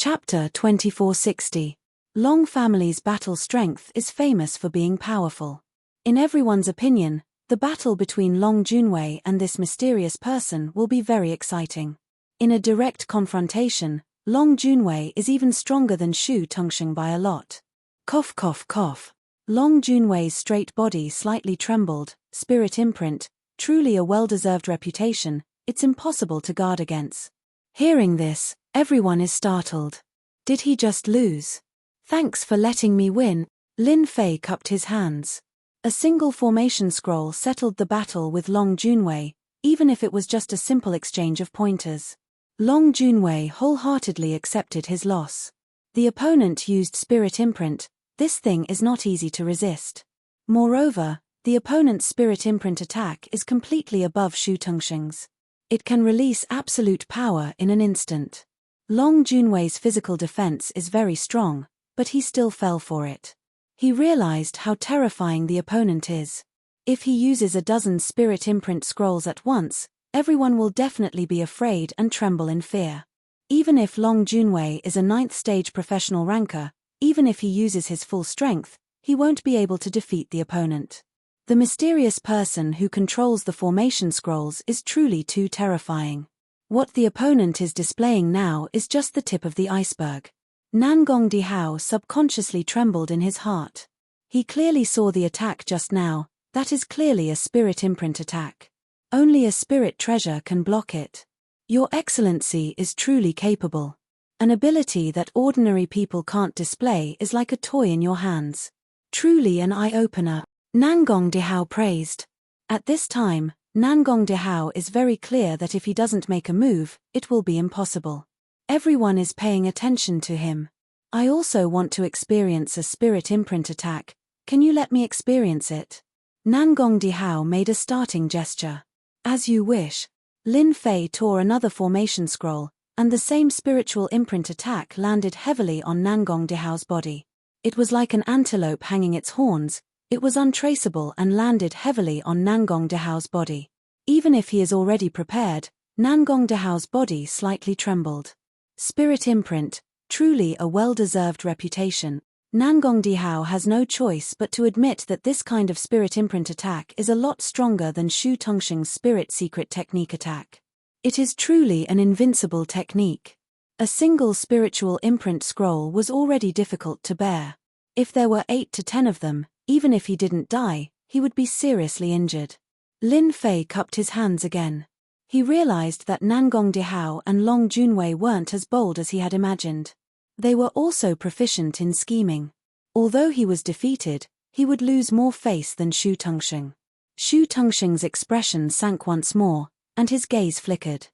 Chapter 2460. Long family's battle strength is famous for being powerful. In everyone's opinion, the battle between Long Junwei and this mysterious person will be very exciting. In a direct confrontation, Long Junwei is even stronger than Shu Tongsheng by a lot. Cough cough cough. Long Junwei's straight body slightly trembled. Spirit imprint, truly a well-deserved reputation, it's impossible to guard against. Hearing this, everyone is startled. Did he just lose? Thanks for letting me win. Lin Fei cupped his hands. A single formation scroll settled the battle with Long Junwei, even if it was just a simple exchange of pointers. Long Junwei wholeheartedly accepted his loss. The opponent used Spirit Imprint. This thing is not easy to resist. Moreover, the opponent's Spirit Imprint attack is completely above Shu Tongsheng's. It can release absolute power in an instant. Long Junwei's physical defense is very strong, but he still fell for it. He realized how terrifying the opponent is. If he uses a dozen Spirit Imprint scrolls at once, everyone will definitely be afraid and tremble in fear. Even if Long Junwei is a 9th stage professional ranker, even if he uses his full strength, he won't be able to defeat the opponent. The mysterious person who controls the formation scrolls is truly too terrifying. What the opponent is displaying now is just the tip of the iceberg. Nangong Dihao subconsciously trembled in his heart. He clearly saw the attack just now. That is clearly a Spirit Imprint attack. Only a spirit treasure can block it. Your Excellency is truly capable. An ability that ordinary people can't display is like a toy in your hands. Truly an eye-opener. Nangong Dihao praised. At this time, Nangong Dihao is very clear that if he doesn't make a move, it will be impossible. Everyone is paying attention to him. I also want to experience a Spirit Imprint attack. Can you let me experience it? Nangong Dihao made a starting gesture. As you wish. Lin Fei tore another formation scroll, and the same spiritual imprint attack landed heavily on Nangong Dihao's body. It was like an antelope hanging its horns. It was untraceable and landed heavily on Nangong Dihao's body. Even if he is already prepared, Nangong Dihao's body slightly trembled. Spirit Imprint, truly a well-deserved reputation. Nangong Dihao has no choice but to admit that this kind of Spirit Imprint attack is a lot stronger than Shu Tongsheng's Spirit Secret Technique attack. It is truly an invincible technique. A single spiritual imprint scroll was already difficult to bear. If there were 8 to 10 of them, even if he didn't die, he would be seriously injured. Lin Fei cupped his hands again. He realized that Nangong Dihao and Long Junwei weren't as bold as he had imagined. They were also proficient in scheming. Although he was defeated, he would lose more face than Shu Tongsheng. Shu Tongsheng's expression sank once more, and his gaze flickered.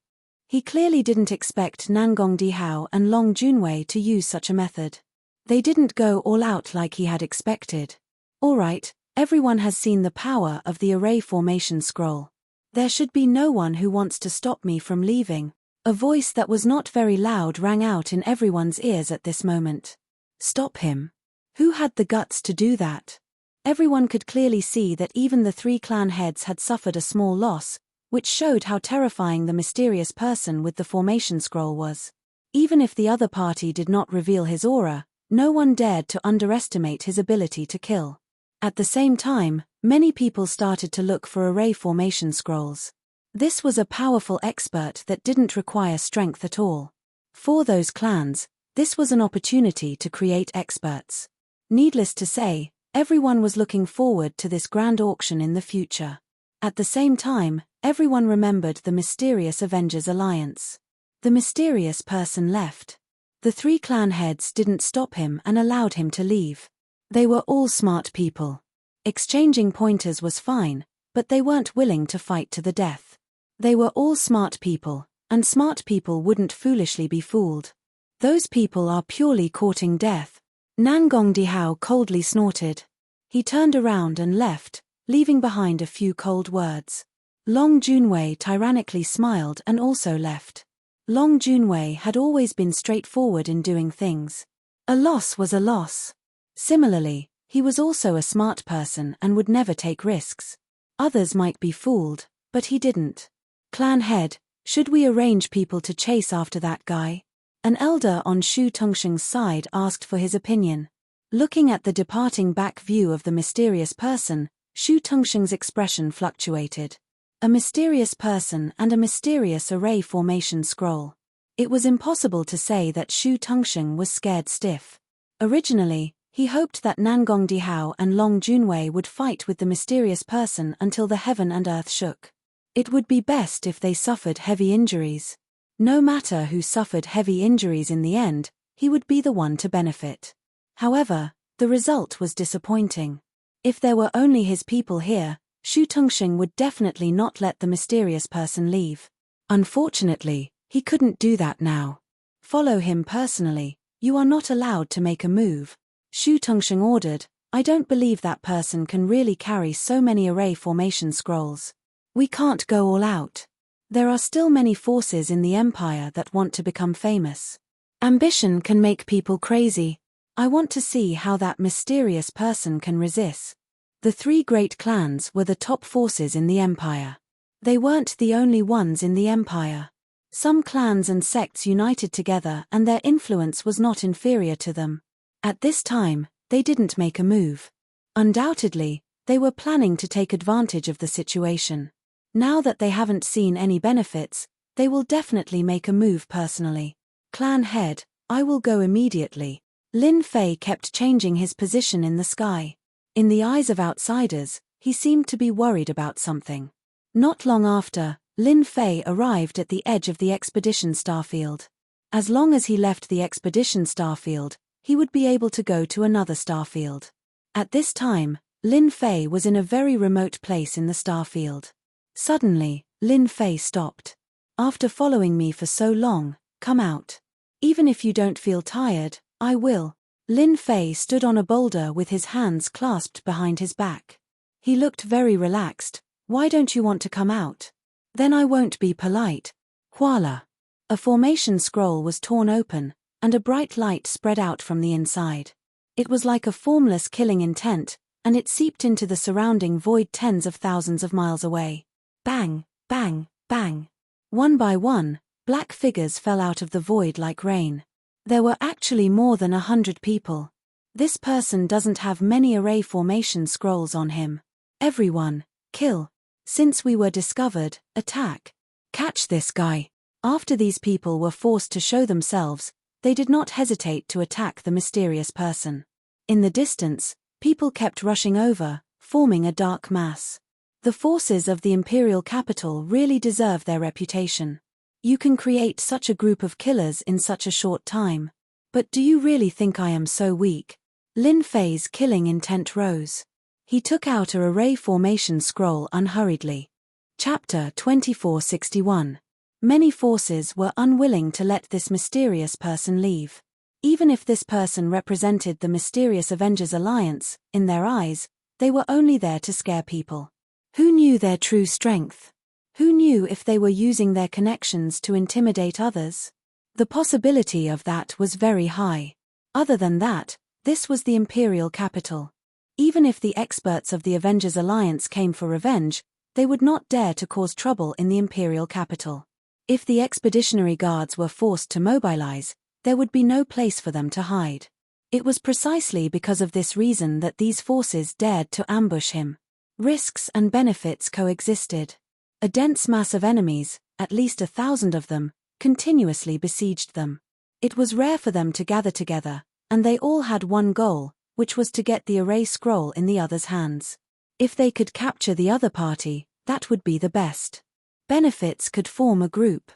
He clearly didn't expect Nangong Dihao and Long Junwei to use such a method. They didn't go all out like he had expected. Alright, everyone has seen the power of the array formation scroll. There should be no one who wants to stop me from leaving. A voice that was not very loud rang out in everyone's ears at this moment. Stop him. Who had the guts to do that? Everyone could clearly see that even the 3 clan heads had suffered a small loss, which showed how terrifying the mysterious person with the formation scroll was. Even if the other party did not reveal his aura, no one dared to underestimate his ability to kill. At the same time, many people started to look for array formation scrolls. This was a powerful expert that didn't require strength at all. For those clans, this was an opportunity to create experts. Needless to say, everyone was looking forward to this grand auction in the future. At the same time, everyone remembered the mysterious Avengers Alliance. The mysterious person left. The 3 clan heads didn't stop him and allowed him to leave. They were all smart people. Exchanging pointers was fine, but they weren't willing to fight to the death. They were all smart people, and smart people wouldn't foolishly be fooled. Those people are purely courting death. Nangong Dihao coldly snorted. He turned around and left, leaving behind a few cold words. Long Junwei tyrannically smiled and also left. Long Junwei had always been straightforward in doing things. A loss was a loss. Similarly, he was also a smart person and would never take risks. Others might be fooled, but he didn't. Clan head, should we arrange people to chase after that guy? An elder on Shu Tongsheng's side asked for his opinion. Looking at the departing back view of the mysterious person, Shu Tongsheng's expression fluctuated. A mysterious person and a mysterious array formation scroll. It was impossible to say that Shu Tongsheng was scared stiff. Originally, he hoped that Nangong Dihao and Long Junwei would fight with the mysterious person until the heaven and earth shook. It would be best if they suffered heavy injuries. No matter who suffered heavy injuries in the end, he would be the one to benefit. However, the result was disappointing. If there were only his people here, Shu Tongsheng would definitely not let the mysterious person leave. Unfortunately, he couldn't do that now. Follow him personally. You are not allowed to make a move. Shu Tongsheng ordered. I don't believe that person can really carry so many array formation scrolls. We can't go all out. There are still many forces in the empire that want to become famous. Ambition can make people crazy. I want to see how that mysterious person can resist. The three great clans were the top forces in the empire. They weren't the only ones in the empire. Some clans and sects united together and their influence was not inferior to them. At this time, they didn't make a move. Undoubtedly, they were planning to take advantage of the situation. Now that they haven't seen any benefits, they will definitely make a move personally. Clan head, I will go immediately. Lin Fei kept changing his position in the sky. In the eyes of outsiders, he seemed to be worried about something. Not long after, Lin Fei arrived at the edge of the expedition starfield. As long as he left the expedition starfield, he would be able to go to another starfield. At this time, Lin Fei was in a very remote place in the starfield. Suddenly, Lin Fei stopped. After following me for so long, come out. Even if you don't feel tired, I will. Lin Fei stood on a boulder with his hands clasped behind his back. He looked very relaxed. Why don't you want to come out? Then I won't be polite. Voila. A formation scroll was torn open, and a bright light spread out from the inside. It was like a formless killing intent, and it seeped into the surrounding void tens of thousands of miles away. Bang, bang, bang. One by one, black figures fell out of the void like rain. There were actually more than 100 people. This person doesn't have many array formation scrolls on him. Everyone, kill. Since we were discovered, attack. Catch this guy. After these people were forced to show themselves, they did not hesitate to attack the mysterious person. In the distance, people kept rushing over, forming a dark mass. The forces of the imperial capital really deserve their reputation. You can create such a group of killers in such a short time. But do you really think I am so weak? Lin Fei's killing intent rose. He took out a array formation scroll unhurriedly. Chapter 2461. Many forces were unwilling to let this mysterious person leave. Even if this person represented the mysterious Avengers Alliance, in their eyes, they were only there to scare people. Who knew their true strength? Who knew if they were using their connections to intimidate others? The possibility of that was very high. Other than that, this was the imperial capital. Even if the experts of the Avengers Alliance came for revenge, they would not dare to cause trouble in the imperial capital. If the expeditionary guards were forced to mobilize, there would be no place for them to hide. It was precisely because of this reason that these forces dared to ambush him. Risks and benefits coexisted. A dense mass of enemies, at least 1,000 of them, continuously besieged them. It was rare for them to gather together, and they all had one goal, which was to get the array scroll in the other's hands. If they could capture the other party, that would be the best. Benefits could form a group.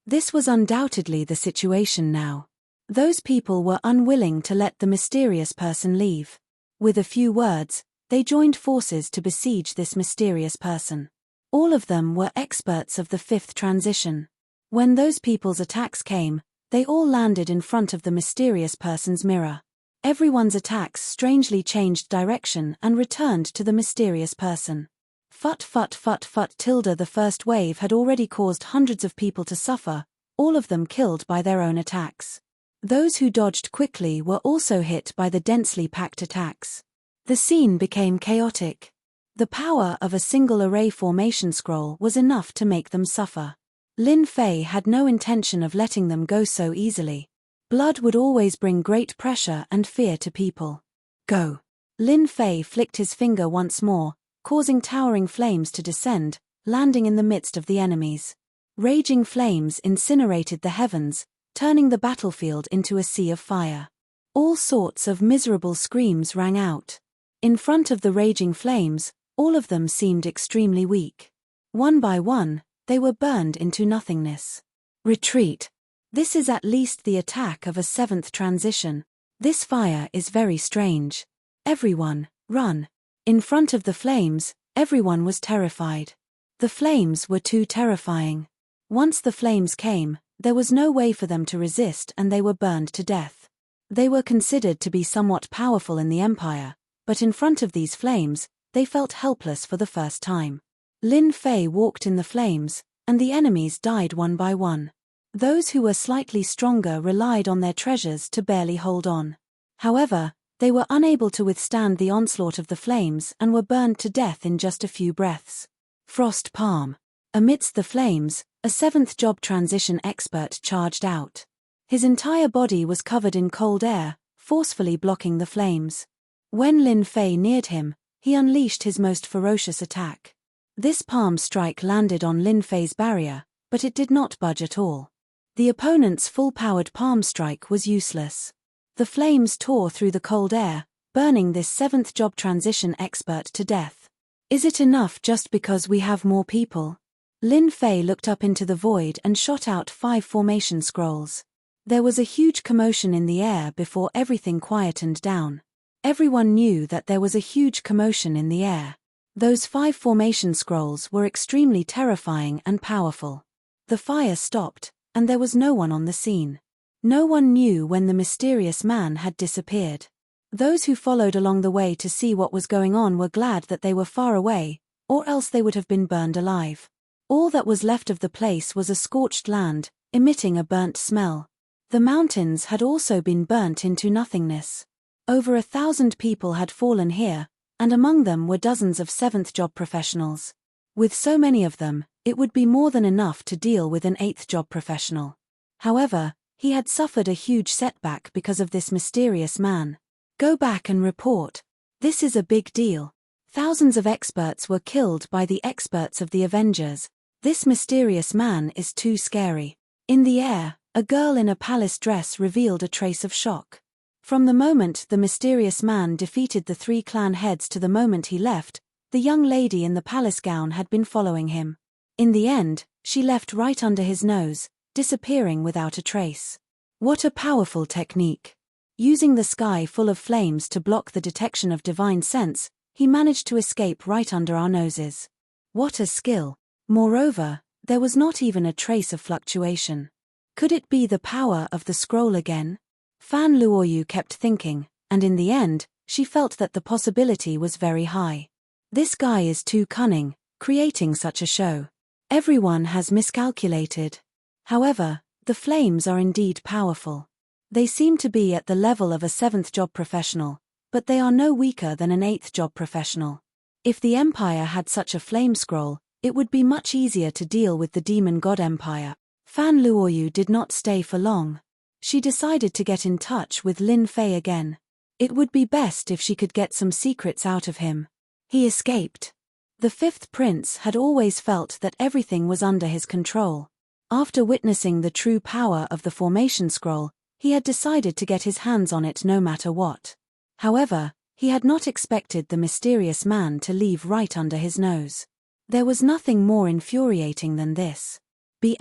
This was undoubtedly the situation now. Those people were unwilling to let the mysterious person leave. With a few words, they joined forces to besiege this mysterious person. All of them were experts of the fifth transition. When those people's attacks came, they all landed in front of the mysterious person's mirror. Everyone's attacks strangely changed direction and returned to the mysterious person. Fut fut fut fut tilde. The first wave had already caused hundreds of people to suffer, all of them killed by their own attacks. Those who dodged quickly were also hit by the densely packed attacks. The scene became chaotic. The power of a single array formation scroll was enough to make them suffer. Lin Fei had no intention of letting them go so easily. Blood would always bring great pressure and fear to people. Go. Lin Fei flicked his finger once more, causing towering flames to descend, landing in the midst of the enemies. Raging flames incinerated the heavens, turning the battlefield into a sea of fire. All sorts of miserable screams rang out. In front of the raging flames, all of them seemed extremely weak. One by one, they were burned into nothingness. Retreat. This is at least the attack of a seventh transition. This fire is very strange. Everyone, run. In front of the flames, everyone was terrified. The flames were too terrifying. Once the flames came, there was no way for them to resist and they were burned to death. They were considered to be somewhat powerful in the Empire, but in front of these flames, they felt helpless for the first time. Lin Fei walked in the flames, and the enemies died one by one. Those who were slightly stronger relied on their treasures to barely hold on. However, they were unable to withstand the onslaught of the flames and were burned to death in just a few breaths. Frost Palm. Amidst the flames, a seventh job transition expert charged out. His entire body was covered in cold air, forcefully blocking the flames. When Lin Fei neared him, he unleashed his most ferocious attack. This palm strike landed on Lin Fei's barrier, but it did not budge at all. The opponent's full-powered palm strike was useless. The flames tore through the cold air, burning this seventh job transition expert to death. Is it enough just because we have more people? Lin Fei looked up into the void and shot out 5 formation scrolls. There was a huge commotion in the air before everything quietened down. Everyone knew that there was a huge commotion in the air. Those 5 formation scrolls were extremely terrifying and powerful. The fire stopped, and there was no one on the scene. No one knew when the mysterious man had disappeared. Those who followed along the way to see what was going on were glad that they were far away, or else they would have been burned alive. All that was left of the place was a scorched land, emitting a burnt smell. The mountains had also been burnt into nothingness. Over 1,000 people had fallen here, and among them were dozens of seventh job professionals. With so many of them, it would be more than enough to deal with an eighth job professional. However, he had suffered a huge setback because of this mysterious man. Go back and report. This is a big deal. Thousands of experts were killed by the experts of the Avengers. This mysterious man is too scary. In the air, a girl in a palace dress revealed a trace of shock. From the moment the mysterious man defeated the 3 clan heads to the moment he left, the young lady in the palace gown had been following him. In the end, she left right under his nose, disappearing without a trace. What a powerful technique. Using the sky full of flames to block the detection of divine sense, he managed to escape right under our noses. What a skill. Moreover, there was not even a trace of fluctuation. Could it be the power of the scroll again? Fan Luoyu kept thinking, and in the end, she felt that the possibility was very high. This guy is too cunning, creating such a show. Everyone has miscalculated. However, the flames are indeed powerful. They seem to be at the level of a 7th job professional, but they are no weaker than an 8th job professional. If the Empire had such a flame scroll, it would be much easier to deal with the Demon God Empire. Fan Luoyu did not stay for long. She decided to get in touch with Lin Fei again. It would be best if she could get some secrets out of him. He escaped. The 5th prince had always felt that everything was under his control. After witnessing the true power of the formation scroll, he had decided to get his hands on it no matter what. However, he had not expected the mysterious man to leave right under his nose. There was nothing more infuriating than this. ***,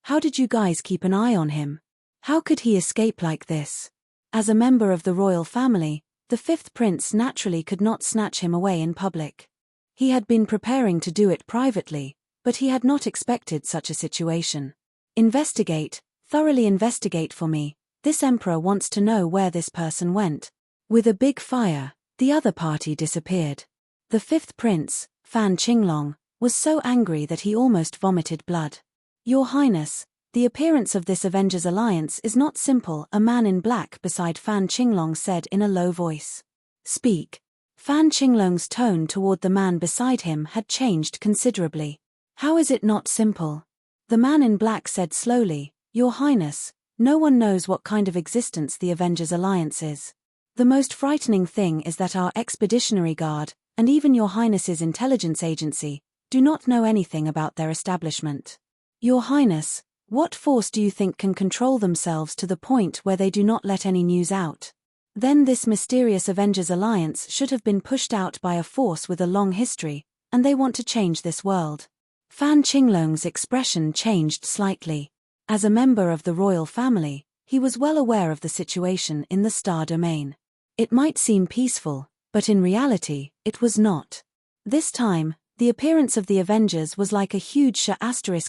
how did you guys keep an eye on him? How could he escape like this? As a member of the royal family, the 5th prince naturally could not snatch him away in public. He had been preparing to do it privately, but he had not expected such a situation. Investigate, thoroughly investigate for me. This emperor wants to know where this person went. With a big fire, the other party disappeared. The 5th prince, Fan Qinglong, was so angry that he almost vomited blood. Your Highness, the appearance of this Avengers alliance is not simple, a man in black beside Fan Qinglong said in a low voice. Speak. Fan Qinglong's tone toward the man beside him had changed considerably. How is it not simple? The man in black said slowly, Your Highness, no one knows what kind of existence the Avengers Alliance is. The most frightening thing is that our Expeditionary Guard, and even Your Highness's intelligence agency, do not know anything about their establishment. Your Highness, what force do you think can control themselves to the point where they do not let any news out? Then this mysterious Avengers Alliance should have been pushed out by a force with a long history, and they want to change this world. Fan Qinglong's expression changed slightly. As a member of the royal family, he was well aware of the situation in the Star Domain. It might seem peaceful, but in reality, it was not. This time, the appearance of the Avengers was like a huge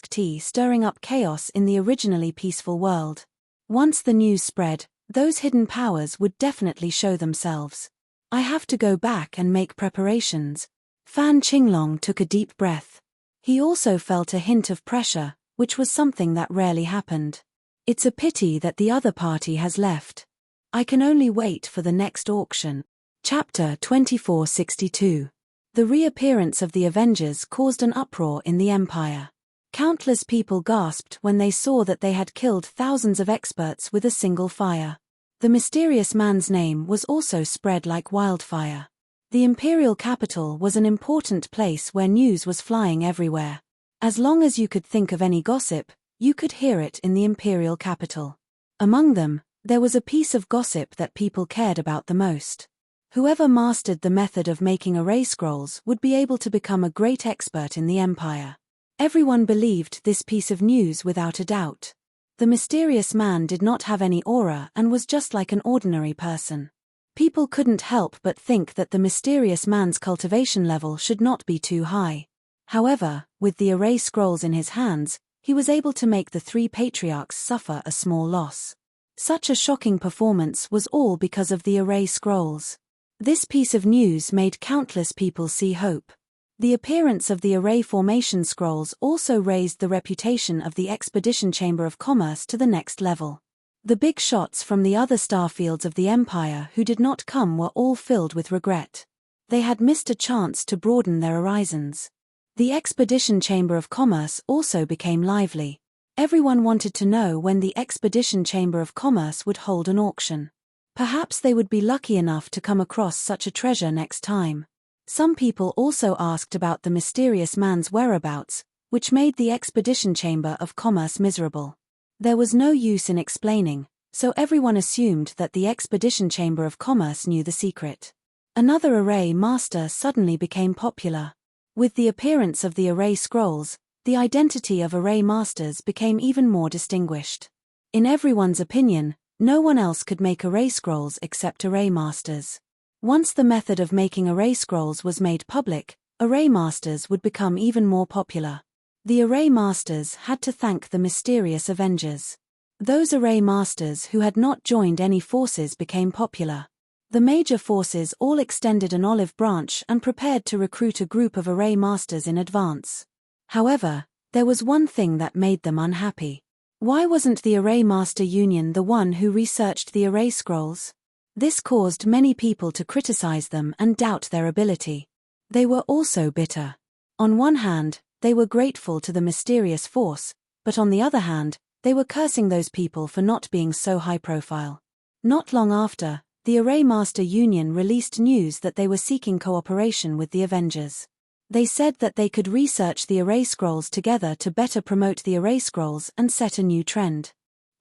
*T stirring up chaos in the originally peaceful world. Once the news spread, those hidden powers would definitely show themselves. I have to go back and make preparations. Fan Qinglong took a deep breath. He also felt a hint of pressure, which was something that rarely happened. It's a pity that the other party has left. I can only wait for the next auction. Chapter 2462. The reappearance of the Avengers caused an uproar in the Empire. Countless people gasped when they saw that they had killed thousands of experts with a single fire. The mysterious man's name was also spread like wildfire. The imperial capital was an important place where news was flying everywhere. As long as you could think of any gossip, you could hear it in the imperial capital. Among them, there was a piece of gossip that people cared about the most. Whoever mastered the method of making array scrolls would be able to become a great expert in the Empire. Everyone believed this piece of news without a doubt. The mysterious man did not have any aura and was just like an ordinary person. People couldn't help but think that the mysterious man's cultivation level should not be too high. However, with the array scrolls in his hands, he was able to make the three patriarchs suffer a small loss. Such a shocking performance was all because of the array scrolls. This piece of news made countless people see hope. The appearance of the array formation scrolls also raised the reputation of the Expedition Chamber of Commerce to the next level. The big shots from the other starfields of the Empire who did not come were all filled with regret. They had missed a chance to broaden their horizons. The Expedition Chamber of Commerce also became lively. Everyone wanted to know when the Expedition Chamber of Commerce would hold an auction. Perhaps they would be lucky enough to come across such a treasure next time. Some people also asked about the mysterious man's whereabouts, which made the Expedition Chamber of Commerce miserable. There was no use in explaining, so everyone assumed that the Expedition Chamber of Commerce knew the secret. Another array master suddenly became popular. With the appearance of the array scrolls, the identity of array masters became even more distinguished. In everyone's opinion, no one else could make array scrolls except array masters. Once the method of making array scrolls was made public, array masters would become even more popular. The array masters had to thank the mysterious Avengers. Those array masters who had not joined any forces became popular. The major forces all extended an olive branch and prepared to recruit a group of array masters in advance. However, there was one thing that made them unhappy. Why wasn't the Array Master Union the one who researched the array scrolls? This caused many people to criticize them and doubt their ability. They were also bitter. On one hand, they were grateful to the mysterious force, but on the other hand, they were cursing those people for not being so high profile. Not long after, the Array Master Union released news that they were seeking cooperation with the Avengers. They said that they could research the array scrolls together to better promote the array scrolls and set a new trend.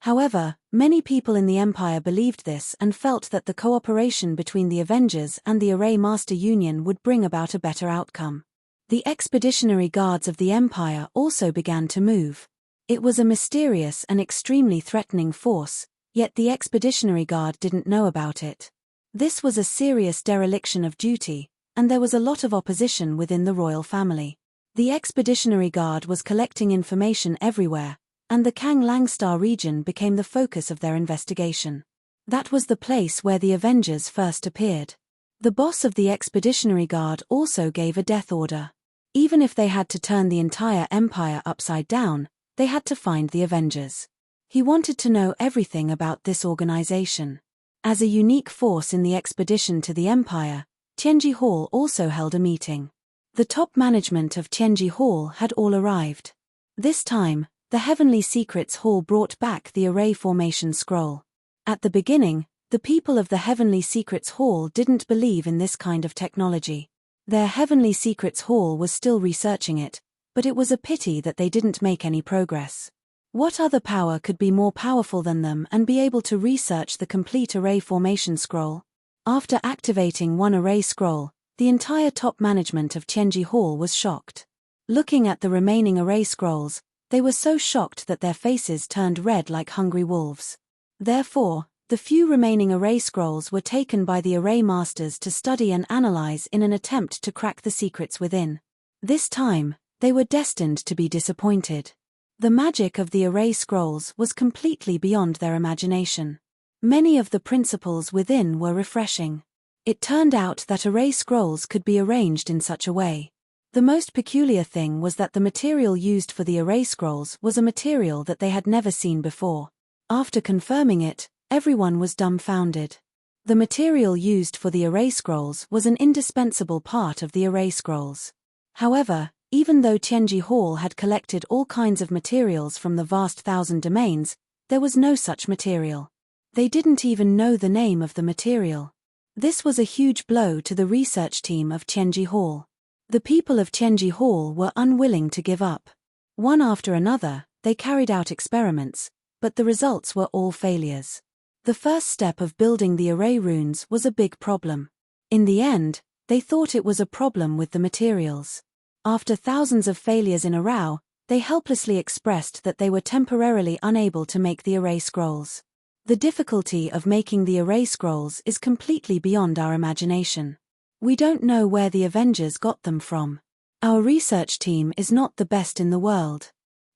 However, many people in the Empire believed this and felt that the cooperation between the Avengers and the Array Master Union would bring about a better outcome. The Expeditionary Guards of the Empire also began to move. It was a mysterious and extremely threatening force, yet the Expeditionary Guard didn't know about it. This was a serious dereliction of duty, and there was a lot of opposition within the royal family. The Expeditionary Guard was collecting information everywhere, and the Kang Langstar region became the focus of their investigation. That was the place where the Avengers first appeared. The boss of the Expeditionary Guard also gave a death order. Even if they had to turn the entire empire upside down, they had to find the Avengers. He wanted to know everything about this organization. As a unique force in the expedition to the empire, Tianji Hall also held a meeting. The top management of Tianji Hall had all arrived. This time, The Heavenly Secrets Hall brought back the array formation scroll. At the beginning, the people of the Heavenly Secrets Hall didn't believe in this kind of technology. Their Heavenly Secrets Hall was still researching it, but it was a pity that they didn't make any progress. What other power could be more powerful than them and be able to research the complete array formation scroll? After activating one array scroll, the entire top management of Tianji Hall was shocked. Looking at the remaining array scrolls, they were so shocked that their faces turned red like hungry wolves. Therefore, the few remaining array scrolls were taken by the array masters to study and analyze in an attempt to crack the secrets within. This time, they were destined to be disappointed. The magic of the array scrolls was completely beyond their imagination. Many of the principles within were refreshing. It turned out that array scrolls could be arranged in such a way. The most peculiar thing was that the material used for the array scrolls was a material that they had never seen before. After confirming it, everyone was dumbfounded. The material used for the array scrolls was an indispensable part of the array scrolls. However, even though Tianji Hall had collected all kinds of materials from the vast 1,000 domains, there was no such material. They didn't even know the name of the material. This was a huge blow to the research team of Tianji Hall. The people of Tianji Hall were unwilling to give up. One after another, they carried out experiments, but the results were all failures. The first step of building the array runes was a big problem. In the end, they thought it was a problem with the materials. After thousands of failures in a row, they helplessly expressed that they were temporarily unable to make the array scrolls. The difficulty of making the array scrolls is completely beyond our imagination. We don't know where the Avengers got them from. Our research team is not the best in the world.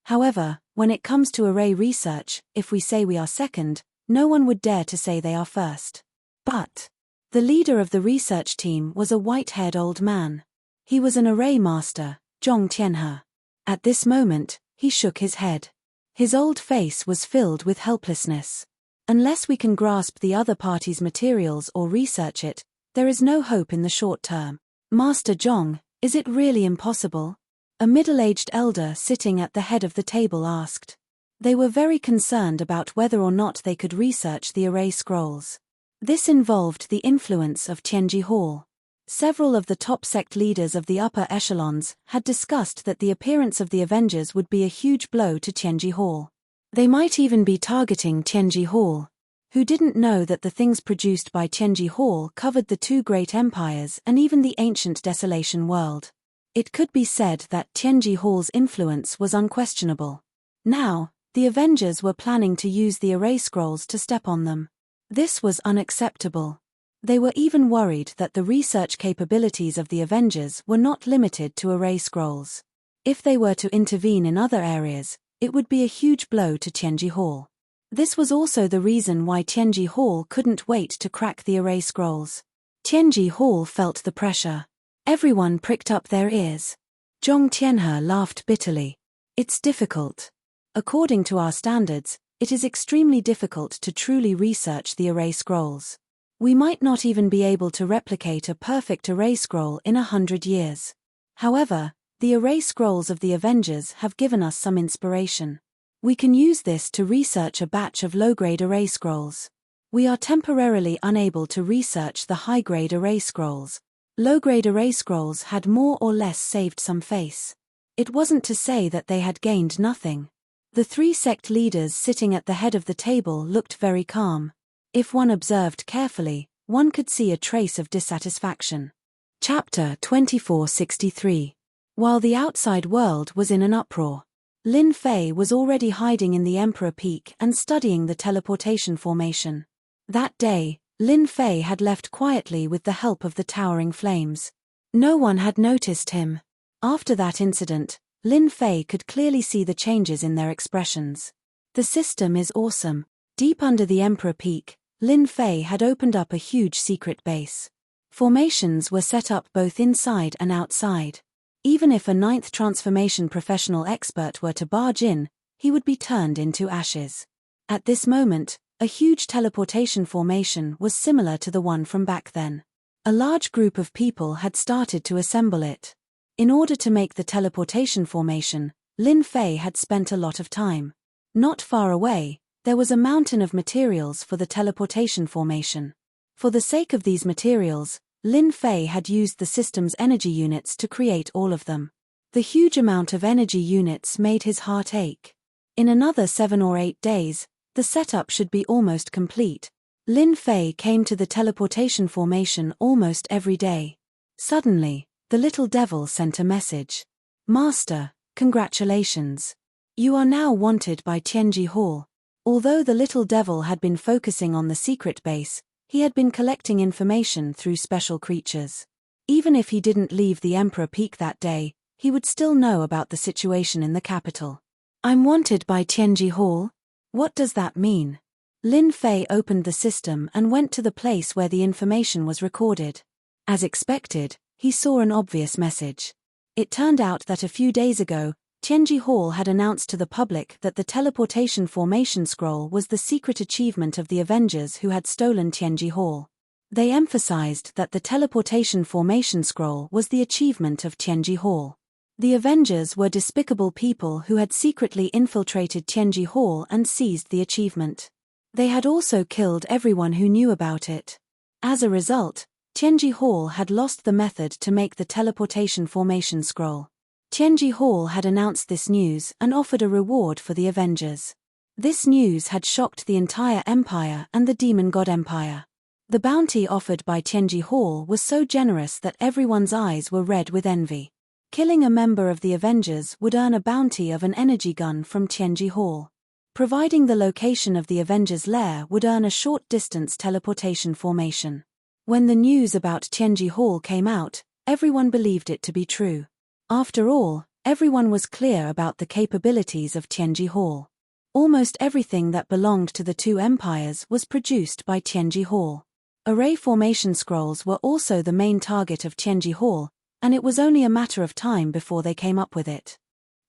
However, when it comes to array research, if we say we are second, no one would dare to say they are first. But the leader of the research team was a white-haired old man. He was an array master, Zhong Tianhe. At this moment, he shook his head. His old face was filled with helplessness. Unless we can grasp the other party's materials or research it, there is no hope in the short term. Master Zhong, is it really impossible? A middle-aged elder sitting at the head of the table asked. They were very concerned about whether or not they could research the array scrolls. This involved the influence of Tianji Hall. Several of the top sect leaders of the upper echelons had discussed that the appearance of the Avengers would be a huge blow to Tianji Hall. They might even be targeting Tianji Hall. Who didn't know that the things produced by Tianji Hall covered the two great empires and even the ancient desolation world? It could be said that Tianji Hall's influence was unquestionable. Now, the Avengers were planning to use the array scrolls to step on them. This was unacceptable. They were even worried that the research capabilities of the Avengers were not limited to array scrolls. If they were to intervene in other areas, it would be a huge blow to Tianji Hall. This was also the reason why Tianji Hall couldn't wait to crack the array scrolls. Tianji Hall felt the pressure. Everyone pricked up their ears. Zhong Tianhe laughed bitterly. It's difficult. According to our standards, it is extremely difficult to truly research the array scrolls. We might not even be able to replicate a perfect array scroll in 100 years. However, the array scrolls of the Avengers have given us some inspiration. We can use this to research a batch of low-grade array scrolls. We are temporarily unable to research the high-grade array scrolls. Low-grade array scrolls had more or less saved some face. It wasn't to say that they had gained nothing. The three sect leaders sitting at the head of the table looked very calm. If one observed carefully, one could see a trace of dissatisfaction. Chapter 2463. While the outside world was in an uproar, Lin Fei was already hiding in the Emperor Peak and studying the teleportation formation. That day, Lin Fei had left quietly with the help of the towering flames. No one had noticed him. After that incident, Lin Fei could clearly see the changes in their expressions. The system is awesome. Deep under the Emperor Peak, Lin Fei had opened up a huge secret base. Formations were set up both inside and outside. Even if a 9th transformation professional expert were to barge in, he would be turned into ashes. At this moment, a huge teleportation formation was similar to the one from back then. A large group of people had started to assemble it. In order to make the teleportation formation, Lin Fei had spent a lot of time. Not far away, there was a mountain of materials for the teleportation formation. For the sake of these materials, Lin Fei had used the system's energy units to create all of them. The huge amount of energy units made his heart ache. In another 7 or 8 days, the setup should be almost complete. Lin Fei came to the teleportation formation almost every day. Suddenly, the little devil sent a message. "Master, congratulations. You are now wanted by Tianji Hall." Although the little devil had been focusing on the secret base, he had been collecting information through special creatures. Even if he didn't leave the Emperor Peak that day, he would still know about the situation in the capital. "I'm wanted by Tianji Hall? What does that mean?" Lin Fei opened the system and went to the place where the information was recorded. As expected, he saw an obvious message. It turned out that a few days ago, Tianji Hall had announced to the public that the teleportation formation scroll was the secret achievement of the Avengers who had stolen Tianji Hall. They emphasized that the teleportation formation scroll was the achievement of Tianji Hall. The Avengers were despicable people who had secretly infiltrated Tianji Hall and seized the achievement. They had also killed everyone who knew about it. As a result, Tianji Hall had lost the method to make the teleportation formation scroll. Tianji Hall had announced this news and offered a reward for the Avengers. This news had shocked the entire empire and the Demon God Empire. The bounty offered by Tianji Hall was so generous that everyone's eyes were red with envy. Killing a member of the Avengers would earn a bounty of an energy gun from Tianji Hall. Providing the location of the Avengers' lair would earn a short-distance teleportation formation. When the news about Tianji Hall came out, everyone believed it to be true. After all, everyone was clear about the capabilities of Tianji Hall. Almost everything that belonged to the two empires was produced by Tianji Hall. Array formation scrolls were also the main target of Tianji Hall, and it was only a matter of time before they came up with it.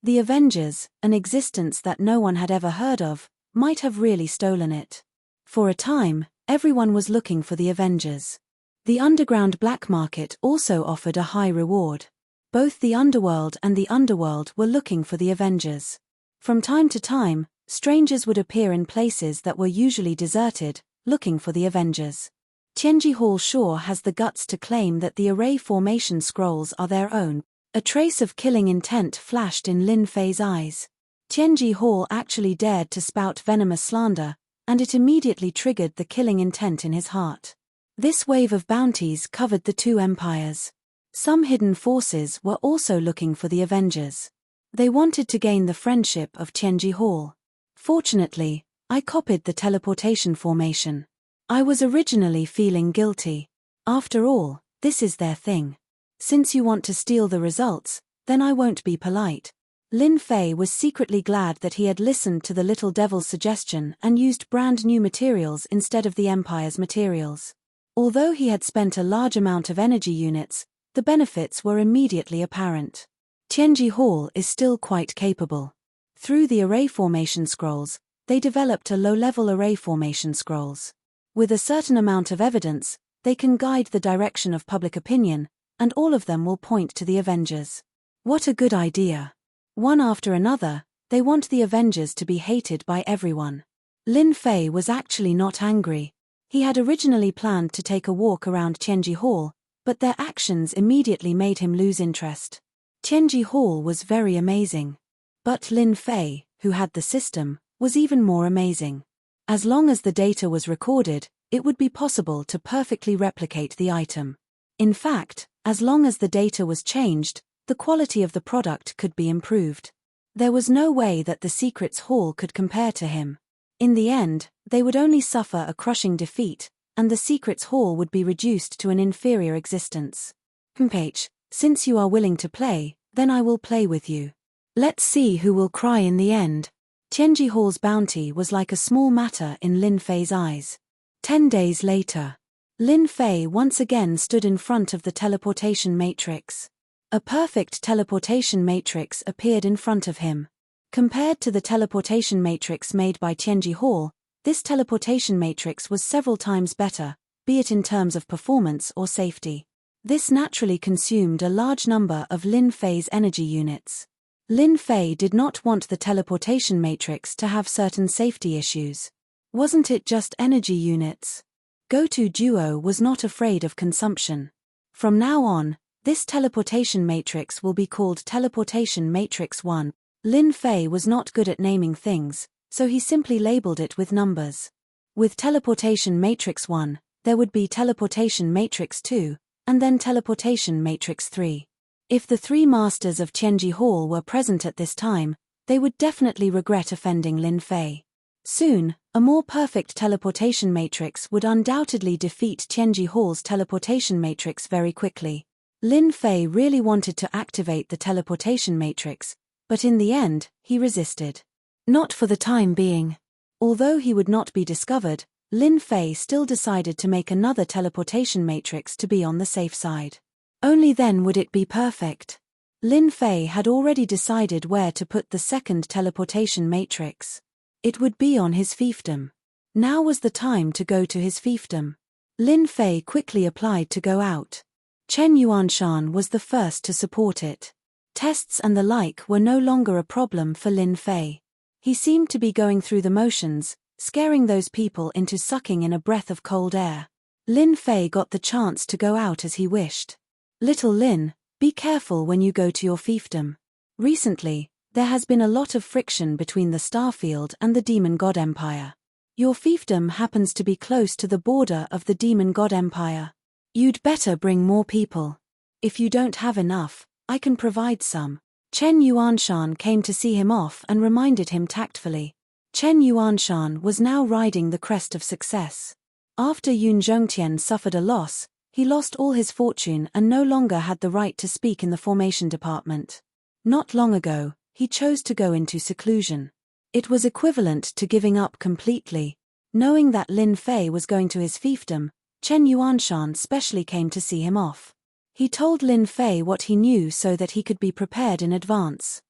The Avengers, an existence that no one had ever heard of, might have really stolen it. For a time, everyone was looking for the Avengers. The underground black market also offered a high reward. Both the underworld and the underworld were looking for the Avengers. From time to time, strangers would appear in places that were usually deserted, looking for the Avengers. Tianji Hall sure has the guts to claim that the array formation scrolls are their own. A trace of killing intent flashed in Lin Fei's eyes. Tianji Hall actually dared to spout venomous slander, and it immediately triggered the killing intent in his heart. This wave of bounties covered the two empires. Some hidden forces were also looking for the Avengers. They wanted to gain the friendship of Tianji Hall. Fortunately, I copied the teleportation formation. I was originally feeling guilty. After all, this is their thing. Since you want to steal the results, then I won't be polite. Lin Fei was secretly glad that he had listened to the little devil's suggestion and used brand new materials instead of the Empire's materials. Although he had spent a large amount of energy units, the benefits were immediately apparent. Tianji Hall is still quite capable. Through the array formation scrolls, they developed a low-level array formation scrolls. With a certain amount of evidence, they can guide the direction of public opinion, and all of them will point to the Avengers. What a good idea. One after another, they want the Avengers to be hated by everyone. Lin Fei was actually not angry. He had originally planned to take a walk around Tianji Hall, but their actions immediately made him lose interest. Tianji Hall was very amazing. But Lin Fei, who had the system, was even more amazing. As long as the data was recorded, it would be possible to perfectly replicate the item. In fact, as long as the data was changed, the quality of the product could be improved. There was no way that the Secrets Hall could compare to him. In the end, they would only suffer a crushing defeat, and the Secrets Hall would be reduced to an inferior existence. Page, since you are willing to play, then I will play with you. Let's see who will cry in the end. Tianji Hall's bounty was like a small matter in Lin Fei's eyes. 10 days later, Lin Fei once again stood in front of the teleportation matrix. A perfect teleportation matrix appeared in front of him. Compared to the teleportation matrix made by Tianji Hall, this teleportation matrix was several times better, be it in terms of performance or safety. This naturally consumed a large number of Lin Fei's energy units. Lin Fei did not want the teleportation matrix to have certain safety issues. Wasn't it just energy units? Go-To Duo was not afraid of consumption. From now on, this teleportation matrix will be called Teleportation Matrix 1. Lin Fei was not good at naming things, so he simply labeled it with numbers. With Teleportation Matrix 1, there would be Teleportation Matrix 2, and then Teleportation Matrix 3. If the three masters of Tianji Hall were present at this time, they would definitely regret offending Lin Fei. Soon, a more perfect teleportation matrix would undoubtedly defeat Tianji Hall's teleportation matrix very quickly. Lin Fei really wanted to activate the teleportation matrix, but in the end, he resisted. Not for the time being. Although he would not be discovered, Lin Fei still decided to make another teleportation matrix to be on the safe side. Only then would it be perfect. Lin Fei had already decided where to put the second teleportation matrix. It would be on his fiefdom. Now was the time to go to his fiefdom. Lin Fei quickly applied to go out. Chen Yuanshan was the first to support it. Tests and the like were no longer a problem for Lin Fei. He seemed to be going through the motions, scaring those people into sucking in a breath of cold air. Lin Fei got the chance to go out as he wished. Little Lin, be careful when you go to your fiefdom. Recently, there has been a lot of friction between the Starfield and the Demon God Empire. Your fiefdom happens to be close to the border of the Demon God Empire. You'd better bring more people. If you don't have enough, I can provide some. Chen Yuanshan came to see him off and reminded him tactfully. Chen Yuanshan was now riding the crest of success. After Yun Zhongtian suffered a loss, he lost all his fortune and no longer had the right to speak in the formation department. Not long ago, he chose to go into seclusion. It was equivalent to giving up completely. Knowing that Lin Fei was going to his fiefdom, Chen Yuanshan specially came to see him off. He told Lin Fei what he knew so that he could be prepared in advance.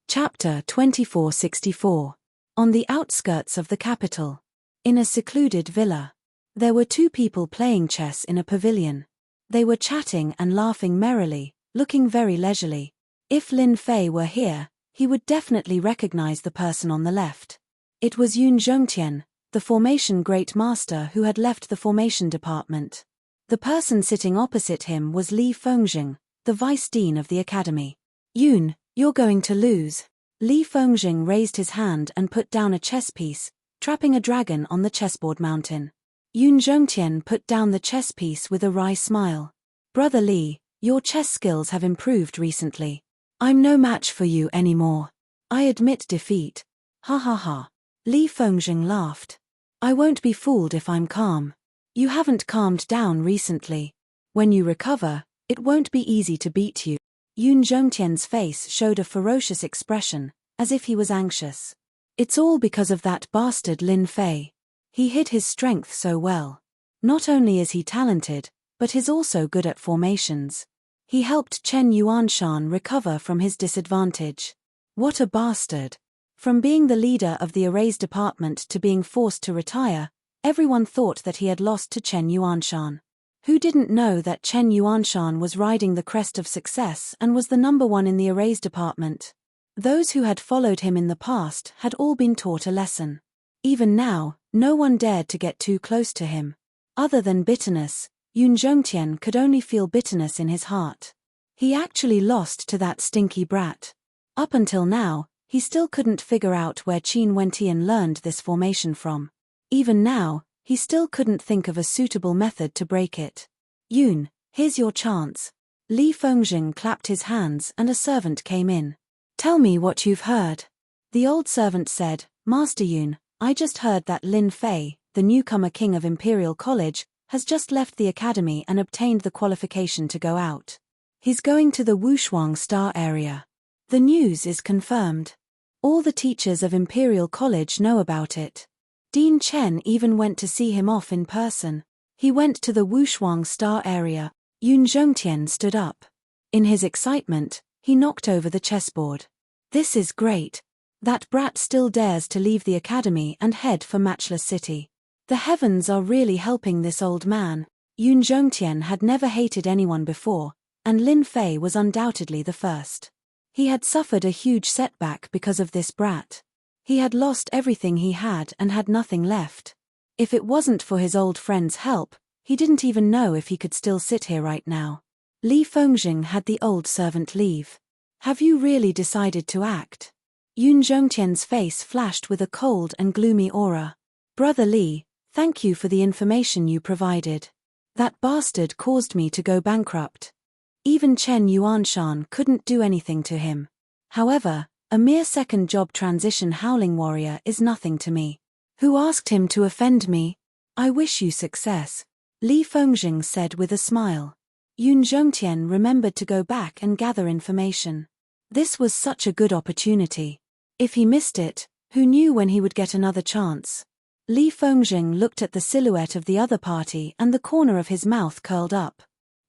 Chapter 2464. On the outskirts of the capital. In a secluded villa. There were two people playing chess in a pavilion. They were chatting and laughing merrily, looking very leisurely. If Lin Fei were here, he would definitely recognize the person on the left. It was Yun Zhongtian, the formation great master who had left the formation department. The person sitting opposite him was Li Fengjing, the vice dean of the academy. Yun, you're going to lose. Li Fengjing raised his hand and put down a chess piece, trapping a dragon on the chessboard mountain. Yun Zhongtian put down the chess piece with a wry smile. Brother Li, your chess skills have improved recently. I'm no match for you anymore. I admit defeat. Ha ha ha. Li Fengjing laughed. I won't be fooled if I'm calm. You haven't calmed down recently. When you recover, it won't be easy to beat you. Yun Zhongtian's face showed a ferocious expression, as if he was anxious. It's all because of that bastard Lin Fei. He hid his strength so well. Not only is he talented, but he's also good at formations. He helped Chen Yuanshan recover from his disadvantage. What a bastard. From being the leader of the arrays department to being forced to retire, everyone thought that he had lost to Chen Yuanshan. Who didn't know that Chen Yuanshan was riding the crest of success and was the number one in the arrays department? Those who had followed him in the past had all been taught a lesson. Even now, no one dared to get too close to him. Other than bitterness, Yun Zhongtian could only feel bitterness in his heart. He actually lost to that stinky brat. Up until now, he still couldn't figure out where Qin Wentian learned this formation from. Even now, he still couldn't think of a suitable method to break it. Yun, here's your chance. Li Fengjing clapped his hands and a servant came in. Tell me what you've heard. The old servant said, Master Yun, I just heard that Lin Fei, the newcomer king of Imperial College, has just left the academy and obtained the qualification to go out. He's going to the Wushuang Star area. The news is confirmed. All the teachers of Imperial College know about it. Dean Chen even went to see him off in person. He went to the Wushuang Star area. Yun Zhongtian stood up. In his excitement, he knocked over the chessboard. This is great. That brat still dares to leave the academy and head for Matchless City. The heavens are really helping this old man. Yun Zhongtian had never hated anyone before, and Lin Fei was undoubtedly the first. He had suffered a huge setback because of this brat. He had lost everything he had and had nothing left. If it wasn't for his old friend's help, he didn't even know if he could still sit here right now. Li Fengjing had the old servant leave. Have you really decided to act? Yun Zhongtian's face flashed with a cold and gloomy aura. Brother Li, thank you for the information you provided. That bastard caused me to go bankrupt. Even Chen Yuanshan couldn't do anything to him. However, a mere second job transition howling warrior is nothing to me. Who asked him to offend me? I wish you success. Li Fengjing said with a smile. Yun Zhongtian remembered to go back and gather information. This was such a good opportunity. If he missed it, who knew when he would get another chance? Li Fengjing looked at the silhouette of the other party and the corner of his mouth curled up.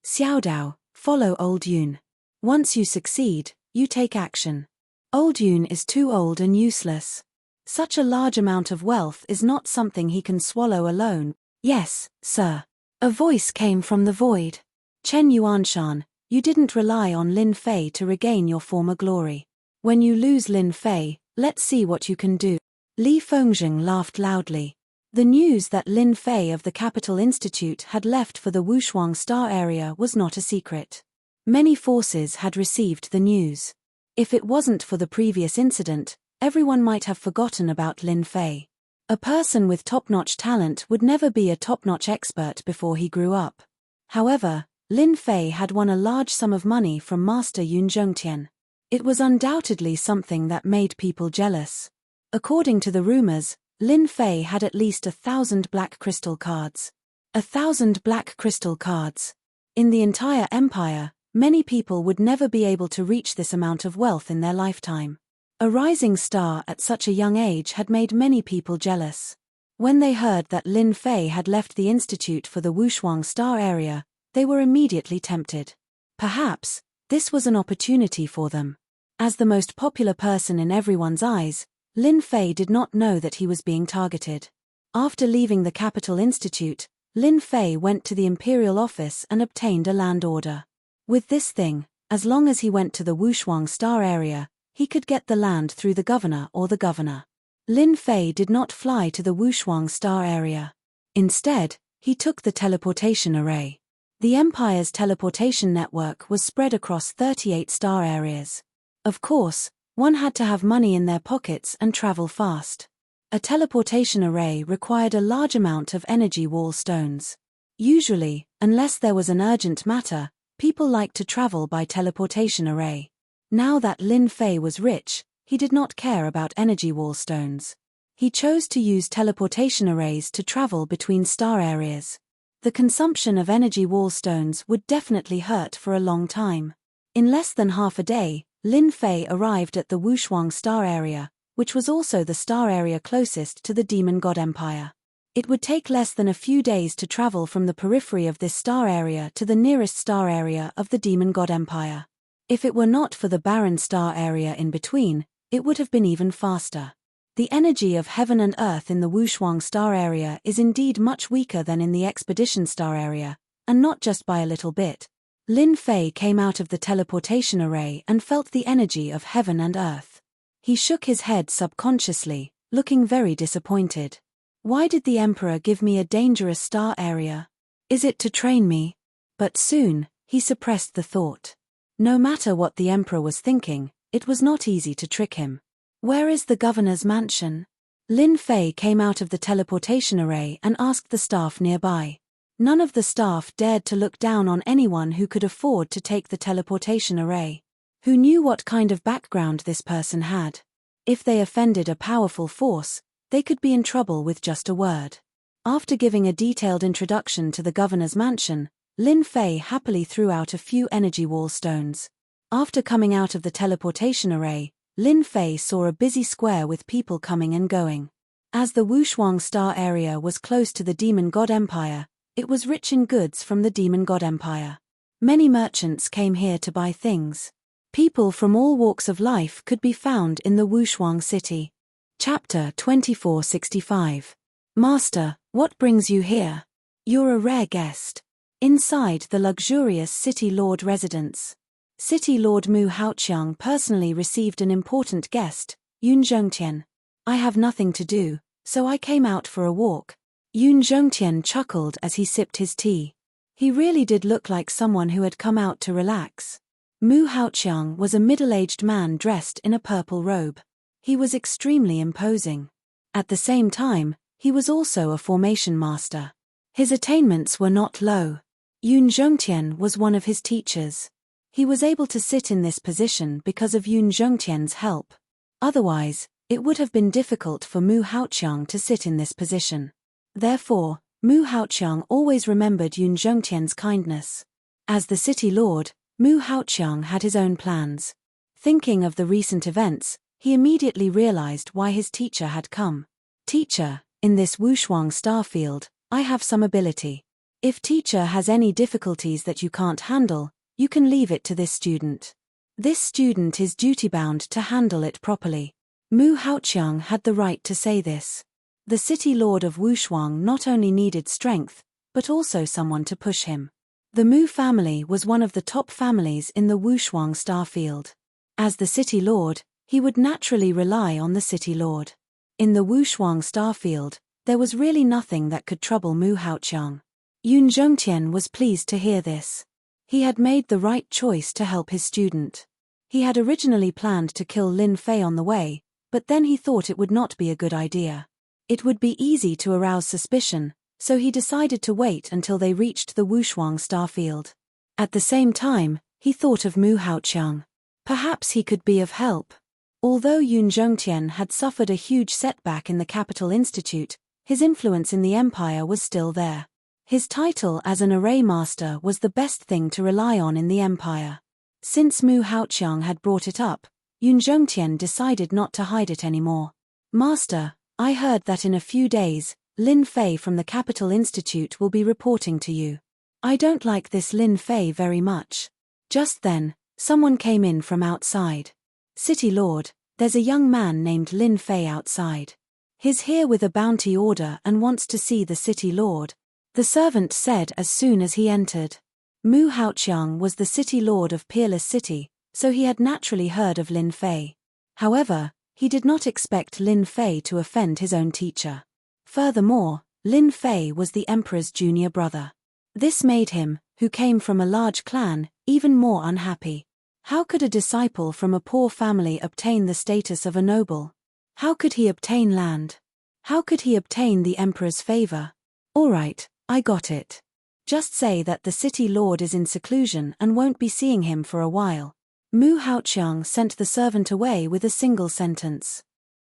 Xiaodao, follow old Yun. Once you succeed, you take action. Old Yun is too old and useless. Such a large amount of wealth is not something he can swallow alone. Yes, sir. A voice came from the void. Chen Yuanshan, you didn't rely on Lin Fei to regain your former glory. When you lose Lin Fei, let's see what you can do. Li Fengjing laughed loudly. The news that Lin Fei of the Capital Institute had left for the Wushuang Star area was not a secret. Many forces had received the news. If it wasn't for the previous incident, everyone might have forgotten about Lin Fei. A person with top-notch talent would never be a top-notch expert before he grew up. However, Lin Fei had won a large sum of money from Master Yun Zhongtian. It was undoubtedly something that made people jealous. According to the rumors, Lin Fei had at least 1,000 black crystal cards. 1,000 black crystal cards. In the entire empire, many people would never be able to reach this amount of wealth in their lifetime. A rising star at such a young age had made many people jealous. When they heard that Lin Fei had left the institute for the Wushuang Star area, they were immediately tempted. Perhaps, this was an opportunity for them. As the most popular person in everyone's eyes, Lin Fei did not know that he was being targeted. After leaving the Capital Institute, Lin Fei went to the Imperial Office and obtained a land order. With this thing, as long as he went to the Wushuang Star area, he could get the land through the governor or the governor. Lin Fei did not fly to the Wushuang Star area. Instead, he took the teleportation array. The Empire's teleportation network was spread across 38 star areas. Of course, one had to have money in their pockets and travel fast. A teleportation array required a large amount of energy wall stones. Usually, unless there was an urgent matter, people liked to travel by teleportation array. Now that Lin Fei was rich, he did not care about energy wall stones. He chose to use teleportation arrays to travel between star areas. The consumption of energy wall stones would definitely hurt for a long time. In less than half a day, Lin Fei arrived at the Wushuang Star area, which was also the star area closest to the Demon God Empire. It would take less than a few days to travel from the periphery of this star area to the nearest star area of the Demon God Empire. If it were not for the barren star area in between, it would have been even faster. The energy of heaven and earth in the Wushuang Star area is indeed much weaker than in the Expedition Star area, and not just by a little bit. Lin Fei came out of the teleportation array and felt the energy of heaven and earth. He shook his head subconsciously, looking very disappointed. Why did the Emperor give me a dangerous star area? Is it to train me? But soon, he suppressed the thought. No matter what the Emperor was thinking, it was not easy to trick him. Where is the governor's mansion? Lin Fei came out of the teleportation array and asked the staff nearby. None of the staff dared to look down on anyone who could afford to take the teleportation array. Who knew what kind of background this person had? If they offended a powerful force, they could be in trouble with just a word. After giving a detailed introduction to the governor's mansion, Lin Fei happily threw out a few energy wall stones. After coming out of the teleportation array, Lin Fei saw a busy square with people coming and going. As the Wushuang Star area was close to the Demon God Empire, it was rich in goods from the Demon God Empire. Many merchants came here to buy things. People from all walks of life could be found in the Wushuang city. Chapter 2465. Master, what brings you here? You're a rare guest. Inside the luxurious city lord residence. City Lord Mu Haoqiang personally received an important guest, Yun Zhongtian. I have nothing to do, so I came out for a walk. Yun Zhongtian chuckled as he sipped his tea. He really did look like someone who had come out to relax. Mu Haoqiang was a middle-aged man dressed in a purple robe. He was extremely imposing. At the same time, he was also a formation master. His attainments were not low. Yun Zhongtian was one of his teachers. He was able to sit in this position because of Yun Zhongtian's help. Otherwise, it would have been difficult for Mu Haoqiang to sit in this position. Therefore, Mu Haoqiang always remembered Yun Zhongtian's kindness. As the city lord, Mu Haoqiang had his own plans. Thinking of the recent events, he immediately realized why his teacher had come. Teacher, in this Wushuang star field, I have some ability. If teacher has any difficulties that you can't handle, you can leave it to this student. This student is duty-bound to handle it properly. Mu Haoqiang had the right to say this. The city lord of Wushuang not only needed strength, but also someone to push him. The Mu family was one of the top families in the Wushuang star field. As the city lord, he would naturally rely on the city lord. In the Wushuang star field, there was really nothing that could trouble Mu Haoqiang. Yun Zhongtian was pleased to hear this. He had made the right choice to help his student. He had originally planned to kill Lin Fei on the way, but then he thought it would not be a good idea. It would be easy to arouse suspicion, so he decided to wait until they reached the Wushuang star field. At the same time, he thought of Mu Haoqiang. Perhaps he could be of help. Although Yun Zhongtian had suffered a huge setback in the Capital Institute, his influence in the empire was still there. His title as an array master was the best thing to rely on in the empire. Since Mu Haoqiang had brought it up, Yun Zhongtian decided not to hide it anymore. Master, I heard that in a few days, Lin Fei from the Capital Institute will be reporting to you. I don't like this Lin Fei very much. Just then, someone came in from outside. City Lord, there's a young man named Lin Fei outside. He's here with a bounty order and wants to see the City Lord, the servant said as soon as he entered. Mu Haoqiang was the City Lord of Peerless City, so he had naturally heard of Lin Fei. However, he did not expect Lin Fei to offend his own teacher. Furthermore, Lin Fei was the emperor's junior brother. This made him, who came from a large clan, even more unhappy. How could a disciple from a poor family obtain the status of a noble? How could he obtain land? How could he obtain the emperor's favor? All right, I got it. Just say that the city lord is in seclusion and won't be seeing him for a while. Mu Haoqiang sent the servant away with a single sentence.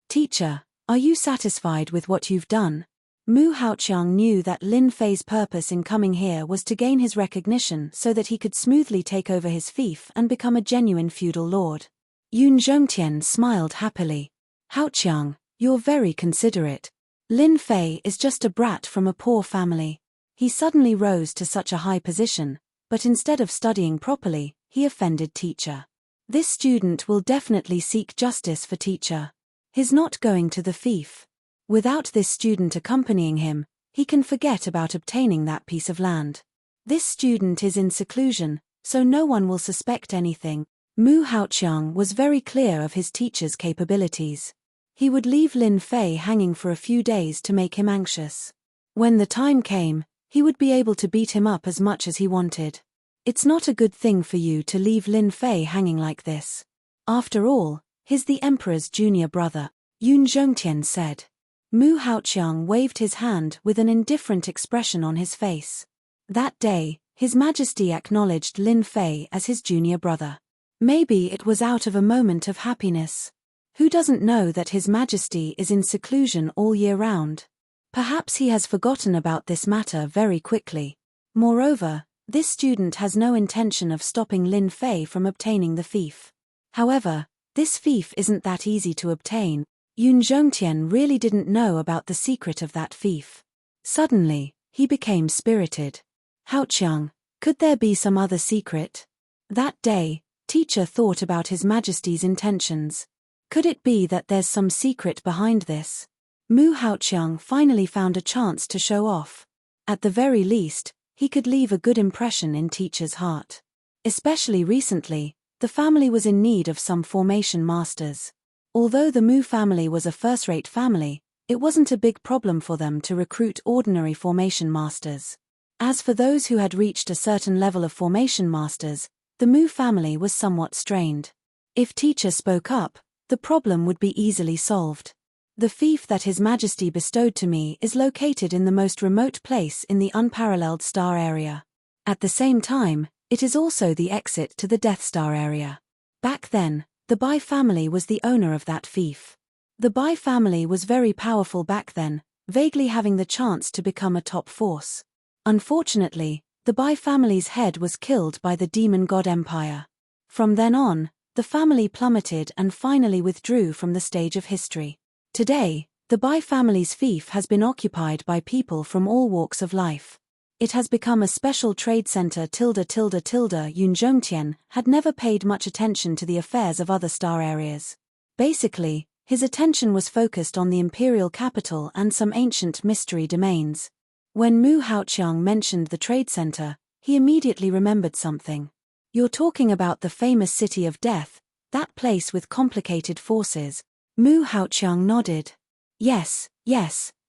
Teacher, are you satisfied with what you've done? Mu Haoqiang knew that Lin Fei's purpose in coming here was to gain his recognition so that he could smoothly take over his fief and become a genuine feudal lord. Yun Zhongtian smiled happily. Haoqiang, you're very considerate. Lin Fei is just a brat from a poor family. He suddenly rose to such a high position, but instead of studying properly, he offended teacher. This student will definitely seek justice for teacher. He's not going to the fief. Without this student accompanying him, he can forget about obtaining that piece of land. This student is in seclusion, so no one will suspect anything. Mu Haoqiang was very clear of his teacher's capabilities. He would leave Lin Fei hanging for a few days to make him anxious. When the time came, he would be able to beat him up as much as he wanted. It's not a good thing for you to leave Lin Fei hanging like this. After all, he's the emperor's junior brother, Yun Zhongtian said. Mu Haoqiang waved his hand with an indifferent expression on his face. That day, His Majesty acknowledged Lin Fei as his junior brother. Maybe it was out of a moment of happiness. Who doesn't know that His Majesty is in seclusion all year round? Perhaps he has forgotten about this matter very quickly. Moreover, this student has no intention of stopping Lin Fei from obtaining the fief. However, this fief isn't that easy to obtain. Yun Zhongtian really didn't know about the secret of that fief. Suddenly, he became spirited. Haoqiang, could there be some other secret? That day, teacher thought about His Majesty's intentions. Could it be that there's some secret behind this? Mu Haoqiang finally found a chance to show off. At the very least, he could leave a good impression in teacher's heart. Especially recently, the family was in need of some formation masters. Although the Mu family was a first-rate family, it wasn't a big problem for them to recruit ordinary formation masters. As for those who had reached a certain level of formation masters, the Mu family was somewhat strained. If teacher spoke up, the problem would be easily solved. The fief that His Majesty bestowed to me is located in the most remote place in the unparalleled star area. At the same time, it is also the exit to the Death Star area. Back then, the Bai family was the owner of that fief. The Bai family was very powerful back then, vaguely having the chance to become a top force. Unfortunately, the Bai family's head was killed by the demon god empire. From then on, the family plummeted and finally withdrew from the stage of history. Today, the Bai family's fief has been occupied by people from all walks of life. It has become a special trade center. Yun Zhongtian had never paid much attention to the affairs of other star areas. Basically, his attention was focused on the imperial capital and some ancient mystery domains. When Mu Haoqiang mentioned the trade center, he immediately remembered something. You're talking about the famous City of Death, that place with complicated forces. Mu Haoqiang nodded. Yes,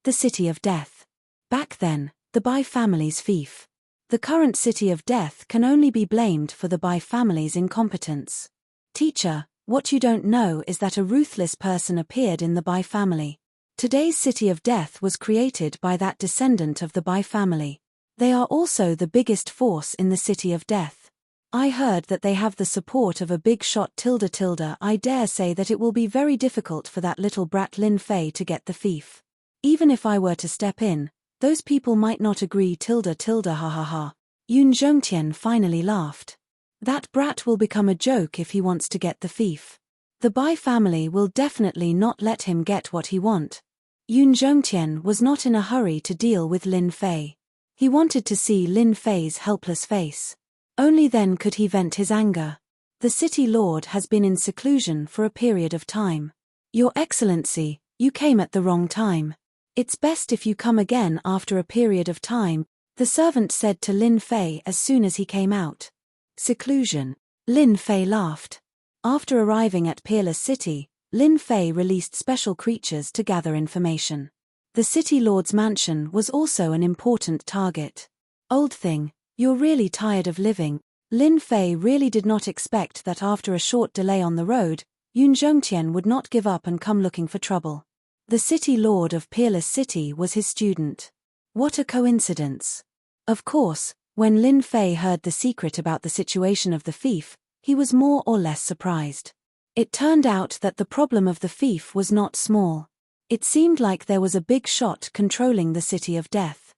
the City of Death. Back then, the Bai family's fief. The current City of Death can only be blamed for the Bai family's incompetence. Teacher, what you don't know is that a ruthless person appeared in the Bai family. Today's City of Death was created by that descendant of the Bai family. They are also the biggest force in the City of Death. I heard that they have the support of a big shot. I dare say that it will be very difficult for that little brat Lin Fei to get the fief. Even if I were to step in, those people might not agree. Ha. Yun Zhongtian finally laughed. That brat will become a joke if he wants to get the fief. The Bai family will definitely not let him get what he wants. Yun Zhongtian was not in a hurry to deal with Lin Fei. He wanted to see Lin Fei's helpless face. Only then could he vent his anger. The city lord has been in seclusion for a period of time. Your Excellency, you came at the wrong time. It's best if you come again after a period of time, the servant said to Lin Fei as soon as he came out. Seclusion. Lin Fei laughed. After arriving at Peerless City, Lin Fei released special creatures to gather information. The city lord's mansion was also an important target. Old thing, you're really tired of living. Lin Fei really did not expect that after a short delay on the road, Yun Zhongtian would not give up and come looking for trouble. The city lord of Peerless City was his student. What a coincidence. Of course, when Lin Fei heard the secret about the situation of the fief, he was more or less surprised. It turned out that the problem of the fief was not small. It seemed like there was a big shot controlling the City of Death.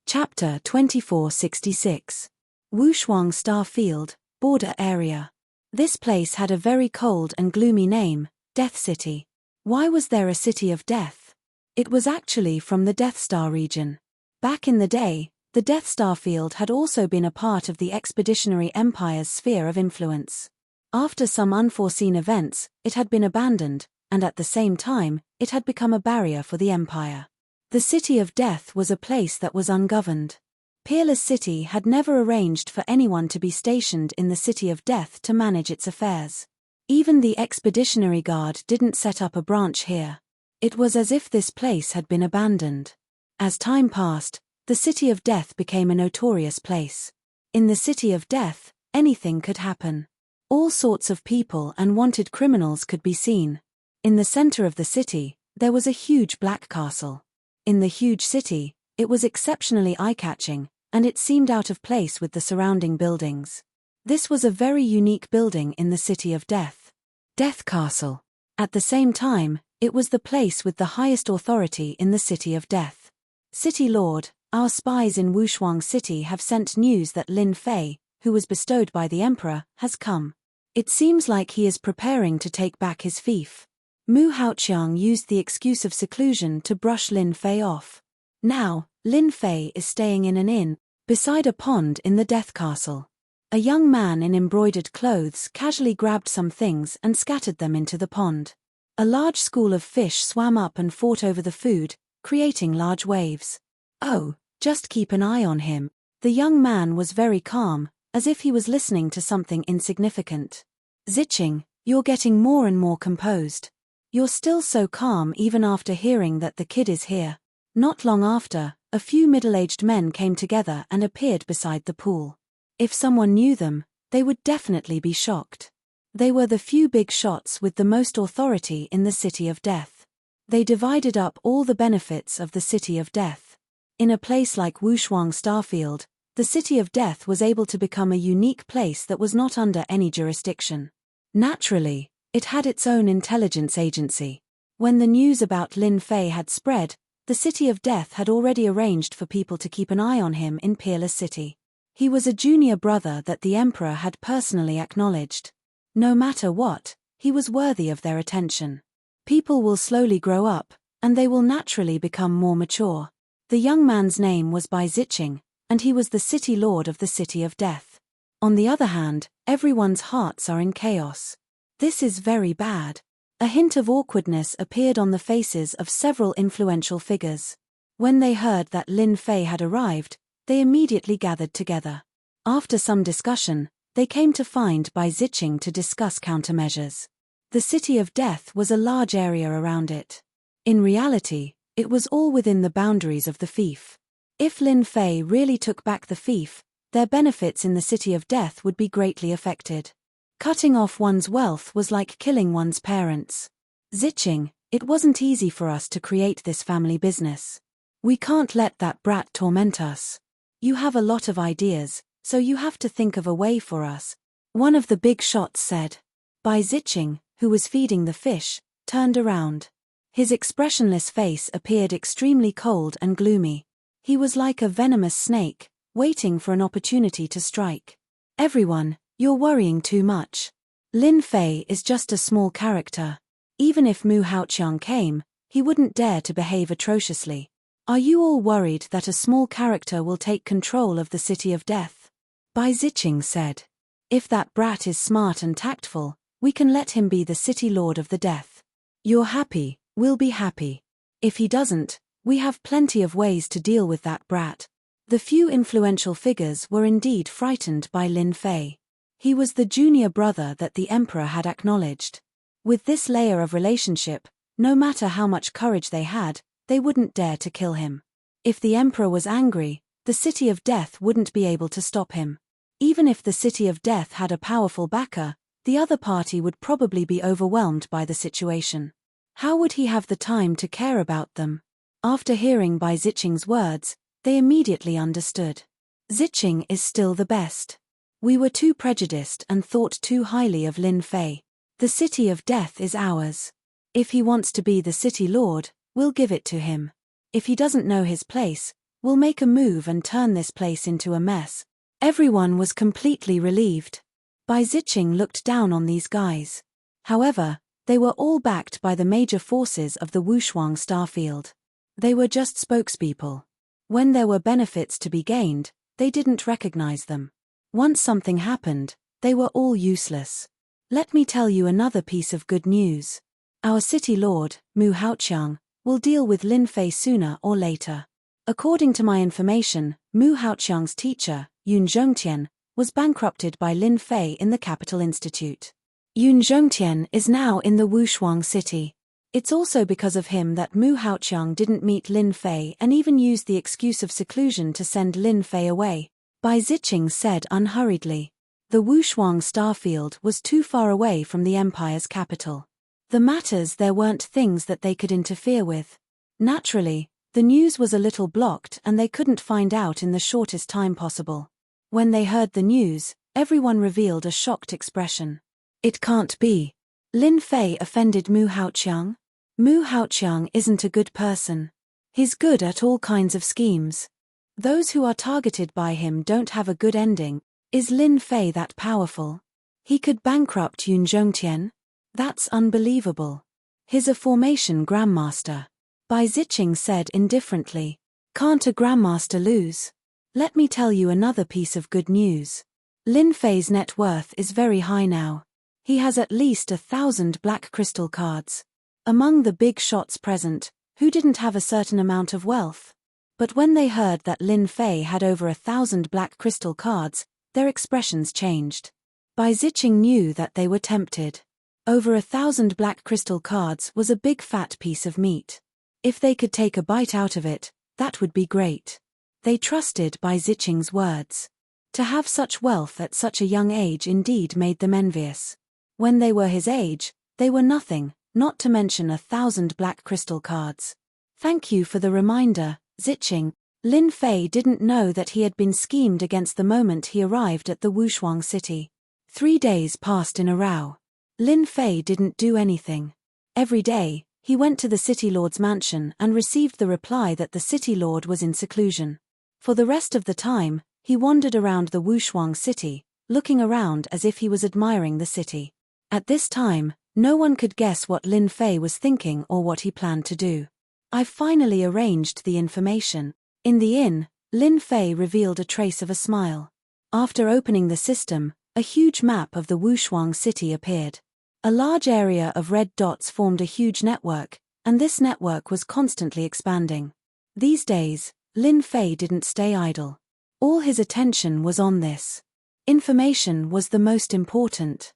Chapter 2466. Wushuang Star Field, Border Area. This place had a very cold and gloomy name, Death City. Why was there a City of Death? It was actually from the Death Star region. Back in the day, the Death Star Field had also been a part of the Expeditionary Empire's sphere of influence. After some unforeseen events, it had been abandoned, and at the same time, it had become a barrier for the Empire. The City of Death was a place that was ungoverned. Peerless City had never arranged for anyone to be stationed in the City of Death to manage its affairs. Even the Expeditionary Guard didn't set up a branch here. It was as if this place had been abandoned. As time passed, the City of Death became a notorious place. In the City of Death, anything could happen. All sorts of people and wanted criminals could be seen. In the center of the city, there was a huge black castle. In the huge city, it was exceptionally eye-catching, and it seemed out of place with the surrounding buildings. This was a very unique building in the City of Death. Death Castle. At the same time, it was the place with the highest authority in the City of Death. City Lord, our spies in Wushuang City have sent news that Lin Fei, who was bestowed by the Emperor, has come. It seems like he is preparing to take back his fief. Mu Haoqiang used the excuse of seclusion to brush Lin Fei off. Now, Lin Fei is staying in an inn, beside a pond in the Death Castle. A young man in embroidered clothes casually grabbed some things and scattered them into the pond. A large school of fish swam up and fought over the food, creating large waves. Oh, just keep an eye on him. The young man was very calm, as if he was listening to something insignificant. Zicheng, you're getting more and more composed. You're still so calm even after hearing that the kid is here. Not long after, a few middle-aged men came together and appeared beside the pool. If someone knew them, they would definitely be shocked. They were the few big shots with the most authority in the City of Death. They divided up all the benefits of the City of Death. In a place like Wushuang Starfield, the City of Death was able to become a unique place that was not under any jurisdiction. Naturally, it had its own intelligence agency. When the news about Lin Fei had spread, the City of Death had already arranged for people to keep an eye on him in Peerless City. He was a junior brother that the Emperor had personally acknowledged. No matter what, he was worthy of their attention. People will slowly grow up, and they will naturally become more mature. The young man's name was Bai Zicheng, and he was the City Lord of the City of Death. On the other hand, everyone's hearts are in chaos. This is very bad. A hint of awkwardness appeared on the faces of several influential figures. When they heard that Lin Fei had arrived, they immediately gathered together. After some discussion, they came to find Bai Zicheng to discuss countermeasures. The City of Death was a large area around it. In reality, it was all within the boundaries of the fief. If Lin Fei really took back the fief, their benefits in the City of Death would be greatly affected. Cutting off one's wealth was like killing one's parents. Zicheng, it wasn't easy for us to create this family business. We can't let that brat torment us. You have a lot of ideas, so you have to think of a way for us. One of the big shots said. Bai Zicheng, who was feeding the fish, turned around. His expressionless face appeared extremely cold and gloomy. He was like a venomous snake, waiting for an opportunity to strike. Everyone, you're worrying too much. Lin Fei is just a small character. Even if Mu Haoqiang came, he wouldn't dare to behave atrociously. Are you all worried that a small character will take control of the City of Death? Bai Zicheng said. If that brat is smart and tactful, we can let him be the City Lord of the Death. You're happy, we'll be happy. If he doesn't, we have plenty of ways to deal with that brat. The few influential figures were indeed frightened by Lin Fei. He was the junior brother that the Emperor had acknowledged. With this layer of relationship, no matter how much courage they had, they wouldn't dare to kill him. If the Emperor was angry, the City of Death wouldn't be able to stop him. Even if the City of Death had a powerful backer, the other party would probably be overwhelmed by the situation. How would he have the time to care about them? After hearing Bai Zicheng's words, they immediately understood. Zicheng is still the best. We were too prejudiced and thought too highly of Lin Fei. The City of Death is ours. If he wants to be the City Lord, we'll give it to him. If he doesn't know his place, we'll make a move and turn this place into a mess. Everyone was completely relieved. Bai Zicheng looked down on these guys. However, they were all backed by the major forces of the Wushuang Starfield. They were just spokespeople. When there were benefits to be gained, they didn't recognize them. Once something happened, they were all useless. Let me tell you another piece of good news. Our City Lord, Mu Haoqiang, will deal with Lin Fei sooner or later. According to my information, Mu Haoqiang's teacher, Yun Zhongtian, was bankrupted by Lin Fei in the Capital Institute. Yun Zhongtian is now in the Wushuang city. It's also because of him that Mu Haoqiang didn't meet Lin Fei and even used the excuse of seclusion to send Lin Fei away. Bai Zicheng said unhurriedly. The Wushuang Starfield was too far away from the Empire's capital. The matters there weren't things that they could interfere with. Naturally, the news was a little blocked and they couldn't find out in the shortest time possible. When they heard the news, everyone revealed a shocked expression. It can't be. Lin Fei offended Mu Haoqiang? Mu Haoqiang isn't a good person. He's good at all kinds of schemes. Those who are targeted by him don't have a good ending. Is Lin Fei that powerful? He could bankrupt Yun Zhongtian? That's unbelievable. He's a formation grandmaster. Bai Zicheng said indifferently. Can't a grandmaster lose? Let me tell you another piece of good news. Lin Fei's net worth is very high now. He has at least 1,000 black crystal cards. Among the big shots present, who didn't have a certain amount of wealth? But when they heard that Lin Fei had over 1,000 black crystal cards, their expressions changed. Bai Zicheng knew that they were tempted. Over 1,000 black crystal cards was a big fat piece of meat. If they could take a bite out of it, that would be great. They trusted Bai Zicheng's words. To have such wealth at such a young age indeed made them envious. When they were his age, they were nothing, not to mention 1,000 black crystal cards. Thank you for the reminder, Zicheng. Lin Fei didn't know that he had been schemed against the moment he arrived at the Wushuang city. 3 days passed in a row. Lin Fei didn't do anything. Every day, he went to the city lord's mansion and received the reply that the city lord was in seclusion. For the rest of the time, he wandered around the Wushuang city, looking around as if he was admiring the city. At this time, no one could guess what Lin Fei was thinking or what he planned to do. "I've finally arranged the information." In the inn, Lin Fei revealed a trace of a smile. After opening the system, a huge map of the Wushuang city appeared. A large area of red dots formed a huge network, and this network was constantly expanding. These days, Lin Fei didn't stay idle. All his attention was on this. Information was the most important.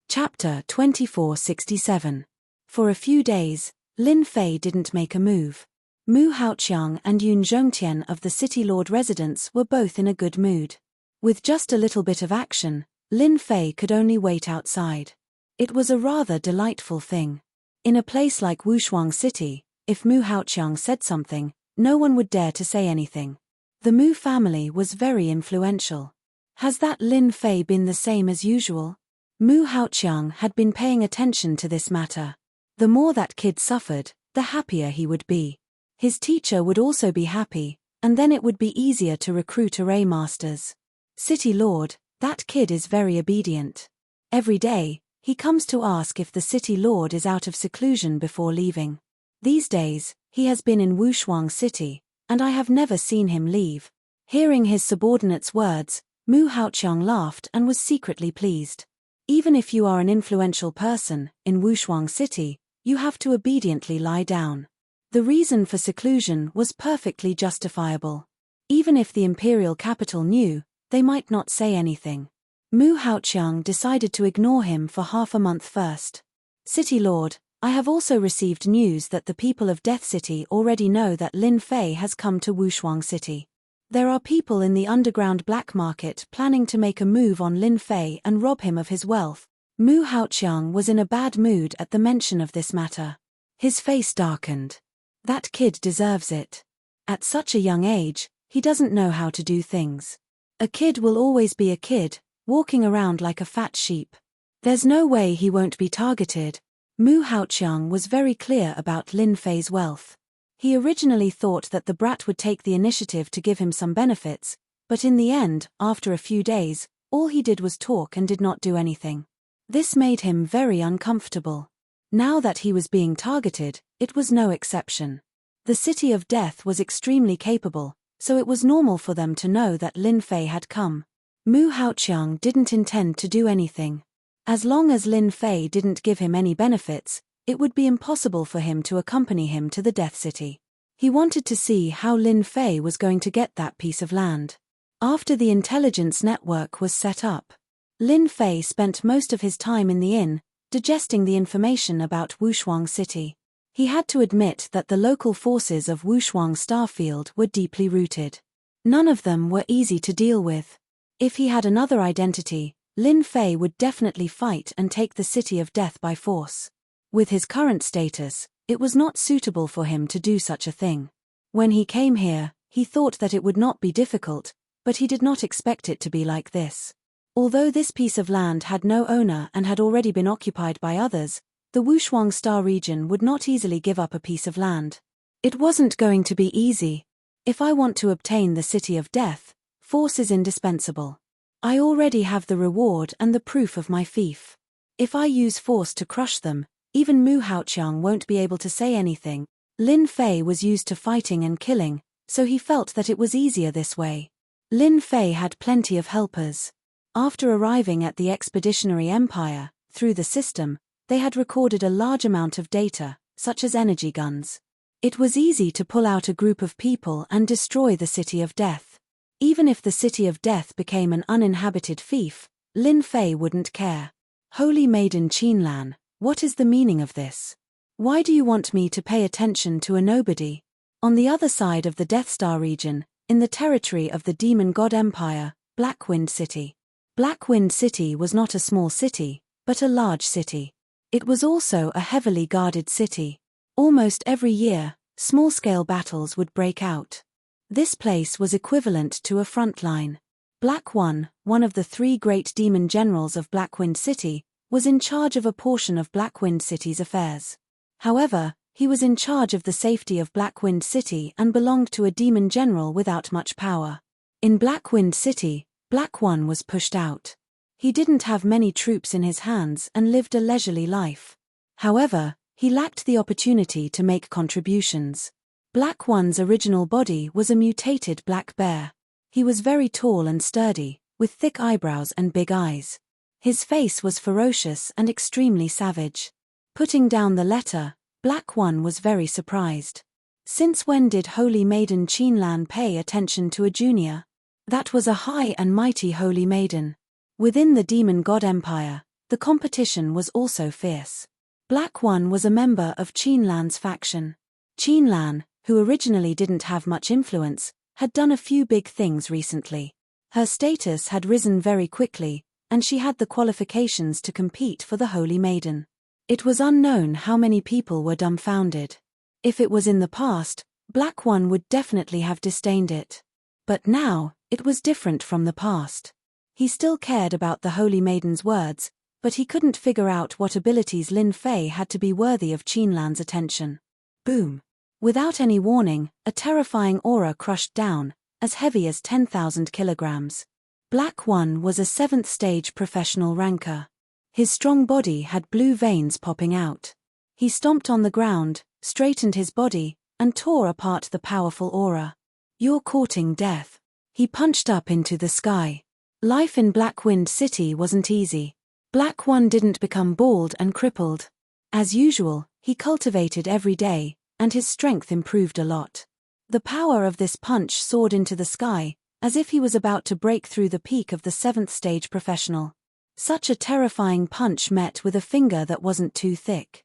Chapter 2467. For a few days, Lin Fei didn't make a move. Mu Haoqiang and Yun Zhongtian of the city lord residence were both in a good mood. With just a little bit of action, Lin Fei could only wait outside. It was a rather delightful thing. In a place like Wushuang City, if Mu Haoqiang said something, no one would dare to say anything. The Mu family was very influential. Has that Lin Fei been the same as usual? Mu Haoqiang had been paying attention to this matter. The more that kid suffered, the happier he would be. His teacher would also be happy, and then it would be easier to recruit array masters. City Lord, that kid is very obedient. Every day, he comes to ask if the City Lord is out of seclusion before leaving. These days, he has been in Wushuang City, and I have never seen him leave. Hearing his subordinate's words, Mu Haoqiang laughed and was secretly pleased. Even if you are an influential person, in Wushuang City, you have to obediently lie down. The reason for seclusion was perfectly justifiable. Even if the imperial capital knew, they might not say anything. Mu Haoqiang decided to ignore him for half a month first. City Lord, I have also received news that the people of Death City already know that Lin Fei has come to Wushuang City. There are people in the underground black market planning to make a move on Lin Fei and rob him of his wealth. Mu Haoqiang was in a bad mood at the mention of this matter. His face darkened. That kid deserves it. At such a young age, he doesn't know how to do things. A kid will always be a kid, walking around like a fat sheep. There's no way he won't be targeted. Mu Haoqiang was very clear about Lin Fei's wealth. He originally thought that the brat would take the initiative to give him some benefits, but in the end, after a few days, all he did was talk and did not do anything. This made him very uncomfortable. Now that he was being targeted, it was no exception. The City of Death was extremely capable, so it was normal for them to know that Lin Fei had come. Mu Haoqiang didn't intend to do anything. As long as Lin Fei didn't give him any benefits, it would be impossible for him to accompany him to the Death City. He wanted to see how Lin Fei was going to get that piece of land. After the intelligence network was set up, Lin Fei spent most of his time in the inn, digesting the information about Wushuang City. He had to admit that the local forces of Wushuang Starfield were deeply rooted. None of them were easy to deal with. If he had another identity, Lin Fei would definitely fight and take the City of Death by force. With his current status, it was not suitable for him to do such a thing. When he came here, he thought that it would not be difficult, but he did not expect it to be like this. Although this piece of land had no owner and had already been occupied by others, the Wushuang Star region would not easily give up a piece of land. It wasn't going to be easy. If I want to obtain the City of Death, force is indispensable. I already have the reward and the proof of my fief. If I use force to crush them, even Mu Haoqiang won't be able to say anything. Lin Fei was used to fighting and killing, so he felt that it was easier this way. Lin Fei had plenty of helpers. After arriving at the Expeditionary Empire, through the system, they had recorded a large amount of data, such as energy guns. It was easy to pull out a group of people and destroy the City of Death. Even if the City of Death became an uninhabited fief, Lin Fei wouldn't care. Holy Maiden Qinlan, what is the meaning of this? Why do you want me to pay attention to a nobody? On the other side of the Death Star region, in the territory of the Demon God Empire, Blackwind City. Blackwind City was not a small city, but a large city. It was also a heavily guarded city. Almost every year, small-scale battles would break out. This place was equivalent to a front line. Black One of the 3 great demon generals of Blackwind City, was in charge of a portion of Blackwind City's affairs. However, he was in charge of the safety of Blackwind City and belonged to a demon general without much power. In Blackwind City, Black One was pushed out. He didn't have many troops in his hands and lived a leisurely life. However, he lacked the opportunity to make contributions. Black One's original body was a mutated black bear. He was very tall and sturdy, with thick eyebrows and big eyes. His face was ferocious and extremely savage. Putting down the letter, Black One was very surprised. Since when did Holy Maiden Qinlan pay attention to a junior? That was a high and mighty Holy Maiden. Within the Demon God Empire, the competition was also fierce. Black One was a member of Qinlan's faction. Qinlan, who originally didn't have much influence, had done a few big things recently. Her status had risen very quickly, and she had the qualifications to compete for the Holy Maiden. It was unknown how many people were dumbfounded. If it was in the past, Black One would definitely have disdained it. But now, it was different from the past. He still cared about the Holy Maiden's words, but he couldn't figure out what abilities Lin Fei had to be worthy of Qinlan's attention. Boom! Without any warning, a terrifying aura crushed down, as heavy as 10,000 kilograms. Black One was a 7th stage professional ranker. His strong body had blue veins popping out. He stomped on the ground, straightened his body, and tore apart the powerful aura. You're courting death. He punched up into the sky. Life in Blackwind City wasn't easy. Black One didn't become bald and crippled. As usual, he cultivated every day, and his strength improved a lot. The power of this punch soared into the sky, as if he was about to break through the peak of the 7th stage professional. Such a terrifying punch met with a finger that wasn't too thick.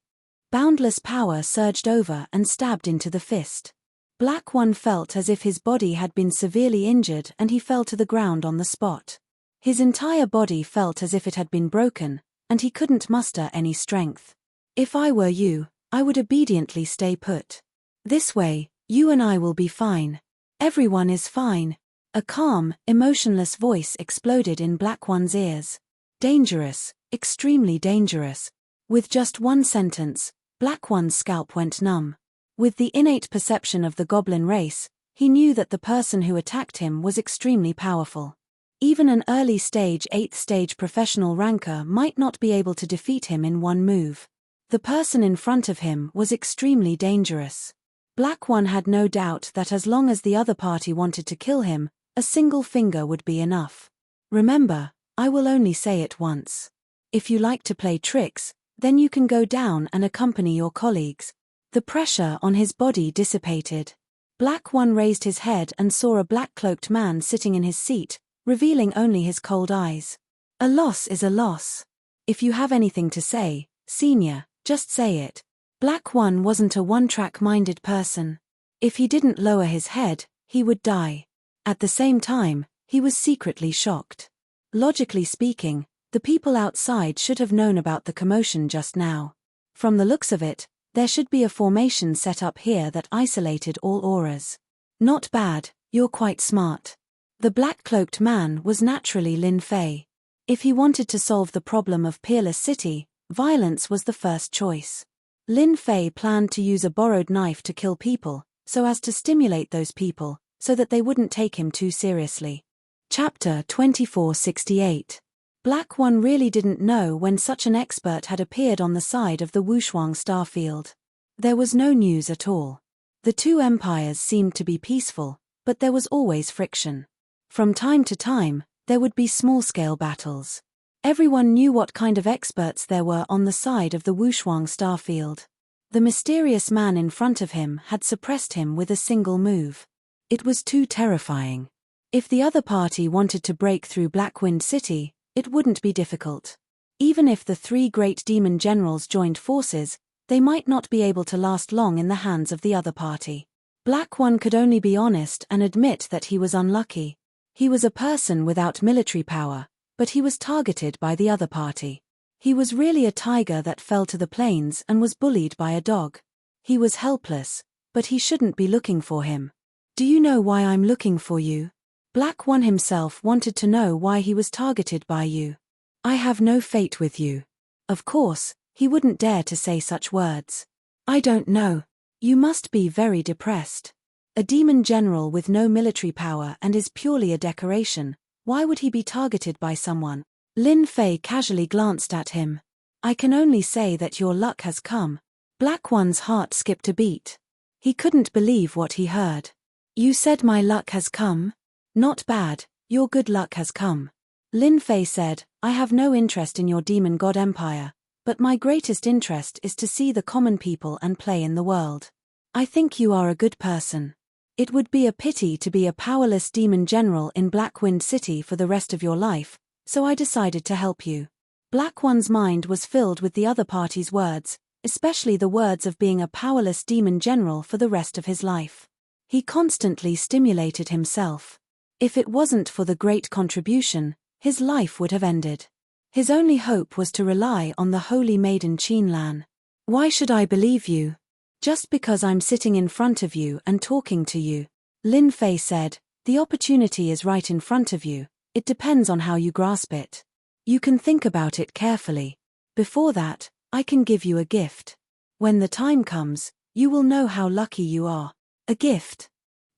Boundless power surged over and stabbed into the fist. Black One felt as if his body had been severely injured and he fell to the ground on the spot. His entire body felt as if it had been broken, and he couldn't muster any strength. If I were you, I would obediently stay put. This way, you and I will be fine. Everyone is fine. A calm, emotionless voice exploded in Black One's ears. Dangerous, extremely dangerous. With just one sentence, Black One's scalp went numb. With the innate perception of the goblin race, he knew that the person who attacked him was extremely powerful. Even an early-stage 8th stage professional ranker might not be able to defeat him in one move. The person in front of him was extremely dangerous. Black One had no doubt that as long as the other party wanted to kill him, a single finger would be enough. Remember, I will only say it once. If you like to play tricks, then you can go down and accompany your colleagues. The pressure on his body dissipated. Black One raised his head and saw a black-cloaked man sitting in his seat, revealing only his cold eyes. A loss is a loss. If you have anything to say, Senior, just say it. Black One wasn't a one-track-minded person. If he didn't lower his head, he would die. At the same time, he was secretly shocked. Logically speaking, the people outside should have known about the commotion just now. From the looks of it, there should be a formation set up here that isolated all auras. Not bad, you're quite smart. The black-cloaked man was naturally Lin Fei. If he wanted to solve the problem of Peerless City, violence was the first choice. Lin Fei planned to use a borrowed knife to kill people, so as to stimulate those people, so that they wouldn't take him too seriously. Chapter 2468. Black One really didn't know when such an expert had appeared on the side of the Wushuang starfield. There was no news at all. The two empires seemed to be peaceful, but there was always friction. From time to time, there would be small-scale battles. Everyone knew what kind of experts there were on the side of the Wushuang starfield. The mysterious man in front of him had suppressed him with a single move. It was too terrifying. If the other party wanted to break through Blackwind City, It wouldn't be difficult. Even if the 3 great demon generals joined forces, they might not be able to last long in the hands of the other party. Black One could only be honest and admit that he was unlucky. He was a person without military power, but he was targeted by the other party. He was really a tiger that fell to the plains and was bullied by a dog. He was helpless, but he shouldn't be looking for him. Do you know why I'm looking for you? Black One himself wanted to know why he was targeted by you. I have no fate with you. Of course, he wouldn't dare to say such words. I don't know. You must be very depressed. A demon general with no military power and is purely a decoration. Why would he be targeted by someone? Lin Fei casually glanced at him. I can only say that your luck has come. Black One's heart skipped a beat. He couldn't believe what he heard. You said my luck has come? Not bad, your good luck has come. Lin Fei said, I have no interest in your demon god empire, but my greatest interest is to see the common people and play in the world. I think you are a good person. It would be a pity to be a powerless demon general in Blackwind City for the rest of your life, so I decided to help you. Black One's mind was filled with the other party's words, especially the words of being a powerless demon general for the rest of his life. He constantly stimulated himself. If it wasn't for the great contribution, his life would have ended. His only hope was to rely on the holy maiden Qinlan. Why should I believe you? Just because I'm sitting in front of you and talking to you. Lin Fei said, the opportunity is right in front of you, it depends on how you grasp it. You can think about it carefully. Before that, I can give you a gift. When the time comes, you will know how lucky you are. A gift.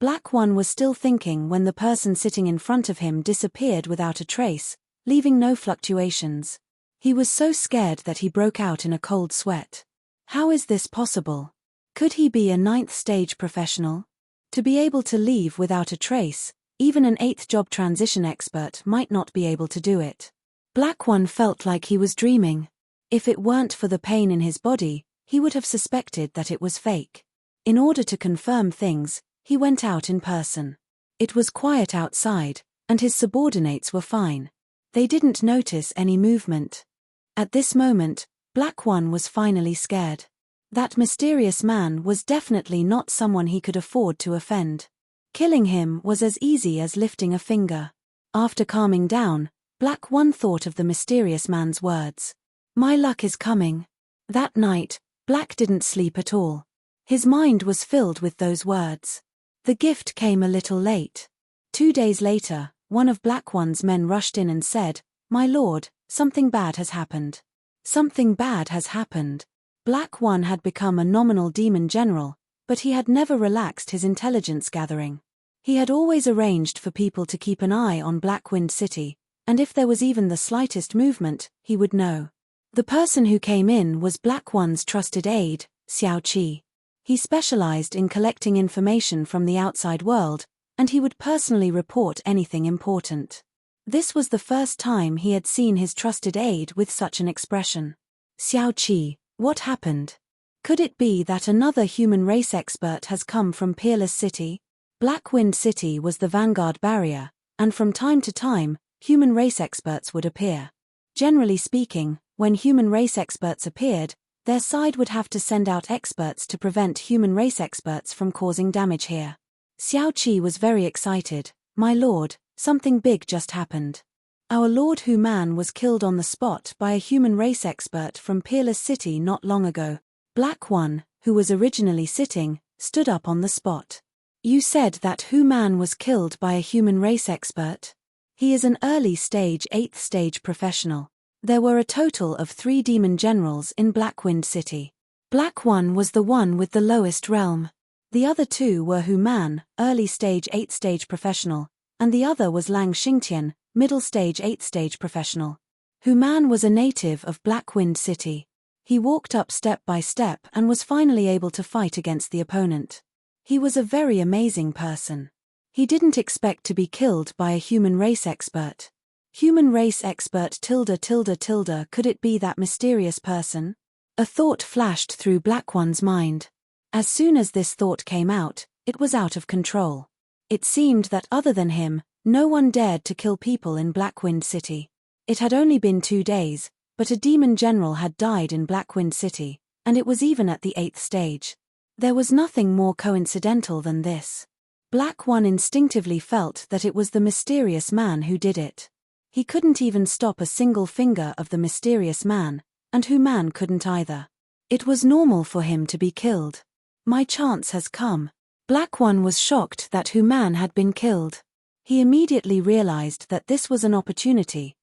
Black One was still thinking when the person sitting in front of him disappeared without a trace, leaving no fluctuations. He was so scared that he broke out in a cold sweat. How is this possible? Could he be a 9th stage professional? To be able to leave without a trace, even an 8th job transition expert might not be able to do it. Black One felt like he was dreaming. If it weren't for the pain in his body, he would have suspected that it was fake. In order to confirm things, he went out in person. It was quiet outside, and his subordinates were fine. They didn't notice any movement. At this moment, Black One was finally scared. That mysterious man was definitely not someone he could afford to offend. Killing him was as easy as lifting a finger. After calming down, Black One thought of the mysterious man's words. My luck is coming. That night, Black didn't sleep at all. His mind was filled with those words. The gift came a little late. 2 days later, one of Black One's men rushed in and said, My lord, something bad has happened. Something bad has happened. Black One had become a nominal demon general, but he had never relaxed his intelligence gathering. He had always arranged for people to keep an eye on Blackwind City, and if there was even the slightest movement, he would know. The person who came in was Black One's trusted aide, Xiao Qi. He specialized in collecting information from the outside world, and he would personally report anything important. This was the first time he had seen his trusted aide with such an expression. Xiao Qi, what happened? Could it be that another human race expert has come from Peerless City? Blackwind City was the vanguard barrier, and from time to time, human race experts would appear. Generally speaking, when human race experts appeared, their side would have to send out experts to prevent human race experts from causing damage here. Xiao Qi was very excited. My lord, something big just happened. Our Lord Hu Man was killed on the spot by a human race expert from Peerless City not long ago. Black One, who was originally sitting, stood up on the spot. You said that Hu Man was killed by a human race expert? He is an early stage 8th stage professional. There were a total of 3 demon generals in Blackwind City. Black One was the one with the lowest realm. The other 2 were Hu Man, early stage 8th stage professional, and the other was Lang Xingtian, middle stage 8th stage professional. Hu Man was a native of Blackwind City. He walked up step by step and was finally able to fight against the opponent. He was a very amazing person. He didn't expect to be killed by a human race expert. Human race expert ... Could it be that mysterious person? A thought flashed through Black One's mind. As soon as this thought came out, it was out of control. It seemed that other than him, no one dared to kill people in Blackwind City. It had only been 2 days, but a demon general had died in Blackwind City, and it was even at the 8th stage. There was nothing more coincidental than this. Black One instinctively felt that it was the mysterious man who did it. He couldn't even stop a single finger of the mysterious man, and Hu Man couldn't either. It was normal for him to be killed. My chance has come. Black One was shocked that Hu Man had been killed. He immediately realized that this was an opportunity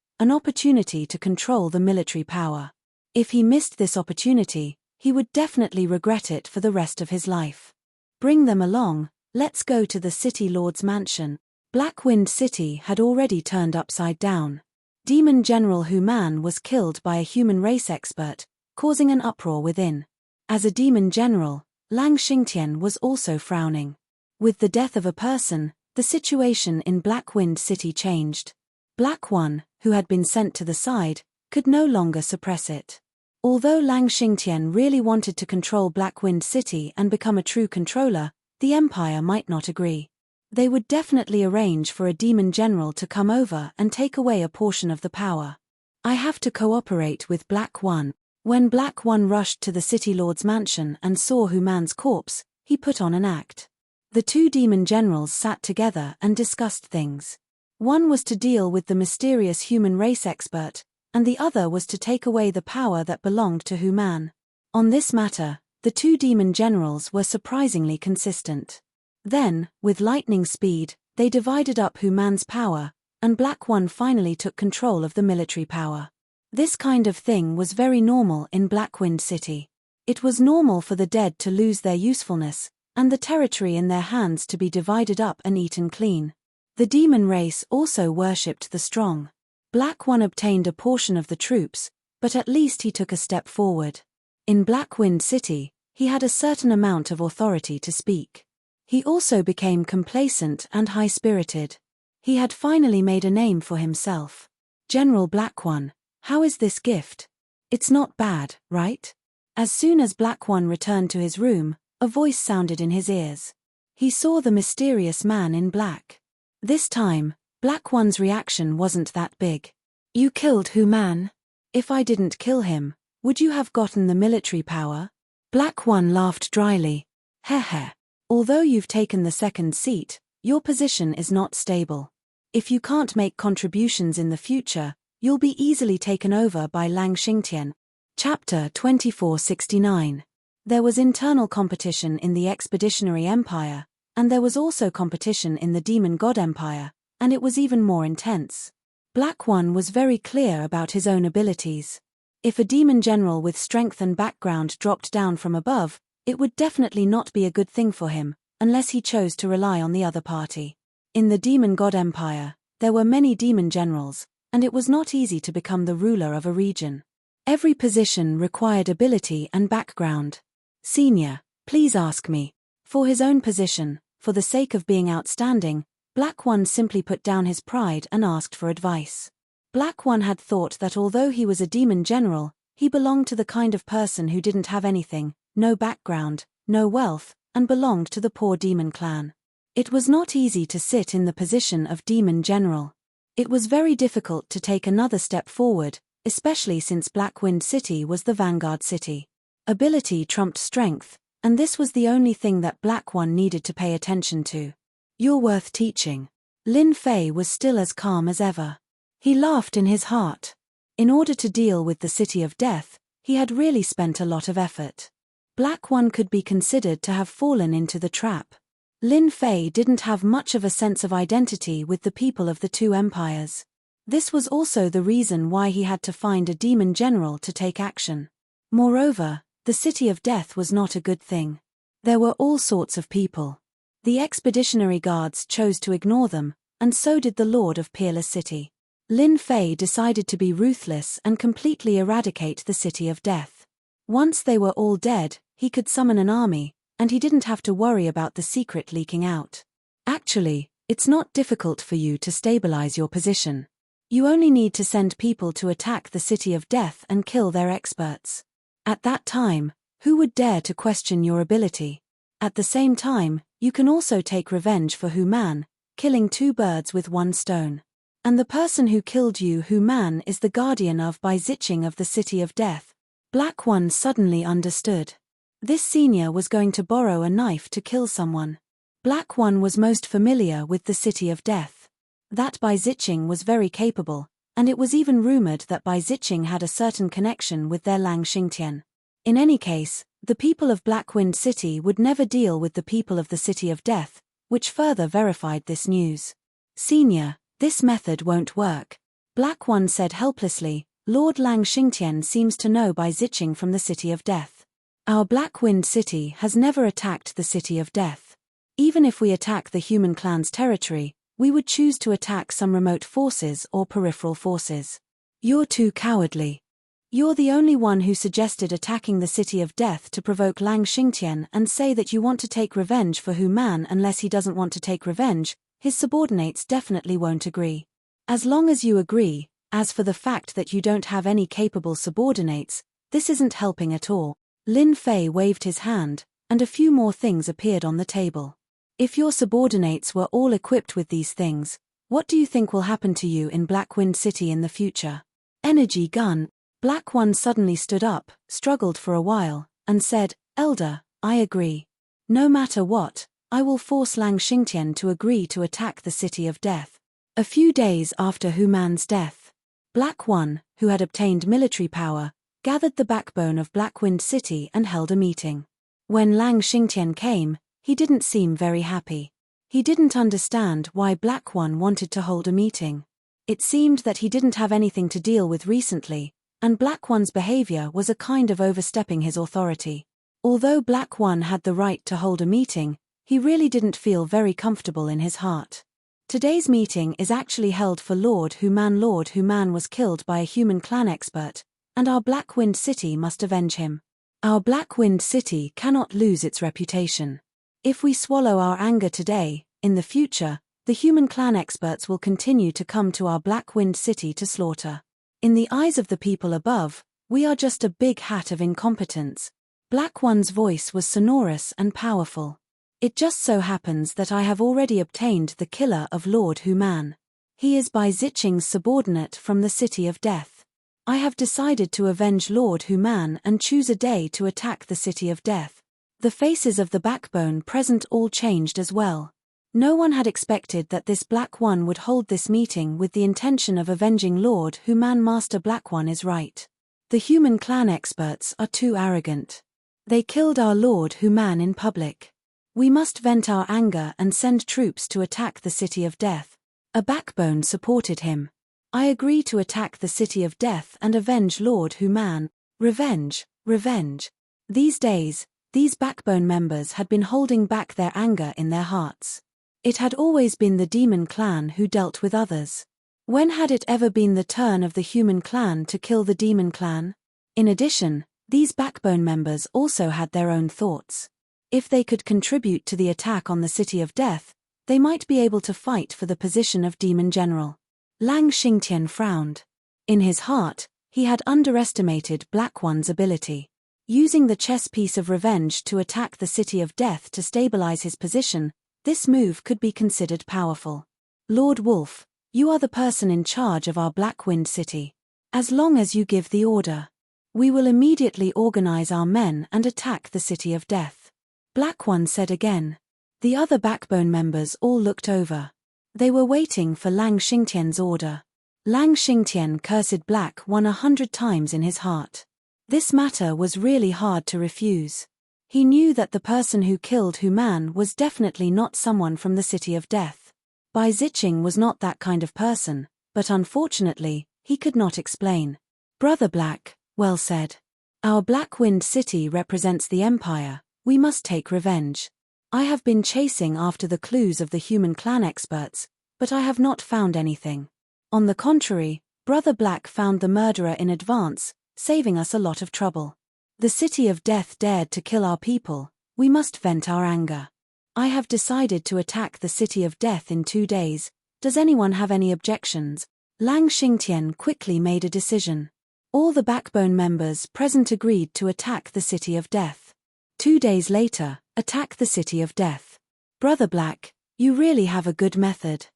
to control the military power. If he missed this opportunity, he would definitely regret it for the rest of his life. Bring them along, let's go to the City Lord's mansion. Blackwind City had already turned upside down. Demon General Hu Man was killed by a human race expert, causing an uproar within. As a demon general, Lang Xingtian was also frowning. With the death of a person, the situation in Blackwind City changed. Black One, who had been sent to the side, could no longer suppress it. Although Lang Xingtian really wanted to control Blackwind City and become a true controller, the Empire might not agree. They would definitely arrange for a demon general to come over and take away a portion of the power. I have to cooperate with Black One. When Black One rushed to the City Lord's mansion and saw Hu Man's corpse, he put on an act. The 2 demon generals sat together and discussed things. One was to deal with the mysterious human race expert, and the other was to take away the power that belonged to Hu Man. On this matter, the 2 demon generals were surprisingly consistent. Then, with lightning speed, they divided up Hu Man's power, and Black One finally took control of the military power. This kind of thing was very normal in Blackwind City. It was normal for the dead to lose their usefulness, and the territory in their hands to be divided up and eaten clean. The demon race also worshipped the strong. Black One obtained a portion of the troops, but at least he took a step forward. In Blackwind City, he had a certain amount of authority to speak. He also became complacent and high-spirited. He had finally made a name for himself. General Black One, how is this gift? It's not bad, right? As soon as Black One returned to his room, a voice sounded in his ears. He saw the mysterious man in black. This time, Black One's reaction wasn't that big. You killed Hu Man? If I didn't kill him, would you have gotten the military power? Black One laughed dryly. Heh. Although you've taken the 2nd seat, your position is not stable. If you can't make contributions in the future, you'll be easily taken over by Lang Xingtian. Chapter 2469. There was internal competition in the Expeditionary Empire, and there was also competition in the Demon God Empire, and it was even more intense. Black One was very clear about his own abilities. If a demon general with strength and background dropped down from above, it would definitely not be a good thing for him, unless he chose to rely on the other party. In the Demon God Empire, there were many demon generals, and it was not easy to become the ruler of a region. Every position required ability and background. Senior, please ask me. For his own position, for the sake of being outstanding, Black One simply put down his pride and asked for advice. Black One had thought that although he was a demon general, he belonged to the kind of person who didn't have anything, no background, no wealth, and belonged to the poor demon clan. It was not easy to sit in the position of demon general. It was very difficult to take another step forward, especially since Blackwind City was the vanguard city. Ability trumped strength, and this was the only thing that Black One needed to pay attention to. You're worth teaching. Lin Fei was still as calm as ever. He laughed in his heart. In order to deal with the City of Death, he had really spent a lot of effort. Black One could be considered to have fallen into the trap. Lin Fei didn't have much of a sense of identity with the people of the 2 empires. This was also the reason why he had to find a demon general to take action. Moreover, the City of Death was not a good thing. There were all sorts of people. The expeditionary guards chose to ignore them, and so did the Lord of Peerless City. Lin Fei decided to be ruthless and completely eradicate the City of Death. Once they were all dead, he could summon an army, and he didn't have to worry about the secret leaking out. Actually, it's not difficult for you to stabilize your position. You only need to send people to attack the City of Death and kill their experts. At that time, who would dare to question your ability? At the same time, you can also take revenge for Hu Man, killing 2 birds with 1 stone. And the person who killed you Hu Man is the guardian of Bai Zicheng of the City of Death. Black One suddenly understood. This senior was going to borrow a knife to kill someone. Black One was most familiar with the City of Death. That Bai Zicheng was very capable, and it was even rumored that Bai Zicheng had a certain connection with their Lang Xingtian. In any case, the people of Blackwind City would never deal with the people of the City of Death, which further verified this news. Senior, this method won't work. Black One said helplessly. Lord Lang Xingtian seems to know Bai Zicheng from the City of Death. Our Blackwind City has never attacked the City of Death. Even if we attack the human clan's territory, we would choose to attack some remote forces or peripheral forces. You're too cowardly. You're the only one who suggested attacking the City of Death to provoke Lang Xingtian and say that you want to take revenge for Hu Man. Unless he doesn't want to take revenge, his subordinates definitely won't agree. As long as you agree, as for the fact that you don't have any capable subordinates, this isn't helping at all. Lin Fei waved his hand, and a few more things appeared on the table. If your subordinates were all equipped with these things, what do you think will happen to you in Blackwind City in the future? Energy gun. Black One suddenly stood up, struggled for a while, and said, Elder, I agree. No matter what, I will force Lang Xingtian to agree to attack the City of Death. A few days after Hu Man's death, Black One, who had obtained military power, gathered the backbone of Blackwind City and held a meeting. When Lang Xingtian came, he didn't seem very happy. He didn't understand why Black One wanted to hold a meeting. It seemed that he didn't have anything to deal with recently, and Black One's behavior was a kind of overstepping his authority. Although Black One had the right to hold a meeting, he really didn't feel very comfortable in his heart. Today's meeting is actually held for Lord Hu Man. Lord Hu Man was killed by a human clan expert, and our Blackwind City must avenge him. Our Blackwind City cannot lose its reputation. If we swallow our anger today, in the future, the human clan experts will continue to come to our Blackwind City to slaughter. In the eyes of the people above, we are just a big hat of incompetence. Black One's voice was sonorous and powerful. It just so happens that I have already obtained the killer of Lord Hu Man. He is Bai Zicheng's subordinate from the City of Death. I have decided to avenge Lord Hu Man and choose a day to attack the City of Death. The faces of the backbone present all changed as well. No one had expected that this Black One would hold this meeting with the intention of avenging Lord Hu Man. Master Black One is right. The human clan experts are too arrogant. They killed our Lord Hu Man in public. We must vent our anger and send troops to attack the City of Death. A backbone supported him. I agree to attack the City of Death and avenge Lord Hu Man. Revenge, revenge. These days, these backbone members had been holding back their anger in their hearts. It had always been the demon clan who dealt with others. When had it ever been the turn of the human clan to kill the demon clan? In addition, these backbone members also had their own thoughts. If they could contribute to the attack on the City of Death, they might be able to fight for the position of demon general. Lang Xingtian frowned. In his heart, he had underestimated Black One's ability. Using the chess piece of revenge to attack the City of Death to stabilize his position, this move could be considered powerful. Lord Wolf, you are the person in charge of our Blackwind City. As long as you give the order, we will immediately organize our men and attack the City of Death. Black One said again. The other backbone members all looked over. They were waiting for Lang Xingtian's order. Lang Xingtian cursed Black One 100 times in his heart. This matter was really hard to refuse. He knew that the person who killed Hu Man was definitely not someone from the City of Death. Bai Zicheng was not that kind of person, but unfortunately, he could not explain. Brother Black, well said. Our Blackwind City represents the Empire, we must take revenge. I have been chasing after the clues of the human clan experts, but I have not found anything. On the contrary, Brother Black found the murderer in advance, saving us a lot of trouble. The City of Death dared to kill our people, we must vent our anger. I have decided to attack the City of Death in 2 days, does anyone have any objections? Lang Xingtian quickly made a decision. All the backbone members present agreed to attack the City of Death. 2 days later, attack the City of Death. Brother Black, you really have a good method.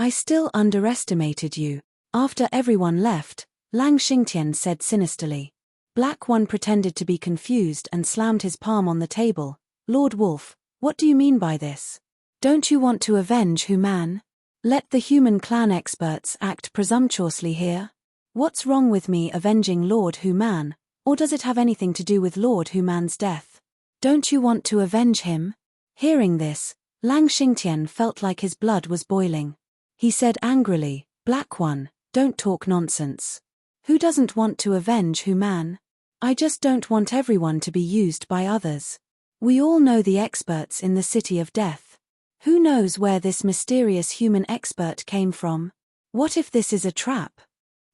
I still underestimated you. After everyone left, Lang Xingtian said sinisterly. Black One pretended to be confused and slammed his palm on the table. Lord Wolf, what do you mean by this? Don't you want to avenge Human? Let the human clan experts act presumptuously here? What's wrong with me avenging Lord Human, or does it have anything to do with Lord Human's death? Don't you want to avenge him? Hearing this, Lang Xingtian felt like his blood was boiling. He said angrily, Black One, don't talk nonsense. Who doesn't want to avenge Human? I just don't want everyone to be used by others. We all know the experts in the City of Death. Who knows where this mysterious human expert came from? What if this is a trap?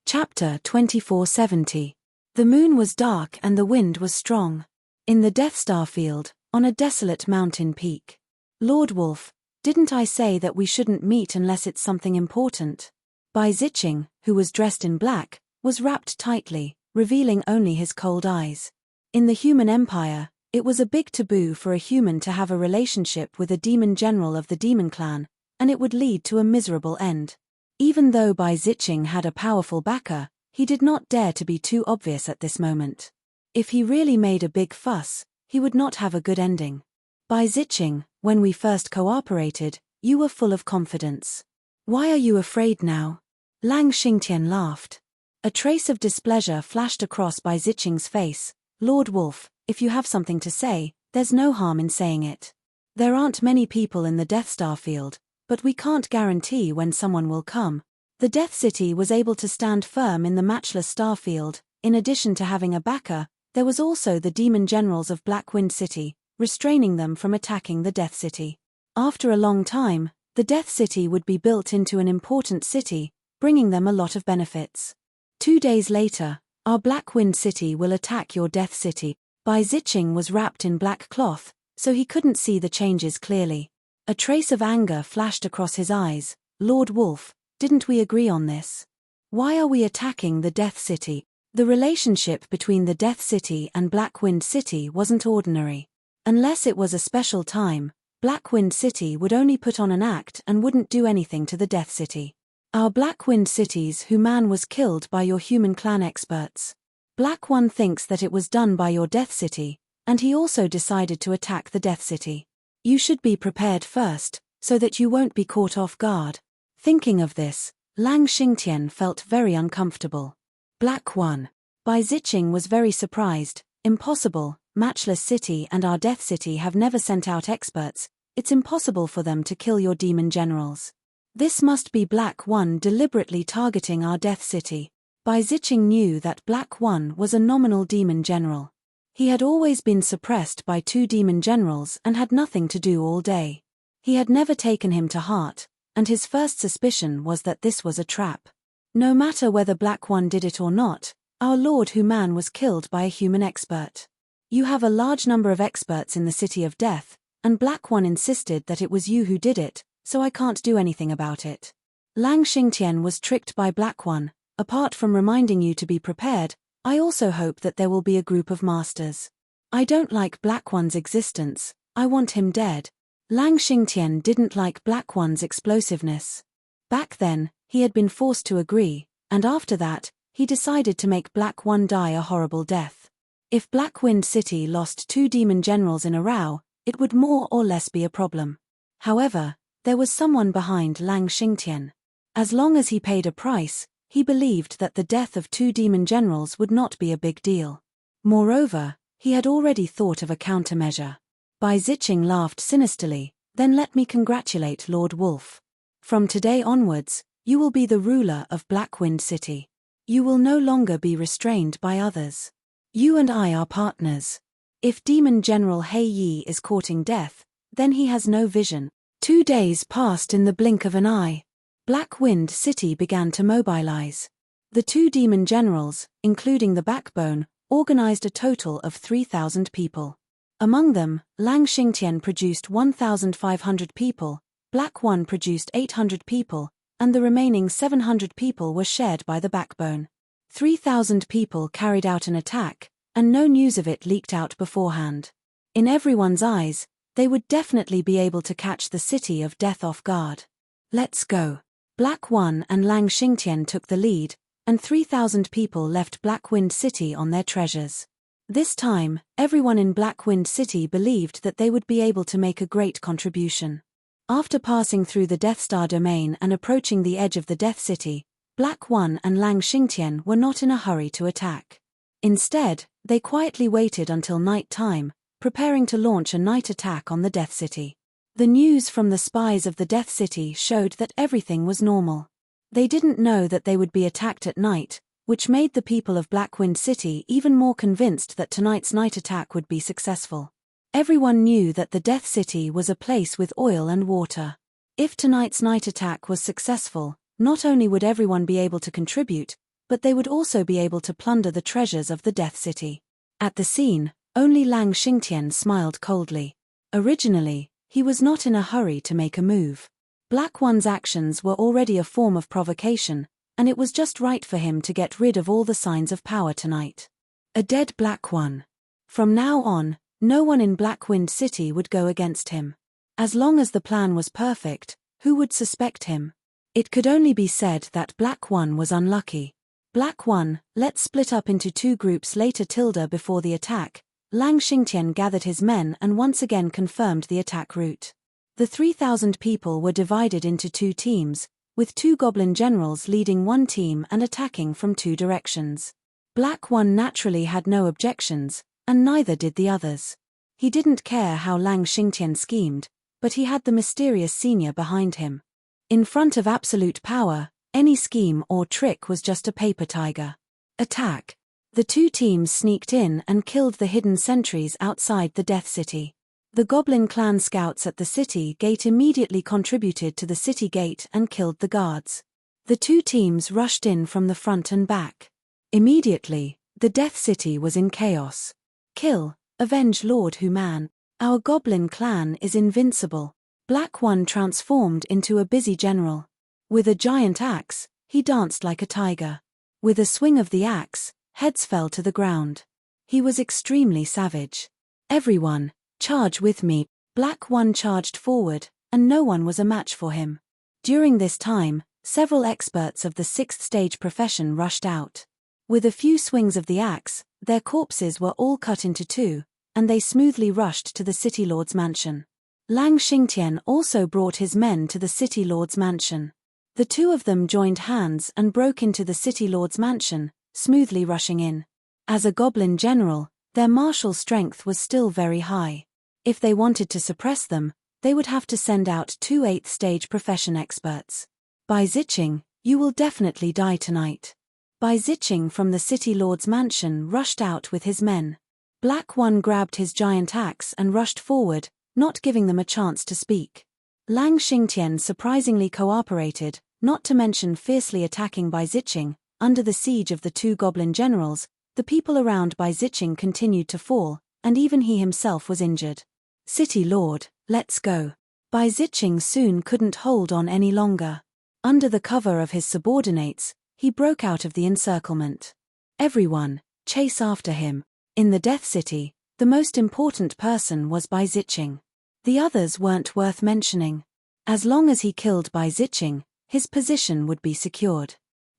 Chapter 2470. The moon was dark and the wind was strong. In the Death Star field, on a desolate mountain peak. Lord Wolf, didn't I say that we shouldn't meet unless it's something important? Bai Ziqing, who was dressed in black, was wrapped tightly, revealing only his cold eyes. In the human empire, it was a big taboo for a human to have a relationship with a demon general of the demon clan, and it would lead to a miserable end. Even though Bai Ziqing had a powerful backer, he did not dare to be too obvious at this moment. If he really made a big fuss, he would not have a good ending. Bai Ziqing, when we first cooperated, you were full of confidence. Why are you afraid now? Lang Xingtian laughed. A trace of displeasure flashed across Bai Ziqing's face. Lord Wolf, if you have something to say, there's no harm in saying it. There aren't many people in the Death Star field, but we can't guarantee when someone will come. The Death City was able to stand firm in the matchless star field. In addition to having a backer, there was also the demon generals of Blackwind City, restraining them from attacking the Death City. After a long time, the Death City would be built into an important city, bringing them a lot of benefits. 2 days later, our Blackwind City will attack your Death City. Bai Ziqing was wrapped in black cloth, so he couldn't see the changes clearly. A trace of anger flashed across his eyes. Lord Wolf, didn't we agree on this? Why are we attacking the Death City? The relationship between the Death City and Blackwind City wasn't ordinary. Unless it was a special time, Blackwind City would only put on an act and wouldn't do anything to the Death City. Our Blackwind City's Human was killed by your human clan experts. Black One thinks that it was done by your Death City, and he also decided to attack the Death City. You should be prepared first, so that you won't be caught off guard. Thinking of this, Lang Xingtian felt very uncomfortable. Black One. Bai Ziqing was very surprised. Impossible, Matchless City and our Death City have never sent out experts. It's impossible for them to kill your demon generals. This must be Black One deliberately targeting our Death City. Bai Ziqing knew that Black One was a nominal demon general. He had always been suppressed by 2 demon generals and had nothing to do all day. He had never taken him to heart, and his first suspicion was that this was a trap. No matter whether Black One did it or not, our Lord Human was killed by a human expert. You have a large number of experts in the City of Death, and Black One insisted that it was you who did it, so I can't do anything about it. Lang Xingtian was tricked by Black One. Apart from reminding you to be prepared, I also hope that there will be a group of masters. I don't like Black One's existence, I want him dead. Lang Xingtian didn't like Black One's explosiveness. Back then, he had been forced to agree, and after that, he decided to make Black One die a horrible death. If Blackwind City lost 2 demon generals in a row, it would more or less be a problem. However, there was someone behind Lang Xingtian. As long as he paid a price, he believed that the death of 2 demon generals would not be a big deal. Moreover, he had already thought of a countermeasure. Bai Ziqing laughed sinisterly. Then let me congratulate Lord Wolf. From today onwards, you will be the ruler of Blackwind City. You will no longer be restrained by others. You and I are partners. If Demon General Hei Yi is courting death, then he has no vision. 2 days passed in the blink of an eye. Blackwind City began to mobilize. The 2 demon generals, including the backbone, organized a total of 3,000 people. Among them, Lang Xingtian produced 1,500 people, Black One produced 800 people, and the remaining 700 people were shared by the backbone. 3,000 people carried out an attack, and no news of it leaked out beforehand. In everyone's eyes, they would definitely be able to catch the City of Death off guard. Let's go. Black One and Lang Xingtian took the lead, and 3,000 people left Blackwind City on their treasures. This time, everyone in Blackwind City believed that they would be able to make a great contribution. After passing through the Death Star domain and approaching the edge of the Death City, Black One and Lang Xingtian were not in a hurry to attack. Instead, they quietly waited until night time, preparing to launch a night attack on the Death City. The news from the spies of the Death City showed that everything was normal. They didn't know that they would be attacked at night, which made the people of Blackwind City even more convinced that tonight's night attack would be successful. Everyone knew that the Death City was a place with oil and water. If tonight's night attack was successful, not only would everyone be able to contribute, but they would also be able to plunder the treasures of the Death City. At the scene, only Lang Xingtian smiled coldly. Originally, he was not in a hurry to make a move. Black One's actions were already a form of provocation, and it was just right for him to get rid of all the signs of power tonight. A dead Black One. From now on, no one in Blackwind City would go against him. As long as the plan was perfect, who would suspect him? It could only be said that Black One was unlucky. Black One, let's split up into two groups later. Before the attack, Lang Xingtian gathered his men and once again confirmed the attack route. The 3,000 people were divided into two teams, with two goblin generals leading one team and attacking from two directions. Black One naturally had no objections, and neither did the others. He didn't care how Lang Xingtian schemed, but he had the mysterious senior behind him. In front of absolute power, any scheme or trick was just a paper tiger. Attack. The two teams sneaked in and killed the hidden sentries outside the Death City. The Goblin clan scouts at the city gate immediately contributed to the city gate and killed the guards. The two teams rushed in from the front and back. Immediately, the Death City was in chaos. Kill, avenge Lord Human. Our Goblin clan is invincible. Black One transformed into a busy general. With a giant axe, he danced like a tiger. With a swing of the axe, heads fell to the ground. He was extremely savage. Everyone, charge with me. Black One charged forward, and no one was a match for him. During this time, several experts of the 6th stage profession rushed out. With a few swings of the axe, their corpses were all cut into two, and they smoothly rushed to the City Lord's mansion. Lang Xingtian also brought his men to the City Lord's mansion. The two of them joined hands and broke into the City Lord's mansion, smoothly rushing in. As a goblin general, their martial strength was still very high. If they wanted to suppress them, they would have to send out two 8th stage profession experts. Bai Zicheng, you will definitely die tonight. Bai Zicheng from the City Lord's mansion rushed out with his men. Black One grabbed his giant axe and rushed forward, not giving them a chance to speak. Lang Xingtian surprisingly cooperated, not to mention fiercely attacking Bai Zicheng. Under the siege of the two goblin generals, the people around Bai Zicheng continued to fall, and even he himself was injured. City Lord, let's go. Bai Zicheng soon couldn't hold on any longer. Under the cover of his subordinates, he broke out of the encirclement. Everyone, chase after him. In the Death City, the most important person was Bai Zicheng. The others weren't worth mentioning. As long as he killed Bai Zicheng, his position would be secured.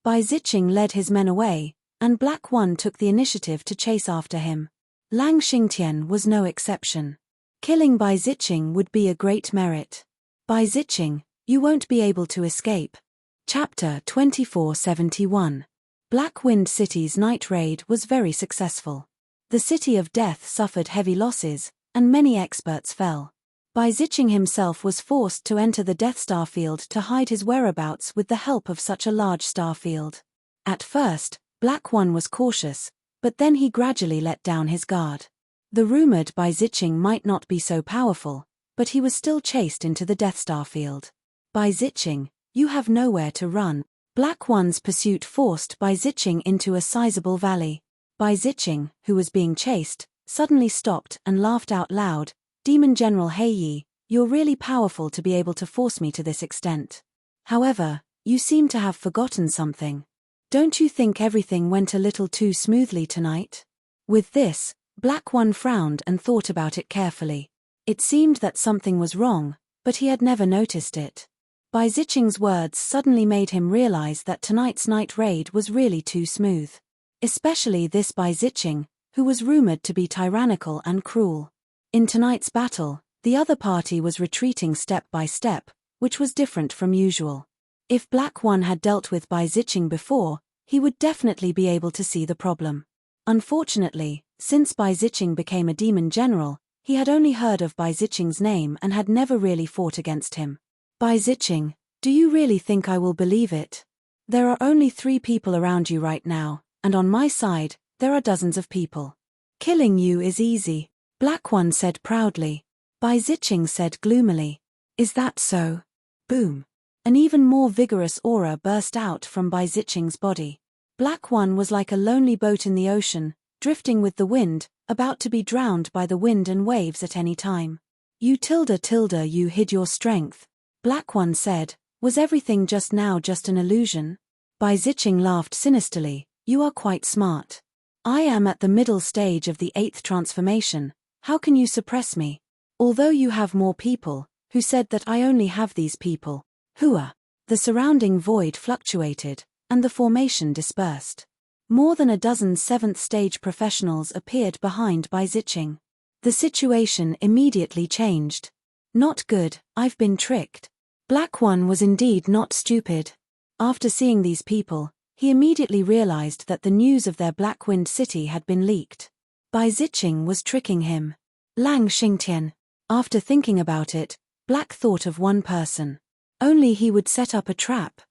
Bai Zicheng led his men away, and Black One took the initiative to chase after him. Lang Xingtian was no exception. Killing Bai Zicheng would be a great merit. Bai Zicheng, you won't be able to escape. Chapter 2471. Blackwind City's night raid was very successful. The City of Death suffered heavy losses, and many experts fell. Bai Zicheng himself was forced to enter the Death Star field to hide his whereabouts with the help of such a large star field. At first, Black One was cautious, but then he gradually let down his guard. The rumored Bai Zicheng might not be so powerful, but he was still chased into the Death Star field. Bai Zicheng, you have nowhere to run. Black One's pursuit forced Bai Zicheng into a sizable valley. Bai Zicheng, who was being chased, suddenly stopped and laughed out loud. Demon General Heiyi, you're really powerful to be able to force me to this extent. However, you seem to have forgotten something. Don't you think everything went a little too smoothly tonight? With this, Black One frowned and thought about it carefully. It seemed that something was wrong, but he had never noticed it. Bai Ziqing's words suddenly made him realize that tonight's night raid was really too smooth. Especially this Bai Ziqing, who was rumored to be tyrannical and cruel. In tonight's battle, the other party was retreating step by step, which was different from usual. If Black One had dealt with Bai Ziqing before, he would definitely be able to see the problem. Unfortunately, since Bai Ziqing became a demon general, he had only heard of Bai Ziqing's name and had never really fought against him. Bai Ziqing, do you really think I will believe it? There are only 3 people around you right now, and on my side, there are dozens of people. Killing you is easy, Black One said proudly. Bai Ziqing said gloomily. Is that so? Boom. An even more vigorous aura burst out from Bai Ziqing's body. Black One was like a lonely boat in the ocean, drifting with the wind, about to be drowned by the wind and waves at any time. You hid your strength. Black One said, was everything just now just an illusion? Bai Ziqing laughed sinisterly, you are quite smart. I am at the middle stage of the 8th transformation, how can you suppress me? Although you have more people, who said that I only have these people? Hua. The surrounding void fluctuated, and the formation dispersed. More than a dozen 7th stage professionals appeared behind Bai Ziqing. The situation immediately changed. Not good, I've been tricked. Black One was indeed not stupid. After seeing these people, he immediately realized that the news of their Black Wind City had been leaked. Bai Ziqing was tricking him. Lang Xingtian. After thinking about it, Black thought of one person. Only he would set up a trap.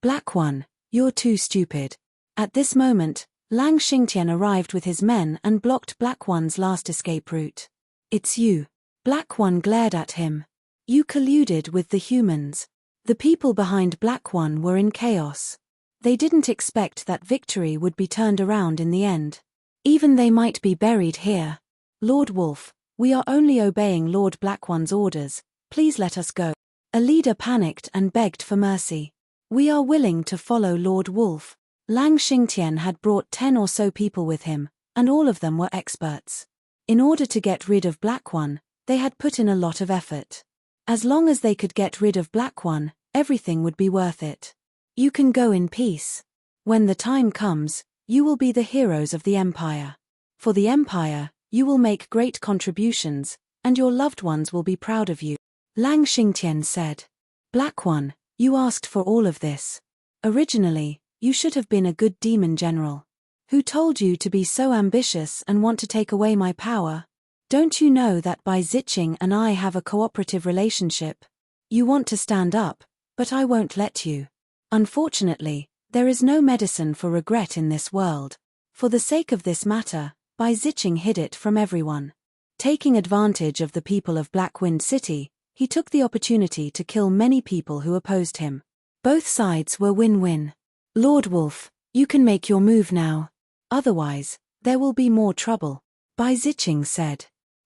Black One, you're too stupid. At this moment, Lang Xingtian arrived with his men and blocked Black One's last escape route. It's you. Black One glared at him. You colluded with the humans. The people behind Black One were in chaos. They didn't expect that victory would be turned around in the end. Even they might be buried here. Lord Wolf, we are only obeying Lord Black One's orders, please let us go. A leader panicked and begged for mercy. We are willing to follow Lord Wolf. Lang Xingtian had brought 10 or so people with him, and all of them were experts. In order to get rid of Black One, they had put in a lot of effort. As long as they could get rid of Black One, everything would be worth it. You can go in peace. When the time comes, you will be the heroes of the Empire. For the Empire, you will make great contributions, and your loved ones will be proud of you. Lang Xingtian said. Black One, you asked for all of this. Originally, you should have been a good demon general. Who told you to be so ambitious and want to take away my power? Don't you know that Bai Ziqing and I have a cooperative relationship? You want to stand up, but I won't let you. Unfortunately, there is no medicine for regret in this world. For the sake of this matter, Bai Ziqing hid it from everyone. Taking advantage of the people of Black Wind City, he took the opportunity to kill many people who opposed him. Both sides were win-win. Lord Wolf, you can make your move now. Otherwise, there will be more trouble, Bai Ziqing said.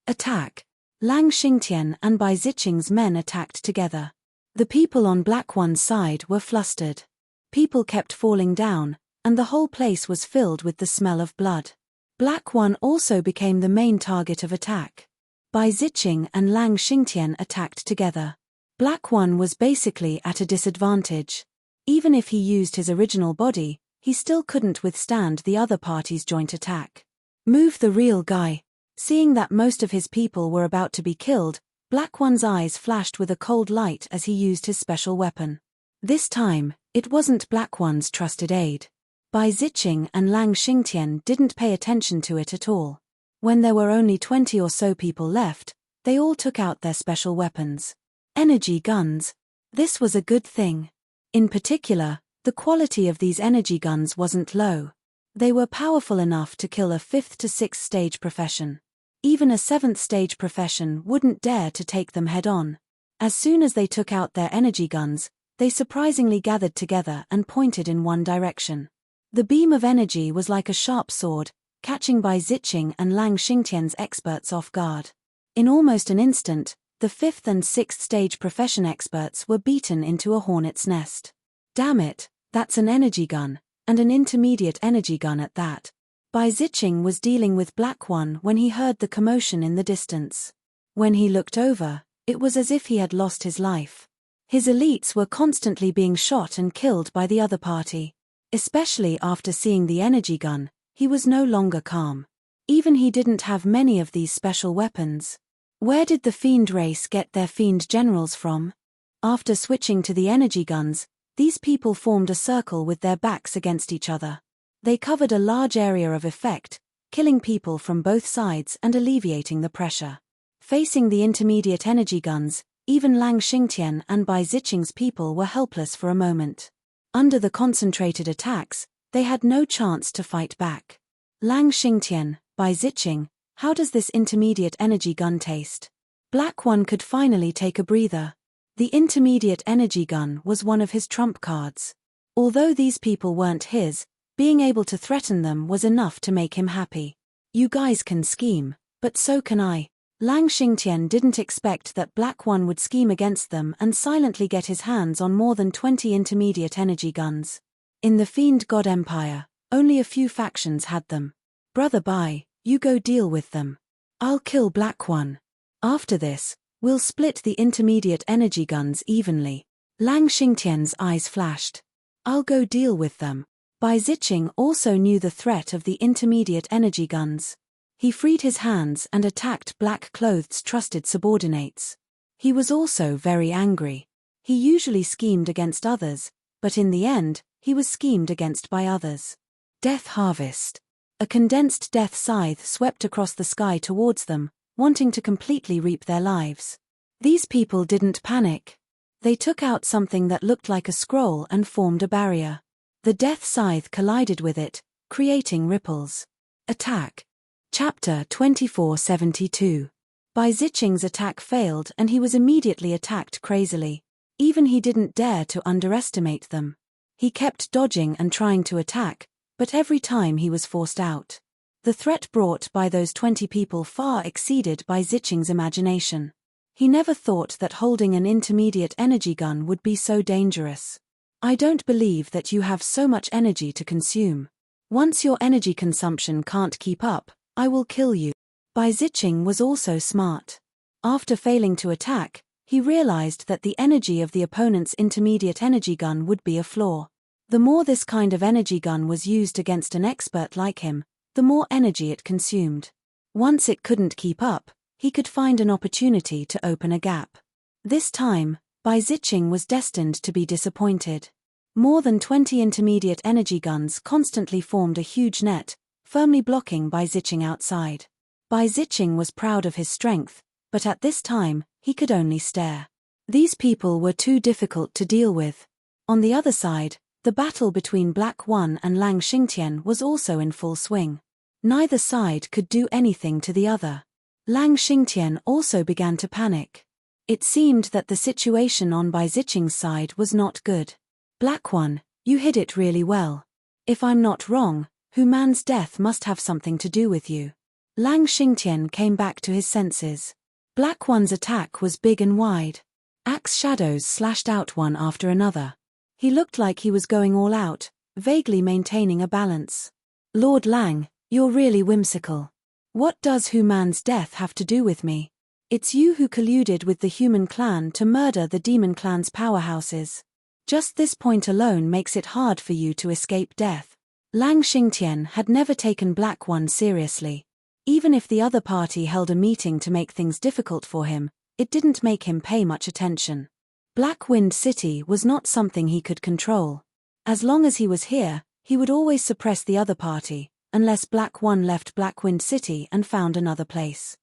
Attack. Lang Xingtian and Bai Ziqing's men attacked together. The people on Black One's side were flustered. People kept falling down, and the whole place was filled with the smell of blood. Black One also became the main target of attack. Bai Ziqing and Lang Xingtian attacked together. Black One was basically at a disadvantage. Even if he used his original body, he still couldn't withstand the other party's joint attack. Move the real guy. Seeing that most of his people were about to be killed, Black One's eyes flashed with a cold light as he used his special weapon. This time, it wasn't Black One's trusted aid. Bai Ziqing and Lang Xingtian didn't pay attention to it at all. When there were only 20 or so people left, they all took out their special weapons. Energy guns. This was a good thing. In particular, the quality of these energy guns wasn't low. They were powerful enough to kill a 5th to 6th stage profession. Even a 7th stage profession wouldn't dare to take them head-on. As soon as they took out their energy guns, they surprisingly gathered together and pointed in one direction. The beam of energy was like a sharp sword, catching Bai Ziqing and Lang Xingtian's experts off guard. In almost an instant, the 5th and 6th stage profession experts were beaten into a hornet's nest. Damn it, that's an energy gun, and an intermediate energy gun at that. Bai Ziqing was dealing with Black One when he heard the commotion in the distance. When he looked over, it was as if he had lost his life. His elites were constantly being shot and killed by the other party. Especially after seeing the energy gun, he was no longer calm. Even he didn't have many of these special weapons. Where did the fiend race get their fiend generals from? After switching to the energy guns, these people formed a circle with their backs against each other. They covered a large area of effect, killing people from both sides and alleviating the pressure. Facing the intermediate energy guns, even Lang Xingtian and Bai Ziqing's people were helpless for a moment. Under the concentrated attacks, they had no chance to fight back. Lang Xingtian, Bai Ziqing, how does this intermediate energy gun taste? Black One could finally take a breather. The intermediate energy gun was one of his trump cards. Although these people weren't his, being able to threaten them was enough to make him happy. You guys can scheme, but so can I. Lang Xingtian didn't expect that Black One would scheme against them and silently get his hands on more than 20 intermediate energy guns. In the Fiend God Empire, only a few factions had them. Brother Bai, you go deal with them. I'll kill Black One. After this, we'll split the intermediate energy guns evenly. Lang Xingtian's eyes flashed. I'll go deal with them. Bai Ziqing also knew the threat of the intermediate energy guns. He freed his hands and attacked Black Clothed's trusted subordinates. He was also very angry. He usually schemed against others, but in the end, he was schemed against by others. Death Harvest. A condensed death scythe swept across the sky towards them, wanting to completely reap their lives. These people didn't panic. They took out something that looked like a scroll and formed a barrier. The death scythe collided with it, creating ripples. Attack. Chapter 2472. Bai Ziqing's attack failed and he was immediately attacked crazily. Even he didn't dare to underestimate them. He kept dodging and trying to attack, but every time he was forced out. The threat brought by those 20 people far exceeded Bai Ziqing's imagination. He never thought that holding an intermediate energy gun would be so dangerous. I don't believe that you have so much energy to consume. Once your energy consumption can't keep up, I will kill you. Bai Ziqing was also smart. After failing to attack, he realized that the energy of the opponent's intermediate energy gun would be a flaw. The more this kind of energy gun was used against an expert like him, the more energy it consumed. Once it couldn't keep up, he could find an opportunity to open a gap. This time, Bai Ziqing was destined to be disappointed. More than 20 intermediate energy guns constantly formed a huge net, firmly blocking Bai Ziqing outside. Bai Ziqing was proud of his strength, but at this time, he could only stare. These people were too difficult to deal with. On the other side, the battle between Black One and Lang Xingtian was also in full swing. Neither side could do anything to the other. Lang Xingtian also began to panic. It seemed that the situation on Bai Ziqing's side was not good. Black One, you hid it really well. If I'm not wrong, Hu Man's death must have something to do with you. Lang Xingtian came back to his senses. Black One's attack was big and wide. Axe shadows slashed out one after another. He looked like he was going all out, vaguely maintaining a balance. Lord Lang, you're really whimsical. What does Hu Man's death have to do with me? It's you who colluded with the human clan to murder the demon clan's powerhouses. Just this point alone makes it hard for you to escape death. Lang Xingtian had never taken Black One seriously. Even if the other party held a meeting to make things difficult for him, it didn't make him pay much attention. Black Wind City was not something he could control. As long as he was here, he would always suppress the other party, unless Black One left Black Wind City and found another place.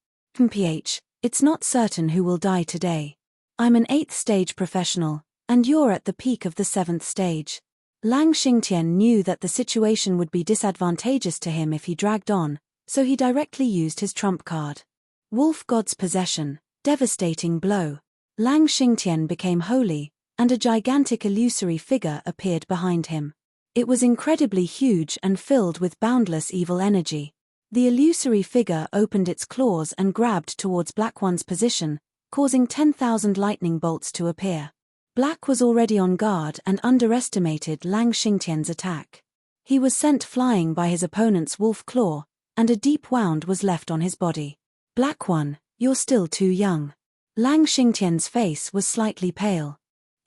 It's not certain who will die today. I'm an 8th stage professional, and you're at the peak of the 7th stage. Lang Xingtian knew that the situation would be disadvantageous to him if he dragged on, so he directly used his trump card. Wolf God's Possession, devastating blow. Lang Xingtian became holy, and a gigantic illusory figure appeared behind him. It was incredibly huge and filled with boundless evil energy. The illusory figure opened its claws and grabbed towards Black One's position, causing 10,000 lightning bolts to appear. Black was already on guard and underestimated Lang Xingtian's attack. He was sent flying by his opponent's wolf claw, and a deep wound was left on his body. Black One, you're still too young. Lang Xingtian's face was slightly pale.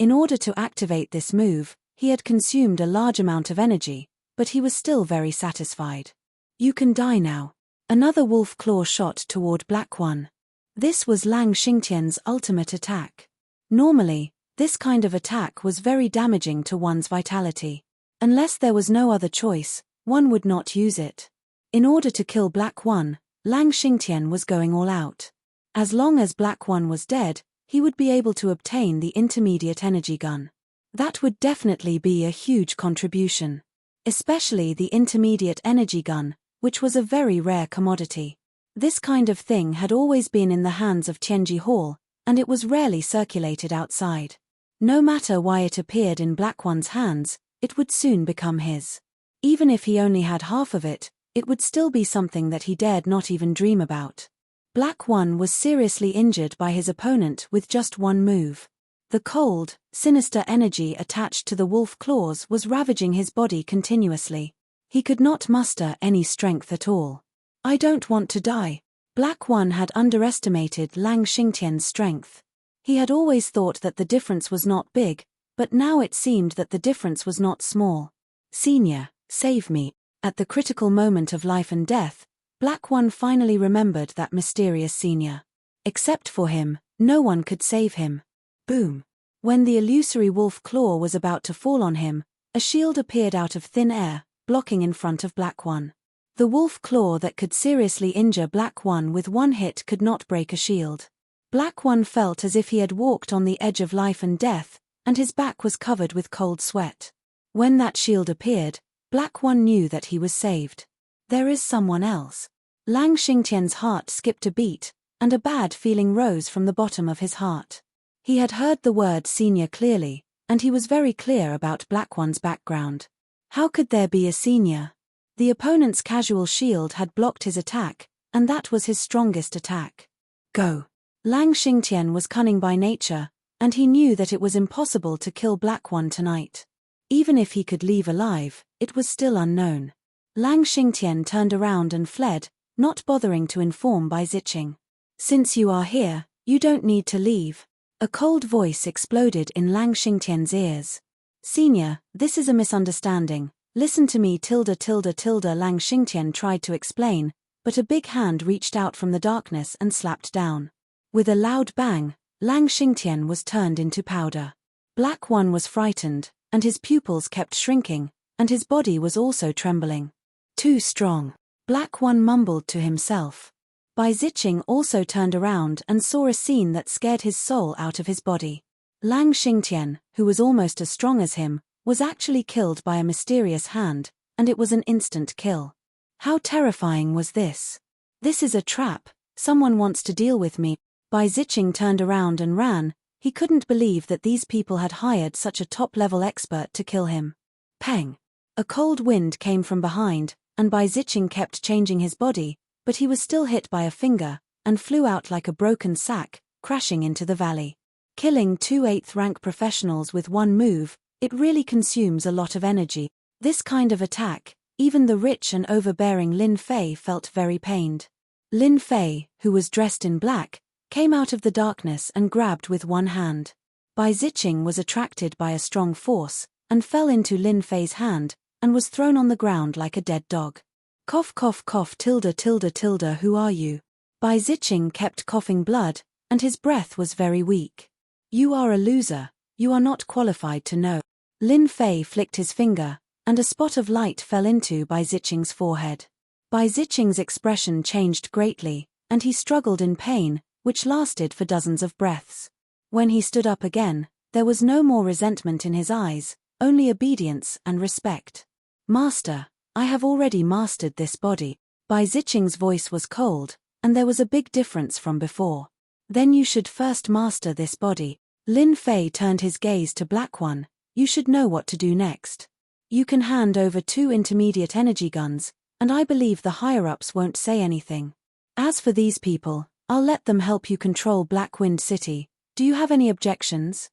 In order to activate this move, he had consumed a large amount of energy, but he was still very satisfied. You can die now. Another wolf claw shot toward Black One. This was Lang Xingtian's ultimate attack. Normally, this kind of attack was very damaging to one's vitality. Unless there was no other choice, one would not use it. In order to kill Black One, Lang Xingtian was going all out. As long as Black One was dead, he would be able to obtain the intermediate energy gun. That would definitely be a huge contribution. Especially the intermediate energy gun, which was a very rare commodity. This kind of thing had always been in the hands of Tianji Hall, and it was rarely circulated outside. No matter why it appeared in Black One's hands, it would soon become his. Even if he only had half of it, it would still be something that he dared not even dream about. Black One was seriously injured by his opponent with just one move. The cold, sinister energy attached to the wolf claws was ravaging his body continuously. He could not muster any strength at all. I don't want to die. Black One had underestimated Lang Xingtian's strength. He had always thought that the difference was not big, but now it seemed that the difference was not small. Senior, save me. At the critical moment of life and death, Black One finally remembered that mysterious senior. Except for him, no one could save him. Boom. When the illusory wolf claw was about to fall on him, a shield appeared out of thin air, blocking in front of Black One. The wolf claw that could seriously injure Black One with one hit could not break a shield. Black One felt as if he had walked on the edge of life and death, and his back was covered with cold sweat. When that shield appeared, Black One knew that he was saved. There is someone else. Lang Xingtian's heart skipped a beat, and a bad feeling rose from the bottom of his heart. He had heard the word senior clearly, and he was very clear about Black One's background. How could there be a senior? The opponent's casual shield had blocked his attack, and that was his strongest attack. Go. Lang Xingtian was cunning by nature, and he knew that it was impossible to kill Black One tonight. Even if he could leave alive, it was still unknown. Lang Xingtian turned around and fled, not bothering to inform Bai Ziqing. Since you are here, you don't need to leave. A cold voice exploded in Lang Xingtian's ears. Senior, this is a misunderstanding. Listen to me Lang Xingtian tried to explain, but a big hand reached out from the darkness and slapped down. With a loud bang, Lang Xingtian was turned into powder. Black One was frightened, and his pupils kept shrinking, and his body was also trembling. Too strong. Black One mumbled to himself. Bai Ziqing also turned around and saw a scene that scared his soul out of his body. Lang Xingtian, who was almost as strong as him, was actually killed by a mysterious hand, and it was an instant kill. How terrifying was this? This is a trap, someone wants to deal with me. Bai Ziqing turned around and ran. He couldn't believe that these people had hired such a top-level expert to kill him. Peng! A cold wind came from behind, and Bai Ziqing kept changing his body, but he was still hit by a finger, and flew out like a broken sack, crashing into the valley. Killing 2 8th-rank professionals with one move, it really consumes a lot of energy. This kind of attack, even the rich and overbearing Lin Fei felt very pained. Lin Fei, who was dressed in black, came out of the darkness and grabbed with one hand. Bai Ziqing was attracted by a strong force, and fell into Lin Fei's hand, and was thrown on the ground like a dead dog. Cough cough cough who are you? Bai Ziqing kept coughing blood, and his breath was very weak. You are a loser, you are not qualified to know. Lin Fei flicked his finger, and a spot of light fell into Bai Ziqing's forehead. Bai Ziqing's expression changed greatly, and he struggled in pain, which lasted for dozens of breaths. When he stood up again, there was no more resentment in his eyes, only obedience and respect. Master, I have already mastered this body. Bai Ziqing's voice was cold, and there was a big difference from before. Then you should first master this body. Lin Fei turned his gaze to Black One. You should know what to do next. You can hand over 2 intermediate energy guns, and I believe the higher-ups won't say anything. As for these people, I'll let them help you control Blackwind City. Do you have any objections?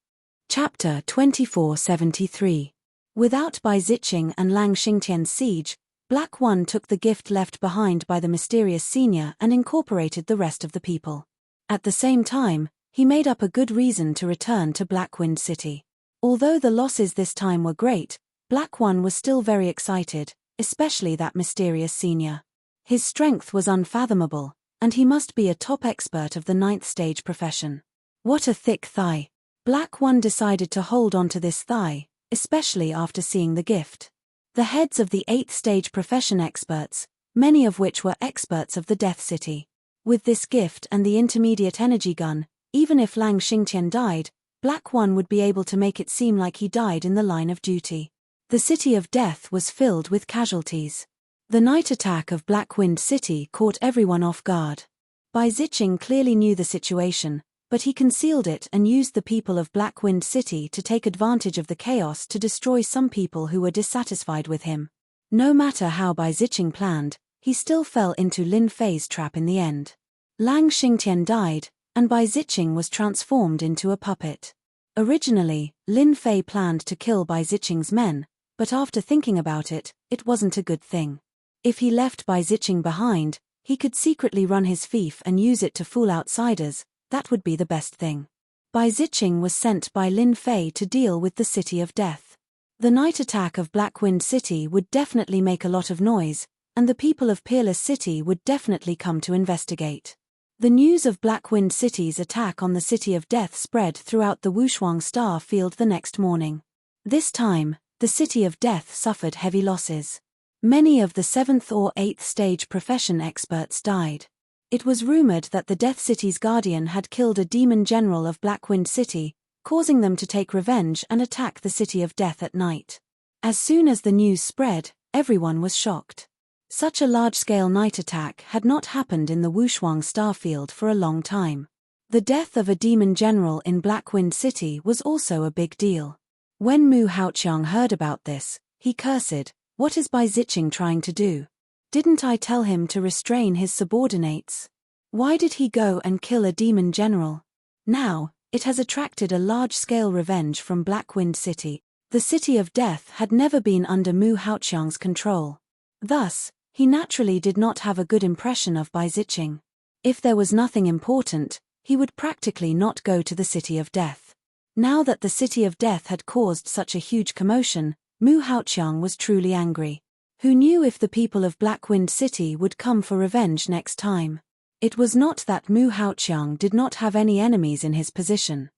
Chapter 2473. Without Bai Ziqing and Lang Xingtian's siege, Black One took the gift left behind by the mysterious senior and incorporated the rest of the people. At the same time, he made up a good reason to return to Blackwind City. Although the losses this time were great, Black One was still very excited, especially that mysterious senior. His strength was unfathomable, and he must be a top expert of the 9th stage profession. What a thick thigh. Black One decided to hold on to this thigh, especially after seeing the gift. The heads of the 8th stage profession experts, many of which were experts of the Death City. With this gift and the intermediate energy gun, even if Lang Xingtian died, Black One would be able to make it seem like he died in the line of duty. The City of Death was filled with casualties. The night attack of Black Wind City caught everyone off guard. Bai Ziqing clearly knew the situation, but he concealed it and used the people of Black Wind City to take advantage of the chaos to destroy some people who were dissatisfied with him. No matter how Bai Ziqing planned, he still fell into Lin Fei's trap in the end. Lang Xingtian died, and Bai Ziqing was transformed into a puppet. Originally, Lin Fei planned to kill Bai Ziqing's men, but after thinking about it, it wasn't a good thing. If he left Bai Ziqing behind, he could secretly run his fief and use it to fool outsiders. That would be the best thing. Bai Ziqing was sent by Lin Fei to deal with the City of Death. The night attack of Black Wind City would definitely make a lot of noise, and the people of Peerless City would definitely come to investigate. The news of Black Wind City's attack on the City of Death spread throughout the Wushuang Star Field the next morning. This time, the City of Death suffered heavy losses. Many of the 7th or 8th stage profession experts died. It was rumored that the Death City's guardian had killed a demon general of Black Wind City, causing them to take revenge and attack the City of Death at night. As soon as the news spread, everyone was shocked. Such a large-scale night attack had not happened in the Wushuang Starfield for a long time. The death of a demon general in Black Wind City was also a big deal. When Mu Haoqiang heard about this, he cursed, "What is Bai Ziqing trying to do? Didn't I tell him to restrain his subordinates? Why did he go and kill a demon general? Now, it has attracted a large-scale revenge from Black Wind City." The City of Death had never been under Mu Haoqiang's control. Thus, he naturally did not have a good impression of Bai Ziqing. If there was nothing important, he would practically not go to the City of Death. Now that the City of Death had caused such a huge commotion, Mu Haoqiang was truly angry. Who knew if the people of Black Wind City would come for revenge next time? It was not that Mu Haoqiang did not have any enemies in his position.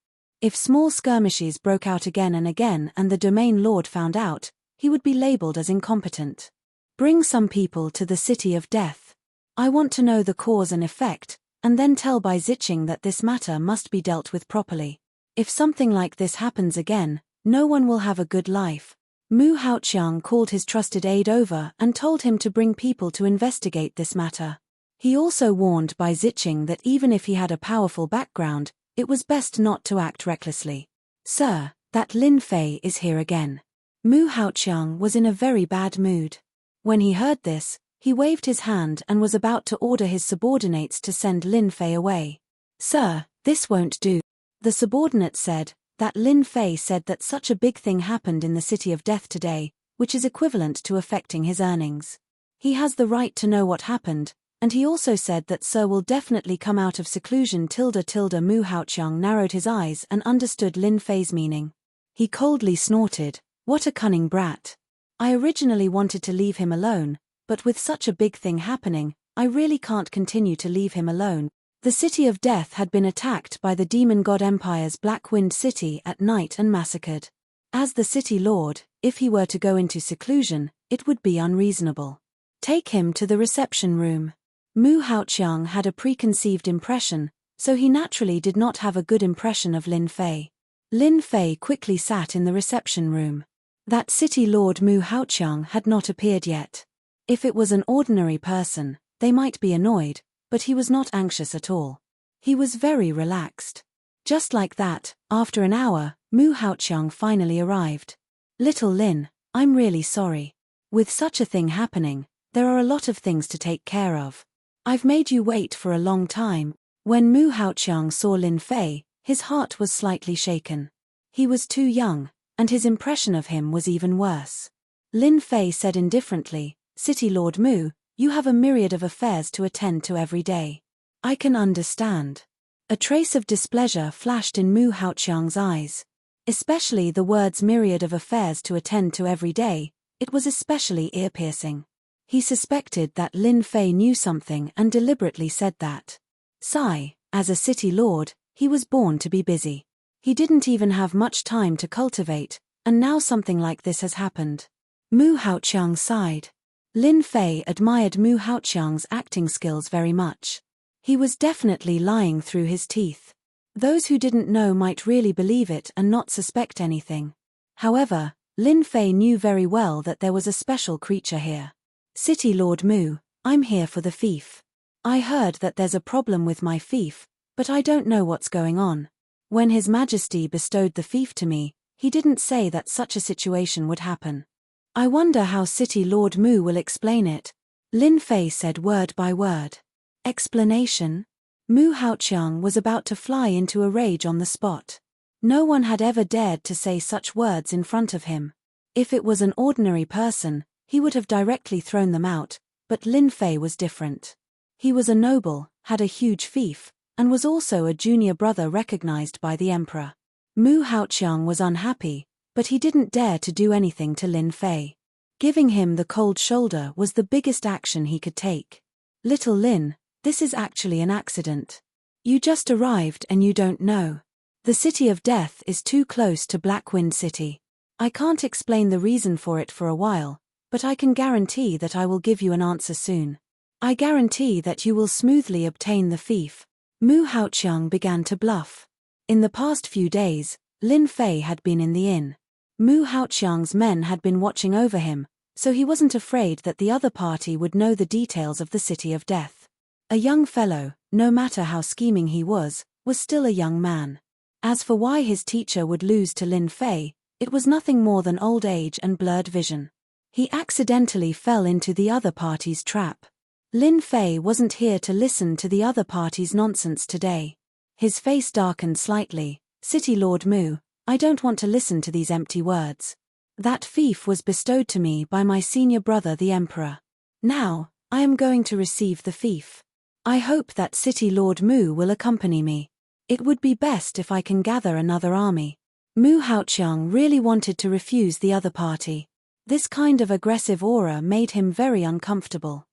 If small skirmishes broke out again and again and the Domain Lord found out, he would be labeled as incompetent. Bring some people to the City of Death. I want to know the cause and effect, and then tell Bai Ziqing that this matter must be dealt with properly. If something like this happens again, no one will have a good life. Mu Haoqiang called his trusted aide over and told him to bring people to investigate this matter. He also warned Bai Ziqing that even if he had a powerful background, it was best not to act recklessly. "Sir, that Lin Fei is here again." Mu Haoqiang was in a very bad mood. When he heard this, he waved his hand and was about to order his subordinates to send Lin Fei away. "Sir, this won't do." The subordinate said that Lin Fei said that such a big thing happened in the City of Death today, which is equivalent to affecting his earnings. He has the right to know what happened, and he also said that Sir will definitely come out of seclusion. Mu Haoqiang narrowed his eyes and understood Lin Fei's meaning. He coldly snorted, "What a cunning brat. I originally wanted to leave him alone, but with such a big thing happening, I really can't continue to leave him alone." The City of Death had been attacked by the Demon God Empire's Black Wind City at night and massacred. As the City Lord, if he were to go into seclusion, it would be unreasonable. Take him to the reception room. Mu Haoqiang had a preconceived impression, so he naturally did not have a good impression of Lin Fei. Lin Fei quickly sat in the reception room. That City Lord Mu Haoqiang had not appeared yet. If it was an ordinary person, they might be annoyed, but he was not anxious at all. He was very relaxed. Just like that, after an hour, Mu Haoqiang finally arrived. "Little Lin, I'm really sorry. With such a thing happening, there are a lot of things to take care of. I've made you wait for a long time." When Mu Haoqiang saw Lin Fei, his heart was slightly shaken. He was too young, and his impression of him was even worse. Lin Fei said indifferently, "City Lord Mu, you have a myriad of affairs to attend to every day. I can understand." A trace of displeasure flashed in Mu Haoqiang's eyes. Especially the words myriad of affairs to attend to every day, it was especially ear-piercing. He suspected that Lin Fei knew something and deliberately said that. Sigh, as a city lord, he was born to be busy. He didn't even have much time to cultivate, and now something like this has happened. Mu Haoqiang sighed. Lin Fei admired Mu Haoqiang's acting skills very much. He was definitely lying through his teeth. Those who didn't know might really believe it and not suspect anything. However, Lin Fei knew very well that there was a special creature here. City Lord Mu, I'm here for the fief. I heard that there's a problem with my fief, but I don't know what's going on. When His Majesty bestowed the fief to me, he didn't say that such a situation would happen. I wonder how City Lord Mu will explain it. Lin Fei said word by word. Explanation? Mu Haoqiang was about to fly into a rage on the spot. No one had ever dared to say such words in front of him. If it was an ordinary person, he would have directly thrown them out, but Lin Fei was different. He was a noble, had a huge fief, and was also a junior brother recognized by the emperor. Mu Haoqiang was unhappy, but he didn't dare to do anything to Lin Fei. Giving him the cold shoulder was the biggest action he could take. Little Lin, this is actually an accident. You just arrived and you don't know. The City of Death is too close to Blackwind City. I can't explain the reason for it for a while, but I can guarantee that I will give you an answer soon. I guarantee that you will smoothly obtain the fief. Mu Haoqiang began to bluff. In the past few days, Lin Fei had been in the inn. Mu Haoqiang's men had been watching over him, so he wasn't afraid that the other party would know the details of the City of Death. A young fellow, no matter how scheming he was still a young man. As for why his teacher would lose to Lin Fei, it was nothing more than old age and blurred vision. He accidentally fell into the other party's trap. Lin Fei wasn't here to listen to the other party's nonsense today. His face darkened slightly. City Lord Mu, I don't want to listen to these empty words. That fief was bestowed to me by my senior brother the Emperor. Now, I am going to receive the fief. I hope that City Lord Mu will accompany me. It would be best if I can gather another army. Mu Haoqiang really wanted to refuse the other party. This kind of aggressive aura made him very uncomfortable.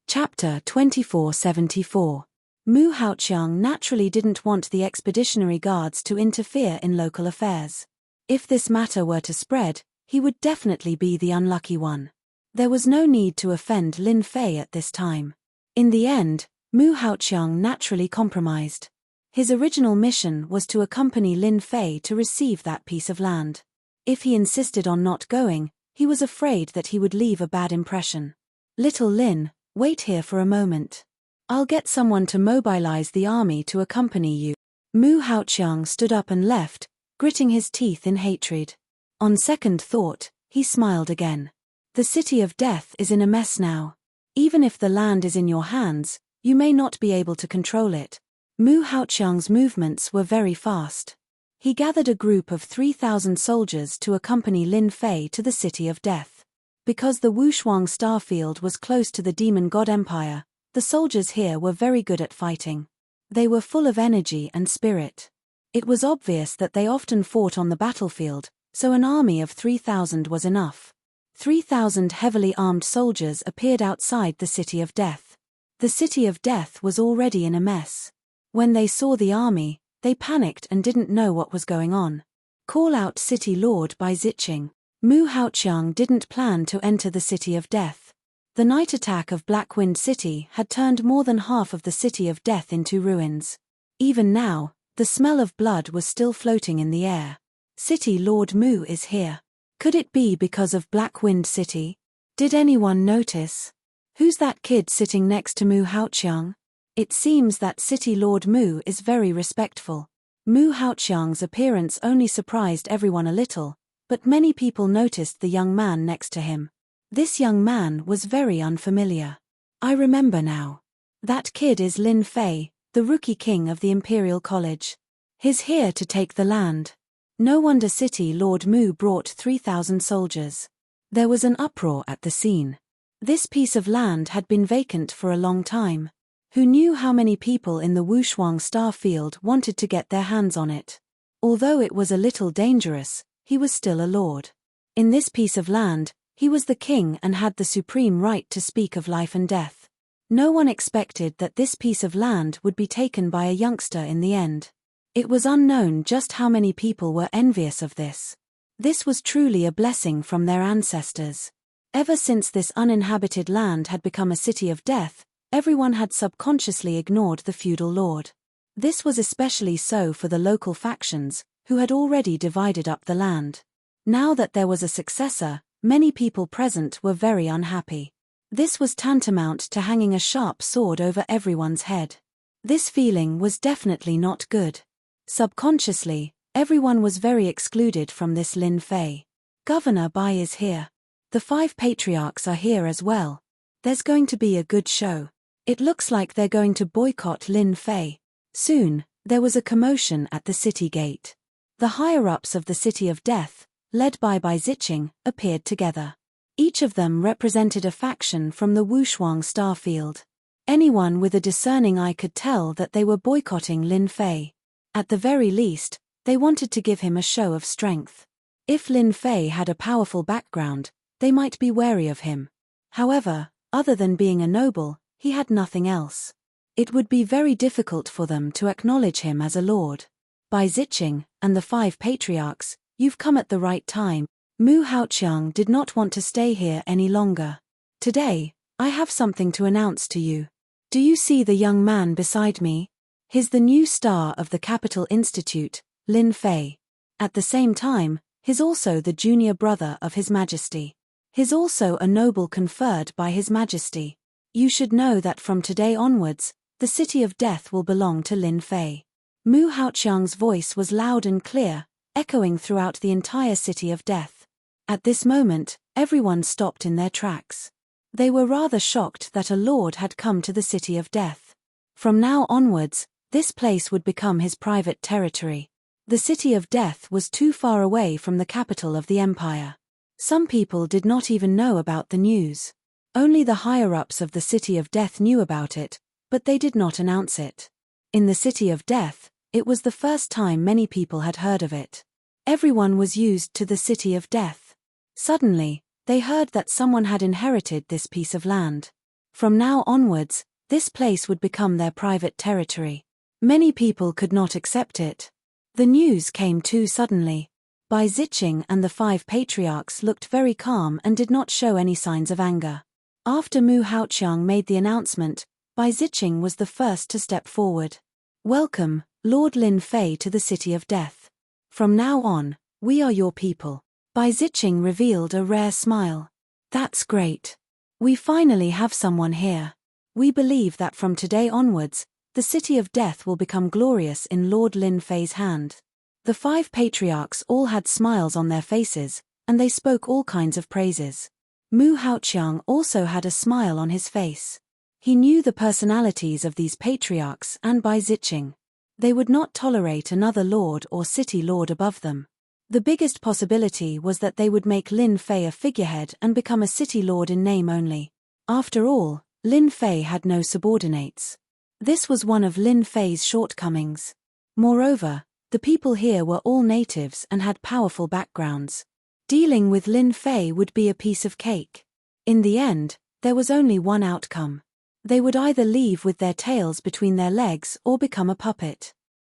Chapter 2474. Mu Haoqiang naturally didn't want the expeditionary guards to interfere in local affairs. If this matter were to spread, he would definitely be the unlucky one. There was no need to offend Lin Fei at this time. In the end, Mu Haoqiang naturally compromised. His original mission was to accompany Lin Fei to receive that piece of land. If he insisted on not going, he was afraid that he would leave a bad impression. Little Lin, wait here for a moment. I'll get someone to mobilize the army to accompany you. Mu Haoqiang stood up and left, gritting his teeth in hatred. On second thought, he smiled again. The City of Death is in a mess now. Even if the land is in your hands, you may not be able to control it. Mu Haoqiang's movements were very fast. He gathered a group of 3,000 soldiers to accompany Lin Fei to the City of Death. Because the Wushuang starfield was close to the Demon God Empire, the soldiers here were very good at fighting. They were full of energy and spirit. It was obvious that they often fought on the battlefield, so an army of 3,000 was enough. 3,000 heavily armed soldiers appeared outside the City of Death. The City of Death was already in a mess. When they saw the army, they panicked and didn't know what was going on. Call out City Lord by Ziching. Mu Haoqiang didn't plan to enter the City of Death. The night attack of Blackwind City had turned more than half of the City of Death into ruins. Even now, the smell of blood was still floating in the air. City Lord Mu is here. Could it be because of Blackwind City? Did anyone notice? Who's that kid sitting next to Mu Haoqiang? It seems that City Lord Mu is very respectful. Mu Haoqiang's appearance only surprised everyone a little, but many people noticed the young man next to him. This young man was very unfamiliar. I remember now. That kid is Lin Fei, the rookie king of the Imperial College. He's here to take the land. No wonder City Lord Mu brought 3,000 soldiers. There was an uproar at the scene. This piece of land had been vacant for a long time. Who knew how many people in the Wushuang star field wanted to get their hands on it? Although it was a little dangerous, he was still a lord. In this piece of land, he was the king and had the supreme right to speak of life and death. No one expected that this piece of land would be taken by a youngster in the end. It was unknown just how many people were envious of this. This was truly a blessing from their ancestors. Ever since this uninhabited land had become a city of death, everyone had subconsciously ignored the feudal lord. This was especially so for the local factions, who had already divided up the land. Now that there was a successor, many people present were very unhappy. This was tantamount to hanging a sharp sword over everyone's head. This feeling was definitely not good. Subconsciously, everyone was very excluded from this Lin Fei. Governor Bai is here. The 5 patriarchs are here as well. There's going to be a good show. It looks like they're going to boycott Lin Fei. Soon, there was a commotion at the city gate. The higher-ups of the City of Death, led by Bai Ziqing, appeared together. Each of them represented a faction from the Wushuang star field. Anyone with a discerning eye could tell that they were boycotting Lin Fei. At the very least, they wanted to give him a show of strength. If Lin Fei had a powerful background, they might be wary of him. However, other than being a noble, he had nothing else. It would be very difficult for them to acknowledge him as a lord. Bai Ziqing, and the 5 patriarchs, you've come at the right time. Mu Haoqiang did not want to stay here any longer. Today, I have something to announce to you. Do you see the young man beside me? He's the new star of the Capital Institute, Lin Fei. At the same time, he's also the junior brother of His Majesty. He's also a noble conferred by His Majesty. You should know that from today onwards, the City of Death will belong to Lin Fei. Mu Haoqiang's voice was loud and clear, echoing throughout the entire City of Death. At this moment, everyone stopped in their tracks. They were rather shocked that a lord had come to the City of Death. From now onwards, this place would become his private territory. The City of Death was too far away from the capital of the empire. Some people did not even know about the news. Only the higher-ups of the City of Death knew about it, but they did not announce it. In the City of Death, it was the first time many people had heard of it. Everyone was used to the City of Death. Suddenly, they heard that someone had inherited this piece of land. From now onwards, this place would become their private territory. Many people could not accept it. The news came too suddenly. Bai Ziqing and the 5 patriarchs looked very calm and did not show any signs of anger. After Mu Haoqiang made the announcement, Bai Ziqing was the first to step forward. Welcome, Lord Lin Fei, to the City of Death. From now on, we are your people. Bai Ziqing revealed a rare smile. That's great. We finally have someone here. We believe that from today onwards, the City of Death will become glorious in Lord Lin Fei's hand. The 5 patriarchs all had smiles on their faces, and they spoke all kinds of praises. Mu Haoqiang also had a smile on his face. He knew the personalities of these patriarchs and Bai Ziqing. They would not tolerate another lord or city lord above them. The biggest possibility was that they would make Lin Fei a figurehead and become a city lord in name only. After all, Lin Fei had no subordinates. This was one of Lin Fei's shortcomings. Moreover, the people here were all natives and had powerful backgrounds. Dealing with Lin Fei would be a piece of cake. In the end, there was only one outcome. They would either leave with their tails between their legs or become a puppet.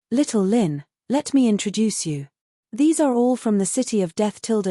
Little Lin, let me introduce you. These are all from the City of Death. Mu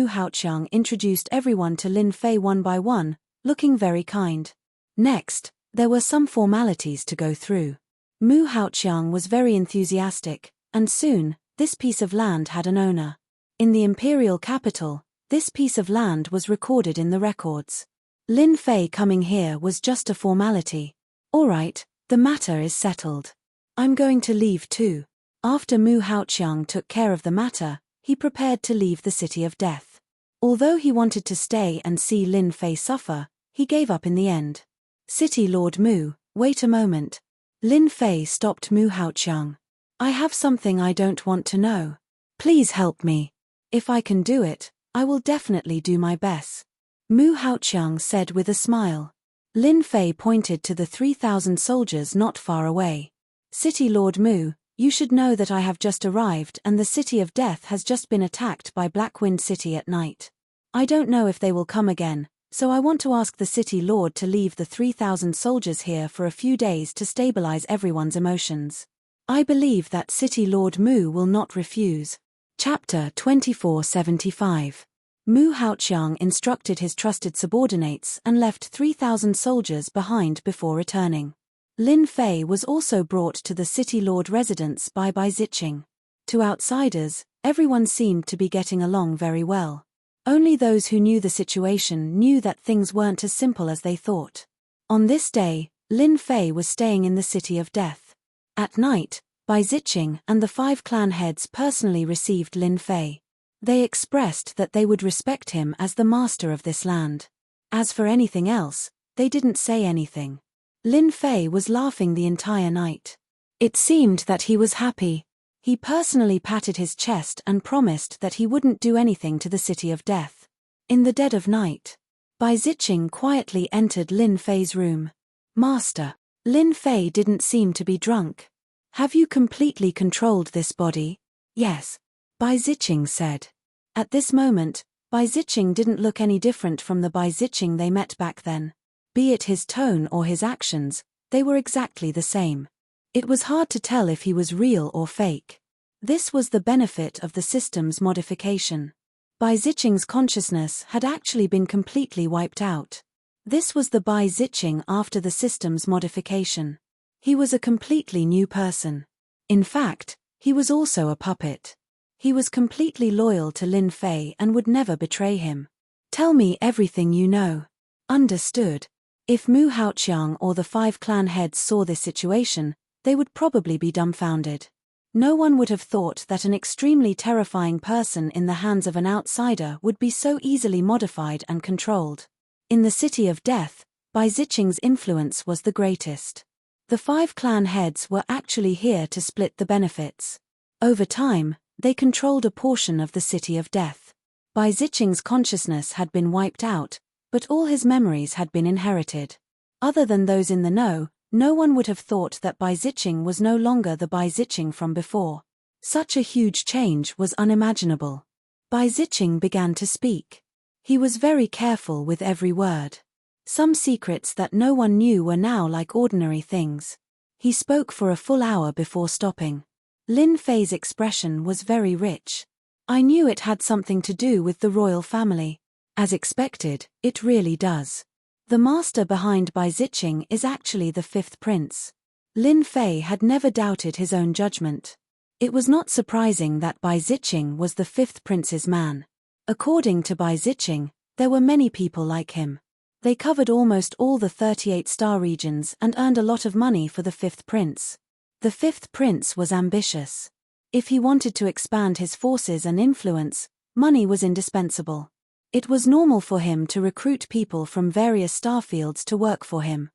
Haoqiang introduced everyone to Lin Fei one by one, looking very kind. Next, there were some formalities to go through. Mu Haoqiang was very enthusiastic, and soon, this piece of land had an owner. In the imperial capital, this piece of land was recorded in the records. Lin Fei coming here was just a formality. All right, the matter is settled. I'm going to leave too. After Mu Haoqiang took care of the matter, he prepared to leave the City of Death. Although he wanted to stay and see Lin Fei suffer, he gave up in the end. City Lord Mu, wait a moment. Lin Fei stopped Mu Haoqiang. I have something I don't want to know. Please help me. If I can do it, I will definitely do my best. Mu Haoqiang said with a smile. Lin Fei pointed to the 3,000 soldiers not far away. City Lord Mu, You should know that I have just arrived and the city of death has just been attacked by Blackwind City at night. I don't know if they will come again, so I want to ask the city lord to leave the 3,000 soldiers here for a few days to stabilize everyone's emotions. I believe that City Lord Mu will not refuse. Chapter 2475. Mu Haoqiang instructed his trusted subordinates and left 3,000 soldiers behind before returning. Lin Fei was also brought to the city lord residence by Bai Ziqing. To outsiders, everyone seemed to be getting along very well. Only those who knew the situation knew that things weren't as simple as they thought. On this day, Lin Fei was staying in the city of death. At night, Bai Ziqing and the 5 clan heads personally received Lin Fei. They expressed that they would respect him as the master of this land. As for anything else, they didn't say anything. Lin Fei was laughing the entire night. It seemed that he was happy. He personally patted his chest and promised that he wouldn't do anything to the city of death. In the dead of night, Bai Ziqing quietly entered Lin Fei's room. Master, Lin Fei didn't seem to be drunk. Have you completely controlled this body? Yes, Bai Ziqing said. At this moment, Bai Ziqing didn't look any different from the Bai Ziqing they met back then. Be it his tone or his actions, they were exactly the same. It was hard to tell if he was real or fake. This was the benefit of the system's modification. Bai Ziqing's consciousness had actually been completely wiped out. This was the Bai Ziqing after the system's modification. He was a completely new person. In fact, he was also a puppet. He was completely loyal to Lin Fei and would never betray him. Tell me everything you know. Understood. If Mu Haoqiang or the 5 clan heads saw this situation, they would probably be dumbfounded. No one would have thought that an extremely terrifying person in the hands of an outsider would be so easily modified and controlled. In the city of death, Bai Ziqing's influence was the greatest. The 5 clan heads were actually here to split the benefits. Over time, they controlled a portion of the city of death. Bai Ziqing's consciousness had been wiped out, but all his memories had been inherited. Other than those in the know, no one would have thought that Bai Ziqing was no longer the Bai Ziqing from before. Such a huge change was unimaginable. Bai Ziqing began to speak. He was very careful with every word. Some secrets that no one knew were now like ordinary things. He spoke for a full hour before stopping. Lin Fei's expression was very rich. I knew it had something to do with the royal family. As expected, it really does. The master behind Bai Ziqing is actually the 5th prince. Lin Fei had never doubted his own judgment. It was not surprising that Bai Ziqing was the 5th prince's man. According to Bai Ziqing, there were many people like him. They covered almost all the 38 star regions and earned a lot of money for the 5th prince. The 5th prince was ambitious. If he wanted to expand his forces and influence, money was indispensable. It was normal for him to recruit people from various starfields to work for him.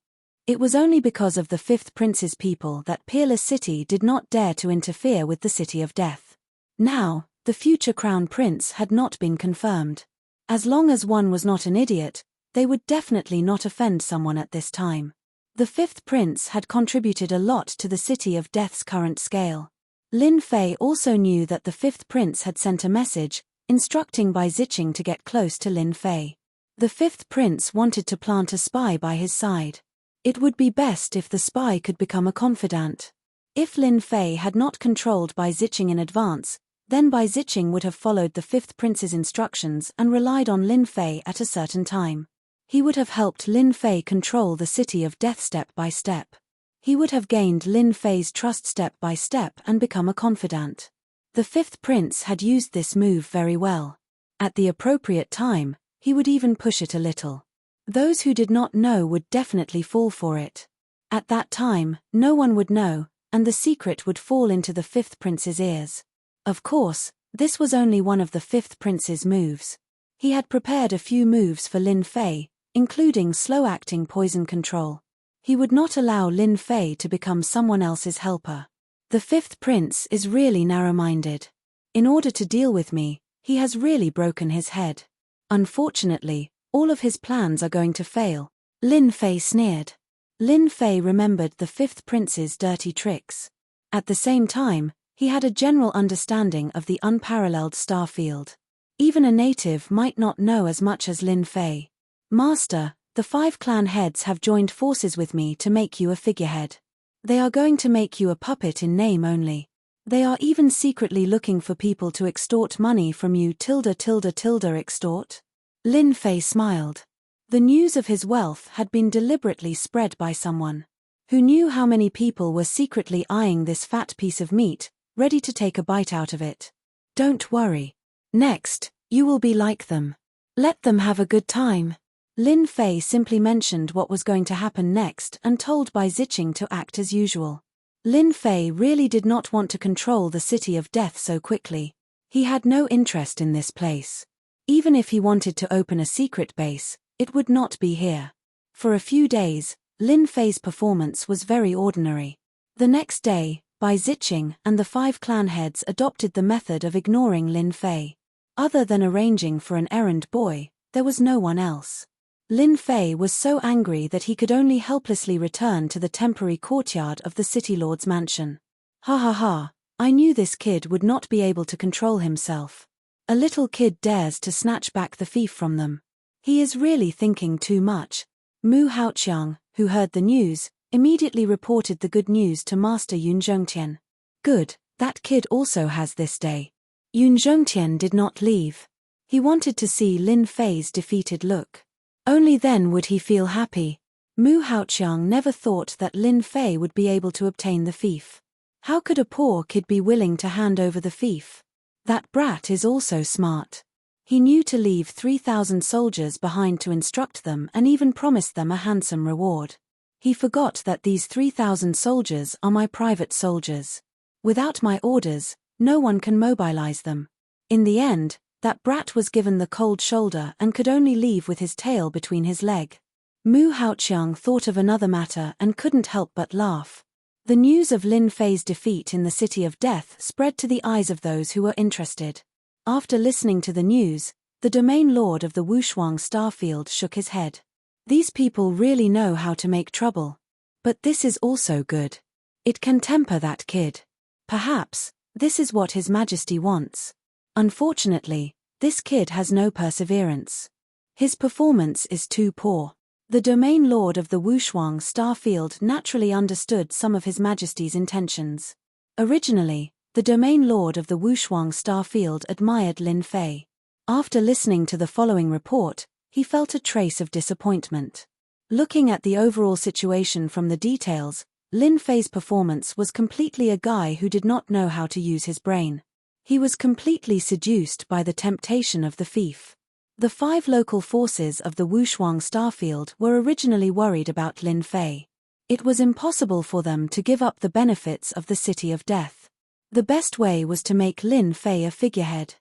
It was only because of the 5th prince's people that Peerless City did not dare to interfere with the city of death. Now, the future crown prince had not been confirmed. As long as one was not an idiot, they would definitely not offend someone at this time. The 5th prince had contributed a lot to the city of death's current scale. Lin Fei also knew that the 5th prince had sent a message, instructing Bai Ziqing to get close to Lin Fei. The 5th prince wanted to plant a spy by his side. It would be best if the spy could become a confidant. If Lin Fei had not controlled Bai Ziqing in advance, then Bai Ziqing would have followed the 5th prince's instructions and relied on Lin Fei at a certain time. He would have helped Lin Fei control the city of death step by step. He would have gained Lin Fei's trust step by step and become a confidant. The 5th prince had used this move very well. At the appropriate time, he would even push it a little. Those who did not know would definitely fall for it. At that time, no one would know, and the secret would fall into the 5th prince's ears. Of course, this was only one of the 5th prince's moves. He had prepared a few moves for Lin Fei, including slow-acting poison control. He would not allow Lin Fei to become someone else's helper. The 5th prince is really narrow-minded. In order to deal with me, he has really broken his head. Unfortunately, all of his plans are going to fail. Lin Fei sneered. Lin Fei remembered the 5th prince's dirty tricks. At the same time, he had a general understanding of the unparalleled star field. Even a native might not know as much as Lin Fei. Master, the 5 clan heads have joined forces with me to make you a figurehead. They are going to make you a puppet in name only. They are even secretly looking for people to extort money from you. Extort? Lin Fei smiled. The news of his wealth had been deliberately spread by someone. Who knew how many people were secretly eyeing this fat piece of meat, ready to take a bite out of it? Don't worry. Next, you will be like them. Let them have a good time. Lin Fei simply mentioned what was going to happen next and told Bai Ziqing to act as usual. Lin Fei really did not want to control the city of death so quickly. He had no interest in this place. Even if he wanted to open a secret base, it would not be here. For a few days, Lin Fei's performance was very ordinary. The next day, Bai Ziqing and the 5 clan heads adopted the method of ignoring Lin Fei. Other than arranging for an errand boy, there was no one else. Lin Fei was so angry that he could only helplessly return to the temporary courtyard of the city lord's mansion. Ha ha ha, I knew this kid would not be able to control himself. A little kid dares to snatch back the thief from them. He is really thinking too much. Mu Haoqiang, who heard the news, immediately reported the good news to Master Yun Zhongtian. Good, that kid also has this day. Yun Zhongtian did not leave. He wanted to see Lin Fei's defeated look. Only then would he feel happy. Mu Haoqiang never thought that Lin Fei would be able to obtain the fief. How could a poor kid be willing to hand over the fief? That brat is also smart. He knew to leave 3,000 soldiers behind to instruct them and even promised them a handsome reward. He forgot that these 3,000 soldiers are my private soldiers. Without my orders, no one can mobilize them. In the end, that brat was given the cold shoulder and could only leave with his tail between his leg. Mu Haoqiang thought of another matter and couldn't help but laugh. The news of Lin Fei's defeat in the City of Death spread to the eyes of those who were interested. After listening to the news, the domain lord of the Wushuang Starfield shook his head. These people really know how to make trouble. But this is also good. It can temper that kid. Perhaps, this is what His Majesty wants. Unfortunately, this kid has no perseverance. His performance is too poor. The domain lord of the Wushuang Starfield naturally understood some of His Majesty's intentions. Originally, the domain lord of the Wushuang Starfield admired Lin Fei. After listening to the following report, he felt a trace of disappointment. Looking at the overall situation from the details, Lin Fei's performance was completely a guy who did not know how to use his brain. He was completely seduced by the temptation of the fief. The 5 local forces of the Wushuang Starfield were originally worried about Lin Fei. It was impossible for them to give up the benefits of the City of Death. The best way was to make Lin Fei a figurehead.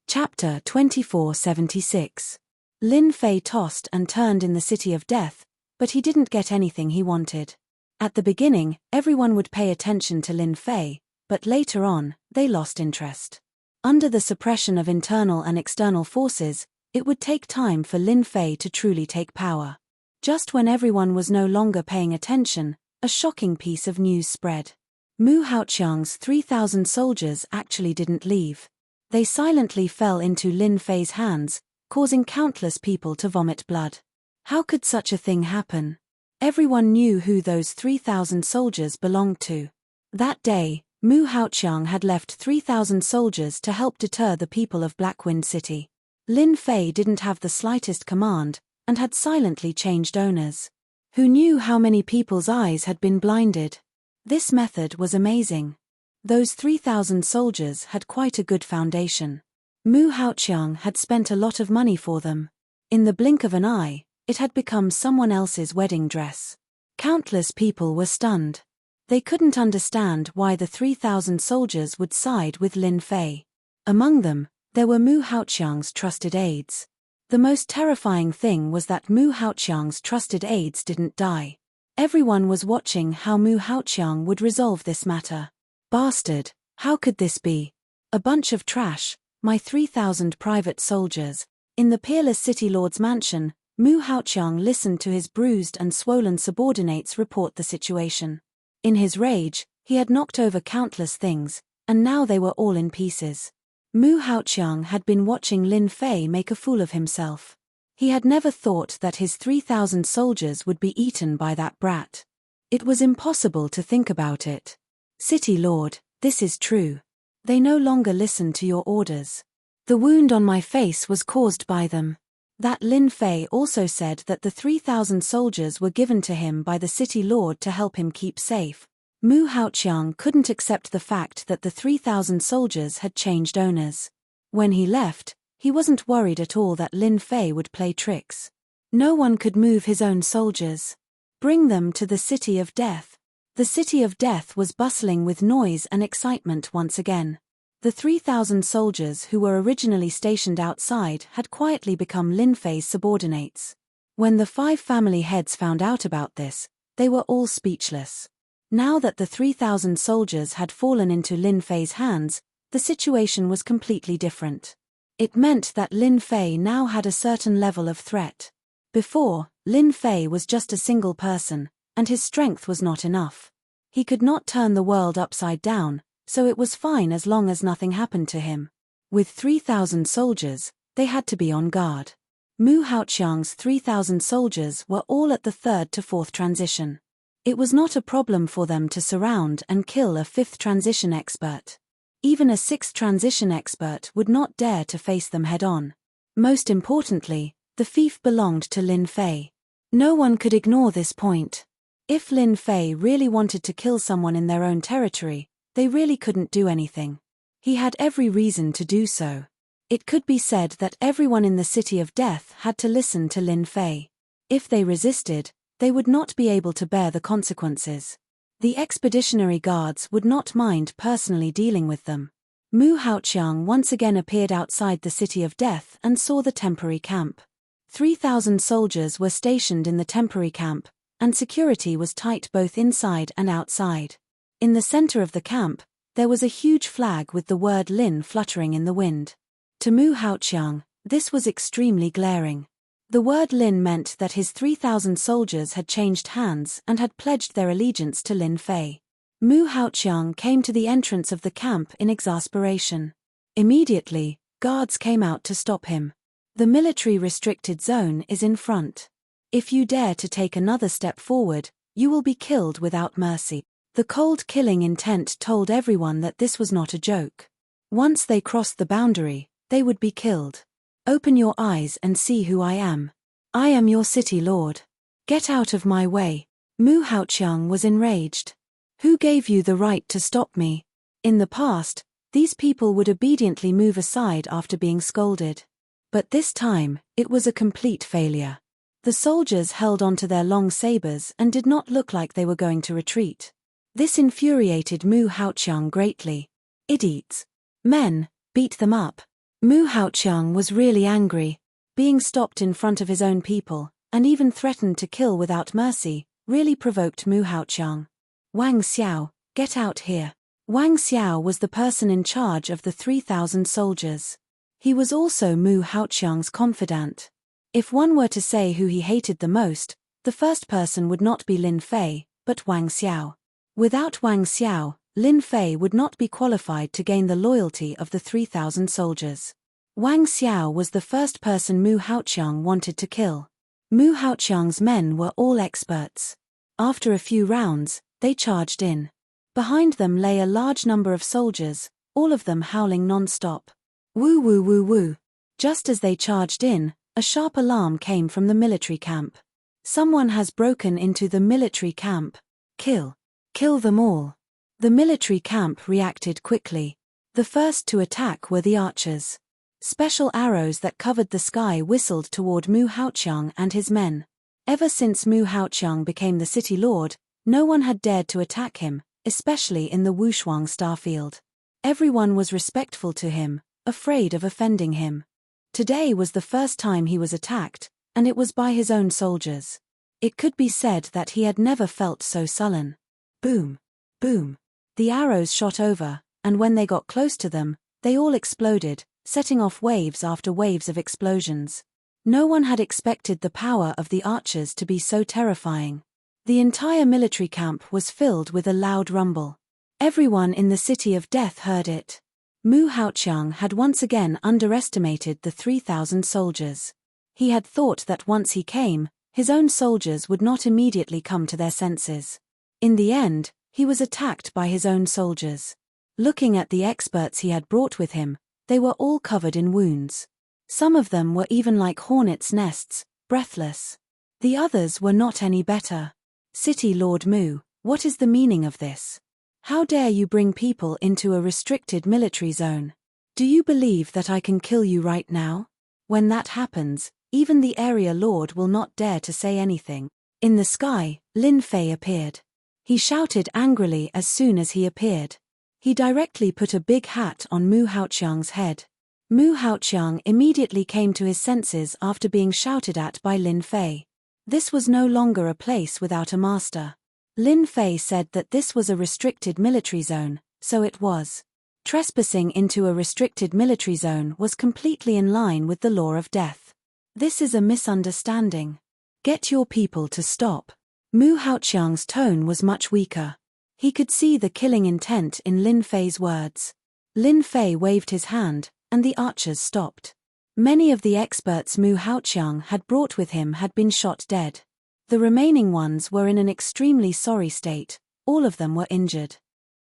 Chapter 2476. Lin Fei tossed and turned in the City of Death, but he didn't get anything he wanted. At the beginning, everyone would pay attention to Lin Fei, but later on, they lost interest. Under the suppression of internal and external forces, it would take time for Lin Fei to truly take power. Just when everyone was no longer paying attention, a shocking piece of news spread. Mu Haoqiang's 3,000 soldiers actually didn't leave. They silently fell into Lin Fei's hands, causing countless people to vomit blood. How could such a thing happen? Everyone knew who those 3,000 soldiers belonged to. That day, Mu Haoqiang had left 3,000 soldiers to help deter the people of Blackwind City. Lin Fei didn't have the slightest command, and had silently changed owners. Who knew how many people's eyes had been blinded? This method was amazing. Those 3,000 soldiers had quite a good foundation. Mu Haoqiang had spent a lot of money for them. In the blink of an eye, it had become someone else's wedding dress. Countless people were stunned. They couldn't understand why the 3,000 soldiers would side with Lin Fei. Among them, there were Mu Haoqiang's trusted aides. The most terrifying thing was that Mu Haoqiang's trusted aides didn't die. Everyone was watching how Mu Haoqiang would resolve this matter. Bastard, how could this be? A bunch of trash, my 3,000 private soldiers. In the peerless city lord's mansion, Mu Haoqiang listened to his bruised and swollen subordinates report the situation. In his rage, He had knocked over countless things, and now they were all in pieces. Mu Haoqiang had been watching Lin Fei make a fool of himself. He had never thought that his 3,000 soldiers would be eaten by that brat. It was impossible to think about it. City Lord, this is true. They no longer listen to your orders. The wound on my face was caused by them. That Lin Fei also said that the 3,000 soldiers were given to him by the city lord to help him keep safe. Mu Haoqiang couldn't accept the fact that the 3,000 soldiers had changed owners. When he left, he wasn't worried at all that Lin Fei would play tricks. No one could move his own soldiers. Bring them to the City of Death. The City of Death was bustling with noise and excitement once again. The 3,000 soldiers who were originally stationed outside had quietly become Lin Fei's subordinates. When the 5 family heads found out about this, they were all speechless. Now that the 3,000 soldiers had fallen into Lin Fei's hands, the situation was completely different. It meant that Lin Fei now had a certain level of threat. Before, Lin Fei was just a single person, and his strength was not enough. He could not turn the world upside down, so it was fine as long as nothing happened to him. With 3,000 soldiers, they had to be on guard. Mu Haoqiang's 3,000 soldiers were all at the 3rd to 4th transition. It was not a problem for them to surround and kill a 5th transition expert. Even a 6th transition expert would not dare to face them head-on. Most importantly, the fief belonged to Lin Fei. No one could ignore this point. If Lin Fei really wanted to kill someone in their own territory, they really couldn't do anything. He had every reason to do so. It could be said that everyone in the City of Death had to listen to Lin Fei. If they resisted, they would not be able to bear the consequences. The expeditionary guards would not mind personally dealing with them. Mu Haoqiang once again appeared outside the City of Death and saw the temporary camp. 3,000 soldiers were stationed in the temporary camp, and security was tight both inside and outside. In the center of the camp, there was a huge flag with the word Lin fluttering in the wind. To Mu Haoqiang, this was extremely glaring. The word Lin meant that his 3,000 soldiers had changed hands and had pledged their allegiance to Lin Fei. Mu Haoqiang came to the entrance of the camp in exasperation. Immediately, guards came out to stop him. The military restricted zone is in front. If you dare to take another step forward, you will be killed without mercy. The cold killing intent told everyone that this was not a joke. Once they crossed the boundary, they would be killed. Open your eyes and see who I am. I am your city lord. Get out of my way. Mu Haoqiang was enraged. Who gave you the right to stop me? In the past, these people would obediently move aside after being scolded. But this time, it was a complete failure. The soldiers held onto their long sabers and did not look like they were going to retreat. This infuriated Mu Haoqiang greatly. Idiots. Men, beat them up. Mu Haoqiang was really angry. Being stopped in front of his own people, and even threatened to kill without mercy, really provoked Mu Haoqiang. Wang Xiao, get out here. Wang Xiao was the person in charge of the 3,000 soldiers. He was also Mu Haoqiang's confidant. If one were to say who he hated the most, the first person would not be Lin Fei, but Wang Xiao. Without Wang Xiao, Lin Fei would not be qualified to gain the loyalty of the 3,000 soldiers. Wang Xiao was the first person Mu Haoqiang wanted to kill. Mu Haoqiang's men were all experts. After a few rounds, they charged in. Behind them lay a large number of soldiers, all of them howling non-stop. Woo woo woo woo. Just as they charged in, a sharp alarm came from the military camp. Someone has broken into the military camp. Kill. Kill them all. The military camp reacted quickly. The first to attack were the archers. Special arrows that covered the sky whistled toward Mu Haoqiang and his men. Ever since Mu Haoqiang became the city lord, no one had dared to attack him, especially in the Wushuang starfield. Everyone was respectful to him, afraid of offending him. Today was the first time he was attacked, and it was by his own soldiers. It could be said that he had never felt so sullen. Boom. Boom. The arrows shot over, and when they got close to them, they all exploded, setting off waves after waves of explosions. No one had expected the power of the archers to be so terrifying. The entire military camp was filled with a loud rumble. Everyone in the City of Death heard it. Mu Haoqiang had once again underestimated the 3,000 soldiers. He had thought that once he came, his own soldiers would not immediately come to their senses. In the end, he was attacked by his own soldiers. Looking at the experts he had brought with him, they were all covered in wounds. Some of them were even like hornets' nests, breathless. The others were not any better. City Lord Mu, what is the meaning of this? How dare you bring people into a restricted military zone? Do you believe that I can kill you right now? When that happens, even the area lord will not dare to say anything. In the sky, Lin Fei appeared. He shouted angrily as soon as he appeared. He directly put a big hat on Mu Haoqiang's head. Mu Haoqiang immediately came to his senses after being shouted at by Lin Fei. This was no longer a place without a master. Lin Fei said that this was a restricted military zone, so it was. Trespassing into a restricted military zone was completely in line with the law of death. This is a misunderstanding. Get your people to stop. Mu Haoqiang's tone was much weaker. He could see the killing intent in Lin Fei's words. Lin Fei waved his hand, and the archers stopped. Many of the experts Mu Haoqiang had brought with him had been shot dead. The remaining ones were in an extremely sorry state, all of them were injured.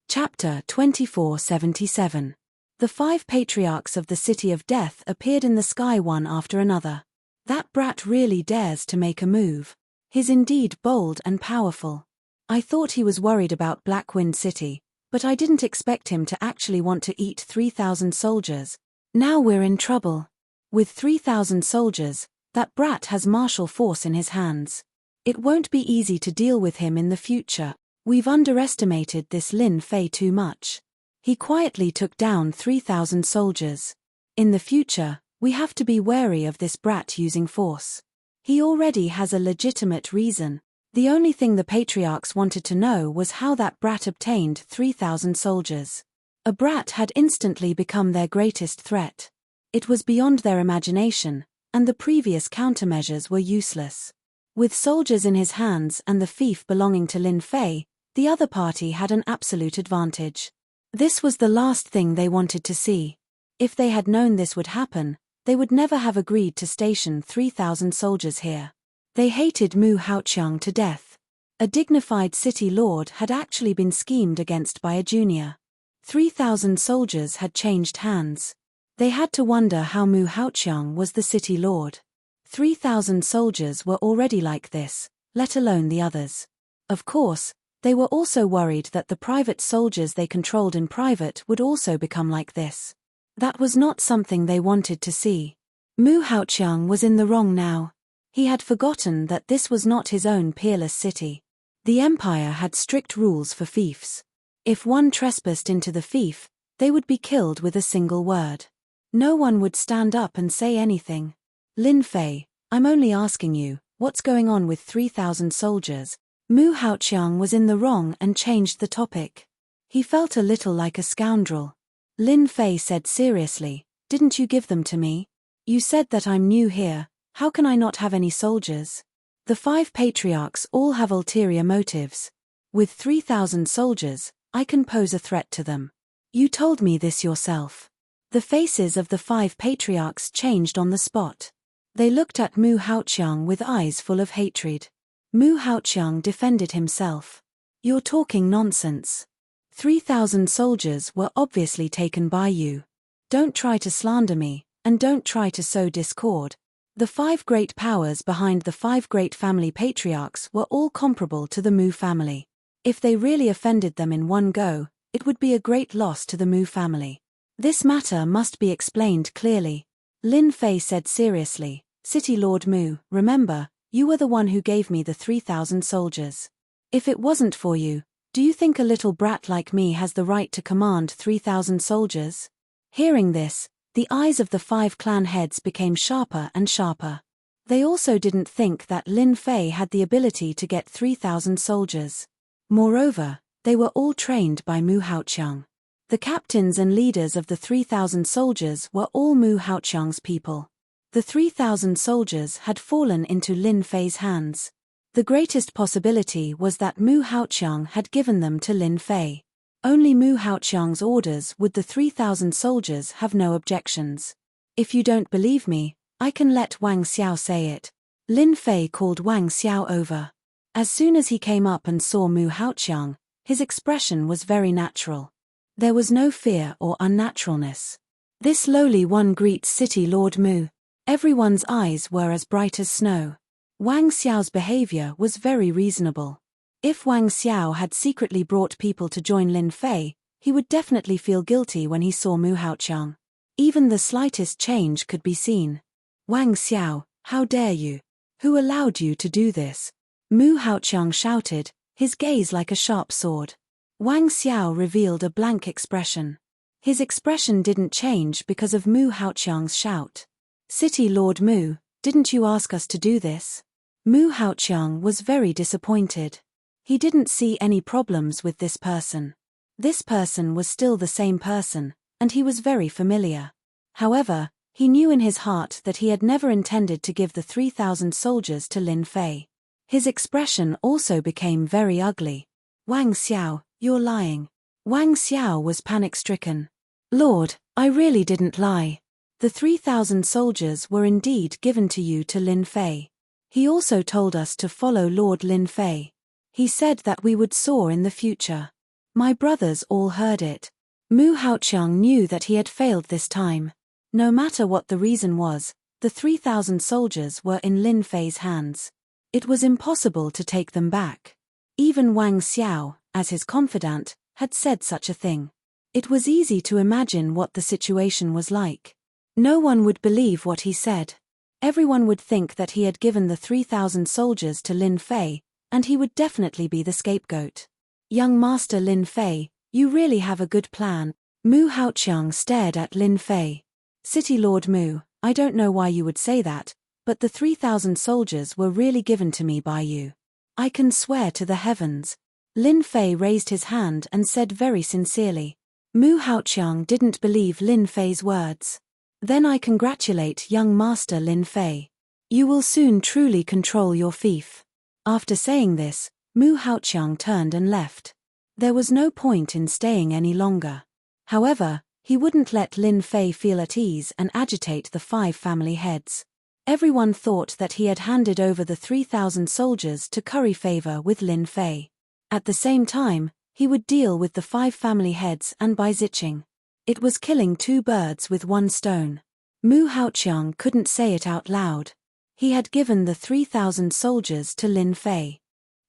Chapter 2477. The 5 patriarchs of the City of Death appeared in the sky one after another. That brat really dares to make a move. He's indeed bold and powerful. I thought he was worried about Blackwind City, but I didn't expect him to actually want to eat 3,000 soldiers. Now we're in trouble. With 3,000 soldiers, that brat has martial force in his hands. It won't be easy to deal with him in the future. We've underestimated this Lin Fei too much. He quietly took down 3,000 soldiers. In the future, we have to be wary of this brat using force. He already has a legitimate reason. The only thing the patriarchs wanted to know was how that brat obtained 3,000 soldiers. A brat had instantly become their greatest threat. It was beyond their imagination, and the previous countermeasures were useless. With soldiers in his hands and the fief belonging to Lin Fei, the other party had an absolute advantage. This was the last thing they wanted to see. If they had known this would happen, they would never have agreed to station 3,000 soldiers here. They hated Mu Haoqiang to death. A dignified city lord had actually been schemed against by a junior. 3,000 soldiers had changed hands. They had to wonder how Mu Haoqiang was the city lord. 3,000 soldiers were already like this, let alone the others. Of course, they were also worried that the private soldiers they controlled in private would also become like this. That was not something they wanted to see. Mu Haoqiang was in the wrong now. He had forgotten that this was not his own peerless city. The empire had strict rules for fiefs. If one trespassed into the fief, they would be killed with a single word. No one would stand up and say anything. Lin Fei, I'm only asking you, what's going on with 3,000 soldiers? Mu Haoqiang was in the wrong and changed the topic. He felt a little like a scoundrel. Lin Fei said seriously, didn't you give them to me? You said that I'm new here, how can I not have any soldiers? The 5 patriarchs all have ulterior motives. With 3,000 soldiers, I can pose a threat to them. You told me this yourself. The faces of the 5 patriarchs changed on the spot. They looked at Mu Haoqiang with eyes full of hatred. Mu Haoqiang defended himself. You're talking nonsense. 3,000 soldiers were obviously taken by you. Don't try to slander me, and don't try to sow discord. The 5 great powers behind the 5 great family patriarchs were all comparable to the Mu family. If they really offended them in one go, it would be a great loss to the Mu family. This matter must be explained clearly. Lin Fei said seriously, City Lord Mu, remember, you were the one who gave me the 3,000 soldiers. If it wasn't for you, do you think a little brat like me has the right to command 3,000 soldiers? Hearing this, the eyes of the 5 clan heads became sharper and sharper. They also didn't think that Lin Fei had the ability to get 3,000 soldiers. Moreover, they were all trained by Mu Haoqiang. The captains and leaders of the 3,000 soldiers were all Mu Haoqiang's people. The 3,000 soldiers had fallen into Lin Fei's hands. The greatest possibility was that Mu Haoqiang had given them to Lin Fei. Only Mu Haoqiang's orders would the 3,000 soldiers have no objections. If you don't believe me, I can let Wang Xiao say it. Lin Fei called Wang Xiao over. As soon as he came up and saw Mu Haoqiang, his expression was very natural. There was no fear or unnaturalness. This lowly one greets City Lord Mu. Everyone's eyes were as bright as snow. Wang Xiao's behavior was very reasonable. If Wang Xiao had secretly brought people to join Lin Fei, he would definitely feel guilty when he saw Mu Haoqiang. Even the slightest change could be seen. Wang Xiao, how dare you? Who allowed you to do this? Mu Haoqiang shouted, his gaze like a sharp sword. Wang Xiao revealed a blank expression. His expression didn't change because of Mu Haoqiang's shout. City Lord Mu, didn't you ask us to do this? Mu Haoqiang was very disappointed. He didn't see any problems with this person. This person was still the same person, and he was very familiar. However, he knew in his heart that he had never intended to give the 3,000 soldiers to Lin Fei. His expression also became very ugly. Wang Xiao, you're lying. Wang Xiao was panic-stricken. Lord, I really didn't lie. The 3,000 soldiers were indeed given to you to Lin Fei. He also told us to follow Lord Lin Fei. He said that we would soar in the future. My brothers all heard it. Mu Haoqiang knew that he had failed this time. No matter what the reason was, the 3,000 soldiers were in Lin Fei's hands. It was impossible to take them back. Even Wang Xiao, as his confidant, had said such a thing. It was easy to imagine what the situation was like. No one would believe what he said. Everyone would think that he had given the 3,000 soldiers to Lin Fei, and he would definitely be the scapegoat. Young Master Lin Fei, you really have a good plan. Mu Haoqiang stared at Lin Fei. City Lord Mu, I don't know why you would say that, but the 3,000 soldiers were really given to me by you. I can swear to the heavens. Lin Fei raised his hand and said very sincerely. Mu Haoqiang didn't believe Lin Fei's words. Then I congratulate young Master Lin Fei. You will soon truly control your fief. After saying this, Mu Haoqiang turned and left. There was no point in staying any longer. However, he wouldn't let Lin Fei feel at ease and agitate the 5 family heads. Everyone thought that he had handed over the 3,000 soldiers to curry favor with Lin Fei. At the same time, he would deal with the 5 family heads and by Ziching. It was killing 2 birds with 1 stone. Mu Haoqiang couldn't say it out loud. He had given the 3,000 soldiers to Lin Fei.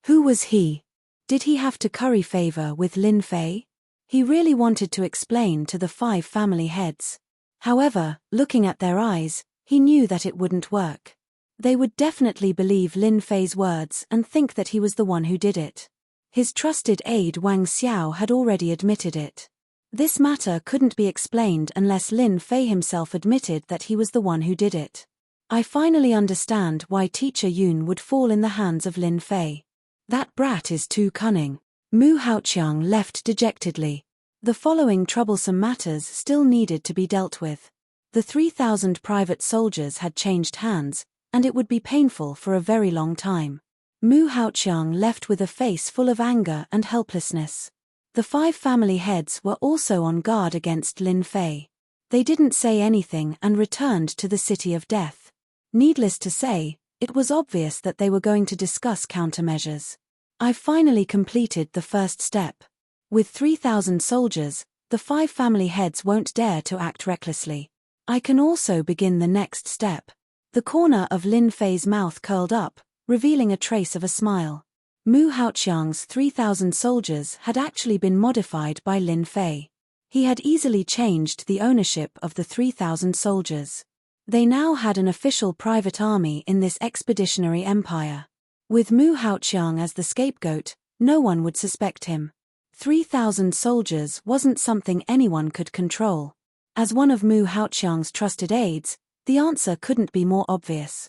Who was he? Did he have to curry favor with Lin Fei? He really wanted to explain to the 5 family heads. However, looking at their eyes, he knew that it wouldn't work. They would definitely believe Lin Fei's words and think that he was the one who did it. His trusted aide Wang Xiao had already admitted it. This matter couldn't be explained unless Lin Fei himself admitted that he was the one who did it. I finally understand why Teacher Yun would fall in the hands of Lin Fei. That brat is too cunning. Mu Haoqiang left dejectedly. The following troublesome matters still needed to be dealt with. The 3,000 private soldiers had changed hands, and it would be painful for a very long time. Mu Haoqiang left with a face full of anger and helplessness. The 5 family heads were also on guard against Lin Fei. They didn't say anything and returned to the City of Death. Needless to say, it was obvious that they were going to discuss countermeasures. I've finally completed the first step. With 3,000 soldiers, the 5 family heads won't dare to act recklessly. I can also begin the next step. The corner of Lin Fei's mouth curled up, revealing a trace of a smile. Mu Haoqiang's 3,000 soldiers had actually been modified by Lin Fei. He had easily changed the ownership of the 3,000 soldiers. They now had an official private army in this expeditionary empire. With Mu Haoqiang as the scapegoat, no one would suspect him. 3,000 soldiers wasn't something anyone could control. As one of Mu Haoqiang's trusted aides, the answer couldn't be more obvious.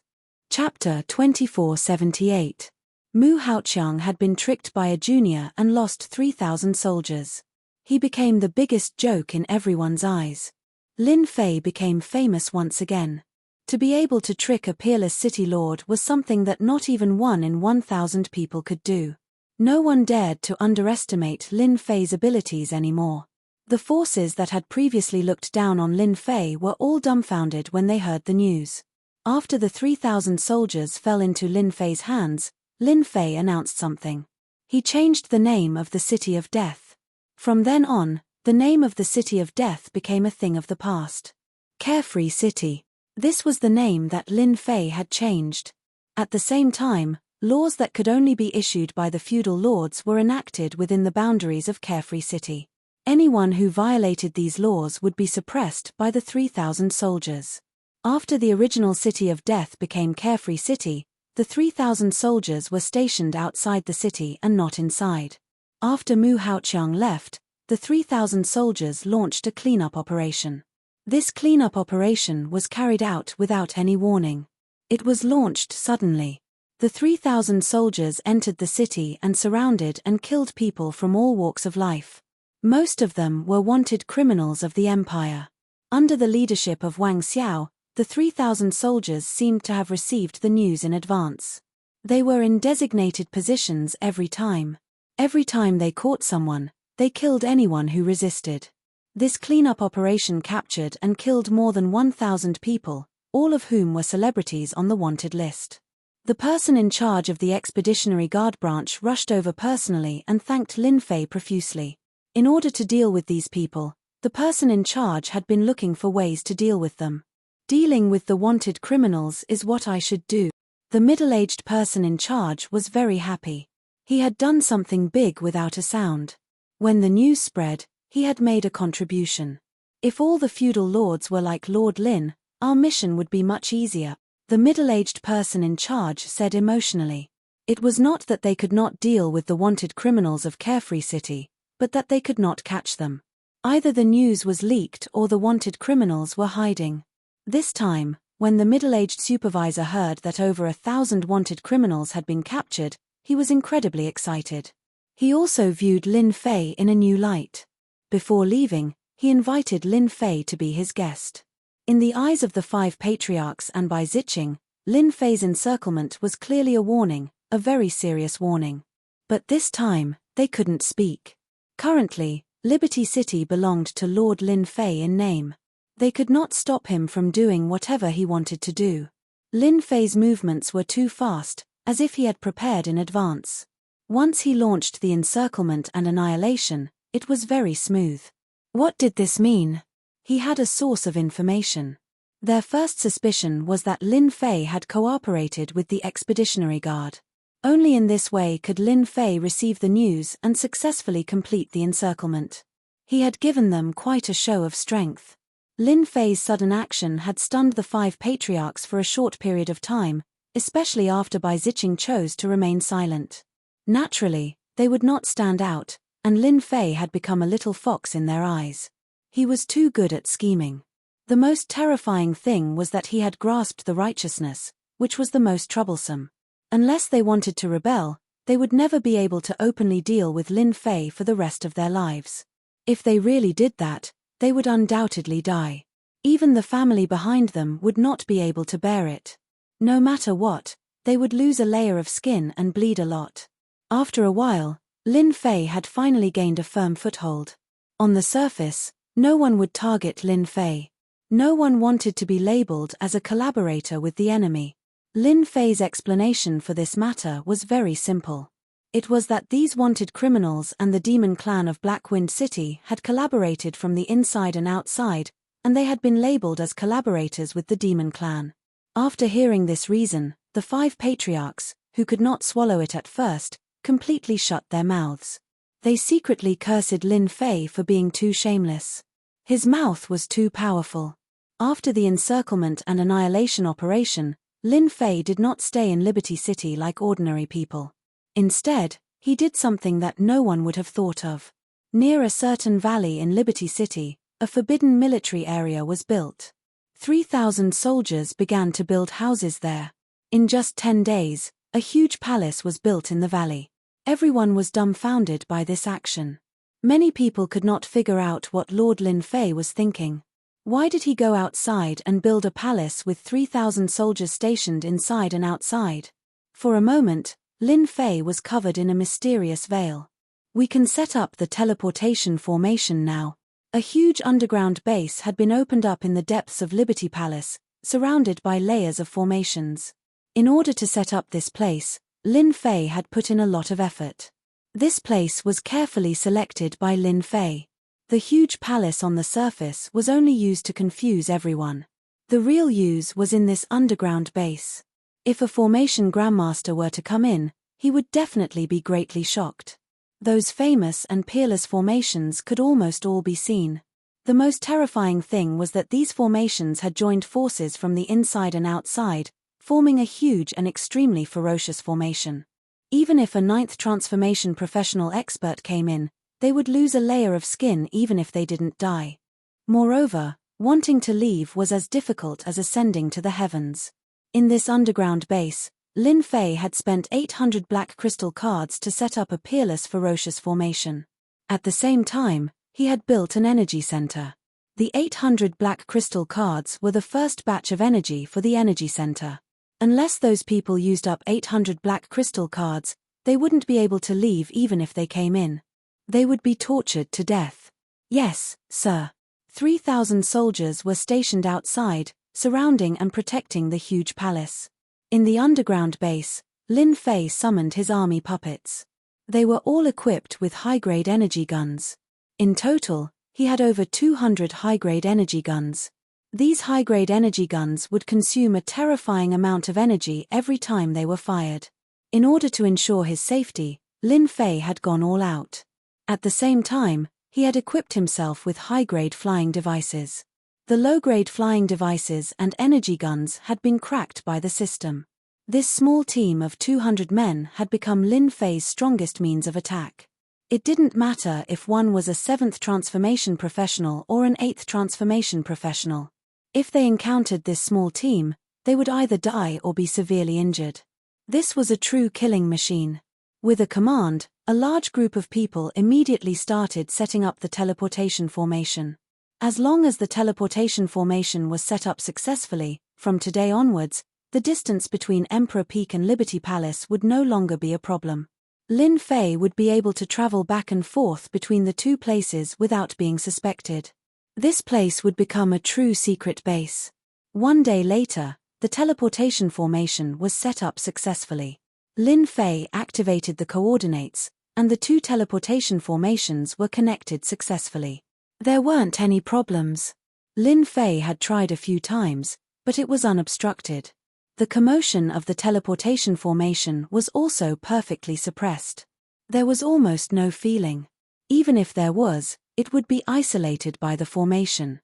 Chapter 2478. Mu Haoqiang had been tricked by a junior and lost 3,000 soldiers. He became the biggest joke in everyone's eyes. Lin Fei became famous once again. To be able to trick a peerless city lord was something that not even 1 in 1,000 people could do. No one dared to underestimate Lin Fei's abilities anymore. The forces that had previously looked down on Lin Fei were all dumbfounded when they heard the news. After the 3,000 soldiers fell into Lin Fei's hands, Lin Fei announced something. He changed the name of the City of Death. From then on, the name of the City of Death became a thing of the past. Carefree City. This was the name that Lin Fei had changed. At the same time, laws that could only be issued by the feudal lords were enacted within the boundaries of Carefree City. Anyone who violated these laws would be suppressed by the 3,000 soldiers. After the original City of Death became Carefree City, the 3,000 soldiers were stationed outside the city and not inside. After Mu Haoqiang left, the 3,000 soldiers launched a cleanup operation. This cleanup operation was carried out without any warning. It was launched suddenly. The 3,000 soldiers entered the city and surrounded and killed people from all walks of life. Most of them were wanted criminals of the empire. Under the leadership of Wang Xiao, the 3,000 soldiers seemed to have received the news in advance. They were in designated positions every time. Every time they caught someone, they killed anyone who resisted. This cleanup operation captured and killed more than 1,000 people, all of whom were celebrities on the wanted list. The person in charge of the Expeditionary Guard branch rushed over personally and thanked Lin Fei profusely. In order to deal with these people, the person in charge had been looking for ways to deal with them. Dealing with the wanted criminals is what I should do. The middle-aged person in charge was very happy. He had done something big without a sound. When the news spread, he had made a contribution. If all the feudal lords were like Lord Lin, our mission would be much easier, the middle-aged person in charge said emotionally. It was not that they could not deal with the wanted criminals of Carefree City, but that they could not catch them. Either the news was leaked or the wanted criminals were hiding. This time, when the middle-aged supervisor heard that over 1,000 wanted criminals had been captured, he was incredibly excited. He also viewed Lin Fei in a new light. Before leaving, he invited Lin Fei to be his guest. In the eyes of the 5 patriarchs and by Ziqing, Lin Fei's encirclement was clearly a warning, a very serious warning. But this time, they couldn't speak. Currently, Liberty City belonged to Lord Lin Fei in name. They could not stop him from doing whatever he wanted to do. Lin Fei's movements were too fast, as if he had prepared in advance. Once he launched the encirclement and annihilation, it was very smooth. What did this mean? He had a source of information. Their first suspicion was that Lin Fei had cooperated with the Expeditionary Guard. Only in this way could Lin Fei receive the news and successfully complete the encirclement. He had given them quite a show of strength. Lin Fei's sudden action had stunned the 5 patriarchs for a short period of time, especially after Bai Ziqing chose to remain silent. Naturally, they would not stand out, and Lin Fei had become a little fox in their eyes. He was too good at scheming. The most terrifying thing was that he had grasped the righteousness, which was the most troublesome. Unless they wanted to rebel, they would never be able to openly deal with Lin Fei for the rest of their lives. If they really did that, they would undoubtedly die. Even the family behind them would not be able to bear it. No matter what, they would lose a layer of skin and bleed a lot. After a while, Lin Fei had finally gained a firm foothold. On the surface, no one would target Lin Fei. No one wanted to be labeled as a collaborator with the enemy. Lin Fei's explanation for this matter was very simple. It was that these wanted criminals and the demon clan of Blackwind City had collaborated from the inside and outside, and they had been labeled as collaborators with the demon clan. After hearing this reason, the 5 patriarchs, who could not swallow it at first, completely shut their mouths. They secretly cursed Lin Fei for being too shameless. His mouth was too powerful. After the encirclement and annihilation operation, Lin Fei did not stay in Liberty City like ordinary people. Instead, he did something that no one would have thought of. Near a certain valley in Liberty City, a forbidden military area was built. 3,000 soldiers began to build houses there. In just 10 days, a huge palace was built in the valley. Everyone was dumbfounded by this action. Many people could not figure out what Lord Lin Fei was thinking. Why did he go outside and build a palace with 3,000 soldiers stationed inside and outside? For a moment, Lin Fei was covered in a mysterious veil. We can set up the teleportation formation now. A huge underground base had been opened up in the depths of Liberty Palace, surrounded by layers of formations. In order to set up this place, Lin Fei had put in a lot of effort. This place was carefully selected by Lin Fei. The huge palace on the surface was only used to confuse everyone. The real use was in this underground base. If a formation grandmaster were to come in, he would definitely be greatly shocked. Those famous and peerless formations could almost all be seen. The most terrifying thing was that these formations had joined forces from the inside and outside, forming a huge and extremely ferocious formation. Even if a 9th transformation professional expert came in, they would lose a layer of skin even if they didn't die. Moreover, wanting to leave was as difficult as ascending to the heavens. In this underground base, Lin Fei had spent 800 black crystal cards to set up a peerless ferocious formation. At the same time, he had built an energy center. The 800 black crystal cards were the first batch of energy for the energy center. Unless those people used up 800 black crystal cards, they wouldn't be able to leave even if they came in. They would be tortured to death. Yes, sir. 3,000 soldiers were stationed outside, surrounding and protecting the huge palace. In the underground base, Lin Fei summoned his army puppets. They were all equipped with high-grade energy guns. In total, he had over 200 high-grade energy guns. These high-grade energy guns would consume a terrifying amount of energy every time they were fired. In order to ensure his safety, Lin Fei had gone all out. At the same time, he had equipped himself with high-grade flying devices. The low-grade flying devices and energy guns had been cracked by the system. This small team of 200 men had become Lin Fei's strongest means of attack. It didn't matter if one was a 7th transformation professional or an 8th transformation professional. If they encountered this small team, they would either die or be severely injured. This was a true killing machine. With a command, a large group of people immediately started setting up the teleportation formation. As long as the teleportation formation was set up successfully, from today onwards, the distance between Emperor Peak and Liberty Palace would no longer be a problem. Lin Fei would be able to travel back and forth between the two places without being suspected. This place would become a true secret base. One day later, the teleportation formation was set up successfully. Lin Fei activated the coordinates, and the two teleportation formations were connected successfully. There weren't any problems. Lin Fei had tried a few times, but it was unobstructed. The commotion of the teleportation formation was also perfectly suppressed. There was almost no feeling. Even if there was, it would be isolated by the formation.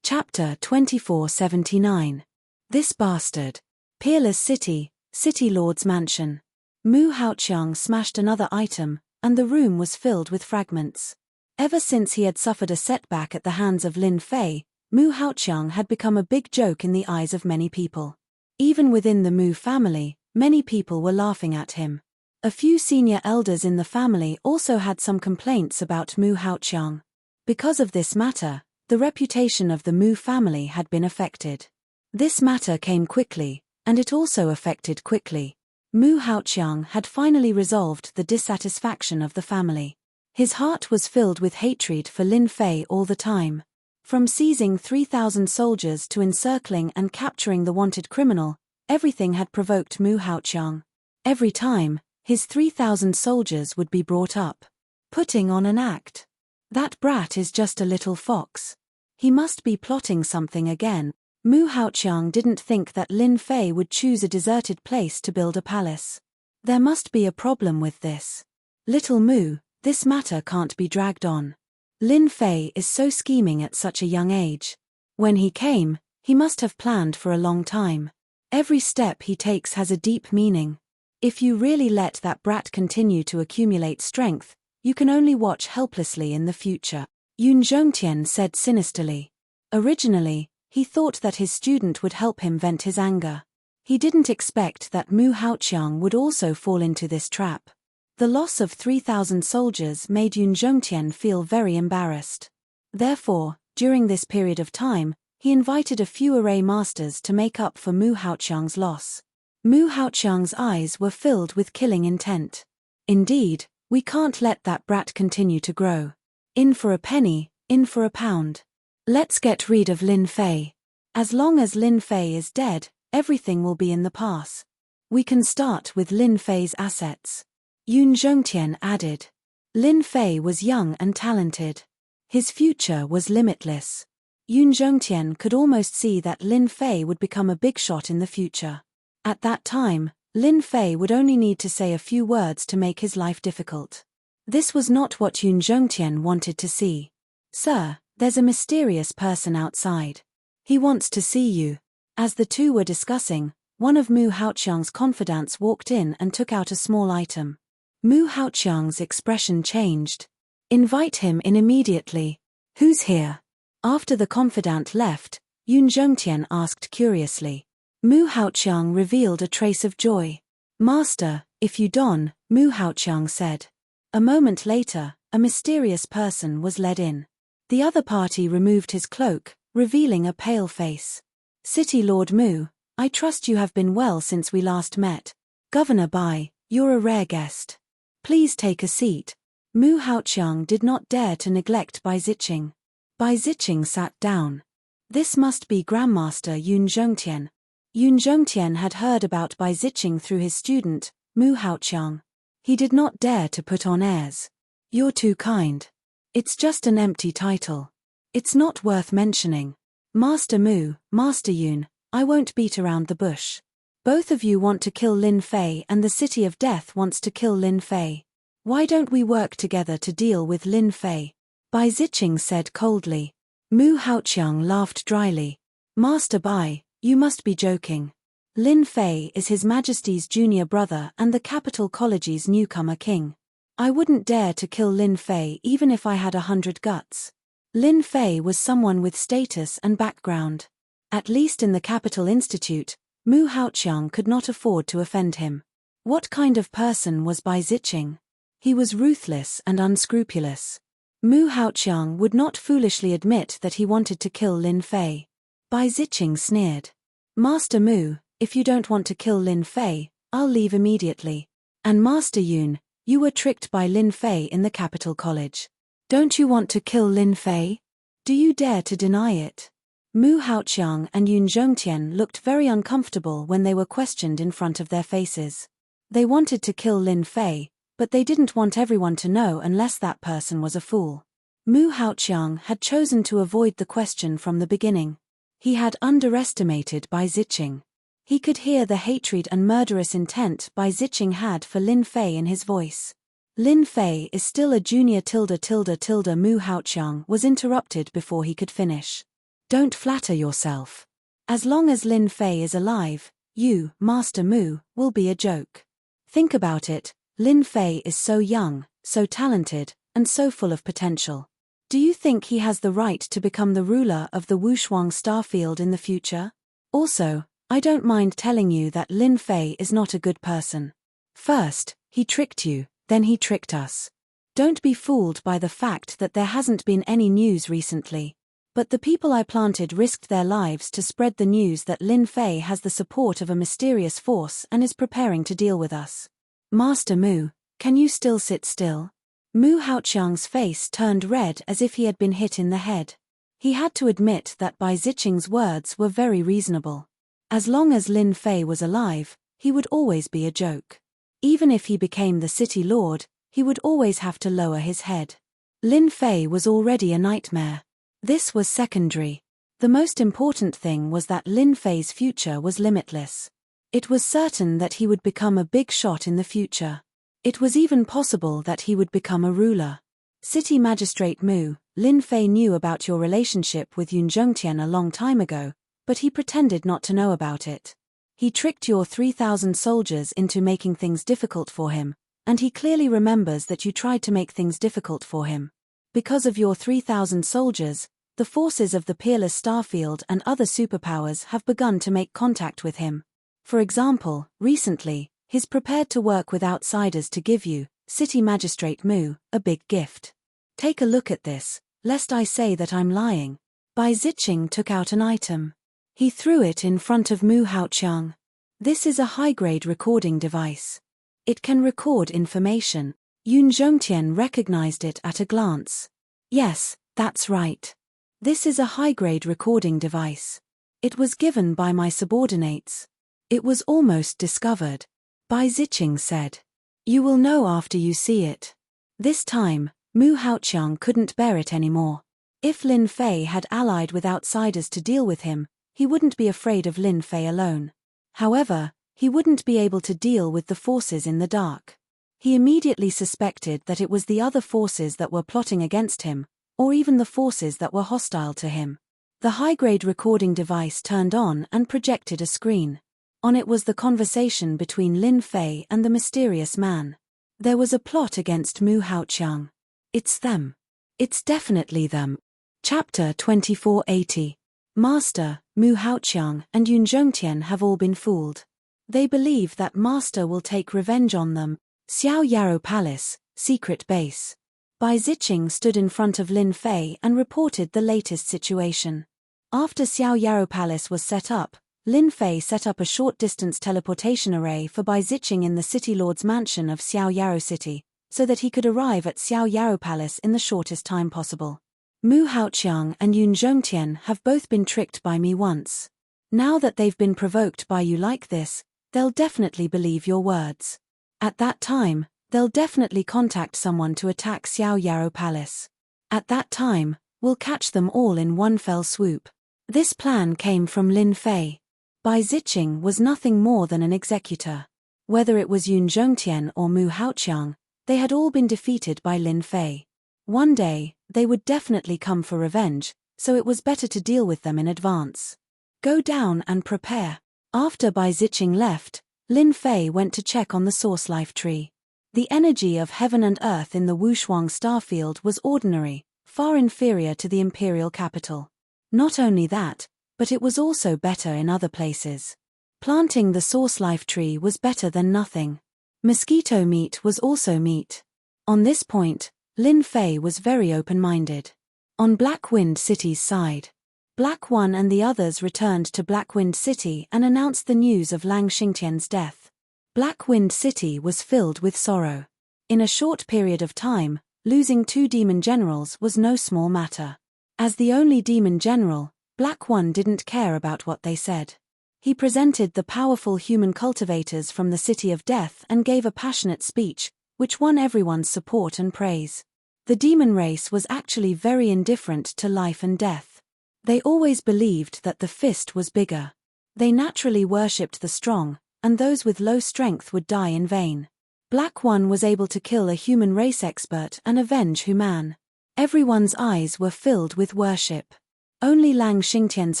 Chapter 2479. This Bastard. Peerless City, City Lord's Mansion. Mu Haoqiang smashed another item, and the room was filled with fragments. Ever since he had suffered a setback at the hands of Lin Fei, Mu Haoqiang had become a big joke in the eyes of many people. Even within the Mu family, many people were laughing at him. A few senior elders in the family also had some complaints about Mu Haoqiang. Because of this matter, the reputation of the Mu family had been affected. This matter came quickly, and it also affected quickly. Mu Haoqiang had finally resolved the dissatisfaction of the family. His heart was filled with hatred for Lin Fei all the time. From seizing 3,000 soldiers to encircling and capturing the wanted criminal, everything had provoked Mu Haoqiang. Every time, his 3,000 soldiers would be brought up. Putting on an act. That brat is just a little fox. He must be plotting something again. Mu Haoqiang didn't think that Lin Fei would choose a deserted place to build a palace. There must be a problem with this. Little Mu, this matter can't be dragged on. Lin Fei is so scheming at such a young age. When he came, he must have planned for a long time. Every step he takes has a deep meaning. If you really let that brat continue to accumulate strength, you can only watch helplessly in the future, Yun Zhongtian said sinisterly. Originally, he thought that his student would help him vent his anger. He didn't expect that Mu Haoqiang would also fall into this trap. The loss of 3,000 soldiers made Yun Zhongtian feel very embarrassed. Therefore, during this period of time, he invited a few array masters to make up for Mu Haoqiang's loss. Mu Haoqiang's eyes were filled with killing intent. Indeed, we can't let that brat continue to grow. In for a penny, in for a pound. Let's get rid of Lin Fei. As long as Lin Fei is dead, everything will be in the past. We can start with Lin Fei's assets. Yun Zhongtian added. Lin Fei was young and talented. His future was limitless. Yun Zhongtian could almost see that Lin Fei would become a big shot in the future. At that time, Lin Fei would only need to say a few words to make his life difficult. This was not what Yun Zhongtian wanted to see. Sir, there's a mysterious person outside. He wants to see you. As the two were discussing, one of Mu Haoqiang's confidants walked in and took out a small item. Mu Haoqiang's expression changed. Invite him in immediately. Who's here? After the confidant left, Yun Zhongtian asked curiously. Mu Haoqiang revealed a trace of joy. Master, if you don, Mu Haoqiang said. A moment later, a mysterious person was led in. The other party removed his cloak, revealing a pale face. City Lord Mu, I trust you have been well since we last met. Governor Bai, you're a rare guest. Please take a seat. Mu Haoqiang did not dare to neglect Bai Ziqing. Bai Ziqing sat down. This must be Grandmaster Yun Zhongtian. Yun Zhongtian had heard about Bai Ziqing through his student, Mu Haoqiang. He did not dare to put on airs. You're too kind. It's just an empty title. It's not worth mentioning. Master Mu, Master Yun, I won't beat around the bush. Both of you want to kill Lin Fei and the City of Death wants to kill Lin Fei. Why don't we work together to deal with Lin Fei? Bai Ziqing said coldly. Mu Haoqiang laughed dryly. Master Bai, you must be joking. Lin Fei is His Majesty's junior brother and the Capital College's newcomer king. I wouldn't dare to kill Lin Fei even if I had 100 guts. Lin Fei was someone with status and background. At least in the Capital Institute, Mu Haoqiang could not afford to offend him. What kind of person was Bai Ziqing? He was ruthless and unscrupulous. Mu Haoqiang would not foolishly admit that he wanted to kill Lin Fei. Bai Ziqing sneered. Master Mu, if you don't want to kill Lin Fei, I'll leave immediately. And Master Yun, you were tricked by Lin Fei in the Capital College. Don't you want to kill Lin Fei? Do you dare to deny it? Mu Haoqiang and Yun Zhongtian looked very uncomfortable when they were questioned in front of their faces. They wanted to kill Lin Fei, but they didn't want everyone to know unless that person was a fool. Mu Haoqiang had chosen to avoid the question from the beginning. He had underestimated Bai Ziqing. He could hear the hatred and murderous intent Bai Ziqing had for Lin Fei in his voice. Lin Fei is still a junior Mu Haoqiang was interrupted before he could finish. Don't flatter yourself. As long as Lin Fei is alive, you, Master Mu, will be a joke. Think about it, Lin Fei is so young, so talented, and so full of potential. Do you think he has the right to become the ruler of the Wushuang Starfield in the future? Also, I don't mind telling you that Lin Fei is not a good person. First, he tricked you, then he tricked us. Don't be fooled by the fact that there hasn't been any news recently. But the people I planted risked their lives to spread the news that Lin Fei has the support of a mysterious force and is preparing to deal with us. Master Mu, can you still sit still? Mu Haoqiang's face turned red as if he had been hit in the head. He had to admit that Bai Ziqing's words were very reasonable. As long as Lin Fei was alive, he would always be a joke. Even if he became the city lord, he would always have to lower his head. Lin Fei was already a nightmare. This was secondary. The most important thing was that Lin Fei's future was limitless. It was certain that he would become a big shot in the future. It was even possible that he would become a ruler. City Magistrate Mu, Lin Fei knew about your relationship with Yun Zhongtian a long time ago, but he pretended not to know about it. He tricked your 3,000 soldiers into making things difficult for him, and he clearly remembers that you tried to make things difficult for him. Because of your 3,000 soldiers, the forces of the Peerless Starfield and other superpowers have begun to make contact with him. For example, recently, he's prepared to work with outsiders to give you, City Magistrate Mu, a big gift. Take a look at this, lest I say that I'm lying. Bai Ziqing took out an item. He threw it in front of Mu Haoqiang. This is a high-grade recording device. It can record information. Yun Zhongtian recognized it at a glance. Yes, that's right. This is a high-grade recording device. It was given by my subordinates. It was almost discovered. Bai Ziqing said. You will know after you see it. This time, Mu Haoqiang couldn't bear it anymore. If Lin Fei had allied with outsiders to deal with him, he wouldn't be afraid of Lin Fei alone. However, he wouldn't be able to deal with the forces in the dark. He immediately suspected that it was the other forces that were plotting against him, or even the forces that were hostile to him. The high-grade recording device turned on and projected a screen. On it was the conversation between Lin Fei and the mysterious man. There was a plot against Mu Haoqiang. It's them. It's definitely them. Chapter 2480. Master, Mu Haoqiang, and Yun Zhongtian have all been fooled. They believe that Master will take revenge on them. Xiao Yarrow Palace, secret base. Bai Ziqing stood in front of Lin Fei and reported the latest situation. After Xiao Yarrow Palace was set up, Lin Fei set up a short-distance teleportation array for Bai Ziqing in the City Lord's mansion of Xiao Yarrow City, so that he could arrive at Xiao Yarrow Palace in the shortest time possible. Mu Haoqiang and Yun Zhongtian have both been tricked by me once. Now that they've been provoked by you like this, they'll definitely believe your words. At that time, they'll definitely contact someone to attack Xiao Yarrow Palace. At that time, we'll catch them all in one fell swoop. This plan came from Lin Fei. Bai Ziqing was nothing more than an executor. Whether it was Yun Zhongtian or Mu Haoqiang, they had all been defeated by Lin Fei. One day, they would definitely come for revenge, so it was better to deal with them in advance. Go down and prepare. After Bai Ziqing left, Lin Fei went to check on the source life tree. The energy of heaven and earth in the Wushuang starfield was ordinary, far inferior to the imperial capital. Not only that, but it was also better in other places. Planting the source life tree was better than nothing. Mosquito meat was also meat. On this point, Lin Fei was very open-minded. On Blackwind City's side, Black One and the others returned to Blackwind City and announced the news of Lang Xingtian's death. Blackwind City was filled with sorrow. In a short period of time, losing 2 demon generals was no small matter. As the only demon general, Black One didn't care about what they said. He presented the powerful human cultivators from the City of Death and gave a passionate speech, which won everyone's support and praise. The demon race was actually very indifferent to life and death. They always believed that the fist was bigger. They naturally worshipped the strong, and those with low strength would die in vain. Black One was able to kill a human race expert and avenge Human. Everyone's eyes were filled with worship. Only Lang Xingtian's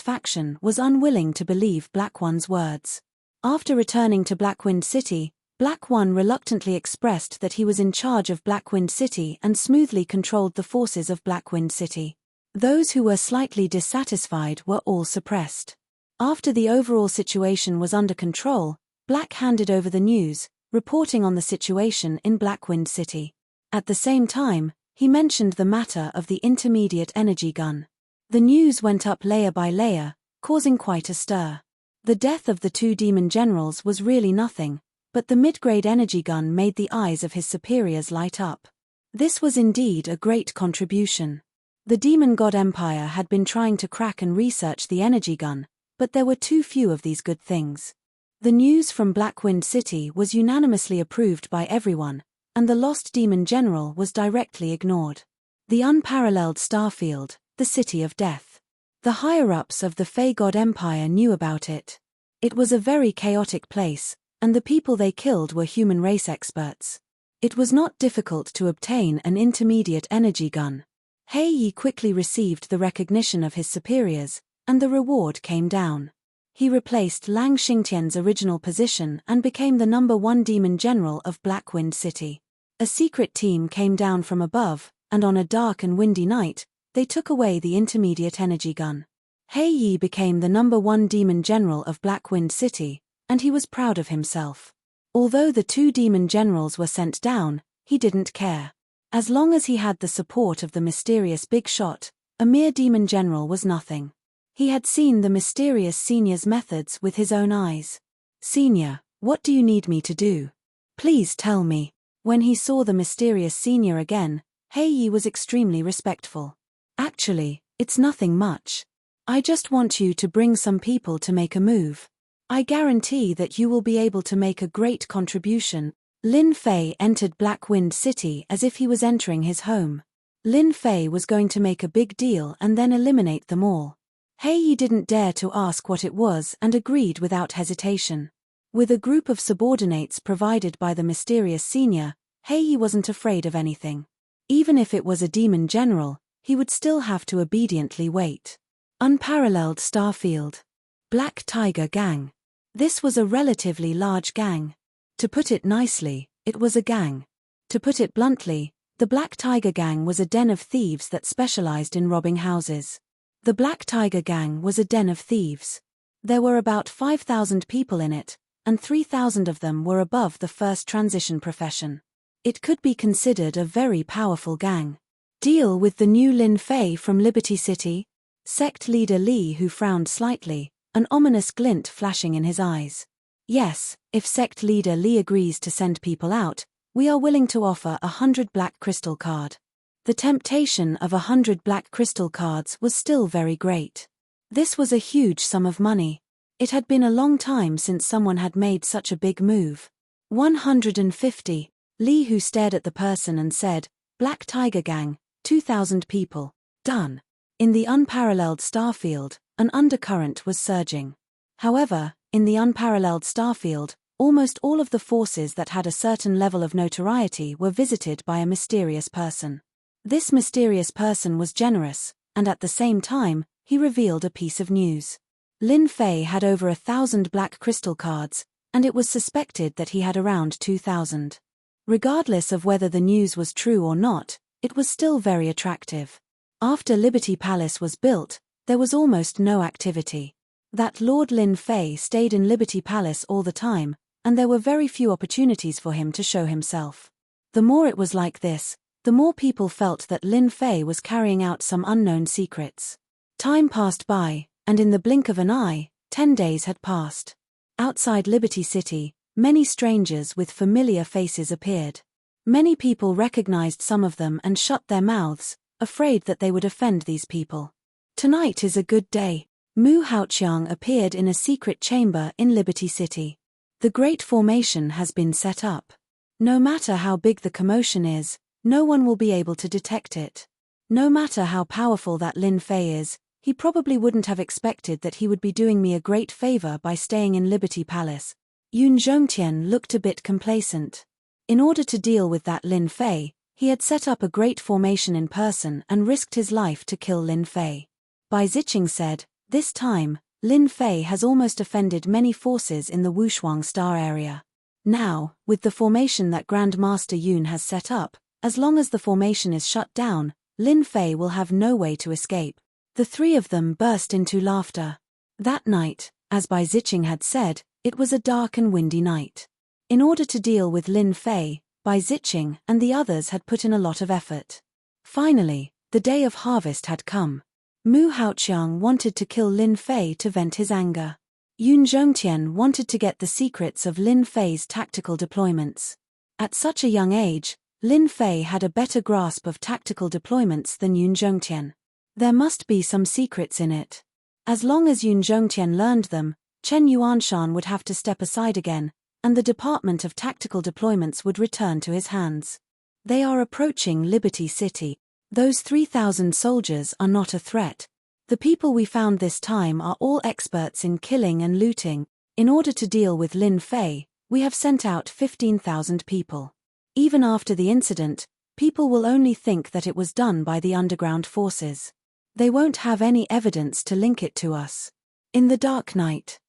faction was unwilling to believe Black One's words. After returning to Blackwind City, Black One reluctantly expressed that he was in charge of Blackwind City and smoothly controlled the forces of Blackwind City. Those who were slightly dissatisfied were all suppressed. After the overall situation was under control, Black handed over the news, reporting on the situation in Blackwind City. At the same time, he mentioned the matter of the intermediate energy gun. The news went up layer by layer, causing quite a stir. The death of the 2 demon generals was really nothing, but the mid-grade energy gun made the eyes of his superiors light up. This was indeed a great contribution. The Demon God Empire had been trying to crack and research the energy gun, but there were too few of these good things. The news from Blackwind City was unanimously approved by everyone, and the lost demon general was directly ignored. The unparalleled starfield, the City of Death. The higher-ups of the Fey God Empire knew about it. It was a very chaotic place, and the people they killed were human race experts. It was not difficult to obtain an intermediate energy gun. He Yi quickly received the recognition of his superiors, and the reward came down. He replaced Lang Xingtian's original position and became the #1 demon general of Blackwind City. A secret team came down from above, and on a dark and windy night, they took away the intermediate energy gun. He Yi became the #1 demon general of Blackwind City, and he was proud of himself. Although the 2 demon generals were sent down, he didn't care. As long as he had the support of the mysterious big shot, a mere demon general was nothing. He had seen the mysterious senior's methods with his own eyes. Senior, what do you need me to do? Please tell me. When he saw the mysterious senior again, Heiyi was extremely respectful. Actually, it's nothing much. I just want you to bring some people to make a move. I guarantee that you will be able to make a great contribution. Lin Fei entered Black Wind City as if he was entering his home. Lin Fei was going to make a big deal and then eliminate them all. Heiyi didn't dare to ask what it was and agreed without hesitation. With a group of subordinates provided by the mysterious senior, Heiyi wasn't afraid of anything. Even if it was a demon general, he would still have to obediently wait. Unparalleled Starfield. Black Tiger Gang. This was a relatively large gang. To put it nicely, it was a gang. To put it bluntly, the Black Tiger Gang was a den of thieves that specialized in robbing houses. The Black Tiger Gang was a den of thieves. There were about 5,000 people in it, and 3,000 of them were above the first transition profession. It could be considered a very powerful gang. Deal with the new Lin Fei from Liberty City? Sect leader Li, who frowned slightly, an ominous glint flashing in his eyes. Yes, if sect leader Li agrees to send people out, we are willing to offer 100 black crystal card. The temptation of 100 black crystal cards was still very great. This was a huge sum of money. It had been a long time since someone had made such a big move. 150. Li, who stared at the person and said, Black Tiger Gang, 2,000 people. Done. In the unparalleled starfield, an undercurrent was surging. However, in the unparalleled starfield, almost all of the forces that had a certain level of notoriety were visited by a mysterious person. This mysterious person was generous, and at the same time, he revealed a piece of news. Lin Fei had over 1,000 black crystal cards, and it was suspected that he had around 2,000. Regardless of whether the news was true or not, it was still very attractive. After Liberty Palace was built, there was almost no activity. That Lord Lin Fei stayed in Liberty Palace all the time, and there were very few opportunities for him to show himself. The more it was like this, the more people felt that Lin Fei was carrying out some unknown secrets. Time passed by, and in the blink of an eye, 10 days had passed. Outside Liberty City, many strangers with familiar faces appeared. Many people recognized some of them and shut their mouths, afraid that they would offend these people. Tonight is a good day. Mu Haoqiang appeared in a secret chamber in Liberty City. The Great Formation has been set up. No matter how big the commotion is, no one will be able to detect it. No matter how powerful that Lin Fei is, he probably wouldn't have expected that he would be doing me a great favor by staying in Liberty Palace. Yun Zhongtian looked a bit complacent. In order to deal with that Lin Fei, he had set up a great formation in person and risked his life to kill Lin Fei. Bai Ziqing said, this time, Lin Fei has almost offended many forces in the Wushuang Star area. Now, with the formation that Grand Master Yun has set up, as long as the formation is shut down, Lin Fei will have no way to escape. The three of them burst into laughter. That night, as Bai Ziqing had said, it was a dark and windy night. In order to deal with Lin Fei, Bai Ziqing and the others had put in a lot of effort. Finally, the day of harvest had come. Mu Haoqiang wanted to kill Lin Fei to vent his anger. Yun Zhongtian wanted to get the secrets of Lin Fei's tactical deployments. At such a young age, Lin Fei had a better grasp of tactical deployments than Yun Zhongtian. There must be some secrets in it. As long as Yun Zhongtian learned them, Chen Yuanshan would have to step aside again, and the Department of Tactical Deployments would return to his hands. They are approaching Liberty City. Those 3,000 soldiers are not a threat. The people we found this time are all experts in killing and looting. In order to deal with Lin Fei, we have sent out 15,000 people. Even after the incident, people will only think that it was done by the underground forces. They won't have any evidence to link it to us. In the Dark Night.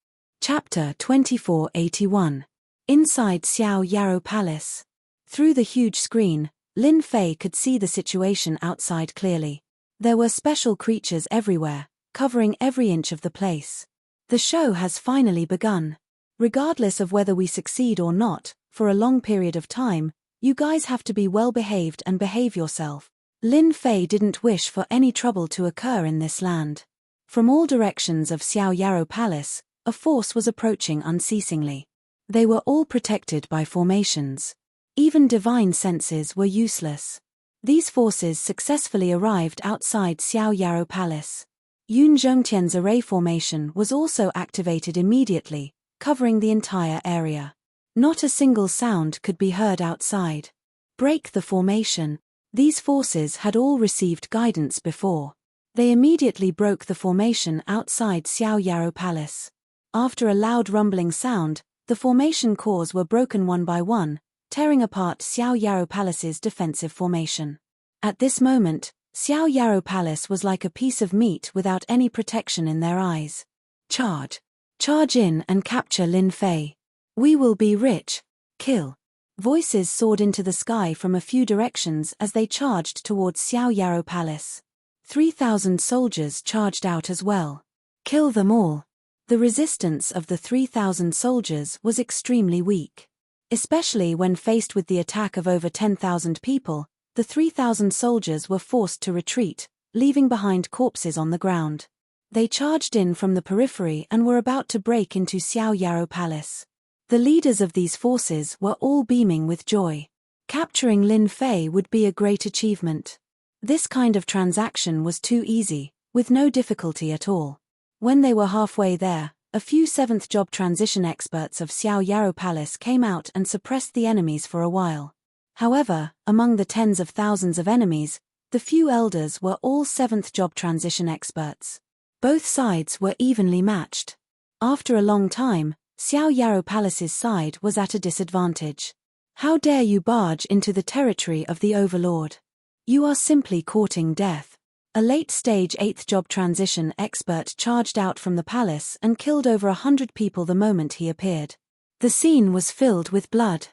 Chapter 2481. Inside Xiao Yarrow Palace. Through the huge screen, Lin Fei could see the situation outside clearly. There were special creatures everywhere, covering every inch of the place. The show has finally begun. Regardless of whether we succeed or not, for a long period of time, you guys have to be well behaved and behave yourself. Lin Fei didn't wish for any trouble to occur in this land. From all directions of Xiao Yarrow Palace, A force was approaching unceasingly. They were all protected by formations. Even divine senses were useless. These forces successfully arrived outside Xiao Yarrow Palace. Yun Zhongtian's array formation was also activated immediately, covering the entire area. Not a single sound could be heard outside. Break the formation. These forces had all received guidance before. They immediately broke the formation outside Xiao Yarrow Palace. After a loud rumbling sound, the formation cores were broken one by one, tearing apart Xiao Yarrow Palace's defensive formation. At this moment, Xiao Yarrow Palace was like a piece of meat without any protection in their eyes. Charge! Charge in and capture Lin Fei. We will be rich. Kill! Voices soared into the sky from a few directions as they charged towards Xiao Yarrow Palace. 3,000 soldiers charged out as well. Kill them all. The resistance of the 3,000 soldiers was extremely weak. Especially when faced with the attack of over 10,000 people, the 3,000 soldiers were forced to retreat, leaving behind corpses on the ground. They charged in from the periphery and were about to break into Xiao Yarrow Palace. The leaders of these forces were all beaming with joy. Capturing Lin Fei would be a great achievement. This kind of transaction was too easy, with no difficulty at all. When they were halfway there, a few 7th job transition experts of Xiao Yarrow Palace came out and suppressed the enemies for a while. However, among the tens of thousands of enemies, the few elders were all 7th job transition experts. Both sides were evenly matched. After a long time, Xiao Yarrow Palace's side was at a disadvantage. How dare you barge into the territory of the Overlord? You are simply courting death. A late-stage 8th job transition expert charged out from the palace and killed over 100 people the moment he appeared. The scene was filled with blood.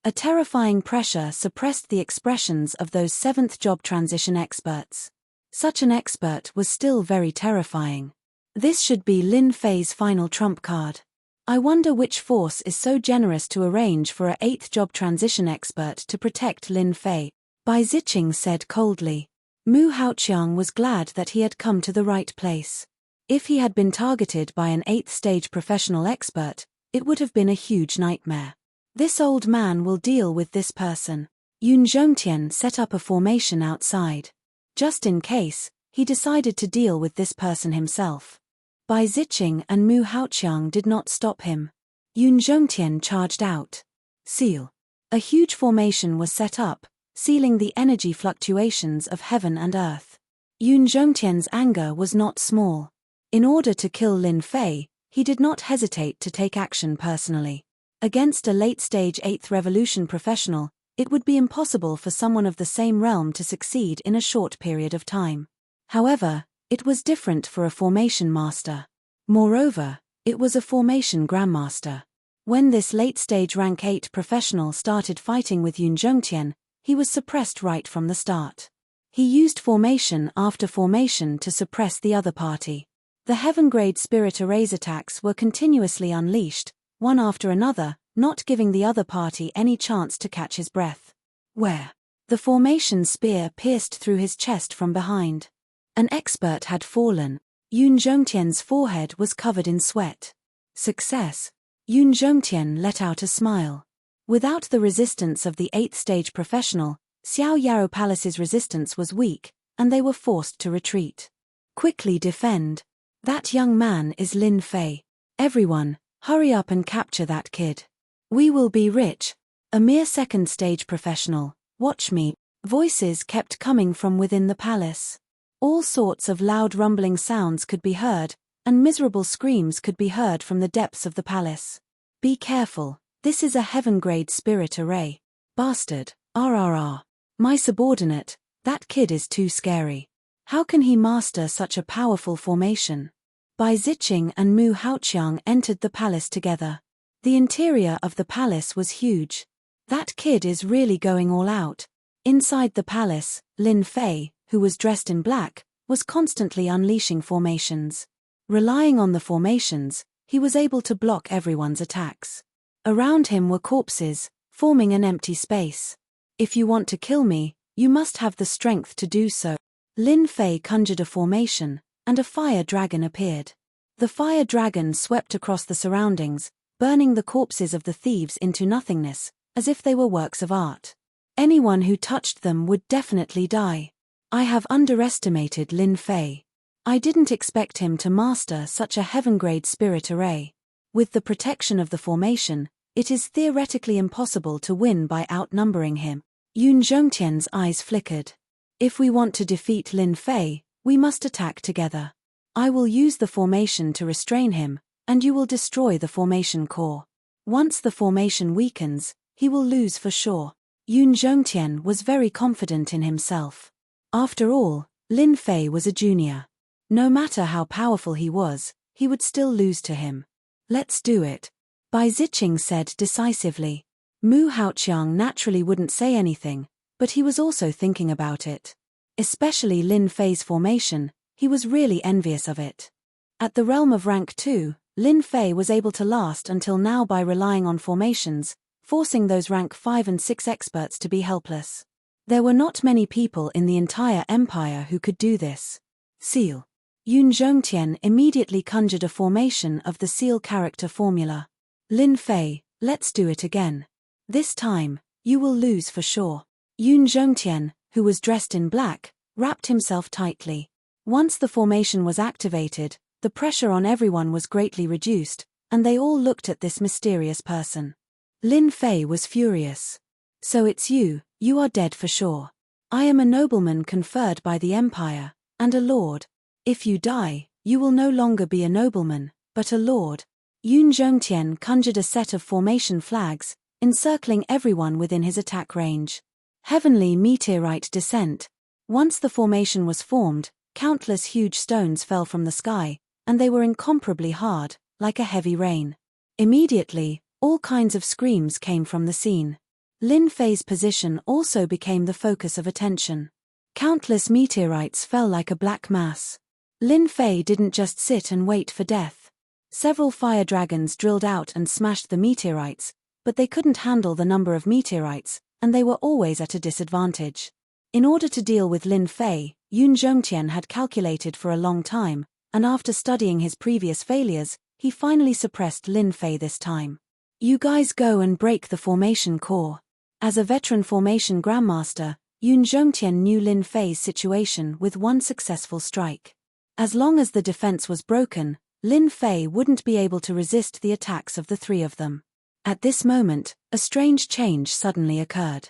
A terrifying pressure suppressed the expressions of those 7th job transition experts. Such an expert was still very terrifying. This should be Lin Fei's final trump card. I wonder which force is so generous to arrange for a 8th job transition expert to protect Lin Fei. Bai Ziqing said coldly. Mu Haoqiang was glad that he had come to the right place. If he had been targeted by an 8th stage professional expert, it would have been a huge nightmare. This old man will deal with this person. Yun Zhongtian set up a formation outside. Just in case, he decided to deal with this person himself. Bai Ziqing and Mu Haoqiang did not stop him. Yun Zhongtian charged out. Seal. A huge formation was set up, sealing the energy fluctuations of heaven and earth. Yun Zhongtian's anger was not small. In order to kill Lin Fei, he did not hesitate to take action personally. Against a late-stage 8th revolution professional, it would be impossible for someone of the same realm to succeed in a short period of time. However, it was different for a formation master. Moreover, it was a formation grandmaster. When this late-stage rank 8 professional started fighting with Yun Zhongtian, he was suppressed right from the start. He used formation after formation to suppress the other party. The heaven-grade spirit arrays attacks were continuously unleashed, one after another, not giving the other party any chance to catch his breath. Where? The formation spear pierced through his chest from behind. An expert had fallen. Yun Zhongtian's forehead was covered in sweat. Success. Yun Zhongtian let out a smile. Without the resistance of the 8th stage professional, Xiao Yarrow Palace's resistance was weak, and they were forced to retreat. Quickly defend. That young man is Lin Fei. Everyone, hurry up and capture that kid. We will be rich. A mere 2nd stage professional, watch me. Voices kept coming from within the palace. All sorts of loud rumbling sounds could be heard, and miserable screams could be heard from the depths of the palace. Be careful. This is a heaven-grade spirit array. Bastard. RRR. My subordinate, that kid is too scary. How can he master such a powerful formation? Bai Ziqing and Mu Haoqiang entered the palace together. The interior of the palace was huge. That kid is really going all out. Inside the palace, Lin Fei, who was dressed in black, was constantly unleashing formations. Relying on the formations, he was able to block everyone's attacks. Around him were corpses, forming an empty space. If you want to kill me, you must have the strength to do so. Lin Fei conjured a formation, and a fire dragon appeared. The fire dragon swept across the surroundings, burning the corpses of the thieves into nothingness, as if they were works of art. Anyone who touched them would definitely die. I have underestimated Lin Fei. I didn't expect him to master such a heaven-grade spirit array. With the protection of the formation, it is theoretically impossible to win by outnumbering him. Yun Zhongtian's eyes flickered. If we want to defeat Lin Fei, we must attack together. I will use the formation to restrain him, and you will destroy the formation core. Once the formation weakens, he will lose for sure. Yun Zhongtian was very confident in himself. After all, Lin Fei was a junior. No matter how powerful he was, he would still lose to him. Let's do it. Bai Ziqing said decisively. Mu Haoqiang naturally wouldn't say anything, but he was also thinking about it. Especially Lin Fei's formation, he was really envious of it. At the realm of rank 2, Lin Fei was able to last until now by relying on formations, forcing those rank 5 and 6 experts to be helpless. There were not many people in the entire empire who could do this. Seal. Yun Zhongtian immediately conjured a formation of the seal character formula. Lin Fei, let's do it again. This time, you will lose for sure. Yun Zhongtian, who was dressed in black, wrapped himself tightly. Once the formation was activated, the pressure on everyone was greatly reduced, and they all looked at this mysterious person. Lin Fei was furious. So it's you are dead for sure. I am a nobleman conferred by the empire, and a lord. If you die, you will no longer be a nobleman, but a lord. Yun Zhongtian conjured a set of formation flags, encircling everyone within his attack range. Heavenly meteorite descent. Once the formation was formed, countless huge stones fell from the sky, and they were incomparably hard, like a heavy rain. Immediately, all kinds of screams came from the scene. Lin Fei's position also became the focus of attention. Countless meteorites fell like a black mass. Lin Fei didn't just sit and wait for death. Several fire dragons drilled out and smashed the meteorites, but they couldn't handle the number of meteorites, and they were always at a disadvantage. In order to deal with Lin Fei, Yun Zhongtian had calculated for a long time, and after studying his previous failures, he finally suppressed Lin Fei this time. You guys go and break the formation core. As a veteran formation grandmaster, Yun Zhongtian knew Lin Fei's situation with one successful strike. As long as the defense was broken, Lin Fei wouldn't be able to resist the attacks of the three of them. At this moment, a strange change suddenly occurred.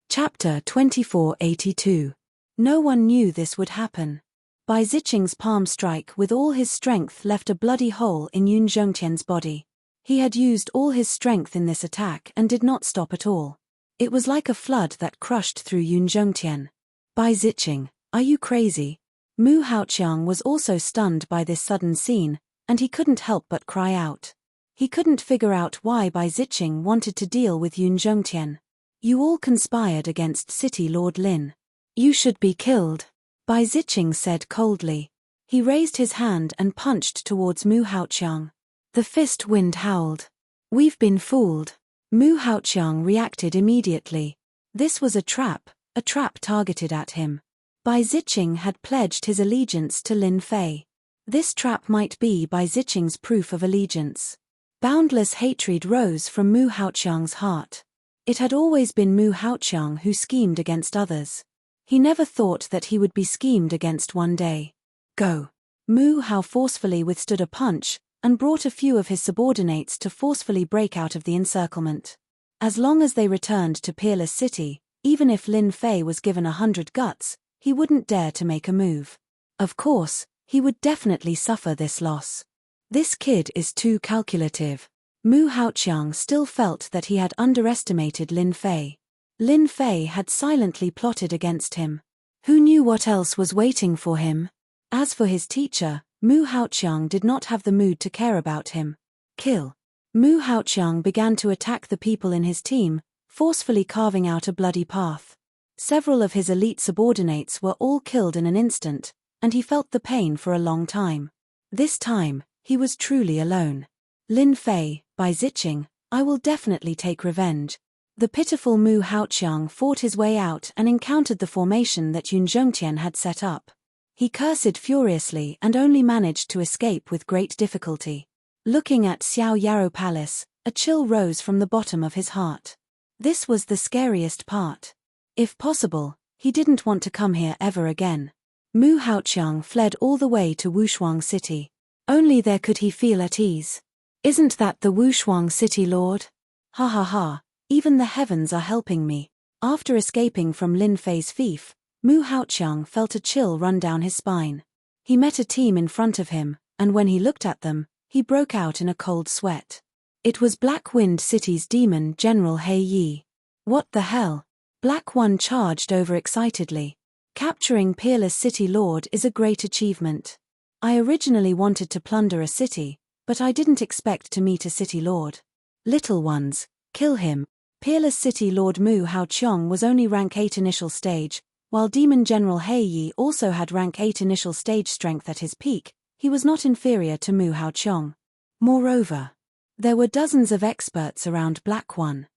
Chapter 2482. No one knew this would happen. Bai Ziqing's palm strike with all his strength left a bloody hole in Yun Zhongtian's body. He had used all his strength in this attack and did not stop at all. It was like a flood that crushed through Yun Zhongtian. Bai Ziqing, are you crazy? Mu Haoqiang was also stunned by this sudden scene, and he couldn't help but cry out. He couldn't figure out why Bai Ziqing wanted to deal with Yun Zhongtian. You all conspired against City Lord Lin. You should be killed, Bai Ziqing said coldly. He raised his hand and punched towards Mu Haoqiang. The fist wind howled. We've been fooled. Mu Haoqiang reacted immediately. This was a trap targeted at him. Bai Ziqing had pledged his allegiance to Lin Fei. This trap might be Bai Ziqing's proof of allegiance. Boundless hatred rose from Mu Haoqiang's heart. It had always been Mu Haoqiang who schemed against others. He never thought that he would be schemed against one day. Go. Mu Hao forcefully withstood a punch, and brought a few of his subordinates to forcefully break out of the encirclement. As long as they returned to Peerless City, even if Lin Fei was given 100 guts, he wouldn't dare to make a move. Of course, he would definitely suffer this loss. This kid is too calculative. Mu Haoqiang still felt that he had underestimated Lin Fei. Lin Fei had silently plotted against him. Who knew what else was waiting for him? As for his teacher, Mu Haoqiang did not have the mood to care about him. Kill. Mu Haoqiang began to attack the people in his team, forcefully carving out a bloody path. Several of his elite subordinates were all killed in an instant, and he felt the pain for a long time. This time, he was truly alone. Lin Fei, Bai Ziqing, I will definitely take revenge. The pitiful Mu Haoqiang fought his way out and encountered the formation that Yun Zhongtian had set up. He cursed furiously and only managed to escape with great difficulty. Looking at Xiao Yarrow Palace, a chill rose from the bottom of his heart. This was the scariest part. If possible, he didn't want to come here ever again. Mu Haoqiang fled all the way to Wushuang City. Only there could he feel at ease. Isn't that the Wushuang City, Lord? Ha ha ha, even the heavens are helping me. After escaping from Lin Fei's fief, Mu Haoqiang felt a chill run down his spine. He met a team in front of him, and when he looked at them, he broke out in a cold sweat. It was Black Wind City's demon General He Yi. What the hell? Black One charged overexcitedly. Capturing Peerless City Lord is a great achievement. I originally wanted to plunder a city, but I didn't expect to meet a city lord. Little ones, kill him. Peerless City Lord Mu Haoqiang was only rank 8 initial stage, while Demon General He Yi also had rank 8 initial stage strength at his peak. He was not inferior to Mu Haoqiang. Moreover, there were dozens of experts around Black One.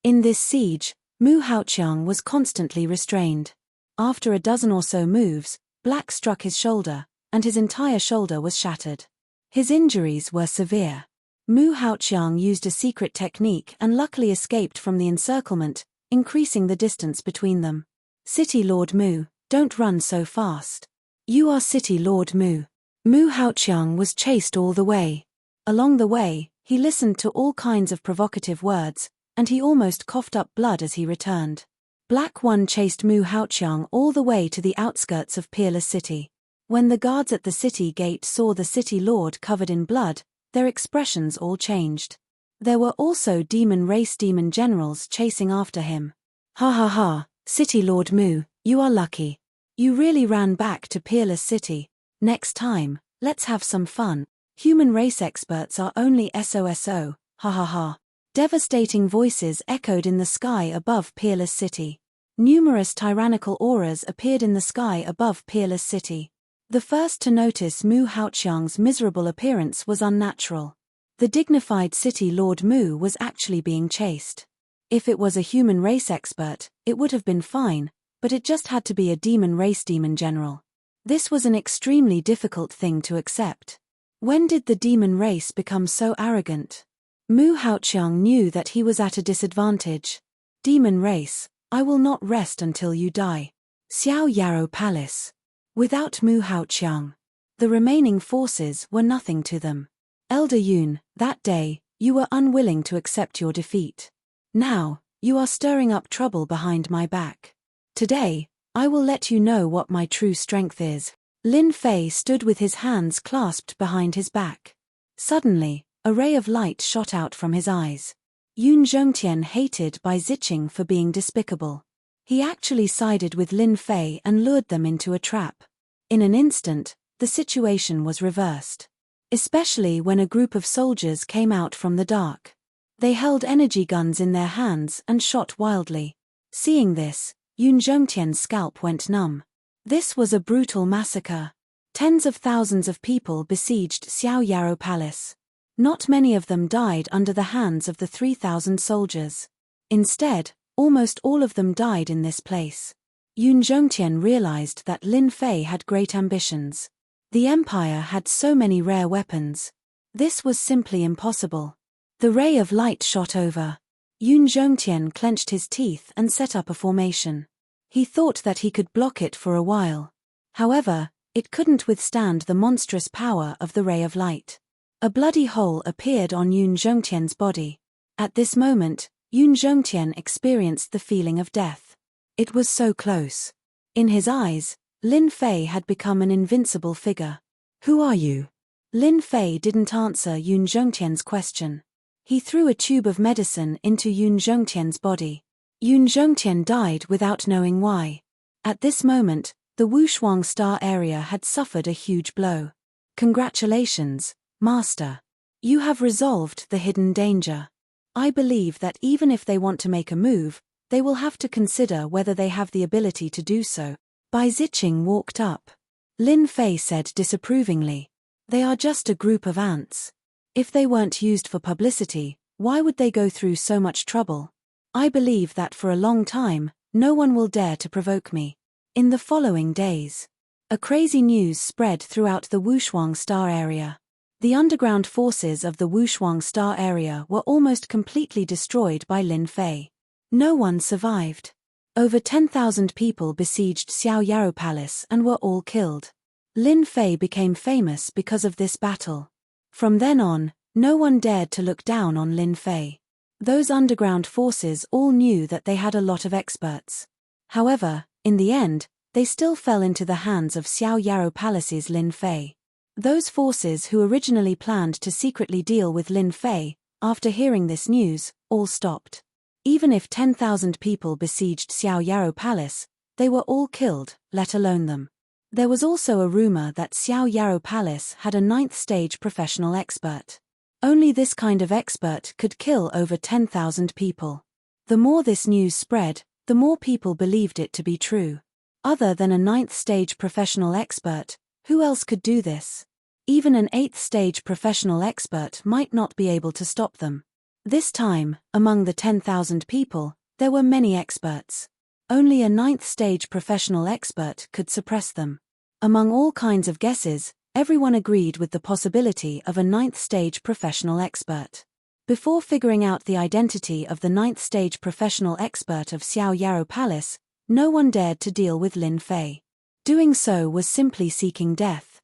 In this siege, Mu Haoqiang was constantly restrained. After a dozen or so moves, Black struck his shoulder, and his entire shoulder was shattered. His injuries were severe. Mu Haoqiang used a secret technique and luckily escaped from the encirclement, increasing the distance between them. City Lord Mu, don't run so fast. You are City Lord Mu. Mu Haoqiang was chased all the way. Along the way, he listened to all kinds of provocative words, and he almost coughed up blood as he returned. Black One chased Mu Haoqiang all the way to the outskirts of Peerless City. When the guards at the city gate saw the city lord covered in blood, their expressions all changed. There were also demon race demon generals chasing after him. Ha ha ha, City Lord Mu, you are lucky. You really ran back to Peerless City. Next time, let's have some fun. Human race experts are only SOSO, ha ha ha. Devastating voices echoed in the sky above Peerless City. Numerous tyrannical auras appeared in the sky above Peerless City. The first to notice Mu Haoqiang's miserable appearance was unnatural. The dignified City Lord Mu was actually being chased. If it was a human race expert, it would have been fine, but it just had to be a demon race demon general. This was an extremely difficult thing to accept. When did the demon race become so arrogant? Mu Haoqiang knew that he was at a disadvantage. Demon race, I will not rest until you die. Xiao Yarrow Palace. Without Mu Haoqiang, the remaining forces were nothing to them. Elder Yun, that day, you were unwilling to accept your defeat. Now, you are stirring up trouble behind my back. Today, I will let you know what my true strength is. Lin Fei stood with his hands clasped behind his back. Suddenly, a ray of light shot out from his eyes. Yun Zhongtian hated Bai Ziqing for being despicable. He actually sided with Lin Fei and lured them into a trap. In an instant, the situation was reversed. Especially when a group of soldiers came out from the dark. They held energy guns in their hands and shot wildly. Seeing this, Yun Zhongtian's scalp went numb. This was a brutal massacre. Tens of thousands of people besieged Xiao Yarrow Palace. Not many of them died under the hands of the 3,000 soldiers. Instead, almost all of them died in this place. Yun Zhongtian realized that Lin Fei had great ambitions. The Empire had so many rare weapons. This was simply impossible. The ray of light shot over. Yun Zhongtian clenched his teeth and set up a formation. He thought that he could block it for a while. However, it couldn't withstand the monstrous power of the ray of light. A bloody hole appeared on Yun Zhongtian's body. At this moment, Yun Zhongtian experienced the feeling of death. It was so close. In his eyes, Lin Fei had become an invincible figure. Who are you? Lin Fei didn't answer Yun Zhongtian's question. He threw a tube of medicine into Yun Zhongtian's body. Yun Zhongtian died without knowing why. At this moment, the Wushuang Star area had suffered a huge blow. Congratulations, Master. You have resolved the hidden danger. I believe that even if they want to make a move, they will have to consider whether they have the ability to do so. Bai Ziqing walked up. Lin Fei said disapprovingly. They are just a group of ants. If they weren't used for publicity, why would they go through so much trouble? I believe that for a long time, no one will dare to provoke me. In the following days, A crazy news spread throughout the Wushuang Star area. The underground forces of the Wushuang Star area were almost completely destroyed by Lin Fei. No one survived. Over 10,000 people besieged Xiao Yarrow Palace and were all killed. Lin Fei became famous because of this battle. From then on, no one dared to look down on Lin Fei. Those underground forces all knew that they had a lot of experts. However, in the end, they still fell into the hands of Xiao Yarrow Palace's Lin Fei. Those forces who originally planned to secretly deal with Lin Fei, after hearing this news, all stopped. Even if 10,000 people besieged Xiao Yarrow Palace, they were all killed, let alone them. There was also a rumor that Xiao Yarrow Palace had a 9th stage professional expert. Only this kind of expert could kill over 10,000 people. The more this news spread, the more people believed it to be true. Other than a 9th stage professional expert, who else could do this? Even an 8th stage professional expert might not be able to stop them. This time, among the 10,000 people, there were many experts. Only a 9th stage professional expert could suppress them. Among all kinds of guesses, everyone agreed with the possibility of a 9th stage professional expert. Before figuring out the identity of the 9th stage professional expert of Xiao Yarrow Palace, no one dared to deal with Lin Fei. Doing so was simply seeking death.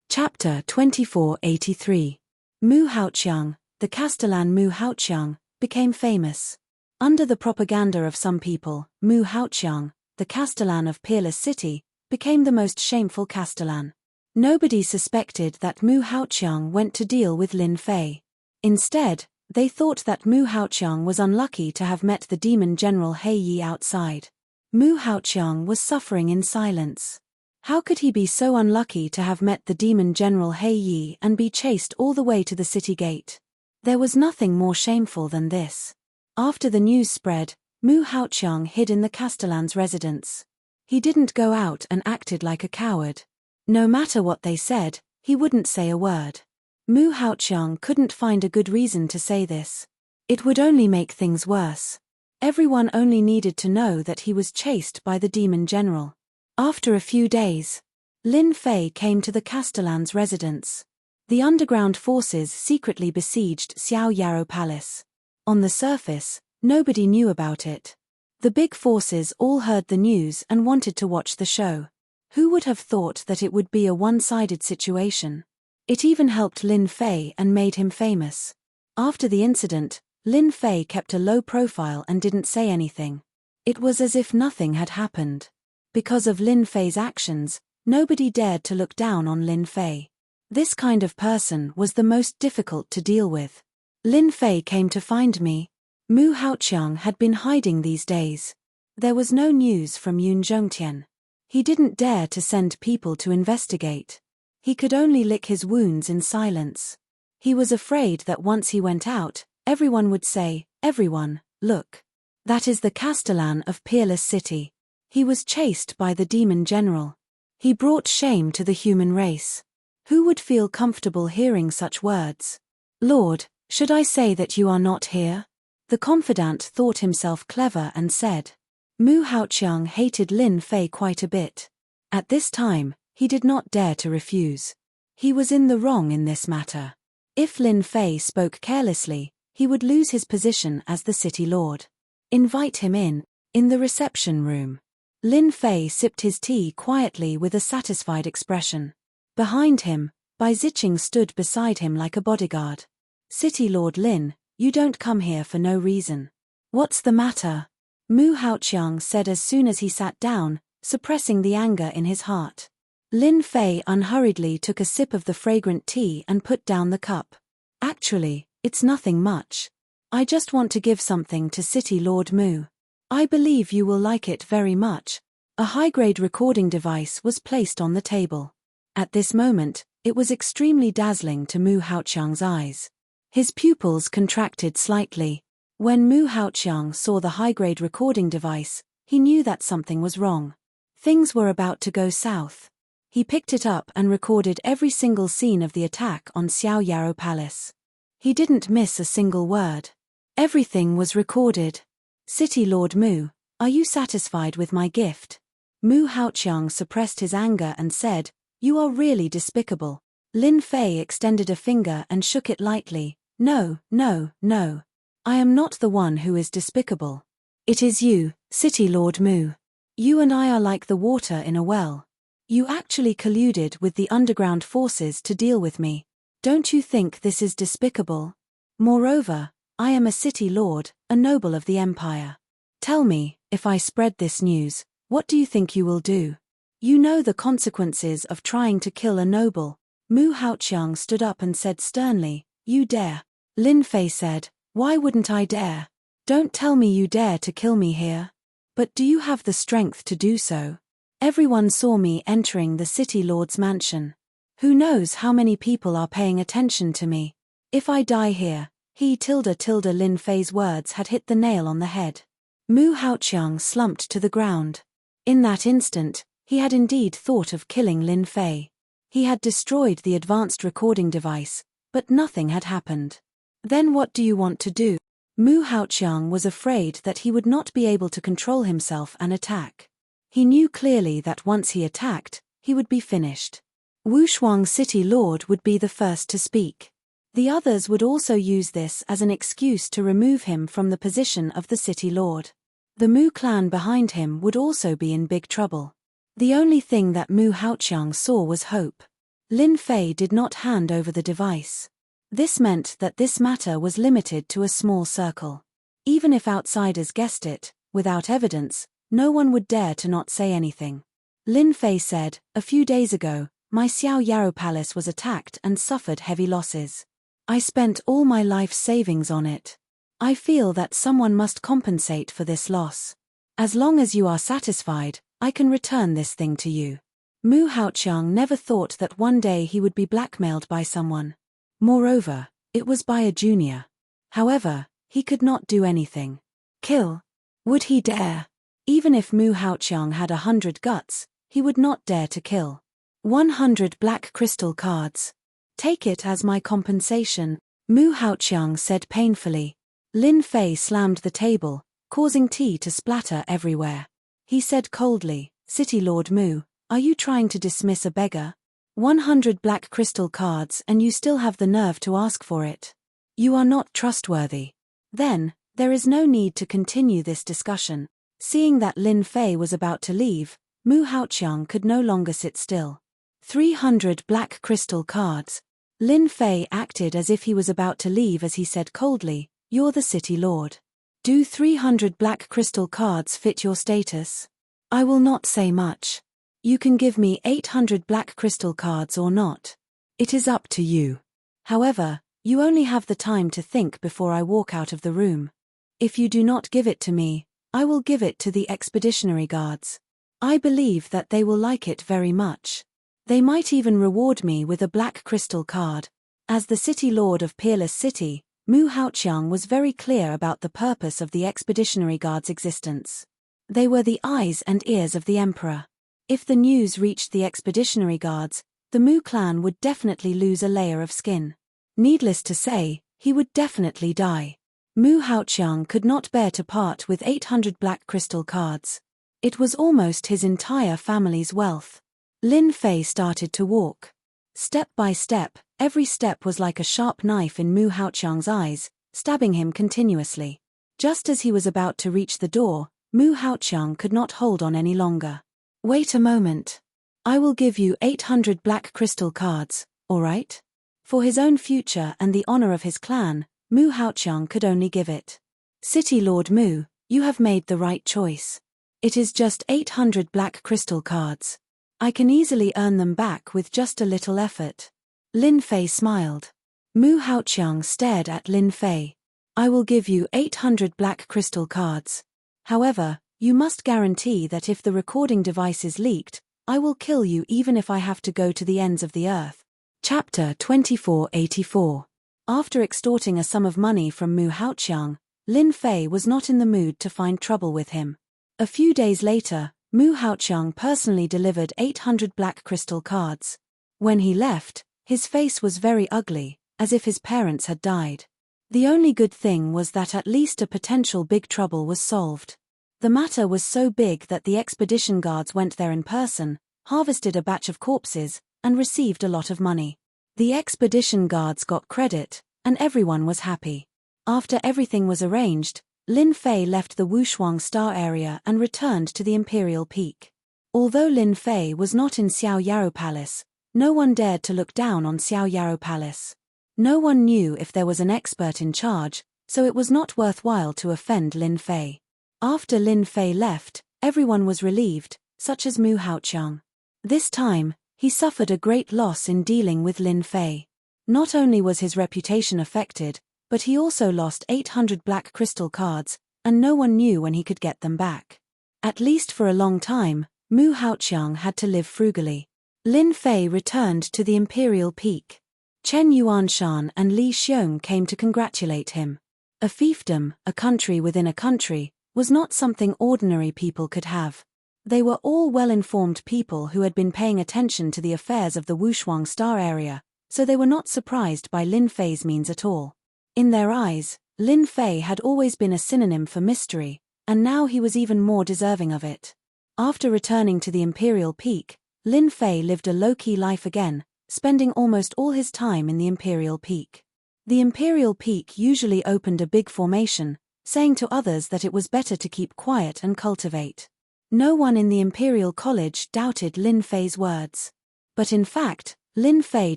Chapter 2483. Mu Haoqiang, the Castellan Mu Haoqiang, became famous. Under the propaganda of some people, Mu Haoqiang, the Castellan of Peerless City, became the most shameful Castellan. Nobody suspected that Mu Haoqiang went to deal with Lin Fei. Instead, they thought that Mu Haoqiang was unlucky to have met the demon general He Yi outside. Mu Haoqiang was suffering in silence. How could he be so unlucky to have met the demon general He Yi and be chased all the way to the city gate? There was nothing more shameful than this. After the news spread, Mu Haoqiang hid in the Castellan's residence. He didn't go out and acted like a coward. No matter what they said, he wouldn't say a word. Mu Haoqiang couldn't find a good reason to say this. It would only make things worse. Everyone only needed to know that he was chased by the demon general. After a few days, Lin Fei came to the Castellan's residence. The underground forces secretly besieged Xiao Yarrow Palace. On the surface, nobody knew about it. The big forces all heard the news and wanted to watch the show. Who would have thought that it would be a one-sided situation? It even helped Lin Fei and made him famous. After the incident, Lin Fei kept a low profile and didn't say anything. It was as if nothing had happened. Because of Lin Fei's actions, nobody dared to look down on Lin Fei. This kind of person was the most difficult to deal with. Lin Fei came to find me. Mu Haoqiang had been hiding these days. There was no news from Yun Zhongtian. He didn't dare to send people to investigate. He could only lick his wounds in silence. He was afraid that once he went out, everyone would say, "Everyone, look. That is the Castellan of Peerless City. He was chased by the demon general. He brought shame to the human race." Who would feel comfortable hearing such words? "Lord, should I say that you are not here?" The confidant thought himself clever and said. Mu Haoqiang hated Lin Fei quite a bit. At this time, he did not dare to refuse. He was in the wrong in this matter. If Lin Fei spoke carelessly, he would lose his position as the city lord. Invite him in the reception room. Lin Fei sipped his tea quietly with a satisfied expression. Behind him, Bai Ziqing stood beside him like a bodyguard. "City Lord Lin, you don't come here for no reason. What's the matter?" Mu Haoqiang said as soon as he sat down, suppressing the anger in his heart. Lin Fei unhurriedly took a sip of the fragrant tea and put down the cup. "Actually, it's nothing much. I just want to give something to City Lord Mu. I believe you will like it very much." A high-grade recording device was placed on the table. At this moment, it was extremely dazzling to Mu Haoqiang's eyes. His pupils contracted slightly. When Mu Haoqiang saw the high-grade recording device, he knew that something was wrong. Things were about to go south. He picked it up and recorded every single scene of the attack on Xiao Yarrow Palace. He didn't miss a single word. Everything was recorded. "City Lord Mu, are you satisfied with my gift?" Mu Haoqiang suppressed his anger and said, "You are really despicable." Lin Fei extended a finger and shook it lightly. "No, no, no. I am not the one who is despicable. It is you, City Lord Mu. You and I are like the water in a well. You actually colluded with the underground forces to deal with me. Don't you think this is despicable? Moreover, I am a city lord, a noble of the empire. Tell me, if I spread this news, what do you think you will do? You know the consequences of trying to kill a noble." Mu Haoqiang stood up and said sternly, "You dare?" Lin Fei said, "Why wouldn't I dare? Don't tell me you dare to kill me here. But do you have the strength to do so? Everyone saw me entering the city lord's mansion. Who knows how many people are paying attention to me? If I die here, Lin Fei's words had hit the nail on the head. Mu Haoqiang slumped to the ground. In that instant, he had indeed thought of killing Lin Fei. He had destroyed the advanced recording device, but nothing had happened. Then what do you want to do? Mu Haoqiang was afraid that he would not be able to control himself and attack. He knew clearly that once he attacked, he would be finished. Wushuang City Lord would be the first to speak. The others would also use this as an excuse to remove him from the position of the City Lord. The Mu clan behind him would also be in big trouble. The only thing that Mu Haoqiang saw was hope. Lin Fei did not hand over the device. This meant that this matter was limited to a small circle. Even if outsiders guessed it, without evidence, no one would dare to not say anything. Lin Fei said, "A few days ago, my Xiao Yarrow Palace was attacked and suffered heavy losses. I spent all my life savings on it. I feel that someone must compensate for this loss. As long as you are satisfied, I can return this thing to you." Mu Haoqiang never thought that one day he would be blackmailed by someone. Moreover, it was by a junior. However, he could not do anything. Kill? Would he dare? Even if Mu Haoqiang had 100 guts, he would not dare to kill. 100 black crystal cards. Take it as my compensation, Mu Haoqiang said painfully. Lin Fei slammed the table, causing tea to splatter everywhere. He said coldly, "City Lord Mu, are you trying to dismiss a beggar? 100 black crystal cards and you still have the nerve to ask for it. You are not trustworthy." Then, there is no need to continue this discussion. Seeing that Lin Fei was about to leave, Mu Haoqiang could no longer sit still. 300 black crystal cards. Lin Fei acted as if he was about to leave as he said coldly, "You're the city lord. Do 300 black crystal cards fit your status? I will not say much. You can give me 800 black crystal cards or not. It is up to you. However, you only have the time to think before I walk out of the room. If you do not give it to me, I will give it to the expeditionary guards. I believe that they will like it very much. They might even reward me with a black crystal card." As the city lord of Peerless City, Mu Haoqiang was very clear about the purpose of the expeditionary guards' existence. They were the eyes and ears of the emperor. If the news reached the expeditionary guards, the Mu clan would definitely lose a layer of skin. Needless to say, he would definitely die. Mu Haoqiang could not bear to part with 800 black crystal cards. It was almost his entire family's wealth. Lin Fei started to walk. Step by step, every step was like a sharp knife in Mu Haoqiang's eyes, stabbing him continuously. Just as he was about to reach the door, Mu Haoqiang could not hold on any longer. "Wait a moment. I will give you 800 black crystal cards, all right?" For his own future and the honor of his clan, Mu Haoqiang could only give it. "City Lord Mu, you have made the right choice. It is just 800 black crystal cards. I can easily earn them back with just a little effort." Lin Fei smiled. Mu Haoqiang stared at Lin Fei. "I will give you 800 black crystal cards. However, you must guarantee that if the recording device is leaked, I will kill you even if I have to go to the ends of the earth." Chapter 2484. After extorting a sum of money from Mu Haoqiang, Lin Fei was not in the mood to find trouble with him. A few days later, Mu Haoqiang personally delivered 800 black crystal cards. When he left, his face was very ugly, as if his parents had died. The only good thing was that at least a potential big trouble was solved. The matter was so big that the expedition guards went there in person, harvested a batch of corpses, and received a lot of money. The expedition guards got credit, and everyone was happy. After everything was arranged, Lin Fei left the Wushuang Star area and returned to the Imperial Peak. Although Lin Fei was not in Xiao Yarrow Palace, no one dared to look down on Xiao Yarrow Palace. No one knew if there was an expert in charge, so it was not worthwhile to offend Lin Fei. After Lin Fei left, everyone was relieved, such as Mu Haoqiang. This time, he suffered a great loss in dealing with Lin Fei. Not only was his reputation affected, but he also lost 800 black crystal cards, and no one knew when he could get them back. At least for a long time, Mu Haoqiang had to live frugally. Lin Fei returned to the Imperial Peak. Chen Yuanshan and Li Xiong came to congratulate him. A fiefdom, a country within a country, was not something ordinary people could have. They were all well-informed people who had been paying attention to the affairs of the Wushuang Star area, so they were not surprised by Lin Fei's means at all. In their eyes, Lin Fei had always been a synonym for mystery, and now he was even more deserving of it. After returning to the Imperial Peak, Lin Fei lived a low-key life again, spending almost all his time in the Imperial Peak. The Imperial Peak usually opened a big formation, saying to others that it was better to keep quiet and cultivate. No one in the Imperial College doubted Lin Fei's words. But in fact, Lin Fei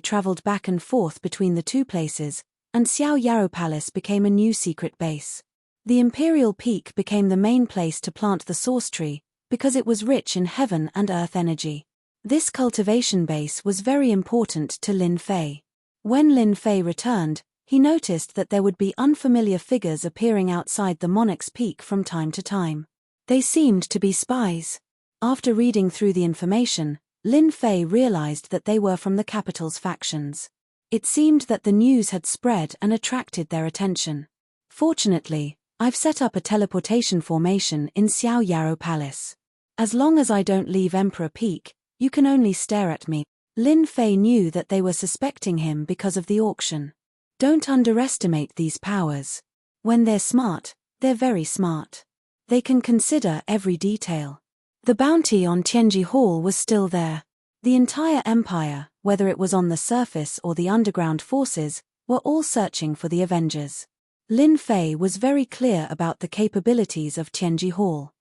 traveled back and forth between the two places, and Xiao Yarrow Palace became a new secret base. The Imperial Peak became the main place to plant the source tree, because it was rich in heaven and earth energy. This cultivation base was very important to Lin Fei. When Lin Fei returned, he noticed that there would be unfamiliar figures appearing outside the Monarch's Peak from time to time. They seemed to be spies. After reading through the information, Lin Fei realized that they were from the capital's factions. It seemed that the news had spread and attracted their attention. Fortunately, I've set up a teleportation formation in Xiao Yarrow Palace. As long as I don't leave Emperor Peak, you can only stare at me. Lin Fei knew that they were suspecting him because of the auction. Don't underestimate these powers. When they're smart, they're very smart. They can consider every detail. The bounty on Tianji Hall was still there. The entire empire, whether it was on the surface or the underground forces, were all searching for the Avengers. Lin Fei was very clear about the capabilities of Tianji Hall.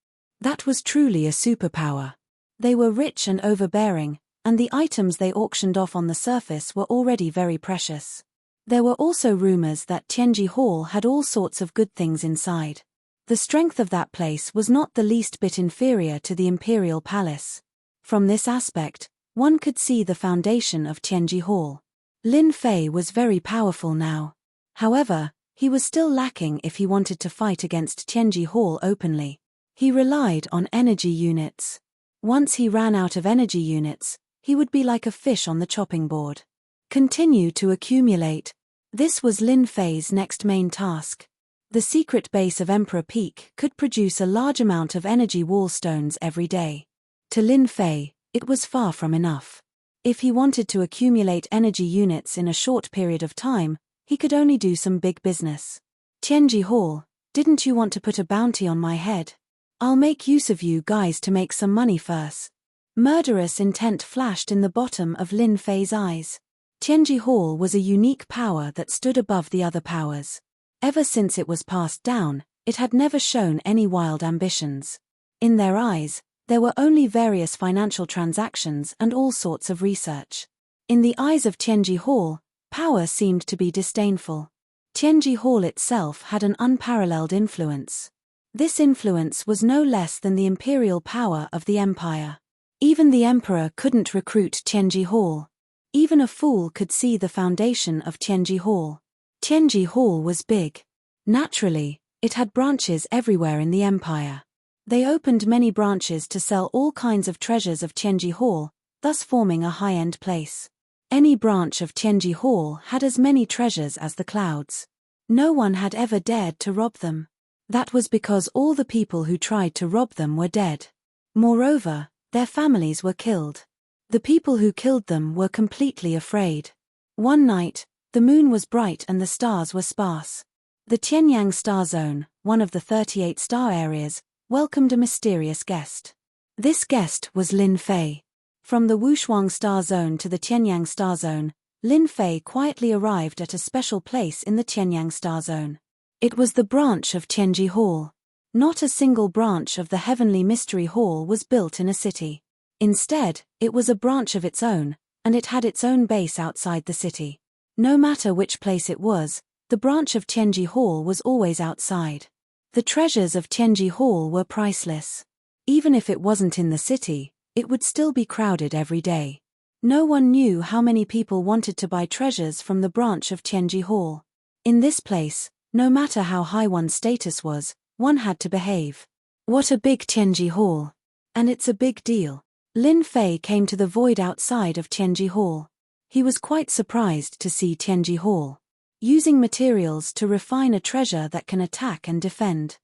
That was truly a superpower. They were rich and overbearing, and the items they auctioned off on the surface were already very precious. There were also rumors that Tianji Hall had all sorts of good things inside. The strength of that place was not the least bit inferior to the Imperial Palace. From this aspect, one could see the foundation of Tianji Hall. Lin Fei was very powerful now. However, he was still lacking if he wanted to fight against Tianji Hall openly. He relied on energy units. Once he ran out of energy units, he would be like a fish on the chopping board. Continue to accumulate. This was Lin Fei's next main task. The secret base of Emperor Peak could produce a large amount of energy wall stones every day. To Lin Fei, it was far from enough. If he wanted to accumulate energy units in a short period of time, he could only do some big business. Tianji Hall, didn't you want to put a bounty on my head? I'll make use of you guys to make some money first. Murderous intent flashed in the bottom of Lin Fei's eyes. Tianji Hall was a unique power that stood above the other powers. Ever since it was passed down, it had never shown any wild ambitions. In their eyes, there were only various financial transactions and all sorts of research. In the eyes of Tianji Hall, power seemed to be disdainful. Tianji Hall itself had an unparalleled influence. This influence was no less than the imperial power of the empire. Even the emperor couldn't recruit Tianji Hall. Even a fool could see the foundation of Tianji Hall. Tianji Hall was big. Naturally, it had branches everywhere in the empire. They opened many branches to sell all kinds of treasures of Tianji Hall, thus forming a high-end place. Any branch of Tianji Hall had as many treasures as the clouds. No one had ever dared to rob them. That was because all the people who tried to rob them were dead. Moreover, their families were killed. The people who killed them were completely afraid. One night, the moon was bright and the stars were sparse. The Tianyang star zone, one of the 38 star areas, welcomed a mysterious guest. This guest was Lin Fei. From the Wushuang star zone to the Tianyang star zone, Lin Fei quietly arrived at a special place in the Tianyang star zone. It was the branch of Tianji Hall. Not a single branch of the Heavenly Mystery Hall was built in a city. Instead, it was a branch of its own, and it had its own base outside the city. No matter which place it was, the branch of Tianji Hall was always outside. The treasures of Tianji Hall were priceless. Even if it wasn't in the city, it would still be crowded every day. No one knew how many people wanted to buy treasures from the branch of Tianji Hall. In this place, no matter how high one's status was, one had to behave. What a big Tianji Hall! And it's a big deal. Lin Fei came to the void outside of Tianji Hall. He was quite surprised to see Tianji Hall using materials to refine a treasure that can attack and defend.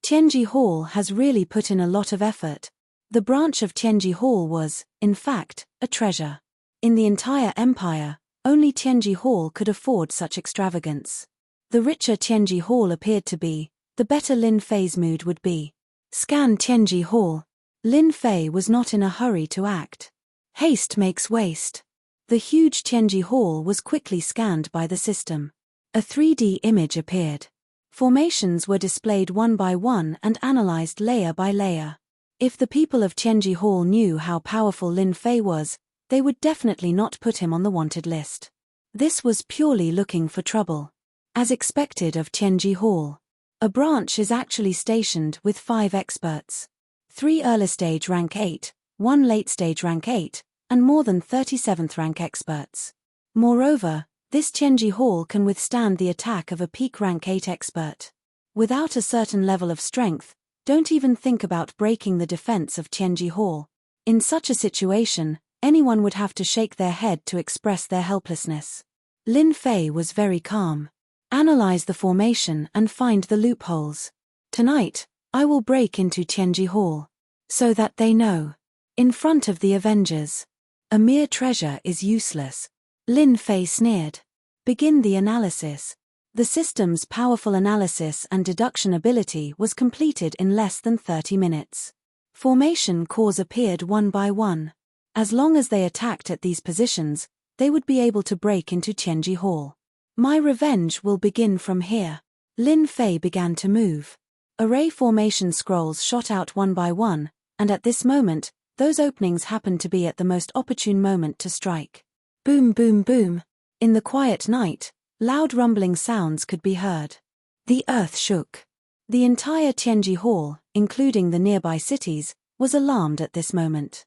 Tianji Hall has really put in a lot of effort. The branch of Tianji Hall was, in fact, a treasure. In the entire empire, only Tianji Hall could afford such extravagance. The richer Tianji Hall appeared to be, the better Lin Fei's mood would be. Scan Tianji Hall. Lin Fei was not in a hurry to act. Haste makes waste. The huge Tianji Hall was quickly scanned by the system. A 3D image appeared. Formations were displayed one by one and analyzed layer by layer. If the people of Tianji Hall knew how powerful Lin Fei was, they would definitely not put him on the wanted list. This was purely looking for trouble. As expected of Tianji Hall, a branch is actually stationed with 5 experts. 3 early stage rank 8, 1 late stage rank 8, and more than 37th rank experts. Moreover, this Tianji Hall can withstand the attack of a peak rank 8 expert. Without a certain level of strength, don't even think about breaking the defense of Tianji Hall. In such a situation, anyone would have to shake their head to express their helplessness. Lin Fei was very calm. Analyze the formation and find the loopholes. Tonight, I will break into Tianji Hall. So that they know. In front of the Avengers. A mere treasure is useless. Lin Fei sneered. Begin the analysis. The system's powerful analysis and deduction ability was completed in less than 30 minutes. Formation cores appeared one by one. As long as they attacked at these positions, they would be able to break into Tianji Hall. My revenge will begin from here. Lin Fei began to move. Array formation scrolls shot out one by one, and at this moment, those openings happened to be at the most opportune moment to strike. Boom boom boom. In the quiet night, loud rumbling sounds could be heard. The earth shook. The entire Tianji Hall, including the nearby cities, was alarmed at this moment.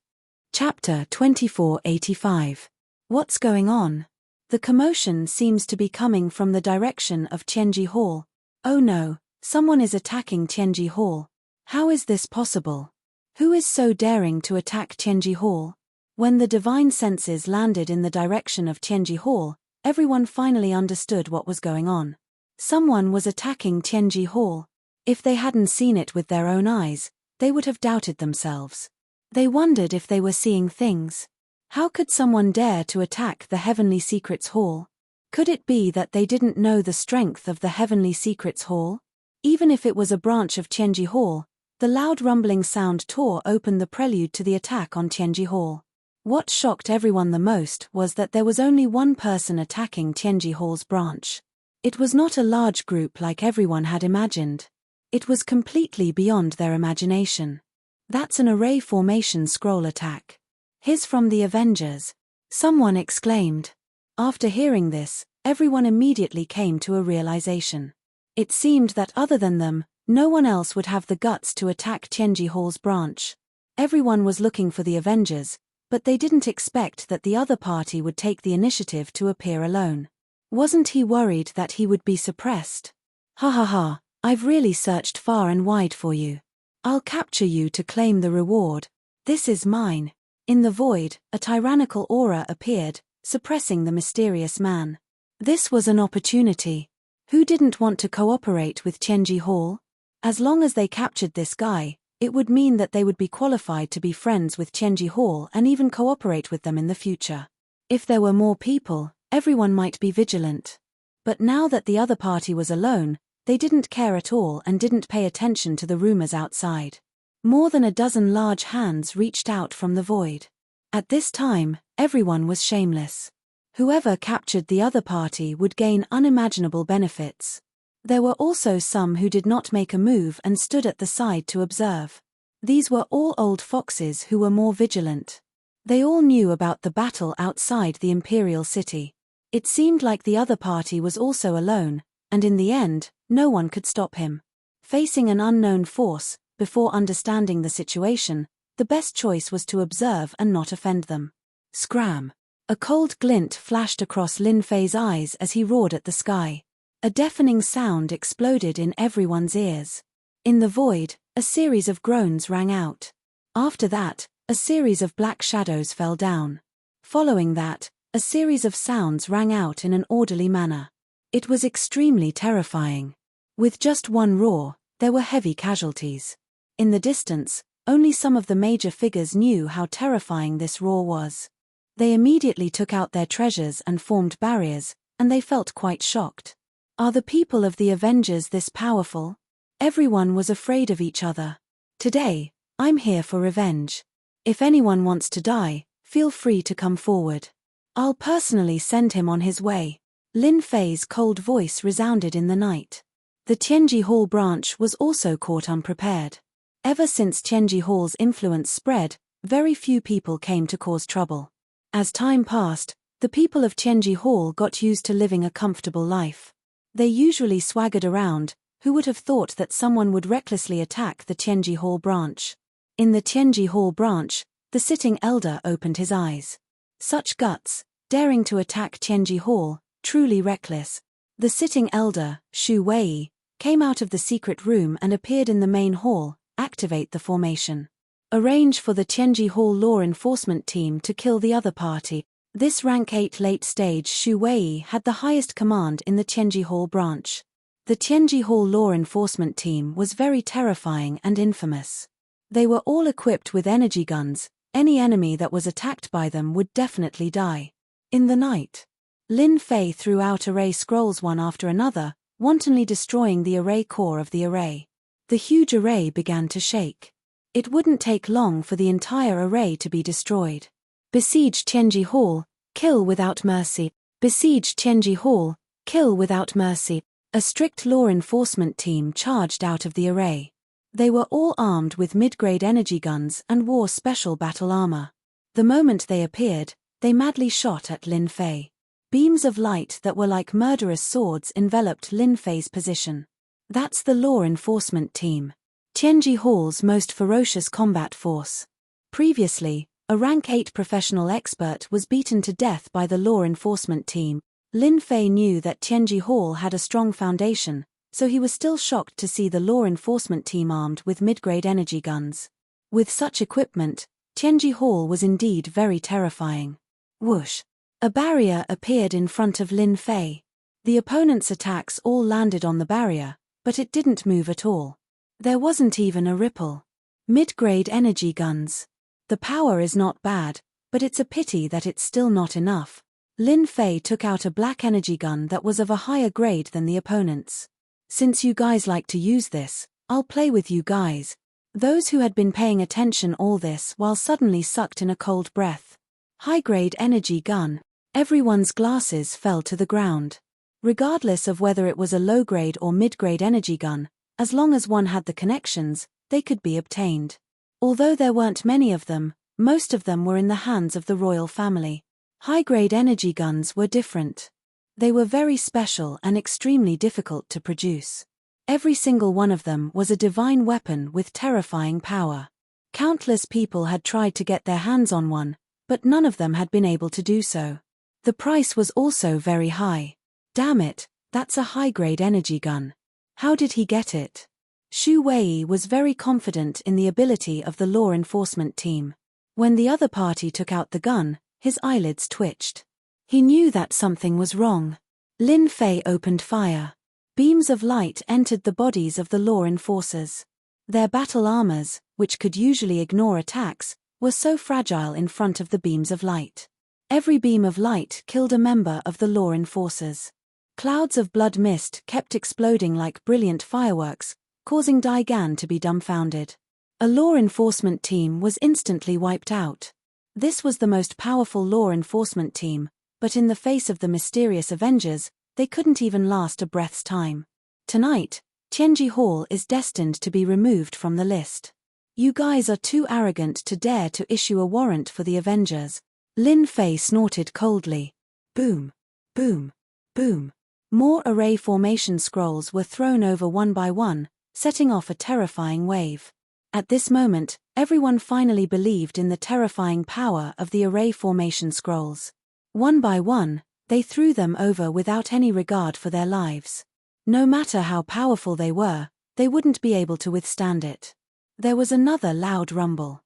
Chapter 2485. What's going on? The commotion seems to be coming from the direction of Tianji Hall. Oh no, someone is attacking Tianji Hall. How is this possible? Who is so daring to attack Tianji Hall? When the divine senses landed in the direction of Tianji Hall, everyone finally understood what was going on. Someone was attacking Tianji Hall. If they hadn't seen it with their own eyes, they would have doubted themselves. They wondered if they were seeing things. How could someone dare to attack the Heavenly Secrets Hall? Could it be that they didn't know the strength of the Heavenly Secrets Hall? Even if it was a branch of Tianji Hall, the loud rumbling sound tore open the prelude to the attack on Tianji Hall. What shocked everyone the most was that there was only one person attacking Tianji Hall's branch. It was not a large group like everyone had imagined. It was completely beyond their imagination. That's an array formation scroll attack. His from the Avengers. Someone exclaimed. After hearing this, everyone immediately came to a realization. It seemed that other than them, no one else would have the guts to attack Tianji Hall's branch. Everyone was looking for the Avengers, but they didn't expect that the other party would take the initiative to appear alone. Wasn't he worried that he would be suppressed? Ha ha ha, I've really searched far and wide for you. I'll capture you to claim the reward. This is mine. In the void, a tyrannical aura appeared, suppressing the mysterious man. This was an opportunity. Who didn't want to cooperate with Tianji Hall? As long as they captured this guy, it would mean that they would be qualified to be friends with Tianji Hall and even cooperate with them in the future. If there were more people, everyone might be vigilant. But now that the other party was alone, they didn't care at all and didn't pay attention to the rumors outside. More than a dozen large hands reached out from the void. At this time, everyone was shameless. Whoever captured the other party would gain unimaginable benefits. There were also some who did not make a move and stood at the side to observe. These were all old foxes who were more vigilant. They all knew about the battle outside the imperial city. It seemed like the other party was also alone, and in the end, no one could stop him. Facing an unknown force, before understanding the situation, the best choice was to observe and not offend them. Scram! A cold glint flashed across Lin Fei's eyes as he roared at the sky. A deafening sound exploded in everyone's ears. In the void, a series of groans rang out. After that, a series of black shadows fell down. Following that, a series of sounds rang out in an orderly manner. It was extremely terrifying. With just one roar, there were heavy casualties. In the distance, only some of the major figures knew how terrifying this roar was. They immediately took out their treasures and formed barriers, and they felt quite shocked. Are the people of the Avengers this powerful? Everyone was afraid of each other. Today, I'm here for revenge. If anyone wants to die, feel free to come forward. I'll personally send him on his way. Lin Fei's cold voice resounded in the night. The Tianji Hall branch was also caught unprepared. Ever since Tianji Hall's influence spread, very few people came to cause trouble. As time passed, the people of Tianji Hall got used to living a comfortable life. They usually swaggered around. Who would have thought that someone would recklessly attack the Tianji Hall branch? In the Tianji Hall branch, the sitting elder opened his eyes. Such guts, daring to attack Tianji Hall, truly reckless. The sitting elder, Xu Wei, came out of the secret room and appeared in the main hall. Activate the formation. Arrange for the Tianji Hall law enforcement team to kill the other party. This rank 8 late stage Xu Wei had the highest command in the Tianji Hall branch. The Tianji Hall law enforcement team was very terrifying and infamous. They were all equipped with energy guns. Any enemy that was attacked by them would definitely die. In the night, Lin Fei threw out array scrolls one after another, wantonly destroying the array core of the array. The huge array began to shake. It wouldn't take long for the entire array to be destroyed. Besiege Tianji Hall, kill without mercy. Besiege Tianji Hall, kill without mercy. A strict law enforcement team charged out of the array. They were all armed with mid-grade energy guns and wore special battle armor. The moment they appeared, they madly shot at Lin Fei. Beams of light that were like murderous swords enveloped Lin Fei's position. That's the law enforcement team. Tianji Hall's most ferocious combat force. Previously, a rank 8 professional expert was beaten to death by the law enforcement team. Lin Fei knew that Tianji Hall had a strong foundation, so he was still shocked to see the law enforcement team armed with mid-grade energy guns. With such equipment, Tianji Hall was indeed very terrifying. Whoosh! A barrier appeared in front of Lin Fei. The opponent's attacks all landed on the barrier, but it didn't move at all. There wasn't even a ripple. Mid-grade energy guns. The power is not bad, but it's a pity that it's still not enough. Lin Fei took out a black energy gun that was of a higher grade than the opponent's. Since you guys like to use this, I'll play with you guys. Those who had been paying attention all this while suddenly sucked in a cold breath. High-grade energy gun. Everyone's glasses fell to the ground. Regardless of whether it was a low-grade or mid-grade energy gun, as long as one had the connections, they could be obtained. Although there weren't many of them, most of them were in the hands of the royal family. High-grade energy guns were different. They were very special and extremely difficult to produce. Every single one of them was a divine weapon with terrifying power. Countless people had tried to get their hands on one, but none of them had been able to do so. The price was also very high. Damn it, that's a high-grade energy gun. How did he get it? Xu Wei was very confident in the ability of the law enforcement team. When the other party took out the gun, his eyelids twitched. He knew that something was wrong. Lin Fei opened fire. Beams of light entered the bodies of the law enforcers. Their battle armors, which could usually ignore attacks, were so fragile in front of the beams of light. Every beam of light killed a member of the law enforcers. Clouds of blood mist kept exploding like brilliant fireworks, causing Dai Gan to be dumbfounded. A law enforcement team was instantly wiped out. This was the most powerful law enforcement team, but in the face of the mysterious Avengers, they couldn't even last a breath's time. Tonight, Tianji Hall is destined to be removed from the list. You guys are too arrogant to dare to issue a warrant for the Avengers. Lin Fei snorted coldly. Boom. Boom. Boom. More array formation scrolls were thrown over one by one, setting off a terrifying wave. At this moment, everyone finally believed in the terrifying power of the array formation scrolls. One by one, they threw them over without any regard for their lives. No matter how powerful they were, they wouldn't be able to withstand it. There was another loud rumble.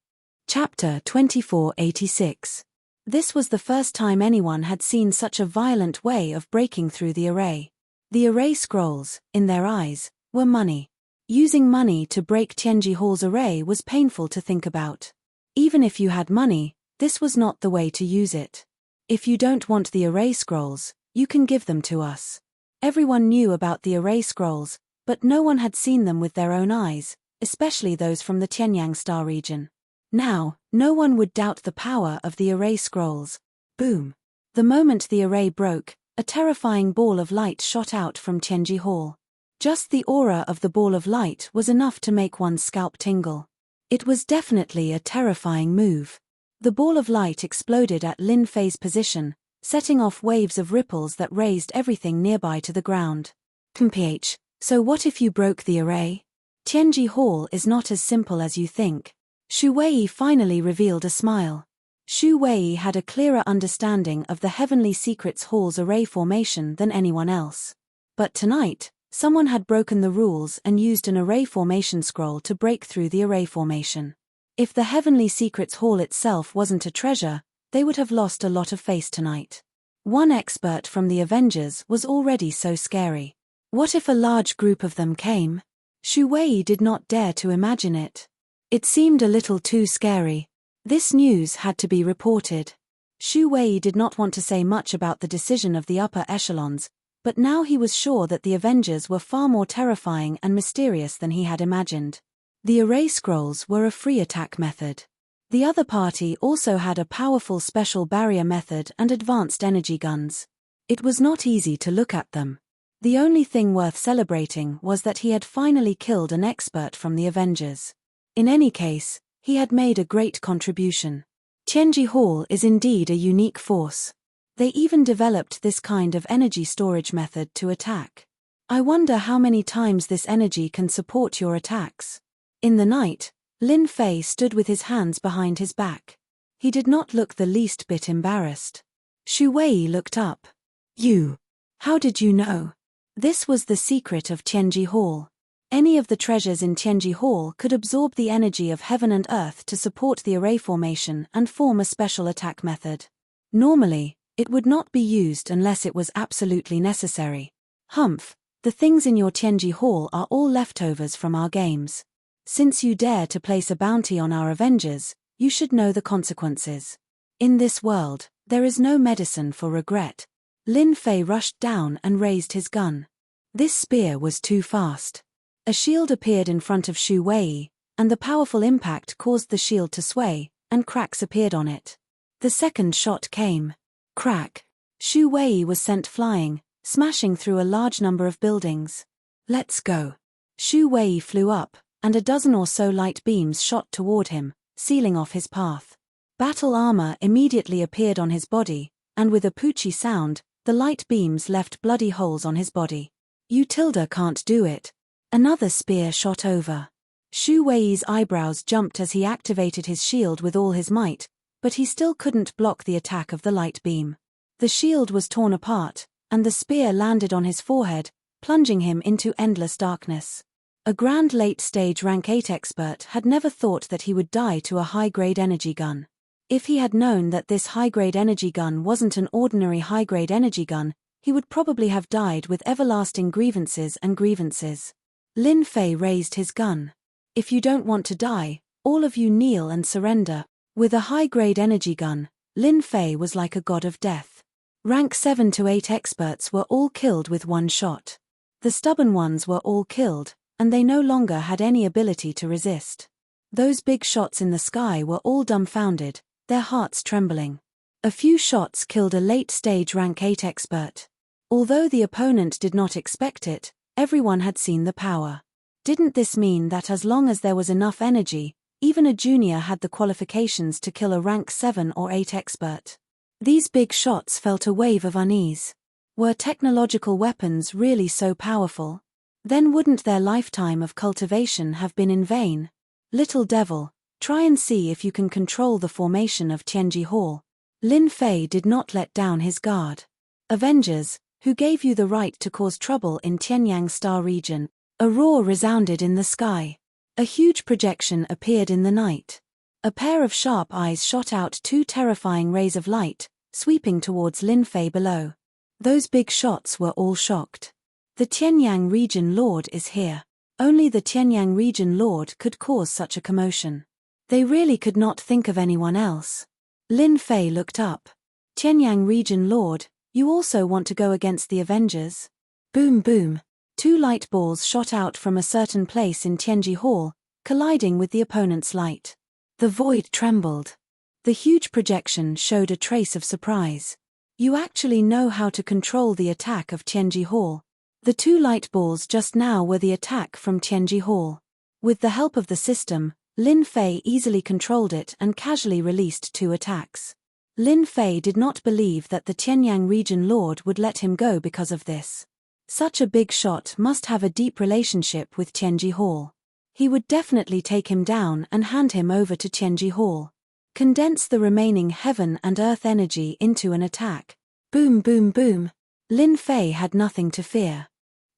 Chapter 2486. This was the first time anyone had seen such a violent way of breaking through the array. The array scrolls, in their eyes, were money. Using money to break Tianji Hall's array was painful to think about. Even if you had money, this was not the way to use it. If you don't want the array scrolls, you can give them to us. Everyone knew about the array scrolls, but no one had seen them with their own eyes, especially those from the Tianyang Star region. Now, no one would doubt the power of the array scrolls. Boom. The moment the array broke, a terrifying ball of light shot out from Tianji Hall. Just the aura of the ball of light was enough to make one's scalp tingle. It was definitely a terrifying move. The ball of light exploded at Lin Fei's position, setting off waves of ripples that raised everything nearby to the ground. PH, so what if you broke the array? Tianji Hall is not as simple as you think. Xu Wei finally revealed a smile. Xu Wei had a clearer understanding of the Heavenly Secrets Hall's array formation than anyone else. But tonight, someone had broken the rules and used an array formation scroll to break through the array formation. If the Heavenly Secrets Hall itself wasn't a treasure, they would have lost a lot of face tonight. One expert from the Avengers was already so scary. What if a large group of them came? Xu Wei did not dare to imagine it. It seemed a little too scary. This news had to be reported. Xu Wei did not want to say much about the decision of the upper echelons, but now he was sure that the Avengers were far more terrifying and mysterious than he had imagined. The array scrolls were a free attack method. The other party also had a powerful special barrier method and advanced energy guns. It was not easy to look at them. The only thing worth celebrating was that he had finally killed an expert from the Avengers. In any case, he had made a great contribution. Tianji Hall is indeed a unique force. They even developed this kind of energy storage method to attack. I wonder how many times this energy can support your attacks. In the night, Lin Fei stood with his hands behind his back. He did not look the least bit embarrassed. Xu Wei looked up. You. How did you know? This was the secret of Tianji Hall. Any of the treasures in Tianji Hall could absorb the energy of heaven and earth to support the array formation and form a special attack method. Normally, it would not be used unless it was absolutely necessary. Humph, the things in your Tianji Hall are all leftovers from our games. Since you dare to place a bounty on our Avengers, you should know the consequences. In this world, there is no medicine for regret. Lin Fei rushed down and raised his gun. This spear was too fast. A shield appeared in front of Xu Wei, and the powerful impact caused the shield to sway, and cracks appeared on it. The second shot came. Crack. Xu Wei was sent flying, smashing through a large number of buildings. Let's go. Xu Wei flew up, and a dozen or so light beams shot toward him, sealing off his path. Battle armor immediately appeared on his body, and with a poochie sound, the light beams left bloody holes on his body. You Tilda can't do it. Another spear shot over. Xu Wei's eyebrows jumped as he activated his shield with all his might, but he still couldn't block the attack of the light beam. The shield was torn apart, and the spear landed on his forehead, plunging him into endless darkness. A grand late-stage rank 8 expert had never thought that he would die to a high-grade energy gun. If he had known that this high-grade energy gun wasn't an ordinary high-grade energy gun, he would probably have died with everlasting grievances and grievances. Lin Fei raised his gun. If you don't want to die, all of you kneel and surrender. With a high-grade energy gun, Lin Fei was like a god of death. Rank 7 to 8 experts were all killed with one shot. The stubborn ones were all killed, and they no longer had any ability to resist. Those big shots in the sky were all dumbfounded, their hearts trembling. A few shots killed a late-stage rank 8 expert. Although the opponent did not expect it, everyone had seen the power. Didn't this mean that as long as there was enough energy, even a junior had the qualifications to kill a rank 7 or 8 expert? These big shots felt a wave of unease. Were technological weapons really so powerful? Then wouldn't their lifetime of cultivation have been in vain? Little devil, try and see if you can control the formation of Tianji Hall. Lin Fei did not let down his guard. Avengers, who gave you the right to cause trouble in Tianyang Star region? A roar resounded in the sky. A huge projection appeared in the night. A pair of sharp eyes shot out 2 terrifying rays of light, sweeping towards Lin Fei below. Those big shots were all shocked. The Tianyang region lord is here. Only the Tianyang region lord could cause such a commotion. They really could not think of anyone else. Lin Fei looked up. Tianyang region lord, you also want to go against the Avengers? Boom boom. 2 light balls shot out from a certain place in Tianji Hall, colliding with the opponent's light. The void trembled. The huge projection showed a trace of surprise. You actually know how to control the attack of Tianji Hall. The 2 light balls just now were the attack from Tianji Hall. With the help of the system, Lin Fei easily controlled it and casually released 2 attacks. Lin Fei did not believe that the Tianyang region lord would let him go because of this. Such a big shot must have a deep relationship with Tianji Hall. He would definitely take him down and hand him over to Tianji Hall. Condense the remaining heaven and earth energy into an attack. Boom boom boom. Lin Fei had nothing to fear.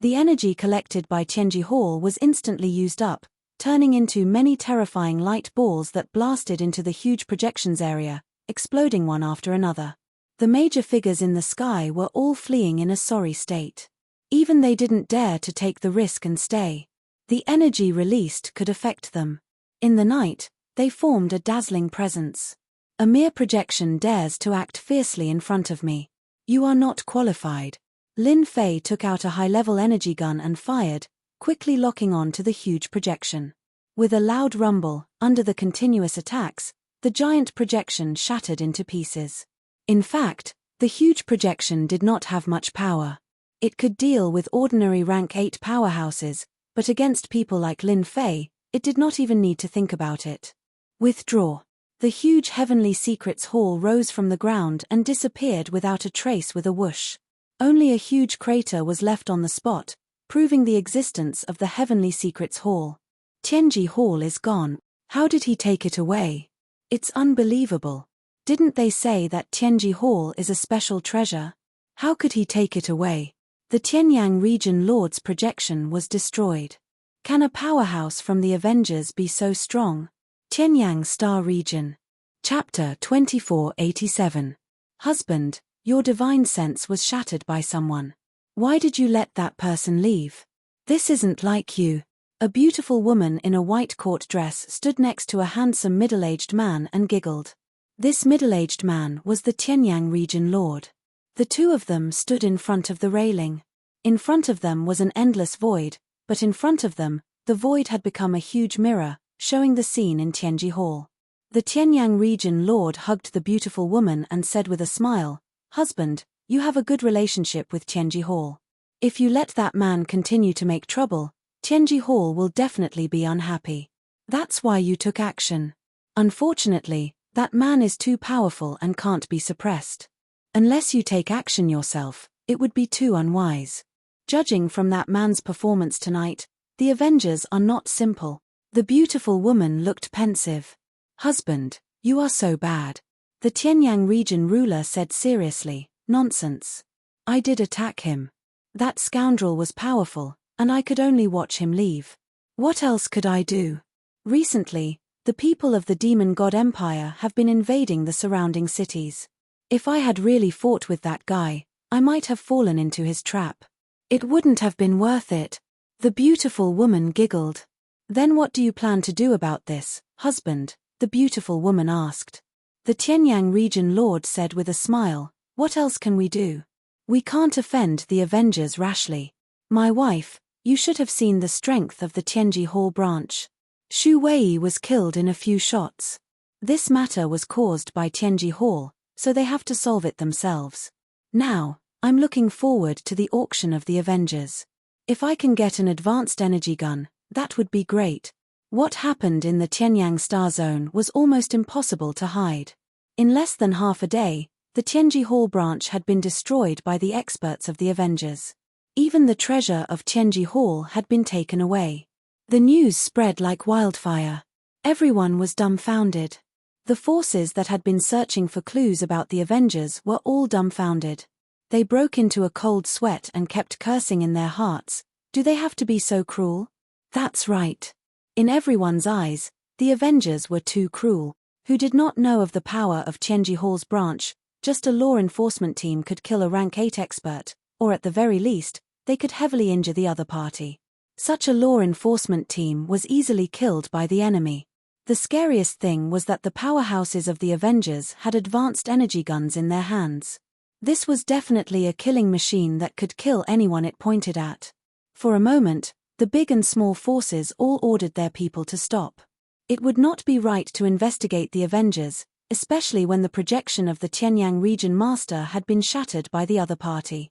The energy collected by Tianji Hall was instantly used up, turning into many terrifying light balls that blasted into the huge projections area, exploding one after another. The major figures in the sky were all fleeing in a sorry state. Even they didn't dare to take the risk and stay. The energy released could affect them. In the night, they formed a dazzling presence. A mere projection dares to act fiercely in front of me. You are not qualified. Lin Fei took out a high-level energy gun and fired, quickly locking on to the huge projection. With a loud rumble, under the continuous attacks, the giant projection shattered into pieces. In fact, the huge projection did not have much power. It could deal with ordinary rank 8 powerhouses, but against people like Lin Fei, it did not even need to think about it. Withdraw. The huge Heavenly Secrets Hall rose from the ground and disappeared without a trace with a whoosh. Only a huge crater was left on the spot, proving the existence of the Heavenly Secrets Hall. Tianji Hall is gone. How did he take it away? It's unbelievable. Didn't they say that Tianji Hall is a special treasure? How could he take it away? The Tianyang region lord's projection was destroyed. Can a powerhouse from the Avengers be so strong? Tianyang Star Region. Chapter 2487. Husband, your divine sense was shattered by someone. Why did you let that person leave? This isn't like you. A beautiful woman in a white court dress stood next to a handsome middle-aged man and giggled. This middle-aged man was the Tianyang region lord. The 2 of them stood in front of the railing. In front of them was an endless void, but in front of them, the void had become a huge mirror, showing the scene in Tianji Hall. The Tianyang region lord hugged the beautiful woman and said with a smile, "Husband, you have a good relationship with Tianji Hall. If you let that man continue to make trouble, Tianji Hall will definitely be unhappy. That's why you took action. Unfortunately, that man is too powerful and can't be suppressed. Unless you take action yourself, it would be too unwise. Judging from that man's performance tonight, the Avengers are not simple." The beautiful woman looked pensive. "Husband, you are so bad." The Tianyang region ruler said seriously, "Nonsense. I did attack him. That scoundrel was powerful, and I could only watch him leave. What else could I do? Recently, the people of the Demon God Empire have been invading the surrounding cities. If I had really fought with that guy, I might have fallen into his trap. It wouldn't have been worth it." The beautiful woman giggled. "Then what do you plan to do about this, husband?" the beautiful woman asked. The Tianyang region lord said with a smile, "What else can we do? We can't offend the Avengers rashly. My wife, you should have seen the strength of the Tianji Hall branch. Xu Wei was killed in a few shots. This matter was caused by Tianji Hall, so they have to solve it themselves. Now, I'm looking forward to the auction of the Avengers. If I can get an advanced energy gun, that would be great. What happened in the Tianyang Star Zone was almost impossible to hide. In less than half a day, the Tianji Hall branch had been destroyed by the experts of the Avengers. Even the treasure of Tianji Hall had been taken away. The news spread like wildfire. Everyone was dumbfounded. The forces that had been searching for clues about the Avengers were all dumbfounded. They broke into a cold sweat and kept cursing in their hearts. Do they have to be so cruel? That's right. In everyone's eyes, the Avengers were too cruel. Who did not know of the power of Tianji Hall's branch? Just a law enforcement team could kill a rank 8 expert, or at the very least, they could heavily injure the other party. Such a law enforcement team was easily killed by the enemy. The scariest thing was that the powerhouses of the Avengers had advanced energy guns in their hands. This was definitely a killing machine that could kill anyone it pointed at. For a moment, the big and small forces all ordered their people to stop. It would not be right to investigate the Avengers, especially when the projection of the Tianyang region master had been shattered by the other party.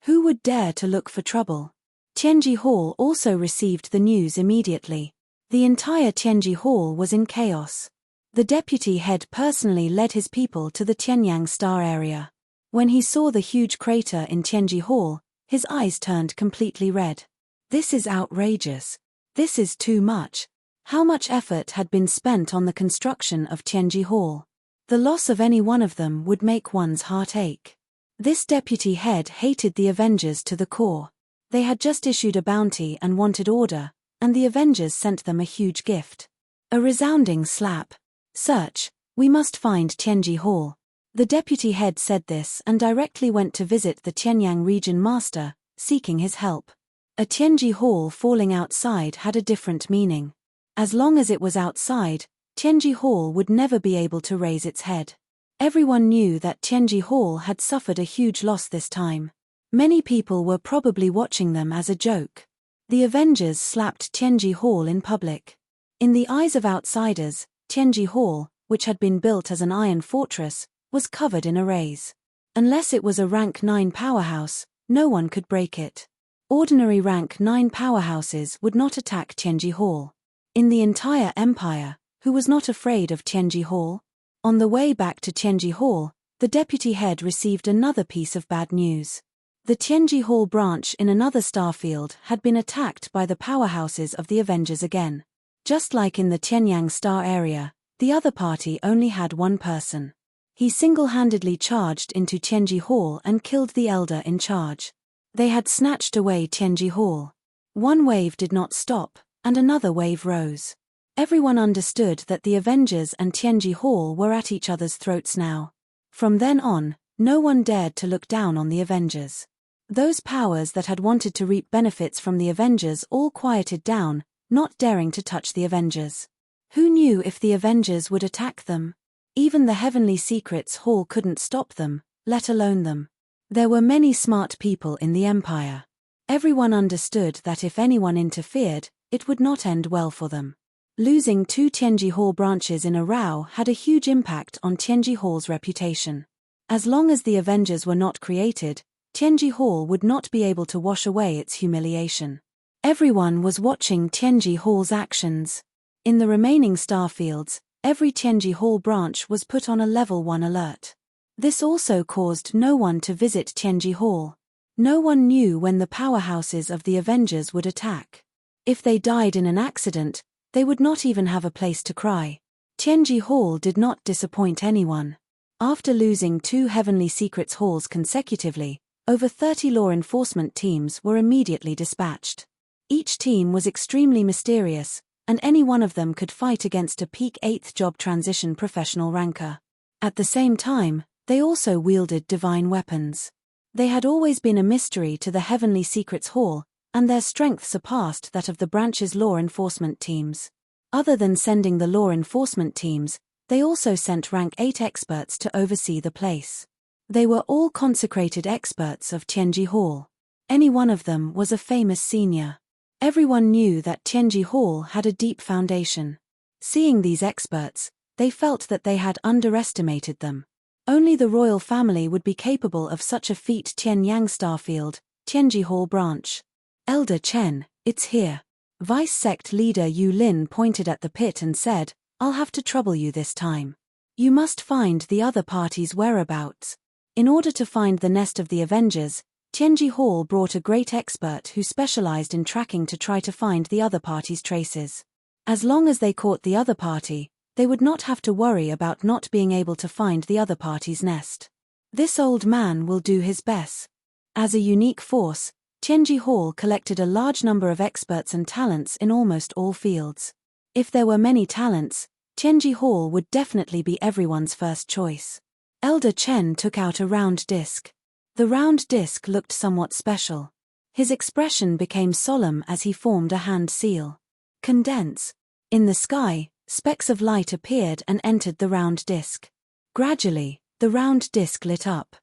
Who would dare to look for trouble? Tianji Hall also received the news immediately. The entire Tianji Hall was in chaos. The deputy head personally led his people to the Tianyang Star area. When he saw the huge crater in Tianji Hall, his eyes turned completely red. This is outrageous. This is too much. How much effort had been spent on the construction of Tianji Hall? The loss of any one of them would make one's heart ache. This deputy head hated the Avengers to the core. They had just issued a bounty and wanted order, and the Avengers sent them a huge gift. A resounding slap. Search, we must find Tianji Hall. The deputy head said this and directly went to visit the Tianyang region master, seeking his help. A Tianji Hall falling outside had a different meaning. As long as it was outside, Tianji Hall would never be able to raise its head. Everyone knew that Tianji Hall had suffered a huge loss this time. Many people were probably watching them as a joke. The Avengers slapped Tianji Hall in public. In the eyes of outsiders, Tianji Hall, which had been built as an iron fortress, was covered in arrays. Unless it was a rank 9 powerhouse, no one could break it. Ordinary rank 9 powerhouses would not attack Tianji Hall. In the entire empire, who was not afraid of Tianji Hall? On the way back to Tianji Hall, the deputy head received another piece of bad news. The Tianji Hall branch in another starfield had been attacked by the powerhouses of the Avengers again. Just like in the Tianyang Star area, the other party only had one person. He single-handedly charged into Tianji Hall and killed the elder in charge. They had snatched away Tianji Hall. One wave did not stop, and another wave rose. Everyone understood that the Avengers and Tianji Hall were at each other's throats now. From then on, no one dared to look down on the Avengers. Those powers that had wanted to reap benefits from the Avengers all quieted down, not daring to touch the Avengers. Who knew if the Avengers would attack them? Even the Heavenly Secrets Hall couldn't stop them, let alone them. There were many smart people in the Empire. Everyone understood that if anyone interfered, it would not end well for them. Losing 2 Tianji Hall branches in a row had a huge impact on Tianji Hall's reputation. As long as the Avengers were not created, Tianji Hall would not be able to wash away its humiliation. Everyone was watching Tianji Hall's actions. In the remaining starfields, every Tianji Hall branch was put on a level 1 alert. This also caused no one to visit Tianji Hall. No one knew when the powerhouses of the Avengers would attack. If they died in an accident, they would not even have a place to cry. Tianji Hall did not disappoint anyone. After losing 2 Heavenly Secrets Halls consecutively, over 30 law enforcement teams were immediately dispatched. Each team was extremely mysterious, and any one of them could fight against a peak 8th job transition professional ranker. At the same time, they also wielded divine weapons. They had always been a mystery to the Heavenly Secrets Hall, and their strength surpassed that of the branch's law enforcement teams. Other than sending the law enforcement teams, they also sent rank 8 experts to oversee the place. They were all consecrated experts of Tianji Hall. Any one of them was a famous senior. Everyone knew that Tianji Hall had a deep foundation. Seeing these experts, they felt that they had underestimated them. Only the royal family would be capable of such a feat. Tianyang Starfield, Tianji Hall branch. Elder Chen, it's here. Vice sect leader Yu Lin pointed at the pit and said, I'll have to trouble you this time. You must find the other party's whereabouts. In order to find the nest of the Avengers, Tianji Hall brought a great expert who specialized in tracking to try to find the other party's traces. As long as they caught the other party, they would not have to worry about not being able to find the other party's nest. This old man will do his best. As a unique force, Tianji Hall collected a large number of experts and talents in almost all fields. If there were many talents, Tianji Hall would definitely be everyone's first choice. Elder Chen took out a round disc. The round disc looked somewhat special. His expression became solemn as he formed a hand seal. Condense. In the sky, specks of light appeared and entered the round disc. Gradually, the round disc lit up.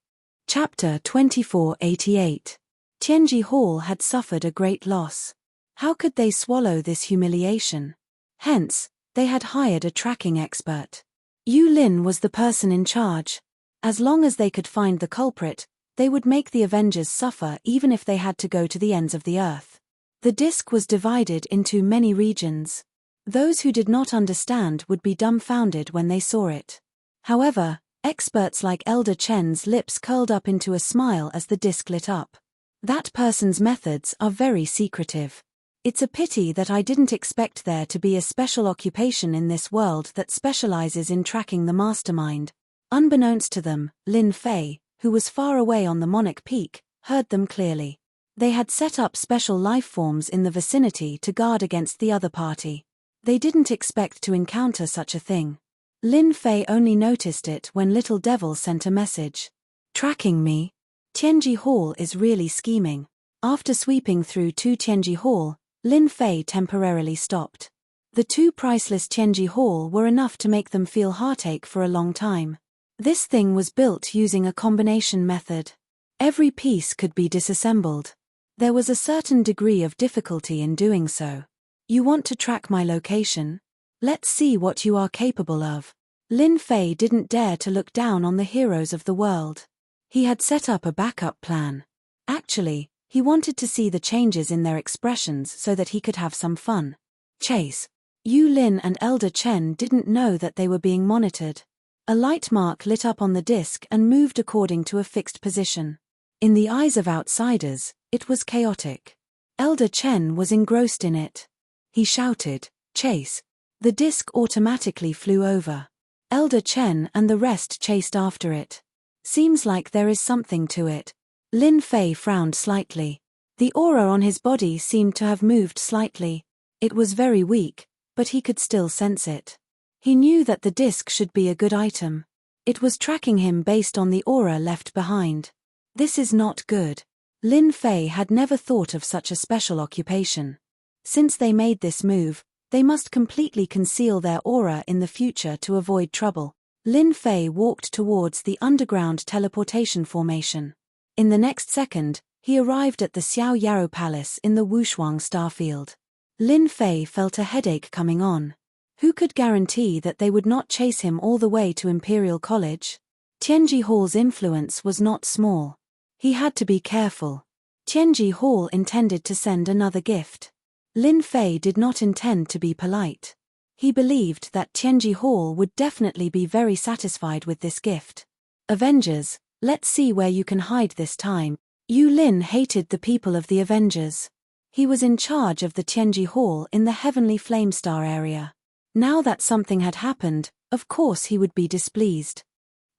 Chapter 2488. Tianji Hall had suffered a great loss. How could they swallow this humiliation? Hence, they had hired a tracking expert. Yu Lin was the person in charge. As long as they could find the culprit, they would make the Avengers suffer even if they had to go to the ends of the earth. The disc was divided into many regions. Those who did not understand would be dumbfounded when they saw it. However, experts like Elder Chen's lips curled up into a smile as the disc lit up. That person's methods are very secretive. It's a pity that I didn't expect there to be a special occupation in this world that specializes in tracking the mastermind. Unbeknownst to them, Lin Fei, who was far away on the Monarch Peak, heard them clearly. They had set up special life forms in the vicinity to guard against the other party. They didn't expect to encounter such a thing. Lin Fei only noticed it when Little Devil sent a message. Tracking me? Tianji Hall is really scheming. After sweeping through to Tianji Hall, Lin Fei temporarily stopped. The two priceless Tianji Hall were enough to make them feel heartache for a long time. This thing was built using a combination method. Every piece could be disassembled. There was a certain degree of difficulty in doing so. You want to track my location? Let's see what you are capable of. Lin Fei didn't dare to look down on the heroes of the world. He had set up a backup plan. Actually, he wanted to see the changes in their expressions so that he could have some fun. Chase. Yu Lin and Elder Chen didn't know that they were being monitored. A light mark lit up on the disc and moved according to a fixed position. In the eyes of outsiders, it was chaotic. Elder Chen was engrossed in it. He shouted, "Chase!" The disc automatically flew over. Elder Chen and the rest chased after it. Seems like there is something to it. Lin Fei frowned slightly. The aura on his body seemed to have moved slightly. It was very weak, but he could still sense it. He knew that the disc should be a good item. It was tracking him based on the aura left behind. This is not good. Lin Fei had never thought of such a special occupation. Since they made this move, they must completely conceal their aura in the future to avoid trouble. Lin Fei walked towards the underground teleportation formation. In the next second, he arrived at the Xiao Yarrow Palace in the Wushuang starfield. Lin Fei felt a headache coming on. Who could guarantee that they would not chase him all the way to Imperial College? Tianji Hall's influence was not small. He had to be careful. Tianji Hall intended to send another gift. Lin Fei did not intend to be polite. He believed that Tianji Hall would definitely be very satisfied with this gift. Avengers, let's see where you can hide this time. Yu Lin hated the people of the Avengers. He was in charge of the Tianji Hall in the Heavenly Flamestar area. Now that something had happened, of course he would be displeased.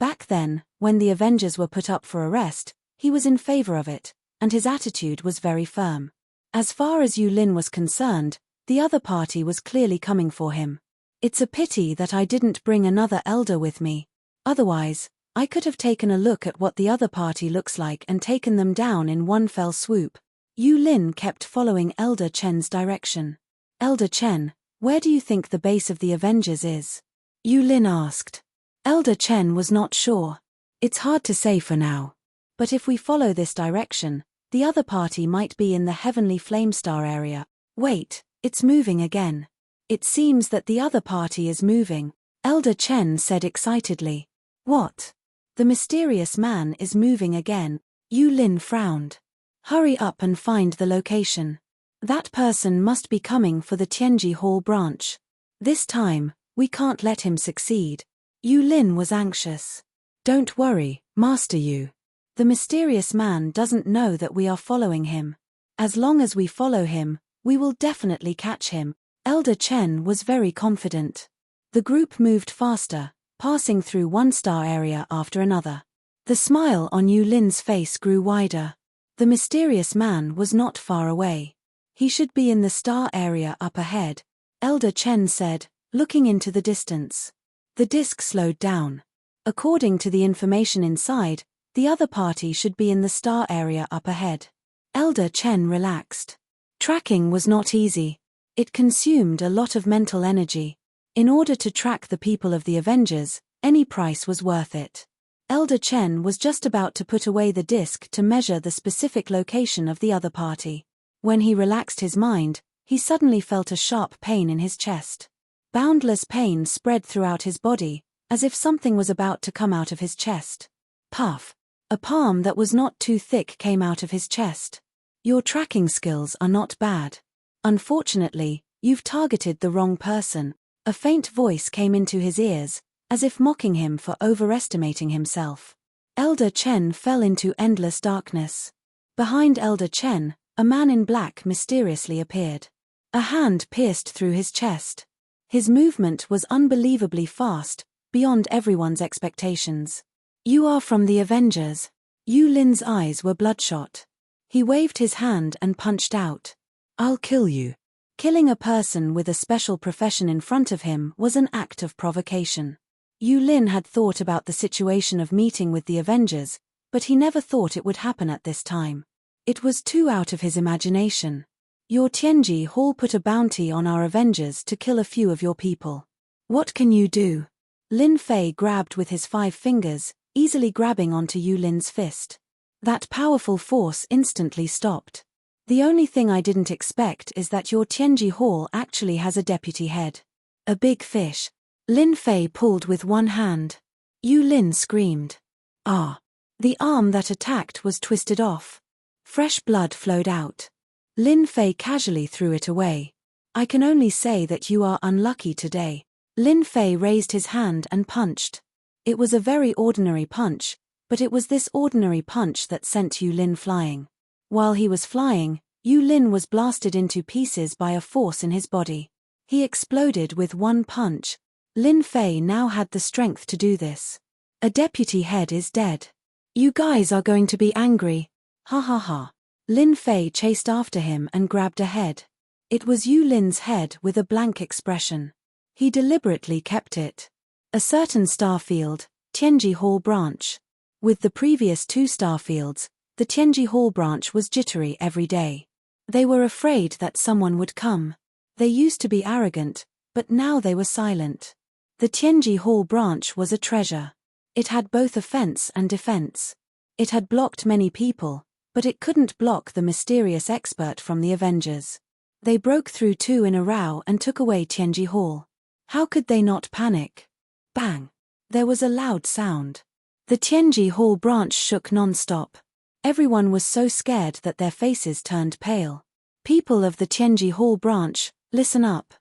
Back then, when the Avengers were put up for arrest, he was in favor of it, and his attitude was very firm. As far as Yu Lin was concerned, the other party was clearly coming for him. It's a pity that I didn't bring another elder with me. Otherwise, I could have taken a look at what the other party looks like and taken them down in one fell swoop. Yu Lin kept following Elder Chen's direction. Elder Chen, where do you think the base of the Avengers is? Yu Lin asked. Elder Chen was not sure. It's hard to say for now. But if we follow this direction, the other party might be in the Heavenly Flamestar area. Wait, it's moving again. It seems that the other party is moving, Elder Chen said excitedly. What? The mysterious man is moving again. Yu Lin frowned. Hurry up and find the location. That person must be coming for the Tianji Hall branch. This time, we can't let him succeed. Yu Lin was anxious. Don't worry, Master Yu. The mysterious man doesn't know that we are following him. As long as we follow him, we will definitely catch him. Elder Chen was very confident. The group moved faster, passing through one star area after another. The smile on Yu Lin's face grew wider. The mysterious man was not far away. He should be in the star area up ahead, Elder Chen said, looking into the distance. The disc slowed down. According to the information inside, the other party should be in the star area up ahead. Elder Chen relaxed. Tracking was not easy. It consumed a lot of mental energy. In order to track the people of the Avengers, any price was worth it. Elder Chen was just about to put away the disc to measure the specific location of the other party. When he relaxed his mind, he suddenly felt a sharp pain in his chest. Boundless pain spread throughout his body, as if something was about to come out of his chest. Puff. A palm that was not too thick came out of his chest. Your tracking skills are not bad. Unfortunately, you've targeted the wrong person. A faint voice came into his ears, as if mocking him for overestimating himself. Elder Chen fell into endless darkness. Behind Elder Chen, a man in black mysteriously appeared. A hand pierced through his chest. His movement was unbelievably fast, beyond everyone's expectations. You are from the Avengers. Yu Lin's eyes were bloodshot. He waved his hand and punched out. I'll kill you. Killing a person with a special profession in front of him was an act of provocation. Yu Lin had thought about the situation of meeting with the Avengers, but he never thought it would happen at this time. It was too out of his imagination. Your Tianji Hall put a bounty on our Avengers to kill a few of your people. What can you do? Lin Fei grabbed with his 5 fingers, easily grabbing onto Yu Lin's fist. That powerful force instantly stopped. The only thing I didn't expect is that your Tianji Hall actually has a deputy head. A big fish. Lin Fei pulled with one hand. Yu Lin screamed. Ah! The arm that attacked was twisted off. Fresh blood flowed out. Lin Fei casually threw it away. I can only say that you are unlucky today. Lin Fei raised his hand and punched. It was a very ordinary punch, but it was this ordinary punch that sent Yu Lin flying. While he was flying, Yu Lin was blasted into pieces by a force in his body. He exploded with one punch. Lin Fei now had the strength to do this. A deputy head is dead. You guys are going to be angry. Ha ha ha. Lin Fei chased after him and grabbed a head. It was Yu Lin's head with a blank expression. He deliberately kept it. A certain star field, Tianji Hall branch. With the previous 2 star fields, the Tianji Hall branch was jittery every day. They were afraid that someone would come. They used to be arrogant, but now they were silent. The Tianji Hall branch was a treasure. It had both offense and defense. It had blocked many people, but it couldn't block the mysterious expert from the Avengers. They broke through 2 in a row and took away Tianji Hall. How could they not panic? Bang! There was a loud sound. The Tianji Hall branch shook non-stop. Everyone was so scared that their faces turned pale. People of the Tianji Hall branch, listen up.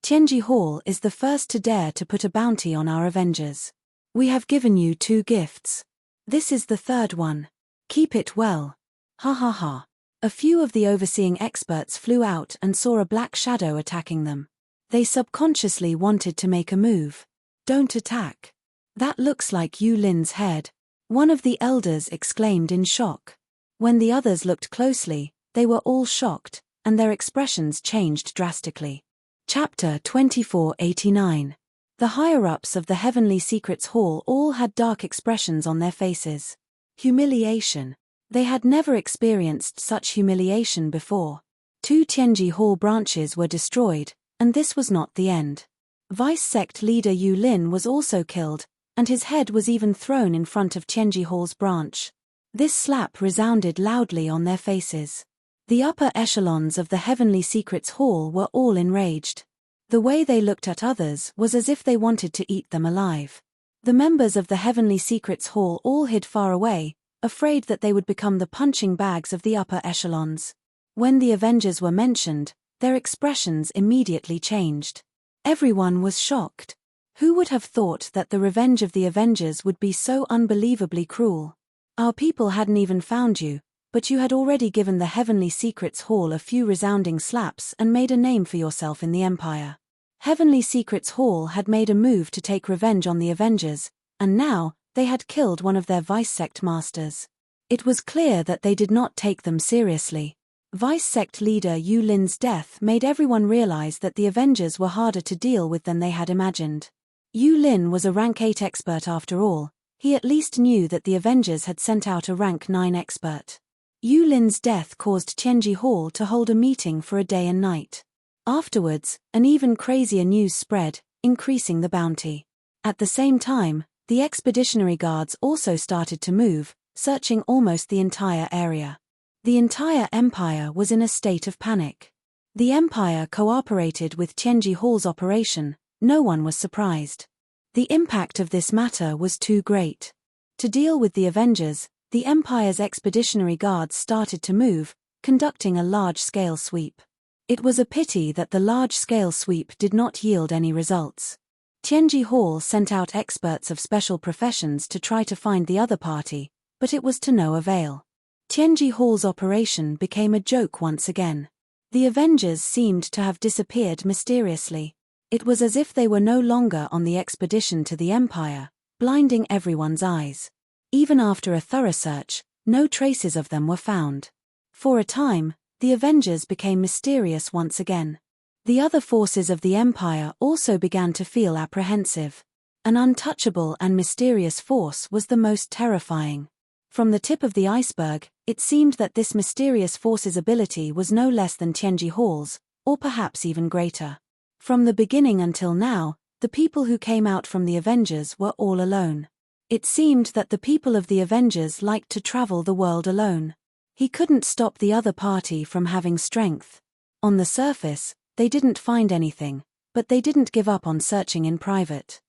Tianji Hall is the first to dare to put a bounty on our Avengers. We have given you 2 gifts. This is the 3rd one. Keep it well. Ha ha ha. A few of the overseeing experts flew out and saw a black shadow attacking them. They subconsciously wanted to make a move. Don't attack. That looks like Yu Lin's head. One of the elders exclaimed in shock. When the others looked closely, they were all shocked, and their expressions changed drastically. Chapter 2489. The higher-ups of the Heavenly Secrets Hall all had dark expressions on their faces. Humiliation. They had never experienced such humiliation before. 2 Tianji Hall branches were destroyed, and this was not the end. Vice Sect leader Yu Lin was also killed, and his head was even thrown in front of Tianji Hall's branch. This slap resounded loudly on their faces. The upper echelons of the Heavenly Secrets Hall were all enraged. The way they looked at others was as if they wanted to eat them alive. The members of the Heavenly Secrets Hall all hid far away, afraid that they would become the punching bags of the upper echelons. When the Avengers were mentioned, their expressions immediately changed. Everyone was shocked. Who would have thought that the revenge of the Avengers would be so unbelievably cruel? Our people hadn't even found you, but you had already given the Heavenly Secrets Hall a few resounding slaps and made a name for yourself in the Empire. Heavenly Secrets Hall had made a move to take revenge on the Avengers, and now, they had killed one of their vice-sect masters. It was clear that they did not take them seriously. Vice-sect leader Yu Lin's death made everyone realize that the Avengers were harder to deal with than they had imagined. Yu Lin was a rank 8 expert after all. He at least knew that the Avengers had sent out a rank 9 expert. Yu Lin's death caused Tianji Hall to hold a meeting for a day and night. Afterwards, an even crazier news spread, increasing the bounty. At the same time, the expeditionary guards also started to move, searching almost the entire area. The entire empire was in a state of panic. The empire cooperated with Tianji Hall's operation. No one was surprised. The impact of this matter was too great. To deal with the Avengers, the Empire's expeditionary guards started to move, conducting a large-scale sweep. It was a pity that the large-scale sweep did not yield any results. Tianji Hall sent out experts of special professions to try to find the other party, but it was to no avail. Tianji Hall's operation became a joke once again. The Avengers seemed to have disappeared mysteriously. It was as if they were no longer on the expedition to the Empire, blinding everyone's eyes. Even after a thorough search, no traces of them were found. For a time, the Avengers became mysterious once again. The other forces of the Empire also began to feel apprehensive. An untouchable and mysterious force was the most terrifying. From the tip of the iceberg, it seemed that this mysterious force's ability was no less than Tianji Hall's, or perhaps even greater. From the beginning until now, the people who came out from the Avengers were all alone. It seemed that the people of the Avengers liked to travel the world alone. He couldn't stop the other party from having strength. On the surface, they didn't find anything, but they didn't give up on searching in private.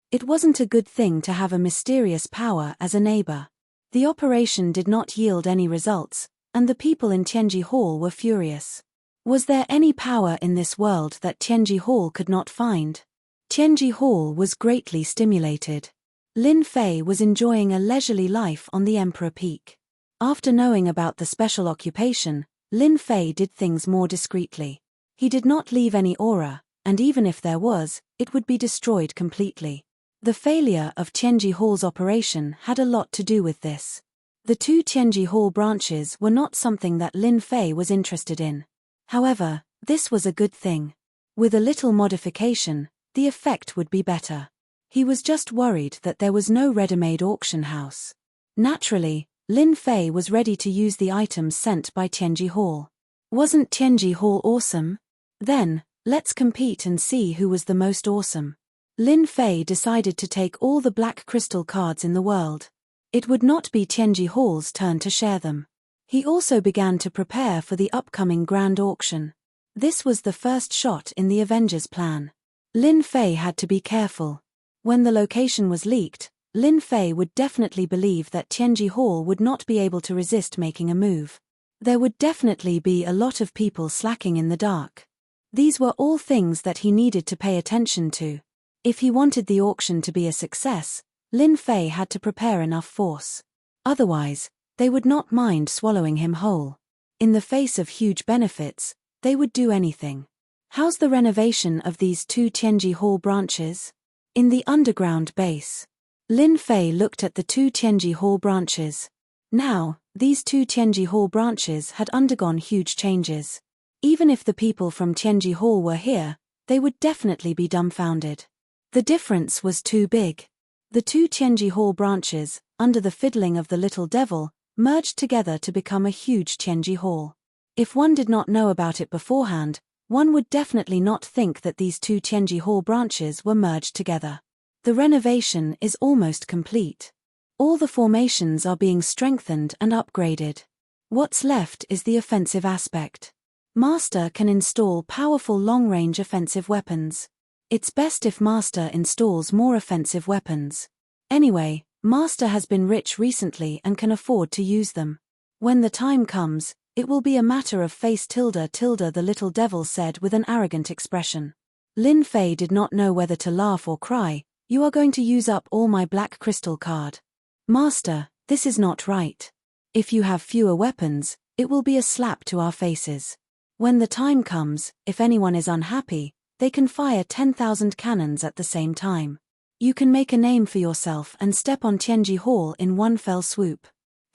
It wasn't a good thing to have a mysterious power as a neighbor. The operation did not yield any results, and the people in Tianji Hall were furious. Was there any power in this world that Tianji Hall could not find? Tianji Hall was greatly stimulated. Lin Fei was enjoying a leisurely life on the Emperor Peak. After knowing about the special occupation, Lin Fei did things more discreetly. He did not leave any aura, and even if there was, it would be destroyed completely. The failure of Tianji Hall's operation had a lot to do with this. The two Tianji Hall branches were not something that Lin Fei was interested in. However, this was a good thing. With a little modification, the effect would be better. He was just worried that there was no ready-made auction house. Naturally, Lin Fei was ready to use the items sent by Tianji Hall. Wasn't Tianji Hall awesome? Then, let's compete and see who was the most awesome. Lin Fei decided to take all the black crystal cards in the world. It would not be Tianji Hall's turn to share them. He also began to prepare for the upcoming grand auction. This was the first shot in the Avengers plan. Lin Fei had to be careful. When the location was leaked, Lin Fei would definitely believe that Tianji Hall would not be able to resist making a move. There would definitely be a lot of people slacking in the dark. These were all things that he needed to pay attention to. If he wanted the auction to be a success, Lin Fei had to prepare enough force. Otherwise, they would not mind swallowing him whole. In the face of huge benefits, they would do anything. How's the renovation of these two Tianji Hall branches? In the underground base. Lin Fei looked at the two Tianji Hall branches. Now, these two Tianji Hall branches had undergone huge changes. Even if the people from Tianji Hall were here, they would definitely be dumbfounded. The difference was too big. The two Tianji Hall branches, under the fiddling of the little devil, merged together to become a huge Tianji Hall. If one did not know about it beforehand, one would definitely not think that these two Tianji Hall branches were merged together. The renovation is almost complete. All the formations are being strengthened and upgraded. What's left is the offensive aspect. Master can install powerful long-range offensive weapons. It's best if Master installs more offensive weapons. Anyway, Master has been rich recently and can afford to use them. When the time comes, it will be a matter of face tilde tilde, the little devil said with an arrogant expression. Lin Fei did not know whether to laugh or cry. You are going to use up all my black crystal card. Master, this is not right. If you have fewer weapons, it will be a slap to our faces. When the time comes, if anyone is unhappy, they can fire 10,000 cannons at the same time. You can make a name for yourself and step on Tianji Hall in one fell swoop.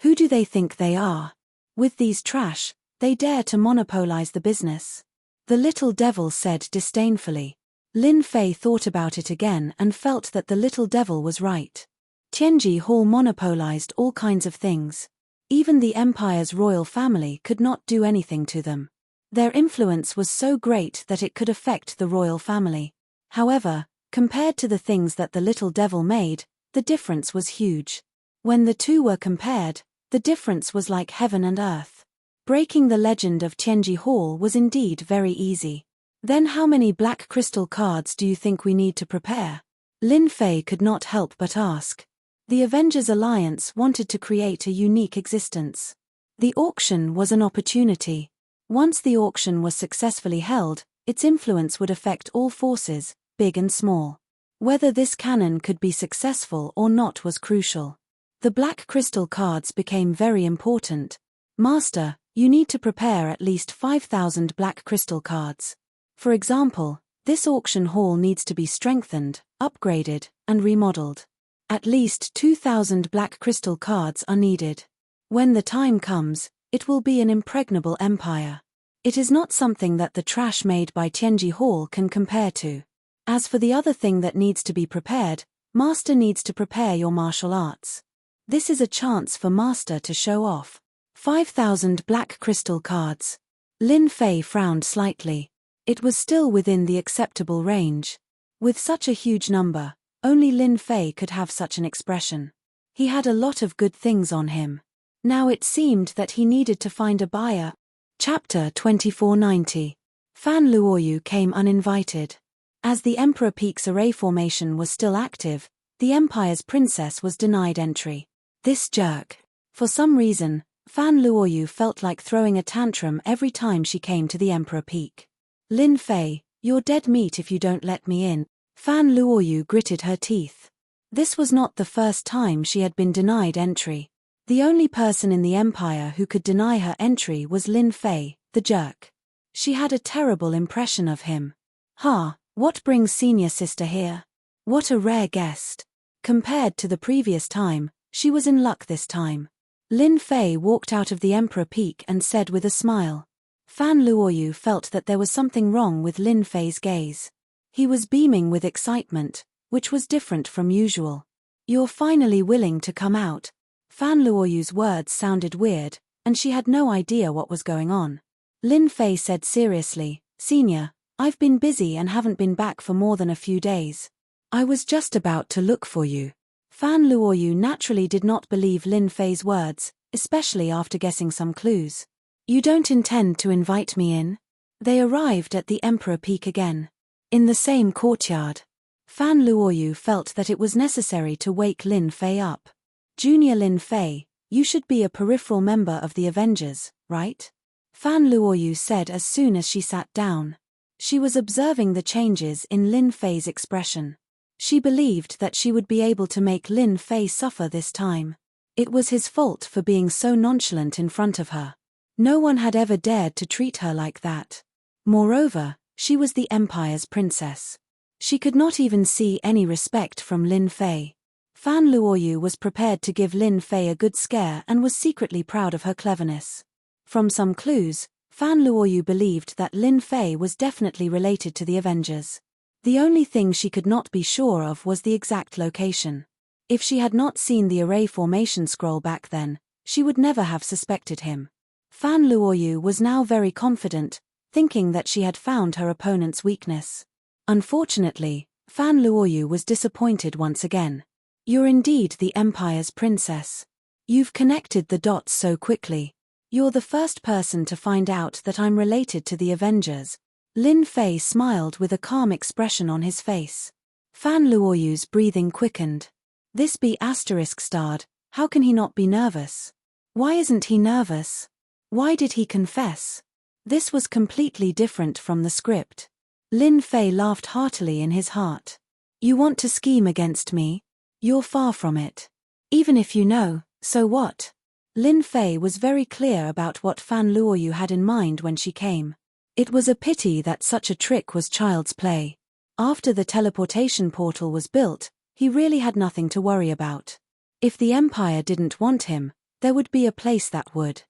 Who do they think they are? With these trash, they dare to monopolize the business. The little devil said disdainfully. Lin Fei thought about it again and felt that the little devil was right. Tianji Hall monopolized all kinds of things. Even the empire's royal family could not do anything to them. Their influence was so great that it could affect the royal family. However, compared to the things that the little devil made, the difference was huge. When the two were compared, the difference was like heaven and earth. Breaking the legend of Tianji Hall was indeed very easy. Then how many black crystal cards do you think we need to prepare? Lin Fei could not help but ask. The Avengers Alliance wanted to create a unique existence. The auction was an opportunity. Once the auction was successfully held, its influence would affect all forces, big and small. Whether this cannon could be successful or not was crucial. The black crystal cards became very important. Master, you need to prepare at least 5,000 black crystal cards. For example, this auction hall needs to be strengthened, upgraded, and remodeled. At least 2,000 black crystal cards are needed. When the time comes, it will be an impregnable empire. It is not something that the trash made by Tianji Hall can compare to. As for the other thing that needs to be prepared, Master needs to prepare your martial arts. This is a chance for Master to show off. 5,000 black crystal cards. Lin Fei frowned slightly. It was still within the acceptable range. With such a huge number, only Lin Fei could have such an expression. He had a lot of good things on him. Now it seemed that he needed to find a buyer. Chapter 2490. Fan Luoyu came uninvited. As the Emperor Peak's array formation was still active, the Empire's princess was denied entry. This jerk. For some reason, Fan Luoyu felt like throwing a tantrum every time she came to the Emperor Peak. Lin Fei, you're dead meat if you don't let me in. Fan Luoyu gritted her teeth. This was not the first time she had been denied entry. The only person in the Empire who could deny her entry was Lin Fei, the jerk. She had a terrible impression of him. What brings senior sister here? What a rare guest. Compared to the previous time, she was in luck this time. Lin Fei walked out of the Emperor Peak and said with a smile. Fan Luoyu felt that there was something wrong with Lin Fei's gaze. He was beaming with excitement, which was different from usual. You're finally willing to come out. Fan Luoyu's words sounded weird, and she had no idea what was going on. Lin Fei said seriously, Senior, I've been busy and haven't been back for more than a few days. I was just about to look for you. Fan Luoyu naturally did not believe Lin Fei's words, especially after guessing some clues. You don't intend to invite me in? They arrived at the Emperor Peak again. In the same courtyard. Fan Luoyu felt that it was necessary to wake Lin Fei up. Junior Lin Fei, you should be a peripheral member of the Avengers, right? Fan Luoyu said as soon as she sat down. She was observing the changes in Lin Fei's expression. She believed that she would be able to make Lin Fei suffer this time. It was his fault for being so nonchalant in front of her. No one had ever dared to treat her like that. Moreover, she was the Empire's princess. She could not even see any respect from Lin Fei. Fan Luoyu was prepared to give Lin Fei a good scare and was secretly proud of her cleverness. From some clues, Fan Luoyu believed that Lin Fei was definitely related to the Avengers. The only thing she could not be sure of was the exact location. If she had not seen the array formation scroll back then, she would never have suspected him. Fan Luoyu was now very confident, thinking that she had found her opponent's weakness. Unfortunately, Fan Luoyu was disappointed once again. You're indeed the Empire's princess. You've connected the dots so quickly. You're the first person to find out that I'm related to the Avengers. Lin Fei smiled with a calm expression on his face. Fan Luoyu's breathing quickened. This be asterisk starred, how can he not be nervous? Why isn't he nervous? Why did he confess? This was completely different from the script. Lin Fei laughed heartily in his heart. You want to scheme against me? You're far from it. Even if you know, so what? Lin Fei was very clear about what Fan Luoyu had in mind when she came. It was a pity that such a trick was child's play. After the teleportation portal was built, he really had nothing to worry about. If the Empire didn't want him, there would be a place that would.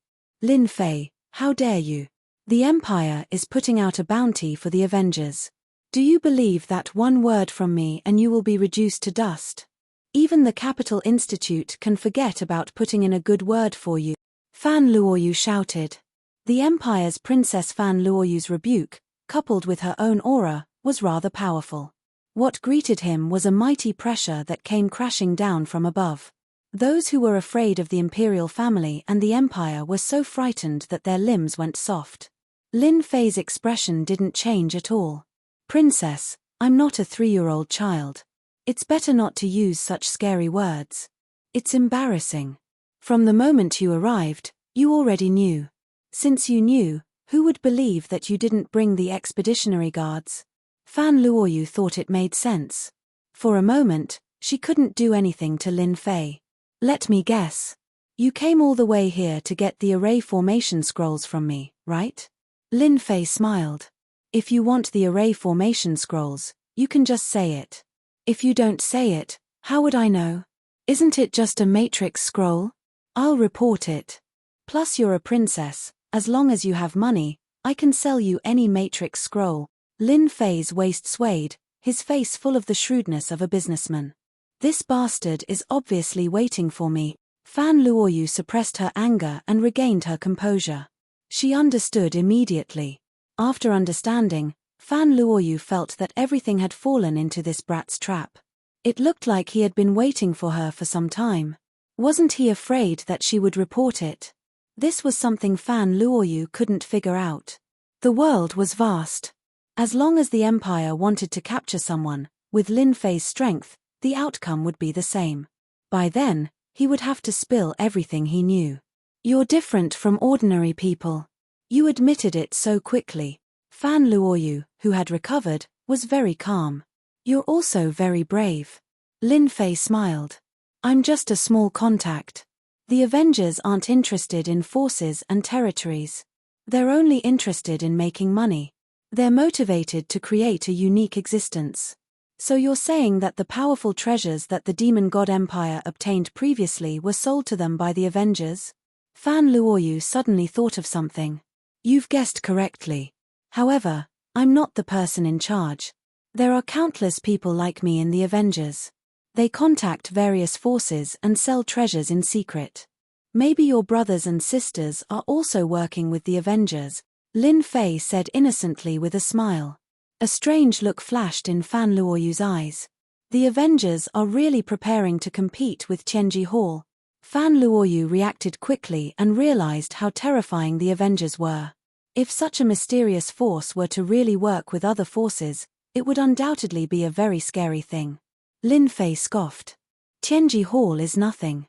Lin Fei, how dare you? The Empire is putting out a bounty for the Avengers. Do you believe that one word from me and you will be reduced to dust? Even the Capital Institute can forget about putting in a good word for you. Fan Luoyu shouted. The Empire's Princess Fan Luoyu's rebuke, coupled with her own aura, was rather powerful. What greeted him was a mighty pressure that came crashing down from above. Those who were afraid of the imperial family and the Empire were so frightened that their limbs went soft. Lin Fei's expression didn't change at all. Princess, I'm not a 3-year-old child. It's better not to use such scary words. It's embarrassing. From the moment you arrived, you already knew. Since you knew, who would believe that you didn't bring the expeditionary guards? Fan Luoyu thought it made sense. For a moment, she couldn't do anything to Lin Fei. Let me guess. You came all the way here to get the array formation scrolls from me, right? Lin Fei smiled. If you want the array formation scrolls, you can just say it. If you don't say it, how would I know? Isn't it just a matrix scroll? I'll report it. Plus you're a princess, as long as you have money, I can sell you any matrix scroll. Lin Fei's waist swayed, his face full of the shrewdness of a businessman. This bastard is obviously waiting for me. Fan Luoyu suppressed her anger and regained her composure. She understood immediately. After understanding, Fan Luoyu felt that everything had fallen into this brat's trap. It looked like he had been waiting for her for some time. Wasn't he afraid that she would report it? This was something Fan Luoyu couldn't figure out. The world was vast. As long as the Empire wanted to capture someone, with Lin Fei's strength, the outcome would be the same. By then, he would have to spill everything he knew. You're different from ordinary people. You admitted it so quickly. Fan Luoyu, who had recovered, was very calm. You're also very brave. Lin Fei smiled. I'm just a small contact. The Avengers aren't interested in forces and territories. They're only interested in making money. They're motivated to create a unique existence. So you're saying that the powerful treasures that the Demon God Empire obtained previously were sold to them by the Avengers? Fan Luoyu suddenly thought of something. You've guessed correctly. However, I'm not the person in charge. There are countless people like me in the Avengers. They contact various forces and sell treasures in secret. Maybe your brothers and sisters are also working with the Avengers, Lin Fei said innocently with a smile. A strange look flashed in Fan Luoyu's eyes. The Avengers are really preparing to compete with Tianji Hall. Fan Luoyu reacted quickly and realized how terrifying the Avengers were. If such a mysterious force were to really work with other forces, it would undoubtedly be a very scary thing. Lin Fei scoffed. Tianji Hall is nothing.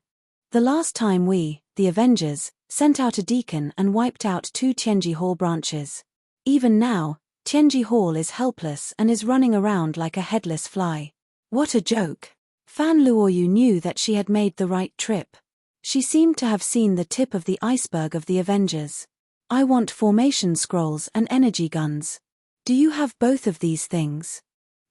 The last time we, the Avengers, sent out a deacon and wiped out 2 Tianji Hall branches. Even now, Tianji Hall is helpless and is running around like a headless fly. What a joke. Fan Luoyu knew that she had made the right trip. She seemed to have seen the tip of the iceberg of the Avengers. I want formation scrolls and energy guns. Do you have both of these things?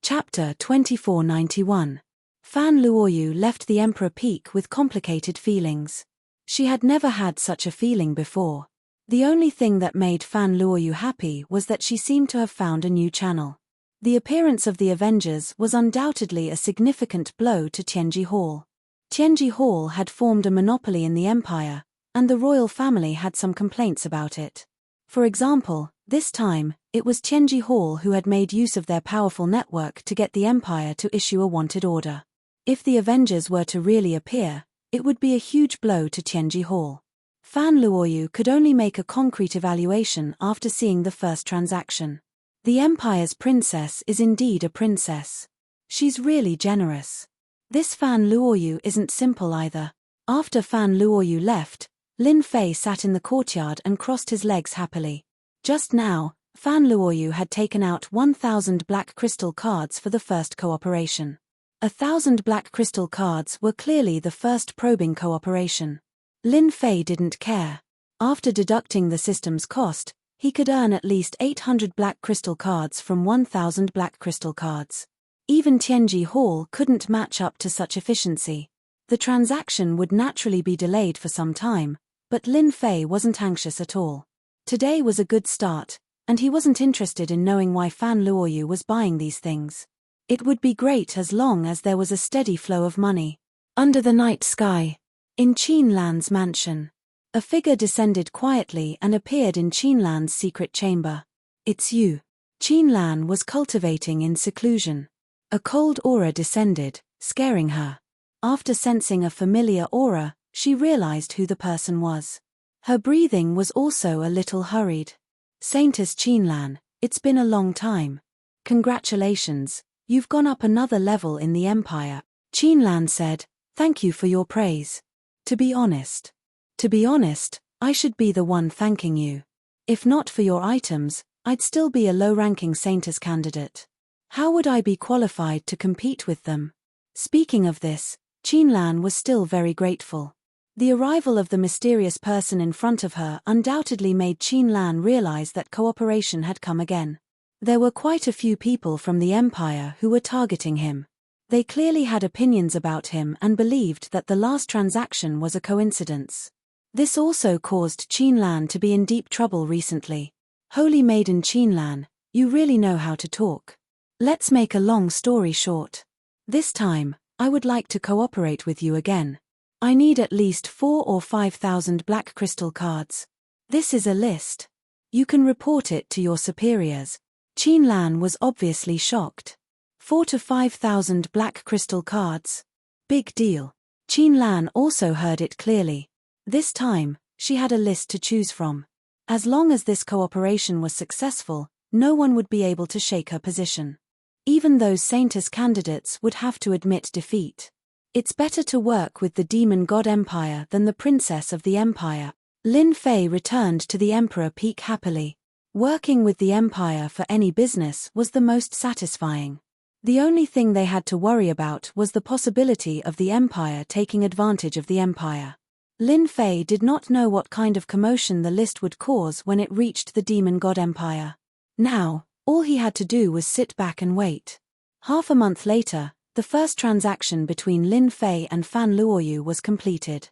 Chapter 2491. Fan Luoyu left the Emperor Peak with complicated feelings. She had never had such a feeling before. The only thing that made Fan Luoyu happy was that she seemed to have found a new channel. The appearance of the Avengers was undoubtedly a significant blow to Tianji Hall. Tianji Hall had formed a monopoly in the Empire, and the royal family had some complaints about it. For example, this time, it was Tianji Hall who had made use of their powerful network to get the Empire to issue a wanted order. If the Avengers were to really appear, it would be a huge blow to Tianji Hall. Fan Luoyu could only make a concrete evaluation after seeing the first transaction. The Empire's princess is indeed a princess. She's really generous. This Fan Luoyu isn't simple either. After Fan Luoyu left, Lin Fei sat in the courtyard and crossed his legs happily. Just now, Fan Luoyu had taken out 1,000 black crystal cards for the first cooperation. 1,000 black crystal cards were clearly the first probing cooperation. Lin Fei didn't care. After deducting the system's cost, he could earn at least 800 black crystal cards from 1,000 black crystal cards. Even Tianji Hall couldn't match up to such efficiency. The transaction would naturally be delayed for some time, but Lin Fei wasn't anxious at all. Today was a good start, and he wasn't interested in knowing why Fan Luoyu was buying these things. It would be great as long as there was a steady flow of money. Under the night sky, in Qin Lan's mansion, a figure descended quietly and appeared in Qin Lan's secret chamber. "It's you." Qin Lan was cultivating in seclusion. A cold aura descended, scaring her. After sensing a familiar aura, she realized who the person was. Her breathing was also a little hurried. "Saintess Qin Lan, it's been a long time. Congratulations, you've gone up another level in the Empire." Qin Lan said, "Thank you for your praise. To be honest, I should be the one thanking you. If not for your items, I'd still be a low-ranking Saintess candidate. How would I be qualified to compete with them?" Speaking of this, Qin Lan was still very grateful. The arrival of the mysterious person in front of her undoubtedly made Qin Lan realize that cooperation had come again. There were quite a few people from the Empire who were targeting him. They clearly had opinions about him and believed that the last transaction was a coincidence. This also caused Qin Lan to be in deep trouble recently. "Holy Maiden Qin Lan, you really know how to talk. Let's make a long story short. This time, I would like to cooperate with you again. I need at least 4,000 or 5,000 black crystal cards. This is a list. You can report it to your superiors." Qin Lan was obviously shocked. 4,000 to 5,000 black crystal cards. Big deal. Qin Lan also heard it clearly. This time, she had a list to choose from. As long as this cooperation was successful, no one would be able to shake her position. Even those Saintess candidates would have to admit defeat. It's better to work with the Demon God Empire than the Princess of the Empire. Lin Fei returned to the Emperor Peak happily. Working with the Empire for any business was the most satisfying. The only thing they had to worry about was the possibility of the Empire taking advantage of the Empire. Lin Fei did not know what kind of commotion the list would cause when it reached the Demon God Empire. Now, all he had to do was sit back and wait. Half a month later, the first transaction between Lin Fei and Fan Luoyu was completed.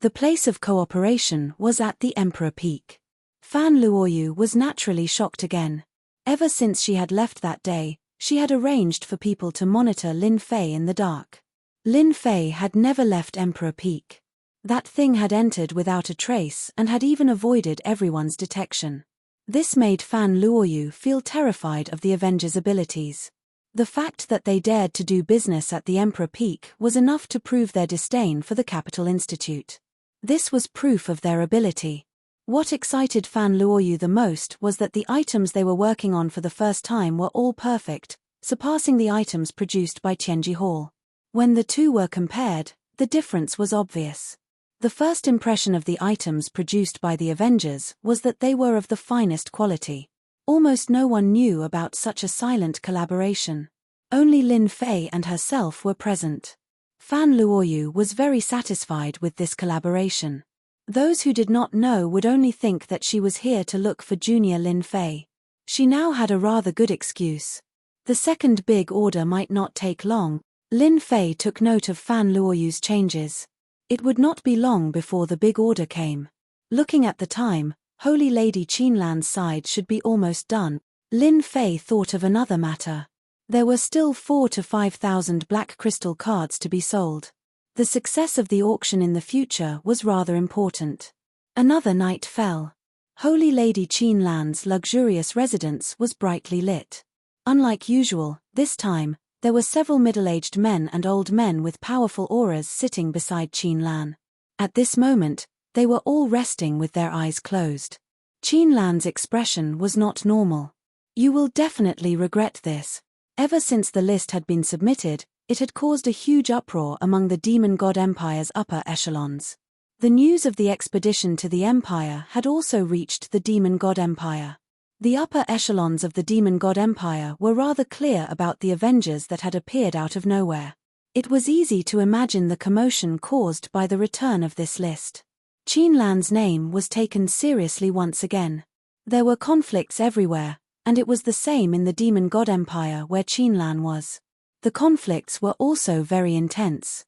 The place of cooperation was at the Emperor Peak. Fan Luoyu was naturally shocked again. Ever since she had left that day, she had arranged for people to monitor Lin Fei in the dark. Lin Fei had never left Emperor Peak. That thing had entered without a trace and had even avoided everyone's detection. This made Fan Luoyu feel terrified of the Avengers' abilities. The fact that they dared to do business at the Emperor Peak was enough to prove their disdain for the Capital Institute. This was proof of their ability. What excited Fan Luoyu the most was that the items they were working on for the first time were all perfect, surpassing the items produced by Tianji Hall. When the two were compared, the difference was obvious. The first impression of the items produced by the Avengers was that they were of the finest quality. Almost no one knew about such a silent collaboration. Only Lin Fei and herself were present. Fan Luoyu was very satisfied with this collaboration. Those who did not know would only think that she was here to look for junior Lin Fei. She now had a rather good excuse. The second big order might not take long. Lin Fei took note of Fan Luoyu's changes. It would not be long before the big order came. Looking at the time, Holy Lady Qin Lan's side should be almost done. Lin Fei thought of another matter. There were still 4,000 to 5,000 black crystal cards to be sold. The success of the auction in the future was rather important. Another night fell. Holy Lady Qin Lan's luxurious residence was brightly lit. Unlike usual, this time, there were several middle-aged men and old men with powerful auras sitting beside Qin Lan. At this moment, They were all resting with their eyes closed. Qinlan's expression was not normal. You will definitely regret this. Ever since the list had been submitted, it had caused a huge uproar among the Demon God Empire's upper echelons. The news of the expedition to the Empire had also reached the Demon God Empire. The upper echelons of the Demon God Empire were rather clear about the Avengers that had appeared out of nowhere. It was easy to imagine the commotion caused by the return of this list. Qinlan's name was taken seriously once again. There were conflicts everywhere, and it was the same in the Demon God Empire where Qinlan was. The conflicts were also very intense.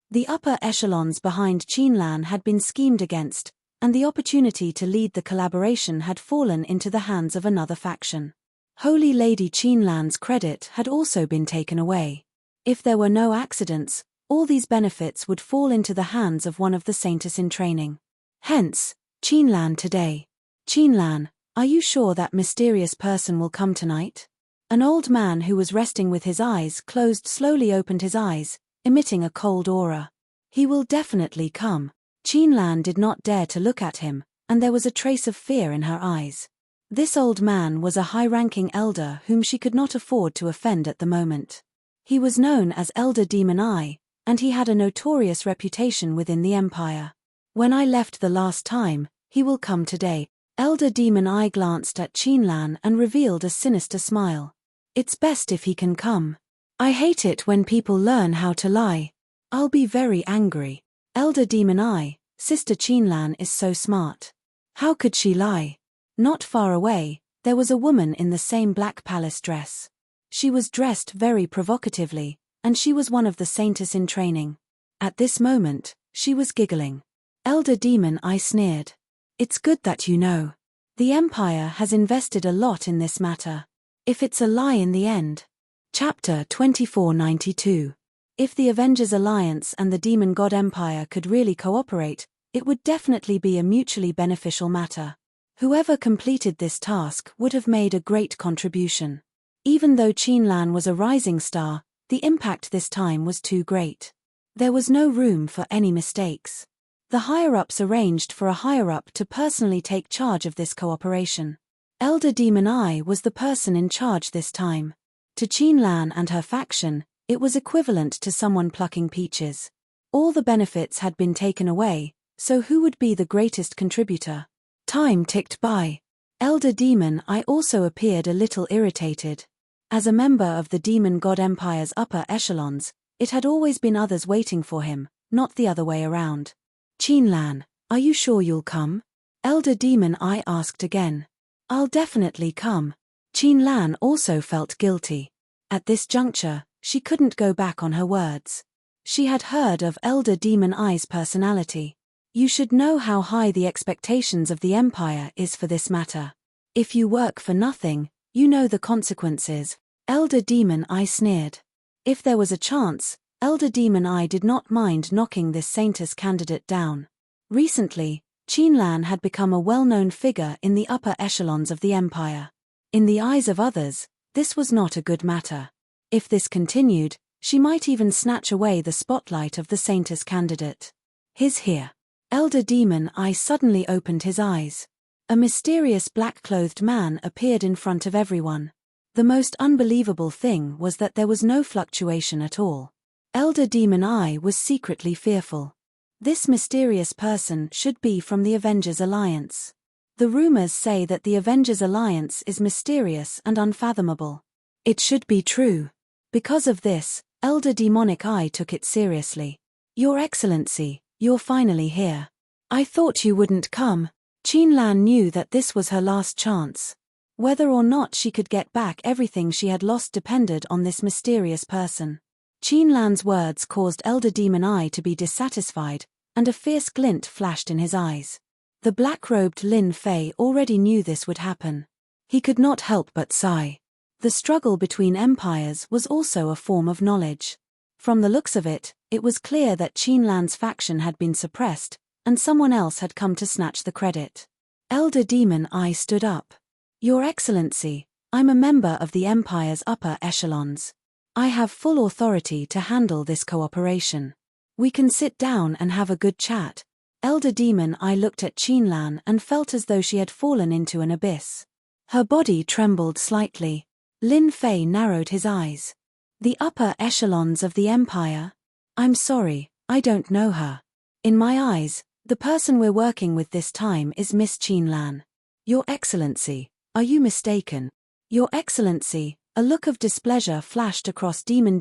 The upper echelons behind Qinlan had been schemed against, and the opportunity to lead the collaboration had fallen into the hands of another faction. Holy Lady Qinlan's credit had also been taken away. If there were no accidents, all these benefits would fall into the hands of one of the saints in training. Hence, Qinlan today. Qinlan, are you sure that mysterious person will come tonight? An old man who was resting with his eyes closed slowly opened his eyes, emitting a cold aura. He will definitely come. Qinlan did not dare to look at him, and there was a trace of fear in her eyes. This old man was a high-ranking elder whom she could not afford to offend at the moment. He was known as Elder Demon Eye, and he had a notorious reputation within the Empire. When I left the last time, he will come today. Elder Demon Eye glanced at Qinlan and revealed a sinister smile. It's best if he can come. I hate it when people learn how to lie. I'll be very angry. Elder Demon Eye, Sister Qinlan is so smart. How could she lie? Not far away, there was a woman in the same black palace dress. She was dressed very provocatively, and she was one of the saints in training. At this moment, she was giggling. Elder Demon Eye sneered. It's good that you know. The Empire has invested a lot in this matter. If it's a lie in the end. Chapter 2492. If the Avengers Alliance and the Demon God Empire could really cooperate, it would definitely be a mutually beneficial matter. Whoever completed this task would have made a great contribution. Even though Qinlan was a rising star, the impact this time was too great. There was no room for any mistakes. The higher-ups arranged for a higher-up to personally take charge of this cooperation. Elder Demon Eye was the person in charge this time. To Qinlan and her faction, it was equivalent to someone plucking peaches. All the benefits had been taken away, so who would be the greatest contributor? Time ticked by. Elder Demon Eye also appeared a little irritated. As a member of the Demon God Empire's upper echelons, it had always been others waiting for him, not the other way around. Qinlan, are you sure you'll come? Elder Demon Eye asked again. I'll definitely come. Qinlan also felt guilty. At this juncture, she couldn't go back on her words. She had heard of Elder Demon Eye's personality. You should know how high the expectations of the Empire is for this matter. If you work for nothing, you know the consequences. Elder Demon Eye sneered. If there was a chance, Elder Demon Eye did not mind knocking this saintess candidate down. Recently, Qinlan had become a well-known figure in the upper echelons of the Empire. In the eyes of others, this was not a good matter. If this continued, she might even snatch away the spotlight of the saintess candidate. He's here. Elder Demon Eye suddenly opened his eyes. A mysterious black-clothed man appeared in front of everyone. The most unbelievable thing was that there was no fluctuation at all. Elder Demon Eye was secretly fearful. This mysterious person should be from the Avengers Alliance. The rumors say that the Avengers Alliance is mysterious and unfathomable. It should be true. Because of this, Elder Demonic Eye took it seriously. Your Excellency, you're finally here. I thought you wouldn't come. Qinlan knew that this was her last chance. Whether or not she could get back everything she had lost depended on this mysterious person. Qinlan's words caused Elder Demon Eye to be dissatisfied, and a fierce glint flashed in his eyes. The black-robed Lin Fei already knew this would happen. He could not help but sigh. The struggle between empires was also a form of knowledge. From the looks of it, it was clear that Qinlan's faction had been suppressed, and someone else had come to snatch the credit. Elder Demon Eye stood up. Your Excellency, I'm a member of the Empire's upper echelons. I have full authority to handle this cooperation. We can sit down and have a good chat. Elder Demon I looked at Qinlan and felt as though she had fallen into an abyss. Her body trembled slightly. Lin Fei narrowed his eyes. The upper echelons of the Empire? I'm sorry, I don't know her. In my eyes, the person we're working with this time is Miss Qinlan. Your Excellency, are you mistaken? Your Excellency, a look of displeasure flashed across Demon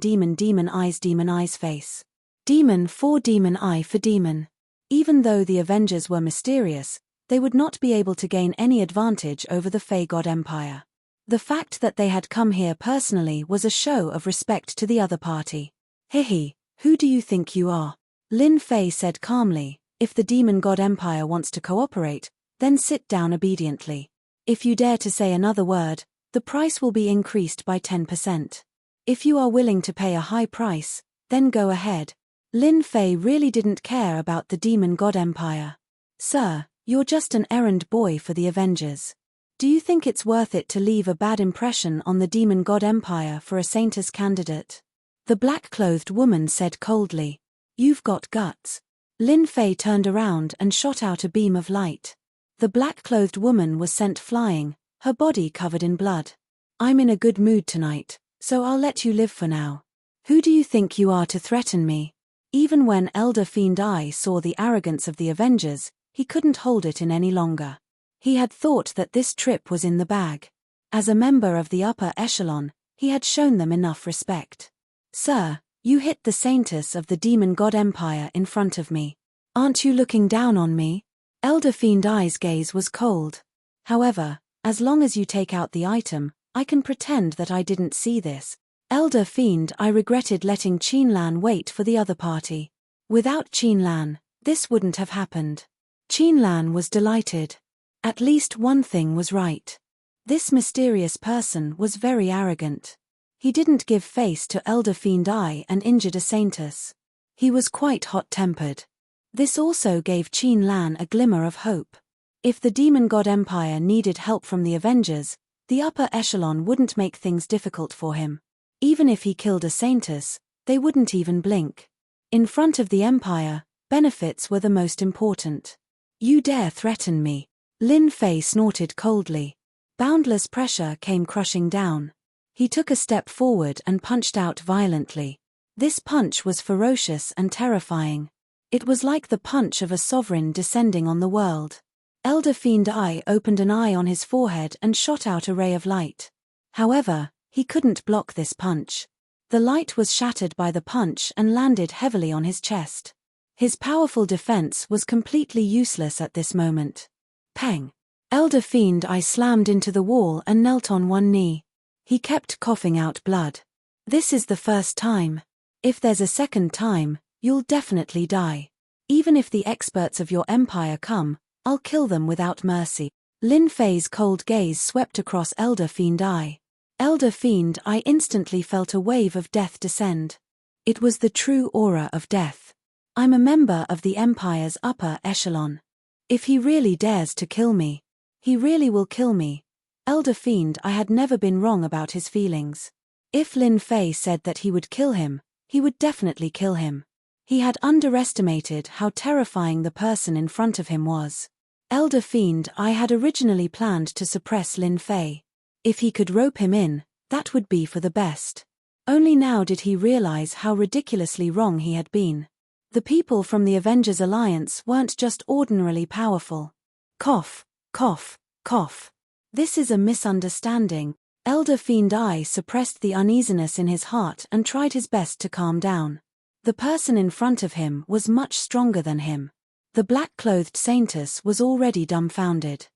Eye's face. Demon for Demon Eye for Demon. Even though the Avengers were mysterious, they would not be able to gain any advantage over the Fey God Empire. The fact that they had come here personally was a show of respect to the other party. Hihi, who do you think you are? Lin Fei said calmly, if the Demon God Empire wants to cooperate, then sit down obediently. If you dare to say another word, the price will be increased by 10%. If you are willing to pay a high price, then go ahead. Lin Fei really didn't care about the Demon God Empire. Sir, you're just an errand boy for the Avengers. Do you think it's worth it to leave a bad impression on the Demon God Empire for a Saintess candidate? The black-clothed woman said coldly. You've got guts. Lin Fei turned around and shot out a beam of light. The black-clothed woman was sent flying, her body covered in blood. I'm in a good mood tonight, so I'll let you live for now. Who do you think you are to threaten me? Even when Elder Fiend Eye saw the arrogance of the Avengers, he couldn't hold it in any longer. He had thought that this trip was in the bag. As a member of the upper echelon, he had shown them enough respect. Sir, you hit the Saintess of the Demon God Empire in front of me. Aren't you looking down on me? Elder Fiend Eye's gaze was cold. However, as long as you take out the item, I can pretend that I didn't see this. Elder Fiend Eye regretted letting Qinlan wait for the other party. Without Qinlan, this wouldn't have happened. Qinlan was delighted. At least one thing was right. This mysterious person was very arrogant. He didn't give face to Elder Fiend Eye and injured a Saintess. He was quite hot-tempered. This also gave Qinlan a glimmer of hope. If the Demon God Empire needed help from the Avengers, the upper echelon wouldn't make things difficult for him. Even if he killed a Saintess, they wouldn't even blink. In front of the Empire, benefits were the most important. You dare threaten me? Lin Fei snorted coldly. Boundless pressure came crushing down. He took a step forward and punched out violently. This punch was ferocious and terrifying. It was like the punch of a sovereign descending on the world. Elder Fiend Eye opened an eye on his forehead and shot out a ray of light. However, he couldn't block this punch. The light was shattered by the punch and landed heavily on his chest. His powerful defense was completely useless at this moment. Pang! Elder Fiend Eye slammed into the wall and knelt on one knee. He kept coughing out blood. This is the first time. If there's a second time, you'll definitely die. Even if the experts of your empire come, I'll kill them without mercy. Lin Fei's cold gaze swept across Elder Fiend Eye. Elder Fiend Eye instantly felt a wave of death descend. It was the true aura of death. I'm a member of the Empire's upper echelon. If he really dares to kill me, he really will kill me. Elder Fiend Eye had never been wrong about his feelings. If Lin Fei said that he would kill him, he would definitely kill him. He had underestimated how terrifying the person in front of him was. Elder Fiend Eye had originally planned to suppress Lin Fei. If he could rope him in, that would be for the best. Only now did he realize how ridiculously wrong he had been. The people from the Avengers Alliance weren't just ordinarily powerful. Cough, cough, cough. This is a misunderstanding. Elder Fiend Eye suppressed the uneasiness in his heart and tried his best to calm down. The person in front of him was much stronger than him. The black-clothed Saintess was already dumbfounded.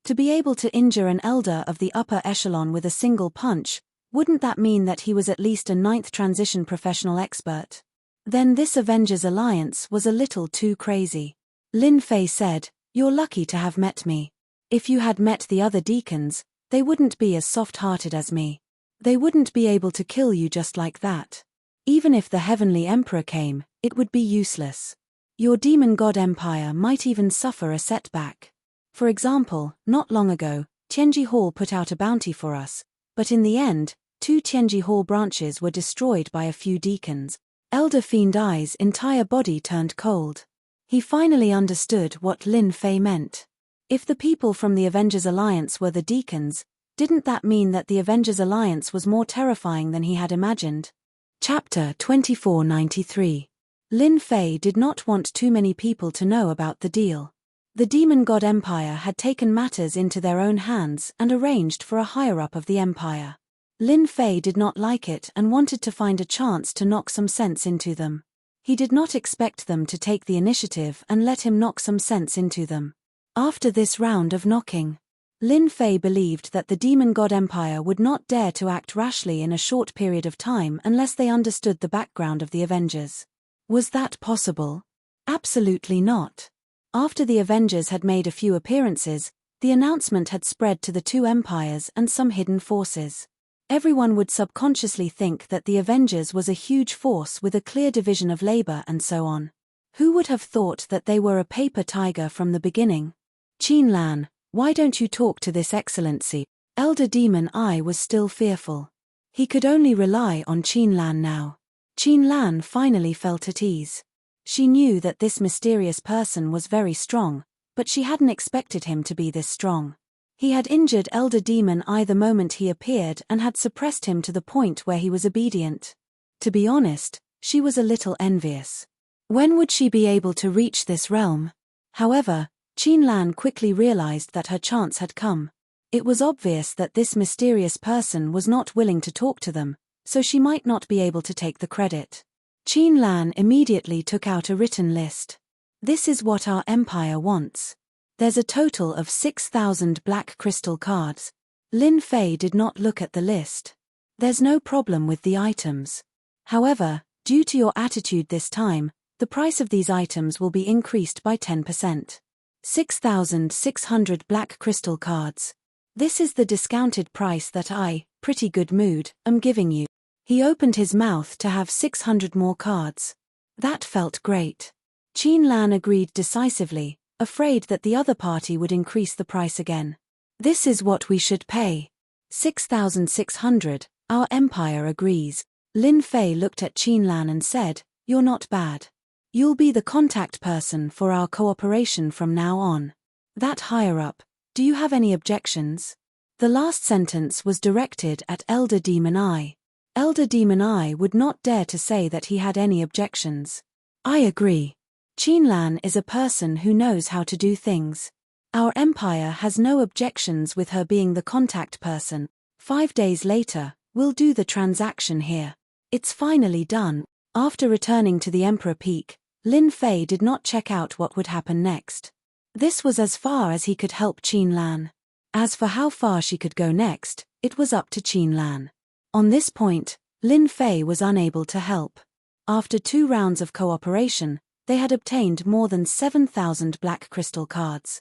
To be able to injure an elder of the upper echelon with a single punch, wouldn't that mean that he was at least a 9th transition professional expert? Then this Avengers Alliance was a little too crazy. Lin Fei said, "You're lucky to have met me. If you had met the other deacons, they wouldn't be as soft-hearted as me. They wouldn't be able to kill you just like that. Even if the Heavenly Emperor came, it would be useless. Your Demon God Empire might even suffer a setback. For example, not long ago, Tianji Hall put out a bounty for us, but in the end, 2 Tianji Hall branches were destroyed by a few deacons." Elder Fiend Eye's entire body turned cold. He finally understood what Lin Fei meant. If the people from the Avengers Alliance were the deacons, didn't that mean that the Avengers Alliance was more terrifying than he had imagined? Chapter 2493. Lin Fei did not want too many people to know about the deal. The Demon God Empire had taken matters into their own hands and arranged for a higher-up of the empire. Lin Fei did not like it and wanted to find a chance to knock some sense into them. He did not expect them to take the initiative and let him knock some sense into them. After this round of knocking, Lin Fei believed that the Demon God Empire would not dare to act rashly in a short period of time unless they understood the background of the Avengers. Was that possible? Absolutely not. After the Avengers had made a few appearances, the announcement had spread to the two empires and some hidden forces. Everyone would subconsciously think that the Avengers was a huge force with a clear division of labor and so on. Who would have thought that they were a paper tiger from the beginning? Qin Lan, why don't you talk to this excellency? Elder Demon I was still fearful. He could only rely on Qin Lan now. Qin Lan finally felt at ease. She knew that this mysterious person was very strong, but she hadn't expected him to be this strong. He had injured Elder Demon I the moment he appeared and had suppressed him to the point where he was obedient. To be honest, she was a little envious. When would she be able to reach this realm? However, Qin Lan quickly realized that her chance had come. It was obvious that this mysterious person was not willing to talk to them, so she might not be able to take the credit. Qin Lan immediately took out a written list. This is what our empire wants. There's a total of 6,000 black crystal cards. Lin Fei did not look at the list. There's no problem with the items. However, due to your attitude this time, the price of these items will be increased by 10%. 6,600 black crystal cards. This is the discounted price that I, pretty good mood, am giving you. He opened his mouth to have 600 more cards. That felt great. Qin Lan agreed decisively, afraid that the other party would increase the price again. This is what we should pay. 6,600, our empire agrees. Lin Fei looked at Qin Lan and said, "You're not bad. You'll be the contact person for our cooperation from now on." That higher up, do you have any objections? The last sentence was directed at Elder Demon I. Elder Demon I would not dare to say that he had any objections. I agree. Qin Lan is a person who knows how to do things. Our empire has no objections with her being the contact person. 5 days later, we'll do the transaction here. It's finally done. After returning to the Emperor Peak, Lin Fei did not check out what would happen next. This was as far as he could help Qin Lan. As for how far she could go next, it was up to Qin Lan. On this point, Lin Fei was unable to help. After 2 rounds of cooperation, they had obtained more than 7,000 black crystal cards.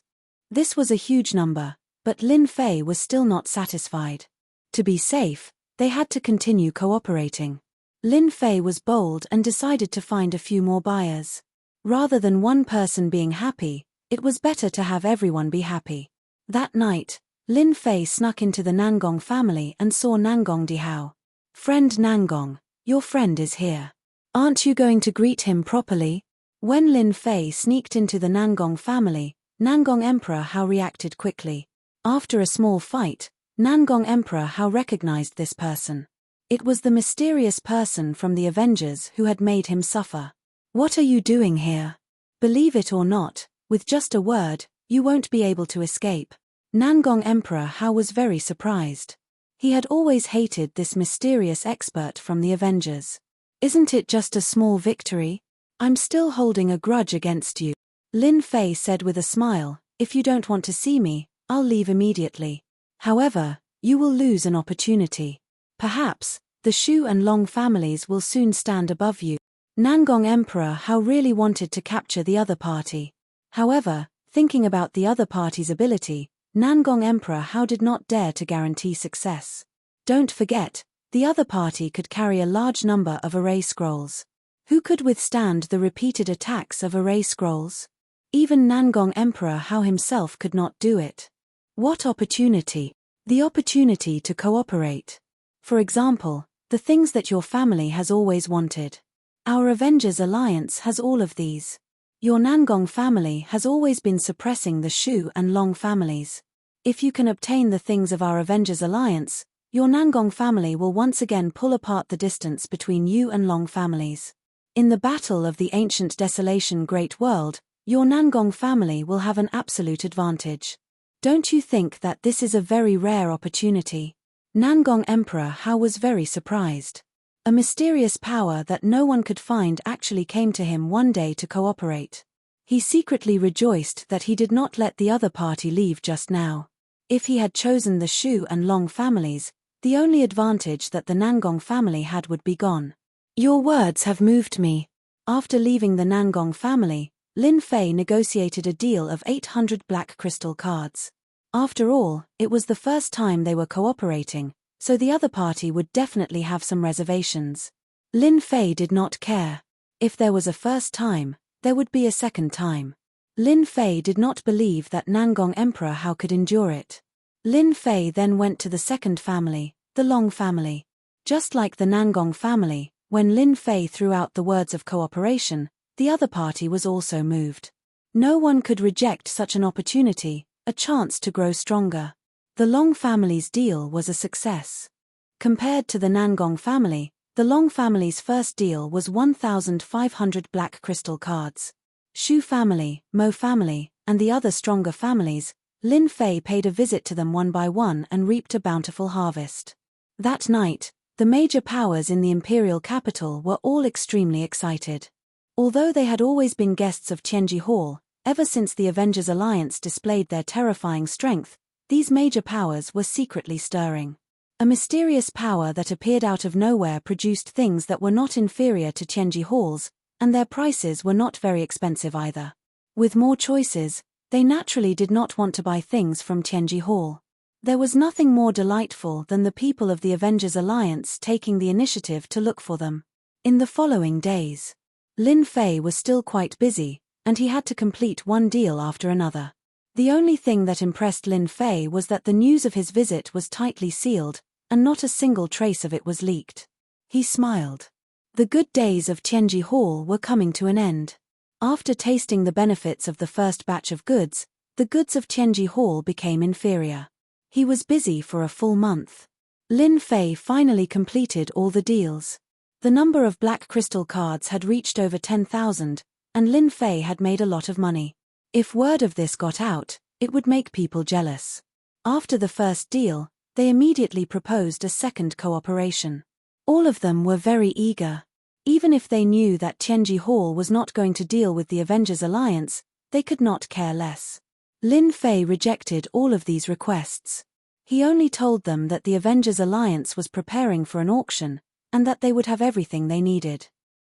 This was a huge number, but Lin Fei was still not satisfied. To be safe, they had to continue cooperating. Lin Fei was bold and decided to find a few more buyers. Rather than one person being happy, it was better to have everyone be happy. That night, Lin Fei snuck into the Nangong family and saw Nangong Dihao. "Friend Nangong, your friend is here. Aren't you going to greet him properly?" When Lin Fei sneaked into the Nangong family, Nangong Emperor Hao reacted quickly. After a small fight, Nangong Emperor Hao recognized this person. It was the mysterious person from the Avengers who had made him suffer. "What are you doing here? Believe it or not, with just a word, you won't be able to escape." Nangong Emperor Hao was very surprised. He had always hated this mysterious expert from the Avengers. "Isn't it just a small victory? I'm still holding a grudge against you." Lin Fei said with a smile, "If you don't want to see me, I'll leave immediately. However, you will lose an opportunity. Perhaps, the Shu and Long families will soon stand above you." Nangong Emperor Hao really wanted to capture the other party. However, thinking about the other party's ability, Nangong Emperor Hao did not dare to guarantee success. Don't forget, the other party could carry a large number of array scrolls. Who could withstand the repeated attacks of array scrolls? Even Nangong Emperor Hao himself could not do it. What opportunity? The opportunity to cooperate. For example, the things that your family has always wanted. Our Avengers Alliance has all of these. Your Nangong family has always been suppressing the Shu and Long families. If you can obtain the things of our Avengers Alliance, your Nangong family will once again pull apart the distance between you and Long families. In the battle of the ancient desolation great world, your Nangong family will have an absolute advantage. Don't you think that this is a very rare opportunity? Nangong Emperor Hao was very surprised. A mysterious power that no one could find actually came to him one day to cooperate. He secretly rejoiced that he did not let the other party leave just now. If he had chosen the Shu and Long families, the only advantage that the Nangong family had would be gone. Your words have moved me. After leaving the Nangong family, Lin Fei negotiated a deal of 800 black crystal cards. After all, it was the first time they were cooperating, so the other party would definitely have some reservations. Lin Fei did not care. If there was a first time, there would be a second time. Lin Fei did not believe that Nangong Emperor Hao could endure it. Lin Fei then went to the second family, the Long family. Just like the Nangong family, when Lin Fei threw out the words of cooperation, the other party was also moved. No one could reject such an opportunity, a chance to grow stronger. The Long family's deal was a success. Compared to the Nangong family, the Long family's first deal was 1,500 black crystal cards. Shu family, Mo family, and the other stronger families, Lin Fei paid a visit to them one by one and reaped a bountiful harvest. That night, the major powers in the imperial capital were all extremely excited. Although they had always been guests of Tianji Hall, ever since the Avengers Alliance displayed their terrifying strength, these major powers were secretly stirring. A mysterious power that appeared out of nowhere produced things that were not inferior to Tianji Hall's, and their prices were not very expensive either. With more choices, they naturally did not want to buy things from Tianji Hall. There was nothing more delightful than the people of the Avengers Alliance taking the initiative to look for them. In the following days, Lin Fei was still quite busy, and he had to complete one deal after another. The only thing that impressed Lin Fei was that the news of his visit was tightly sealed, and not a single trace of it was leaked. He smiled. The good days of Tianji Hall were coming to an end. After tasting the benefits of the first batch of goods, the goods of Tianji Hall became inferior. He was busy for a full month. Lin Fei finally completed all the deals. The number of black crystal cards had reached over 10,000, and Lin Fei had made a lot of money. If word of this got out, it would make people jealous. After the first deal, they immediately proposed a second cooperation. All of them were very eager. Even if they knew that Tianji Hall was not going to deal with the Avengers Alliance, they could not care less. Lin Fei rejected all of these requests. He only told them that the Avengers Alliance was preparing for an auction, and that they would have everything they needed.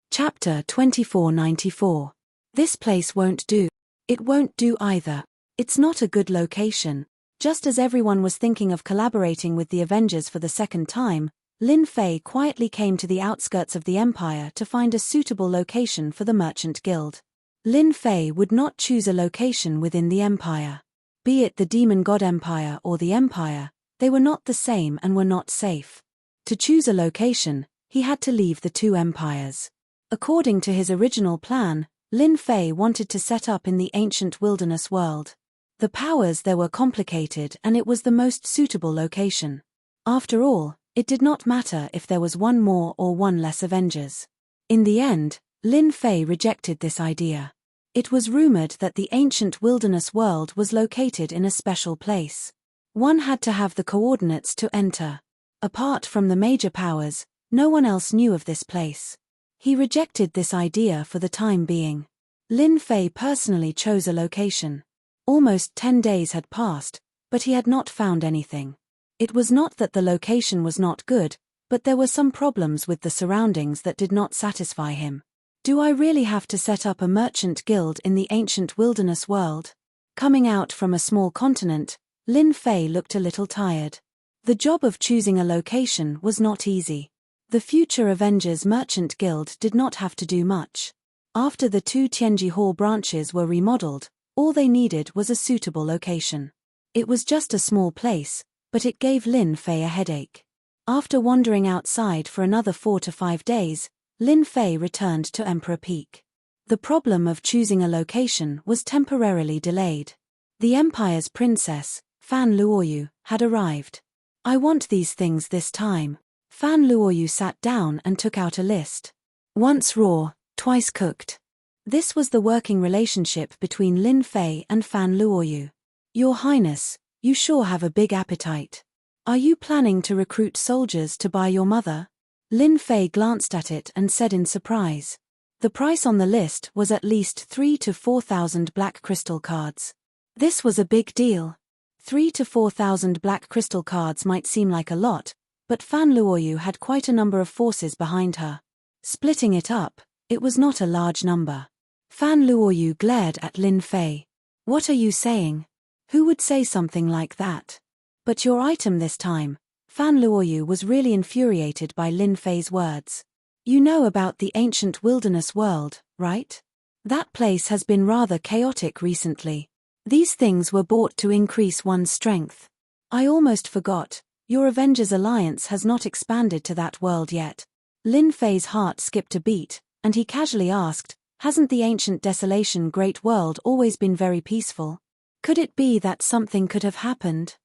Chapter 2494. This place won't do. It won't do either. It's not a good location. Just as everyone was thinking of collaborating with the Avengers for the second time, Lin Fei quietly came to the outskirts of the Empire to find a suitable location for the Merchant Guild. Lin Fei would not choose a location within the Empire. Be it the Demon God Empire or the Empire, they were not the same and were not safe. To choose a location, he had to leave the two empires. According to his original plan, Lin Fei wanted to set up in the ancient wilderness world. The powers there were complicated and it was the most suitable location. After all, it did not matter if there was one more or one less Avengers. In the end, Lin Fei rejected this idea. It was rumored that the ancient wilderness world was located in a special place. One had to have the coordinates to enter. Apart from the major powers, no one else knew of this place. He rejected this idea for the time being. Lin Fei personally chose a location. Almost 10 days had passed, but he had not found anything. It was not that the location was not good, but there were some problems with the surroundings that did not satisfy him. Do I really have to set up a merchant guild in the ancient wilderness world? Coming out from a small continent, Lin Fei looked a little tired. The job of choosing a location was not easy. The future Avengers Merchant Guild did not have to do much. After the two Tianji Hall branches were remodeled, all they needed was a suitable location. It was just a small place, but it gave Lin Fei a headache. After wandering outside for another 4 to 5 days, Lin Fei returned to Emperor Peak. The problem of choosing a location was temporarily delayed. The empire's princess, Fan Luoyu, had arrived. "I want these things this time." Fan Luoyu sat down and took out a list. Once raw, twice cooked. This was the working relationship between Lin Fei and Fan Luoyu. "Your Highness, you sure have a big appetite. Are you planning to recruit soldiers to buy your mother?" Lin Fei glanced at it and said in surprise. The price on the list was at least 3,000 to 4,000 black crystal cards. This was a big deal. 3,000 to 4,000 black crystal cards might seem like a lot, but Fan Luoyu had quite a number of forces behind her. Splitting it up, it was not a large number. Fan Luoyu glared at Lin Fei. "What are you saying? Who would say something like that?" "But your item this time." Fan Luoyu was really infuriated by Lin Fei's words. "You know about the ancient wilderness world, right? That place has been rather chaotic recently. These things were bought to increase one's strength. I almost forgot, your Avengers Alliance has not expanded to that world yet." Lin Fei's heart skipped a beat, and he casually asked, "Hasn't the ancient desolation great world always been very peaceful? Could it be that something could have happened?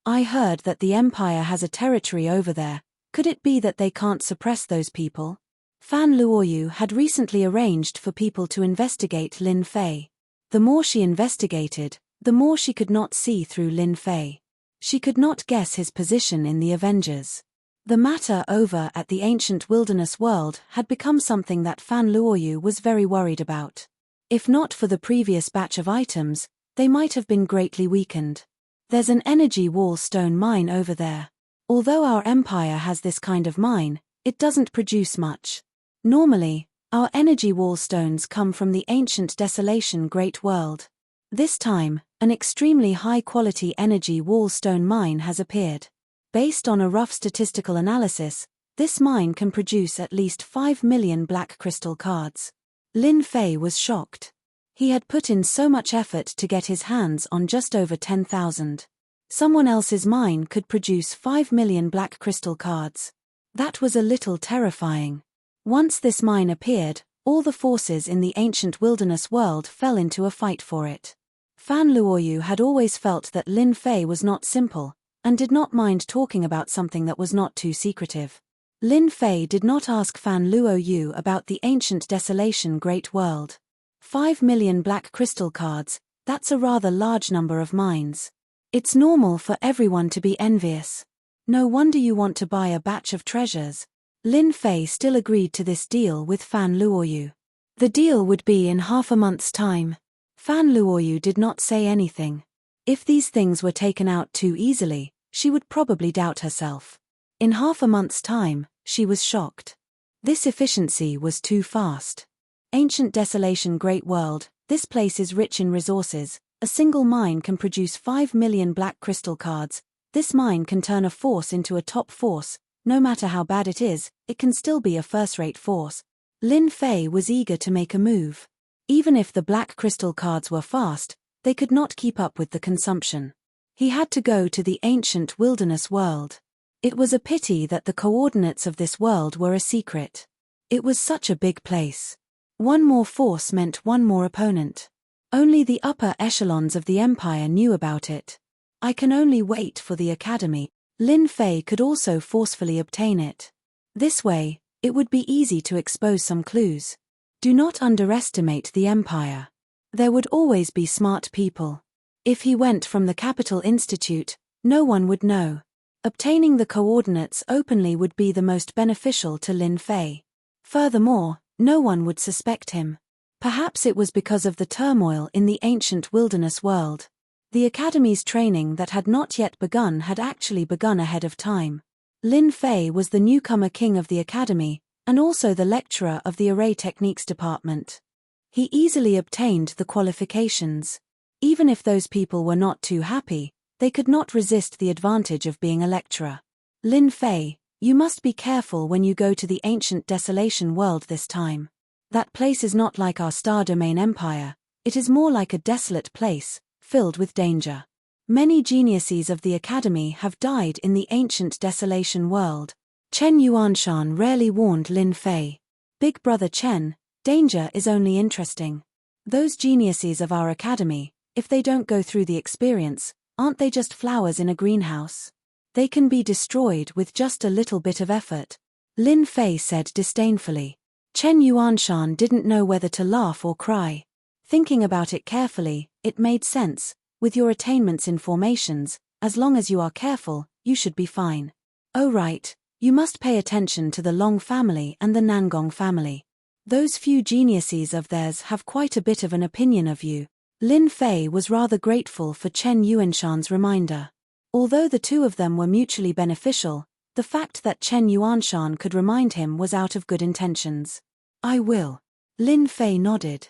I heard that the Empire has a territory over there. Could it be that they can't suppress those people?" Fan Luoyu had recently arranged for people to investigate Lin Fei. The more she investigated, the more she could not see through Lin Fei. She could not guess his position in the Avengers. The matter over at the ancient wilderness world had become something that Fan Luoyu was very worried about. If not for the previous batch of items, they might have been greatly weakened. "There's an energy wall stone mine over there. Although our empire has this kind of mine, it doesn't produce much. Normally, our energy wall stones come from the ancient desolation great world. This time, an extremely high-quality energy wall stone mine has appeared. Based on a rough statistical analysis, this mine can produce at least 5 million black crystal cards." Lin Fei was shocked. He had put in so much effort to get his hands on just over 10,000. Someone else's mine could produce 5 million black crystal cards. That was a little terrifying. Once this mine appeared, all the forces in the ancient wilderness world fell into a fight for it. Fan Luoyu had always felt that Lin Fei was not simple, and did not mind talking about something that was not too secretive. Lin Fei did not ask Fan Luoyu about the ancient desolation great world. 5 million black crystal cards, that's a rather large number of mines. It's normal for everyone to be envious. No wonder you want to buy a batch of treasures. Lin Fei still agreed to this deal with Fan Luoyu. The deal would be in half a month's time. Fan Luoyu did not say anything. If these things were taken out too easily, she would probably doubt herself. In half a month's time, she was shocked. This efficiency was too fast. Ancient desolation great world, this place is rich in resources. A single mine can produce 5 million black crystal cards. This mine can turn a force into a top force. No matter how bad it is, it can still be a first-rate force. Lin Fei was eager to make a move. Even if the black crystal cards were fast, they could not keep up with the consumption. He had to go to the ancient wilderness world. It was a pity that the coordinates of this world were a secret. It was such a big place. One more force meant one more opponent. Only the upper echelons of the empire knew about it. I can only wait for the academy. Lin Fei could also forcefully obtain it. This way, it would be easy to expose some clues. Do not underestimate the empire. There would always be smart people. If he went from the Capital Institute, no one would know. Obtaining the coordinates openly would be the most beneficial to Lin Fei. Furthermore, no one would suspect him. Perhaps it was because of the turmoil in the ancient wilderness world. The Academy's training that had not yet begun had actually begun ahead of time. Lin Fei was the newcomer king of the Academy, and also the lecturer of the Array Techniques department. He easily obtained the qualifications. Even if those people were not too happy, they could not resist the advantage of being a lecturer. Lin Fei, you must be careful when you go to the ancient desolation world this time. That place is not like our Star Domain Empire, it is more like a desolate place, filled with danger. Many geniuses of the Academy have died in the ancient desolation world. Chen Yuanshan rarely warned Lin Fei. Big brother Chen, Danger is only interesting. Those geniuses of our academy, if they don't go through the experience, aren't they just flowers in a greenhouse? They can be destroyed with just a little bit of effort. Lin Fei said disdainfully. Chen Yuanshan didn't know whether to laugh or cry. Thinking about it carefully, it made sense. With your attainments in formations, as long as you are careful, you should be fine. Oh right, you must pay attention to the Long family and the Nangong family. Those few geniuses of theirs have quite a bit of an opinion of you. Lin Fei was rather grateful for Chen Yuanshan's reminder. Although the two of them were mutually beneficial, the fact that Chen Yuanshan could remind him was out of good intentions. I will. Lin Fei nodded.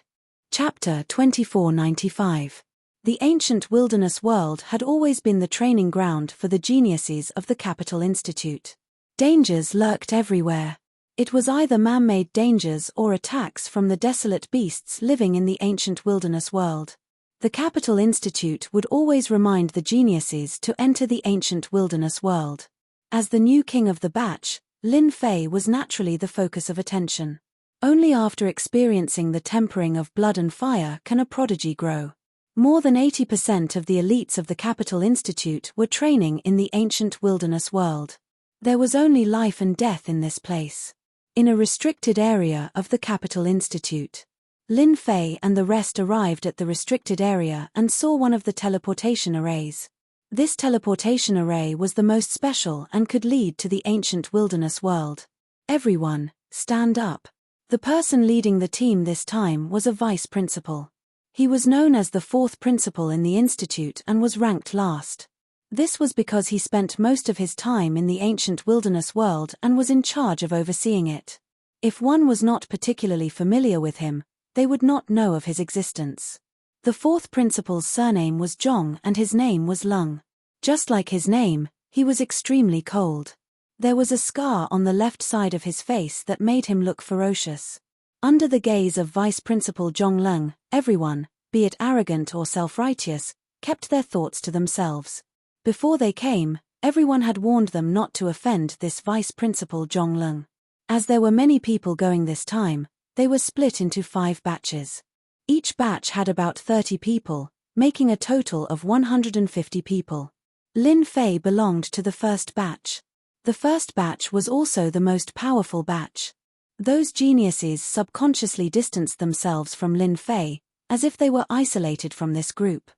Chapter 2495. The ancient wilderness world had always been the training ground for the geniuses of the Capital Institute. Dangers lurked everywhere. It was either man-made dangers or attacks from the desolate beasts living in the ancient wilderness world. The Capital Institute would always remind the geniuses to enter the ancient wilderness world. As the new king of the batch, Lin Fei was naturally the focus of attention. Only after experiencing the tempering of blood and fire can a prodigy grow. More than 80% of the elites of the Capital Institute were training in the ancient wilderness world. There was only life and death in this place. In a restricted area of the Capital Institute. Lin Fei and the rest arrived at the restricted area and saw one of the teleportation arrays. This teleportation array was the most special and could lead to the ancient wilderness world. Everyone, stand up. The person leading the team this time was a vice principal. He was known as the fourth principal in the institute and was ranked last. This was because he spent most of his time in the ancient wilderness world and was in charge of overseeing it. If one was not particularly familiar with him, they would not know of his existence. The fourth principal's surname was Zhong and his name was Lung. Just like his name, he was extremely cold. There was a scar on the left side of his face that made him look ferocious. Under the gaze of Vice Principal Zhong Lung, everyone, be it arrogant or self-righteous, kept their thoughts to themselves. Before they came, everyone had warned them not to offend this Vice Principal Zhong Lung. As there were many people going this time, they were split into 5 batches. Each batch had about 30 people, making a total of 150 people. Lin Fei belonged to the first batch. The first batch was also the most powerful batch. Those geniuses subconsciously distanced themselves from Lin Fei, as if they were isolated from this group.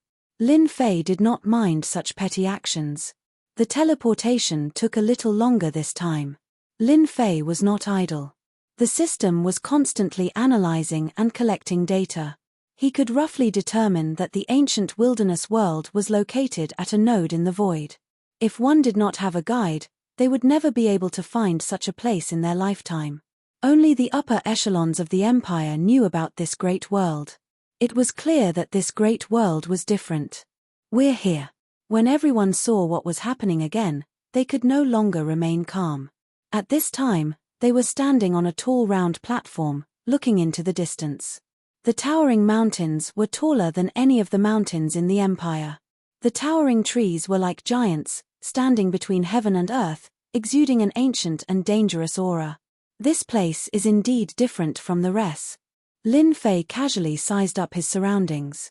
Lin Fei did not mind such petty actions. The teleportation took a little longer this time. Lin Fei was not idle. The system was constantly analyzing and collecting data. He could roughly determine that the ancient wilderness world was located at a node in the void. If one did not have a guide, they would never be able to find such a place in their lifetime. Only the upper echelons of the empire knew about this great world. It was clear that this great world was different. We're here. When everyone saw what was happening again, they could no longer remain calm. At this time, they were standing on a tall round platform, looking into the distance. The towering mountains were taller than any of the mountains in the empire. The towering trees were like giants, standing between heaven and earth, exuding an ancient and dangerous aura. This place is indeed different from the rest. Lin Fei casually sized up his surroundings.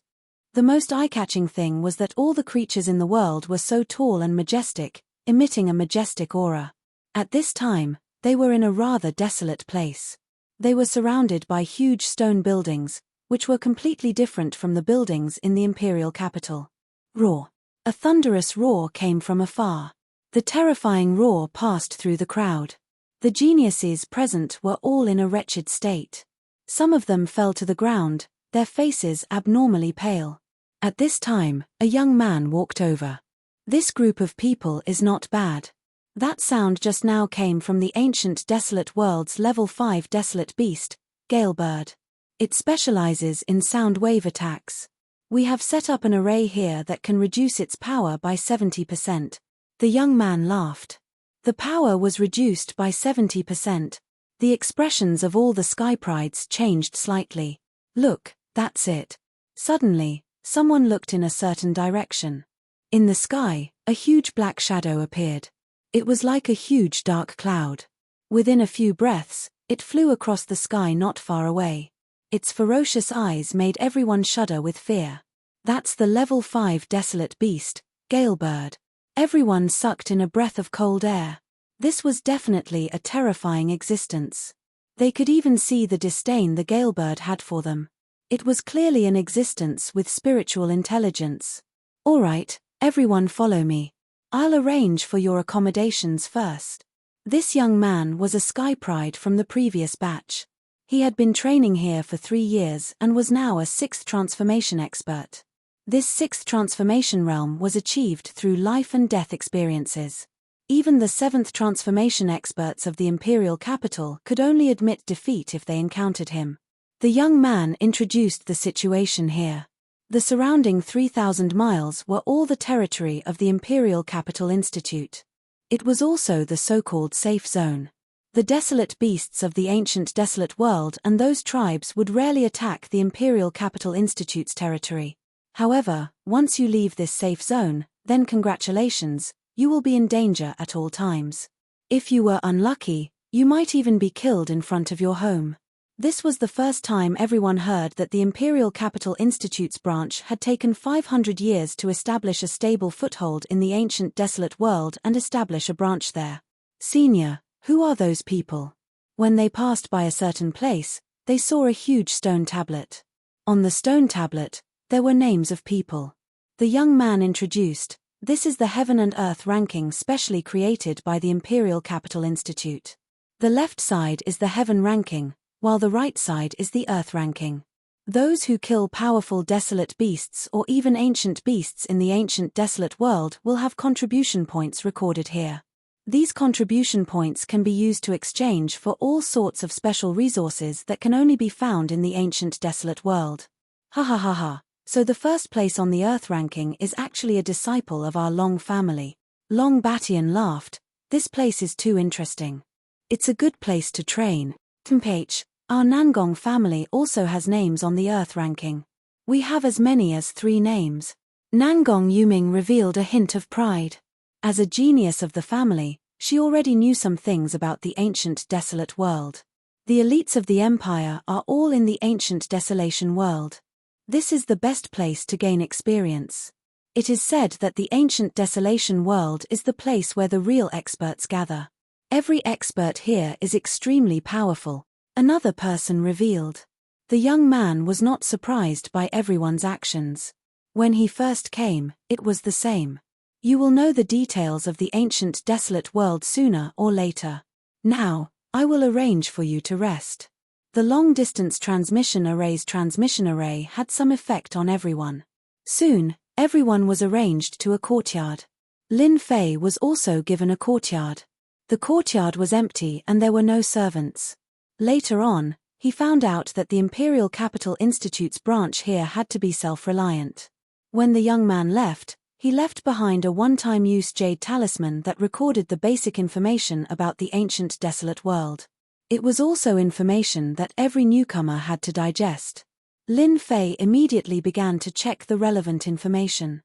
The most eye-catching thing was that all the creatures in the world were so tall and majestic, emitting a majestic aura. At this time, they were in a rather desolate place. They were surrounded by huge stone buildings, which were completely different from the buildings in the imperial capital. Roar. A thunderous roar came from afar. The terrifying roar passed through the crowd. The geniuses present were all in a wretched state. Some of them fell to the ground, their faces abnormally pale. At this time, a young man walked over. This group of people is not bad. That sound just now came from the ancient desolate world's level 5 desolate beast, Galebird. It specializes in sound wave attacks. We have set up an array here that can reduce its power by 70%. The young man laughed. The power was reduced by 70%. The expressions of all the Skyprides changed slightly. Look, that's it. Suddenly, someone looked in a certain direction. In the sky, a huge black shadow appeared. It was like a huge dark cloud. Within a few breaths, it flew across the sky not far away. Its ferocious eyes made everyone shudder with fear. That's the level 5 desolate beast, Galebird. Everyone sucked in a breath of cold air. This was definitely a terrifying existence. They could even see the disdain the Galebird had for them. It was clearly an existence with spiritual intelligence. All right, everyone follow me. I'll arrange for your accommodations first. This young man was a Sky Pride from the previous batch. He had been training here for 3 years and was now a 6th transformation expert. This 6th transformation realm was achieved through life and death experiences. Even the 7th transformation experts of the Imperial capital could only admit defeat if they encountered him. The young man introduced the situation here. The surrounding 3,000 miles were all the territory of the Imperial Capital Institute. It was also the so-called safe zone. The desolate beasts of the ancient desolate world and those tribes would rarely attack the Imperial Capital Institute's territory. However, once you leave this safe zone, then congratulations, you will be in danger at all times. If you were unlucky, you might even be killed in front of your home. This was the first time everyone heard that the Imperial Capital Institute's branch had taken 500 years to establish a stable foothold in the ancient desolate world and establish a branch there. Senior, who are those people? When they passed by a certain place, they saw a huge stone tablet. On the stone tablet, there were names of people. The young man introduced, this is the Heaven and Earth ranking specially created by the Imperial Capital Institute. The left side is the Heaven ranking, while the right side is the Earth ranking. Those who kill powerful desolate beasts or even ancient beasts in the ancient desolate world will have contribution points recorded here. These contribution points can be used to exchange for all sorts of special resources that can only be found in the ancient desolate world. Ha ha ha ha. So the first place on the Earth ranking is actually a disciple of our Long family. Long Batian laughed, this place is too interesting. It's a good place to train. Temph, our Nangong family also has names on the Earth ranking. We have as many as 3 names. Nangong Yuming revealed a hint of pride. As a genius of the family, she already knew some things about the ancient desolate world. The elites of the Empire are all in the ancient desolation world. This is the best place to gain experience. It is said that the ancient desolation world is the place where the real experts gather. Every expert here is extremely powerful, another person revealed. The young man was not surprised by everyone's actions. When he first came, it was the same. You will know the details of the ancient desolate world sooner or later. Now, I will arrange for you to rest. The long-distance transmission array's transmission array had some effect on everyone. Soon, everyone was arranged to a courtyard. Lin Fei was also given a courtyard. The courtyard was empty and there were no servants. Later on, he found out that the Imperial Capital Institute's branch here had to be self-reliant. When the young man left, he left behind a one-time use jade talisman that recorded the basic information about the ancient desolate world. It was also information that every newcomer had to digest. Lin Fei immediately began to check the relevant information.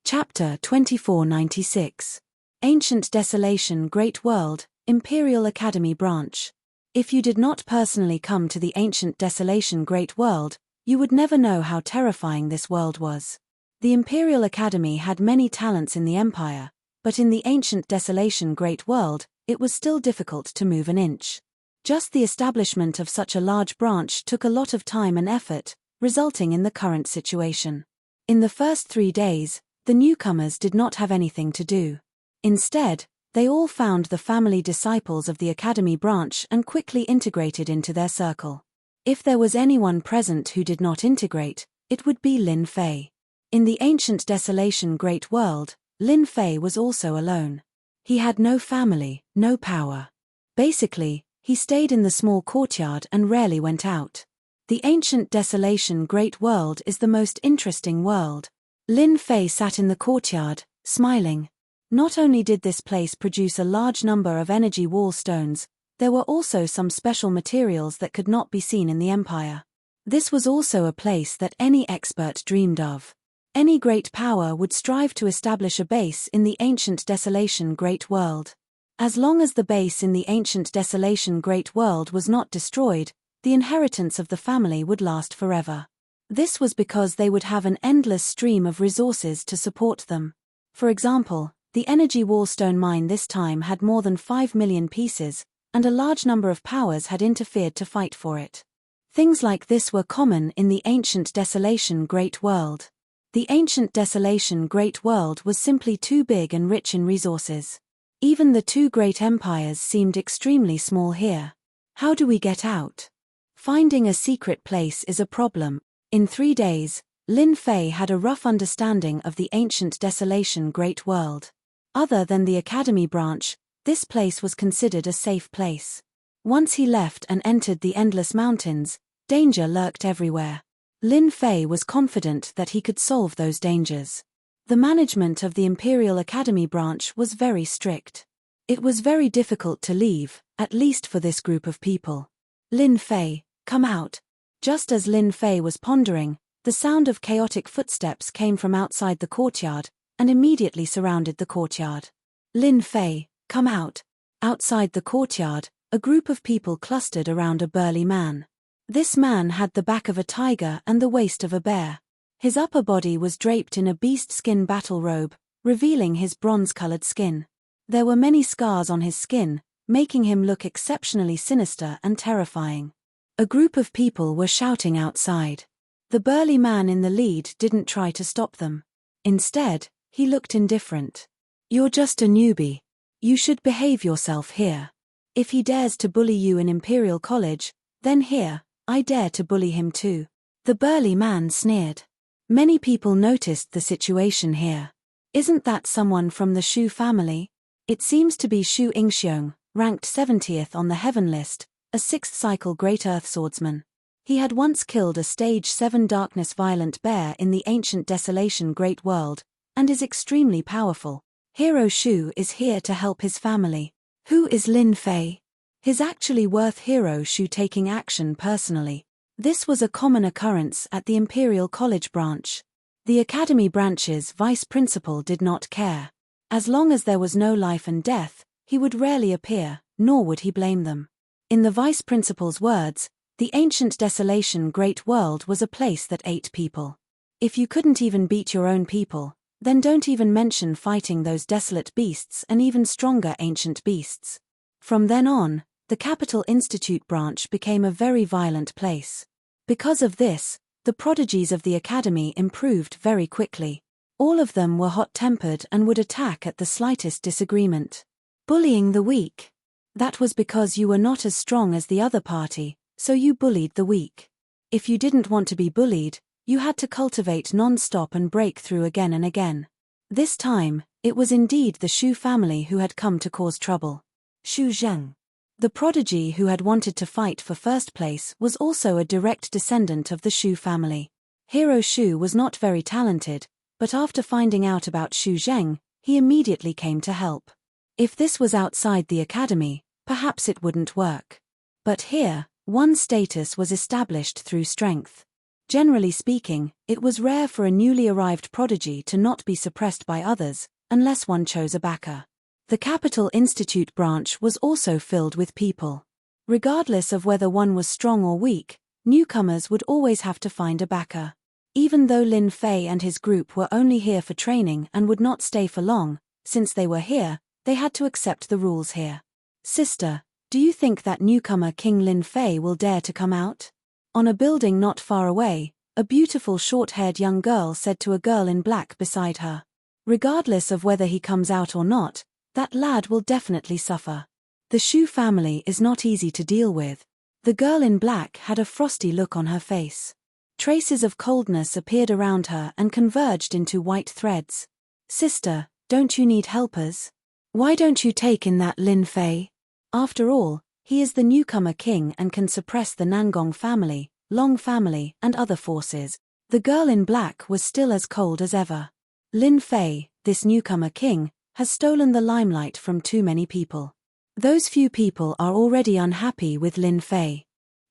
Chapter 2496. Ancient Desolation Great World, Imperial Academy Branch. If you did not personally come to the Ancient Desolation Great World, you would never know how terrifying this world was. The Imperial Academy had many talents in the Empire, but in the Ancient Desolation Great World, it was still difficult to move an inch. Just the establishment of such a large branch took a lot of time and effort, resulting in the current situation. In the first 3 days, the newcomers did not have anything to do. Instead, they all found the family disciples of the Academy branch and quickly integrated into their circle. If there was anyone present who did not integrate, it would be Lin Fei. In the Ancient Desolation Great World, Lin Fei was also alone. He had no family, no power. Basically, he stayed in the small courtyard and rarely went out. The Ancient Desolation Great World is the most interesting world. Lin Fei sat in the courtyard, smiling. Not only did this place produce a large number of energy wall stones, there were also some special materials that could not be seen in the Empire. This was also a place that any expert dreamed of. Any great power would strive to establish a base in the Ancient Desolation Great World. As long as the base in the Ancient Desolation Great World was not destroyed, the inheritance of the family would last forever. This was because they would have an endless stream of resources to support them. For example, the energy wallstone mine this time had more than 5 million pieces, and a large number of powers had interfered to fight for it. Things like this were common in the ancient Desolation Great World. The ancient Desolation Great World was simply too big and rich in resources. Even the two great empires seemed extremely small here. How do we get out? Finding a secret place is a problem. In 3 days, Lin Fei had a rough understanding of the ancient Desolation Great World. Other than the Academy branch, this place was considered a safe place. Once he left and entered the Endless Mountains, danger lurked everywhere. Lin Fei was confident that he could solve those dangers. The management of the Imperial Academy branch was very strict. It was very difficult to leave, at least for this group of people. Lin Fei, come out. Just as Lin Fei was pondering, the sound of chaotic footsteps came from outside the courtyard, and immediately surrounded the courtyard. Lin Fei, come out. Outside the courtyard, a group of people clustered around a burly man. This man had the back of a tiger and the waist of a bear. His upper body was draped in a beast skin battle robe, revealing his bronze-colored skin. There were many scars on his skin, making him look exceptionally sinister and terrifying. A group of people were shouting outside. The burly man in the lead didn't try to stop them. Instead, he looked indifferent. You're just a newbie. You should behave yourself here. If he dares to bully you in Imperial College, then here, I dare to bully him too. The burly man sneered. Many people noticed the situation here. Isn't that someone from the Shu family? It seems to be Shu Ingxiong, ranked 70th on the Heaven list, a 6th cycle Great Earth Swordsman. He had once killed a Stage 7 Darkness Violent Bear in the ancient Desolation Great World, and is extremely powerful. Hero Shu is here to help his family. Who is Lin Fei? His actually worth Hero Shu taking action personally. This was a common occurrence at the Imperial College branch. The Academy branch's vice principal did not care. As long as there was no life and death, he would rarely appear, nor would he blame them. In the vice principal's words, the ancient Desolation Great World was a place that ate people. If you couldn't even beat your own people, then don't even mention fighting those desolate beasts and even stronger ancient beasts. From then on, the Capital Institute branch became a very violent place. Because of this, the prodigies of the Academy improved very quickly. All of them were hot-tempered and would attack at the slightest disagreement. Bullying the weak. That was because you were not as strong as the other party, so you bullied the weak. If you didn't want to be bullied, you had to cultivate non-stop and break through again and again. This time, it was indeed the Shu family who had come to cause trouble. Shu Zheng. The prodigy who had wanted to fight for first place was also a direct descendant of the Shu family. Hero Shu was not very talented, but after finding out about Shu Zheng, he immediately came to help. If this was outside the academy, perhaps it wouldn't work. But here, one's status was established through strength. Generally speaking, it was rare for a newly arrived prodigy to not be suppressed by others, unless one chose a backer. The Capital Institute branch was also filled with people. Regardless of whether one was strong or weak, newcomers would always have to find a backer. Even though Lin Fei and his group were only here for training and would not stay for long, since they were here, they had to accept the rules here. Sister, do you think that newcomer King Lin Fei will dare to come out? On a building not far away, a beautiful short-haired young girl said to a girl in black beside her. Regardless of whether he comes out or not, that lad will definitely suffer. The Shu family is not easy to deal with. The girl in black had a frosty look on her face. Traces of coldness appeared around her and converged into white threads. Sister, don't you need helpers? Why don't you take in that Lin Fei? After all, he is the newcomer king and can suppress the Nangong family, Long family, and other forces. The girl in black was still as cold as ever. Lin Fei, this newcomer king, has stolen the limelight from too many people. Those few people are already unhappy with Lin Fei.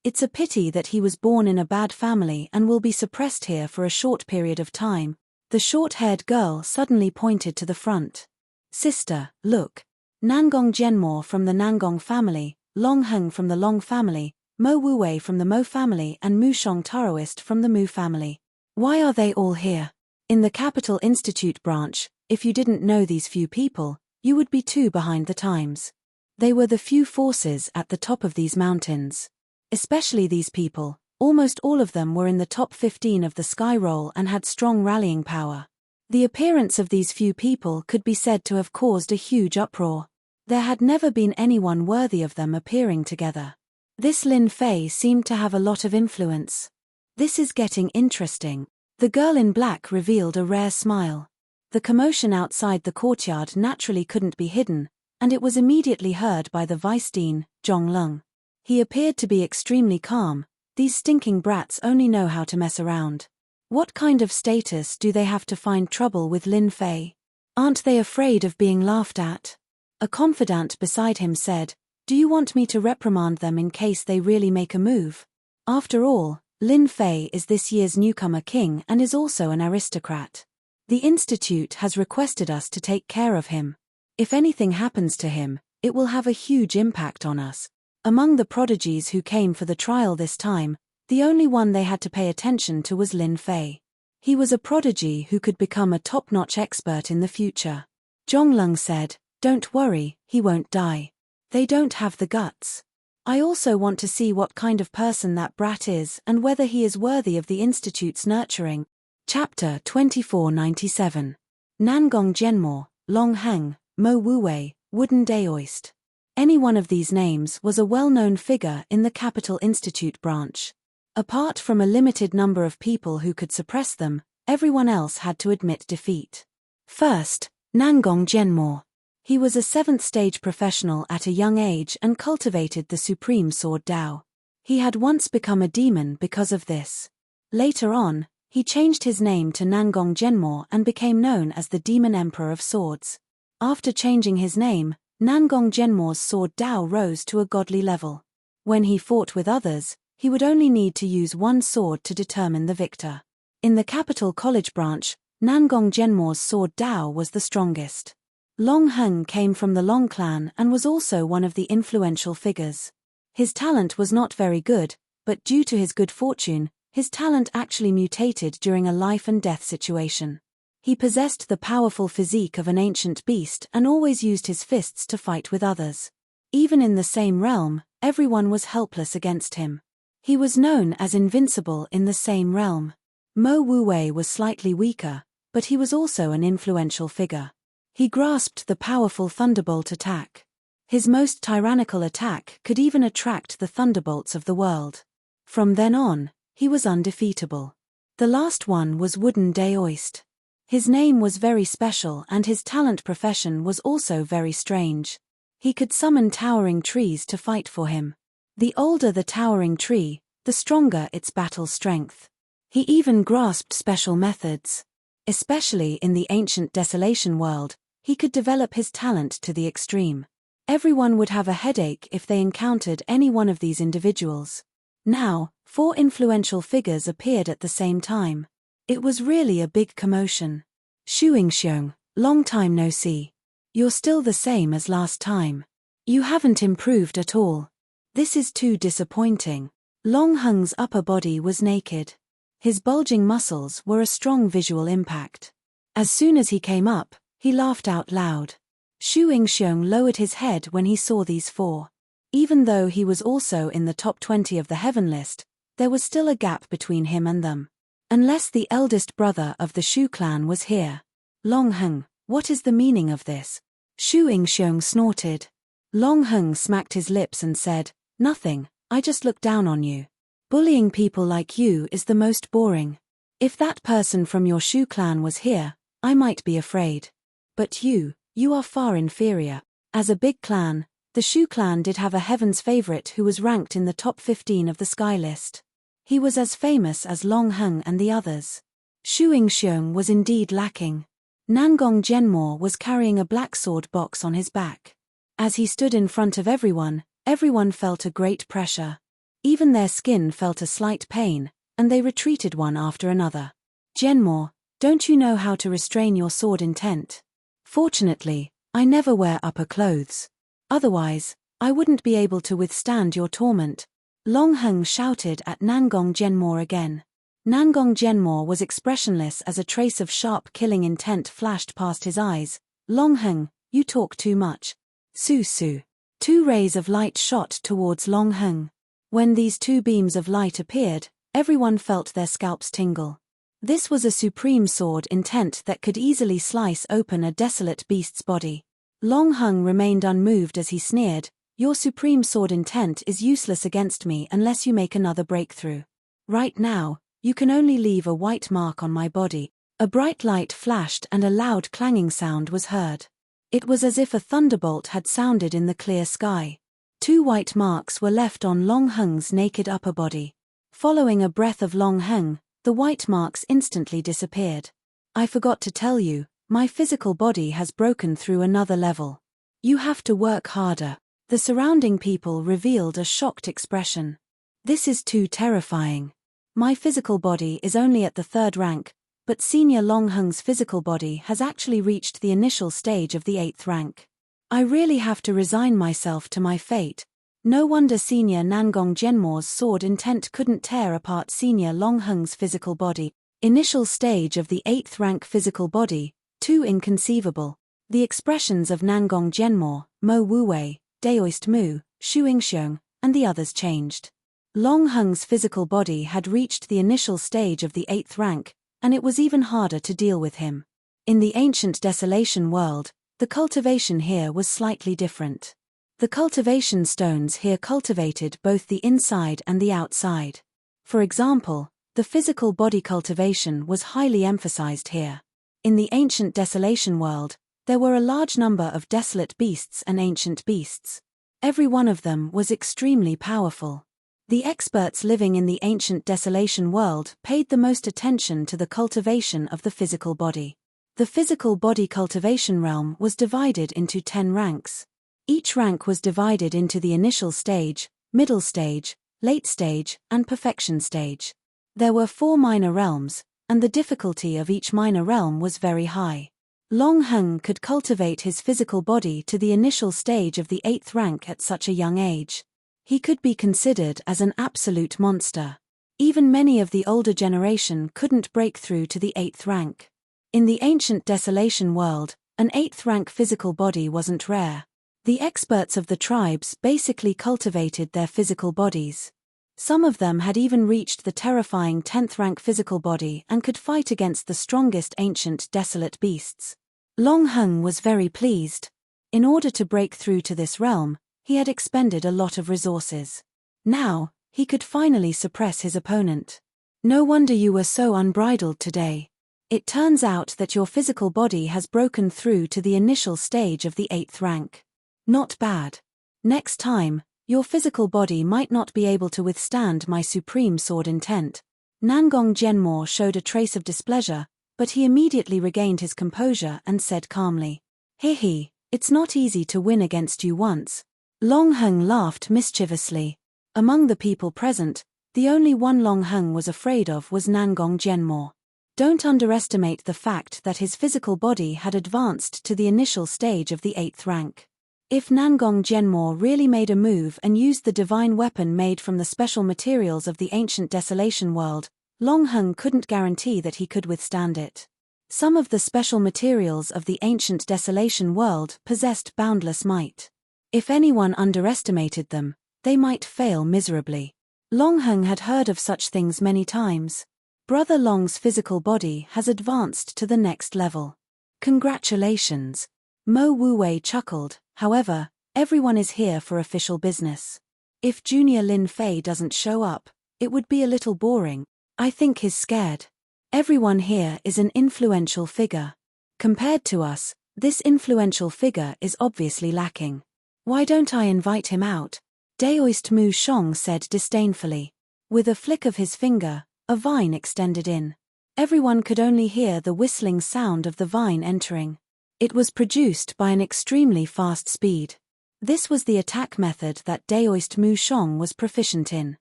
It's a pity that he was born in a bad family and will be suppressed here for a short period of time. The short-haired girl suddenly pointed to the front. Sister, look. Nangong Genmore from the Nangong family, Long Heng from the Long family, Mo Wuwei from the Mo family and Mu Shong Taoist from the Mu family. Why are they all here? In the Capital Institute branch, if you didn't know these few people, you would be too behind the times. They were the few forces at the top of these mountains. Especially these people, almost all of them were in the top 15 of the sky roll and had strong rallying power. The appearance of these few people could be said to have caused a huge uproar. There had never been anyone worthy of them appearing together. This Lin Fei seemed to have a lot of influence. This is getting interesting. The girl in black revealed a rare smile. The commotion outside the courtyard naturally couldn't be hidden, and it was immediately heard by the vice dean, Zhong Lung. He appeared to be extremely calm. These stinking brats only know how to mess around. What kind of status do they have to find trouble with Lin Fei? Aren't they afraid of being laughed at? A confidant beside him said, "Do you want me to reprimand them in case they really make a move? After all, Lin Fei is this year's newcomer king and is also an aristocrat. The institute has requested us to take care of him. If anything happens to him, it will have a huge impact on us." Among the prodigies who came for the trial this time, the only one they had to pay attention to was Lin Fei. He was a prodigy who could become a top-notch expert in the future. Zhong Lung said, "Don't worry, he won't die. They don't have the guts. I also want to see what kind of person that brat is and whether he is worthy of the institute's nurturing." Chapter 2497. Nangong Zhenmo, Long Heng, Mo Wuwei, Wooden Daoist. Any one of these names was a well-known figure in the Capital Institute branch. Apart from a limited number of people who could suppress them, everyone else had to admit defeat. First, Nangong Zhenmo. He was a 7th-stage professional at a young age and cultivated the supreme sword Dao. He had once become a demon because of this. Later on, he changed his name to Nangong Zhenmo and became known as the Demon Emperor of Swords. After changing his name, Nangong Zhenmo's sword Dao rose to a godly level. When he fought with others, he would only need to use one sword to determine the victor. In the Capital College branch, Nangong Zhenmo's sword Dao was the strongest. Long Heng came from the Long clan and was also one of the influential figures. His talent was not very good, but due to his good fortune, his talent actually mutated during a life-and-death situation. He possessed the powerful physique of an ancient beast and always used his fists to fight with others. Even in the same realm, everyone was helpless against him. He was known as invincible in the same realm. Mo Wuwei was slightly weaker, but he was also an influential figure. He grasped the powerful thunderbolt attack. His most tyrannical attack could even attract the thunderbolts of the world. From then on, he was undefeatable. The last one was Wooden Daoist. His name was very special and his talent profession was also very strange. He could summon towering trees to fight for him. The older the towering tree, the stronger its battle strength. He even grasped special methods. Especially in the ancient desolation world, he could develop his talent to the extreme. Everyone would have a headache if they encountered any one of these individuals. Now, 4 influential figures appeared at the same time. It was really a big commotion. "Shuingxiong, long time no see. You're still the same as last time. You haven't improved at all. This is too disappointing." Long Heng's upper body was naked. His bulging muscles were a strong visual impact. As soon as he came up, he laughed out loud. Shuingxiong lowered his head when he saw these 4. Even though he was also in the top 20 of the heaven list, there was still a gap between him and them. Unless the eldest brother of the Shu clan was here. "Long Heng, what is the meaning of this?" Shuingxiong snorted. Long Heng smacked his lips and said, "Nothing, I just look down on you. Bullying people like you is the most boring. If that person from your Shu clan was here, I might be afraid. But you are far inferior." As a big clan, the Shu clan did have a heaven's favorite who was ranked in the top 15 of the sky list. He was as famous as Long Heng and the others. Shuingxiong was indeed lacking. Nangong Zhenmo was carrying a black sword box on his back. As he stood in front of everyone felt a great pressure. Even their skin felt a slight pain, and they retreated one after another. "Zhenmo, don't you know how to restrain your sword intent? Fortunately, I never wear upper clothes. Otherwise, I wouldn't be able to withstand your torment." Long Heng shouted at Nangong Genmore again. Nangong Genmore was expressionless as a trace of sharp killing intent flashed past his eyes. Long Heng, you talk too much. Su Su. 2 rays of light shot towards Long Heng. When these 2 beams of light appeared, everyone felt their scalps tingle. This was a supreme sword intent that could easily slice open a desolate beast's body. Long Heng remained unmoved as he sneered, "Your supreme sword intent is useless against me unless you make another breakthrough. Right now, you can only leave a white mark on my body." A bright light flashed and a loud clanging sound was heard. It was as if a thunderbolt had sounded in the clear sky. 2 white marks were left on Long Heng's naked upper body. Following a breath of Long Heng, the white marks instantly disappeared. "I forgot to tell you, my physical body has broken through another level. You have to work harder." The surrounding people revealed a shocked expression. "This is too terrifying. My physical body is only at the 3rd rank, but Senior Long Heng's physical body has actually reached the initial stage of the 8th rank. I really have to resign myself to my fate." No wonder Senior Nangong Genmore's sword intent couldn't tear apart Senior Long Heng's physical body. Initial stage of the 8th rank physical body, too inconceivable. The expressions of Nangong Genmore, Mo Wuwei, Daoist Mu, Xu Yingxiong, and the others changed. Long Heng's physical body had reached the initial stage of the 8th rank, and it was even harder to deal with him. In the ancient Desolation world, the cultivation here was slightly different. The cultivation stones here cultivated both the inside and the outside. For example, the physical body cultivation was highly emphasized here. In the ancient Desolation world, there were a large number of desolate beasts and ancient beasts. Every one of them was extremely powerful. The experts living in the ancient Desolation world paid the most attention to the cultivation of the physical body. The physical body cultivation realm was divided into 10 ranks. Each rank was divided into the initial stage, middle stage, late stage, and perfection stage. There were 4 minor realms, and the difficulty of each minor realm was very high. Long Heng could cultivate his physical body to the initial stage of the 8th rank at such a young age. He could be considered as an absolute monster. Even many of the older generation couldn't break through to the 8th rank. In the ancient Desolation world, an 8th rank physical body wasn't rare. The experts of the tribes basically cultivated their physical bodies. Some of them had even reached the terrifying 10th rank physical body and could fight against the strongest ancient desolate beasts. Long Heng was very pleased. In order to break through to this realm, he had expended a lot of resources. Now, he could finally suppress his opponent. "No wonder you were so unbridled today. It turns out that your physical body has broken through to the initial stage of the 8th rank. Not bad. Next time, your physical body might not be able to withstand my supreme sword intent." Nangong Genmore showed a trace of displeasure, but he immediately regained his composure and said calmly, "Hehe, it's not easy to win against you once." Long Heng laughed mischievously. Among the people present, the only one Long Heng was afraid of was Nangong Genmore. Don't underestimate the fact that his physical body had advanced to the initial stage of the 8th rank. If Nangong Genmore really made a move and used the divine weapon made from the special materials of the ancient Desolation world, Long Heng couldn't guarantee that he could withstand it. Some of the special materials of the ancient Desolation world possessed boundless might. If anyone underestimated them, they might fail miserably. Long Heng had heard of such things many times. Brother Long's physical body has advanced to the next level. Congratulations. Mo Wuwei chuckled. However, everyone is here for official business. If Junior Lin Fei doesn't show up, it would be a little boring. I think he's scared. Everyone here is an influential figure. Compared to us, this influential figure is obviously lacking. Why don't I invite him out? Daoist Mu Shong said disdainfully. With a flick of his finger, a vine extended in. Everyone could only hear the whistling sound of the vine entering. It was produced by an extremely fast speed. This was the attack method that Daoist Mu Shong was proficient in.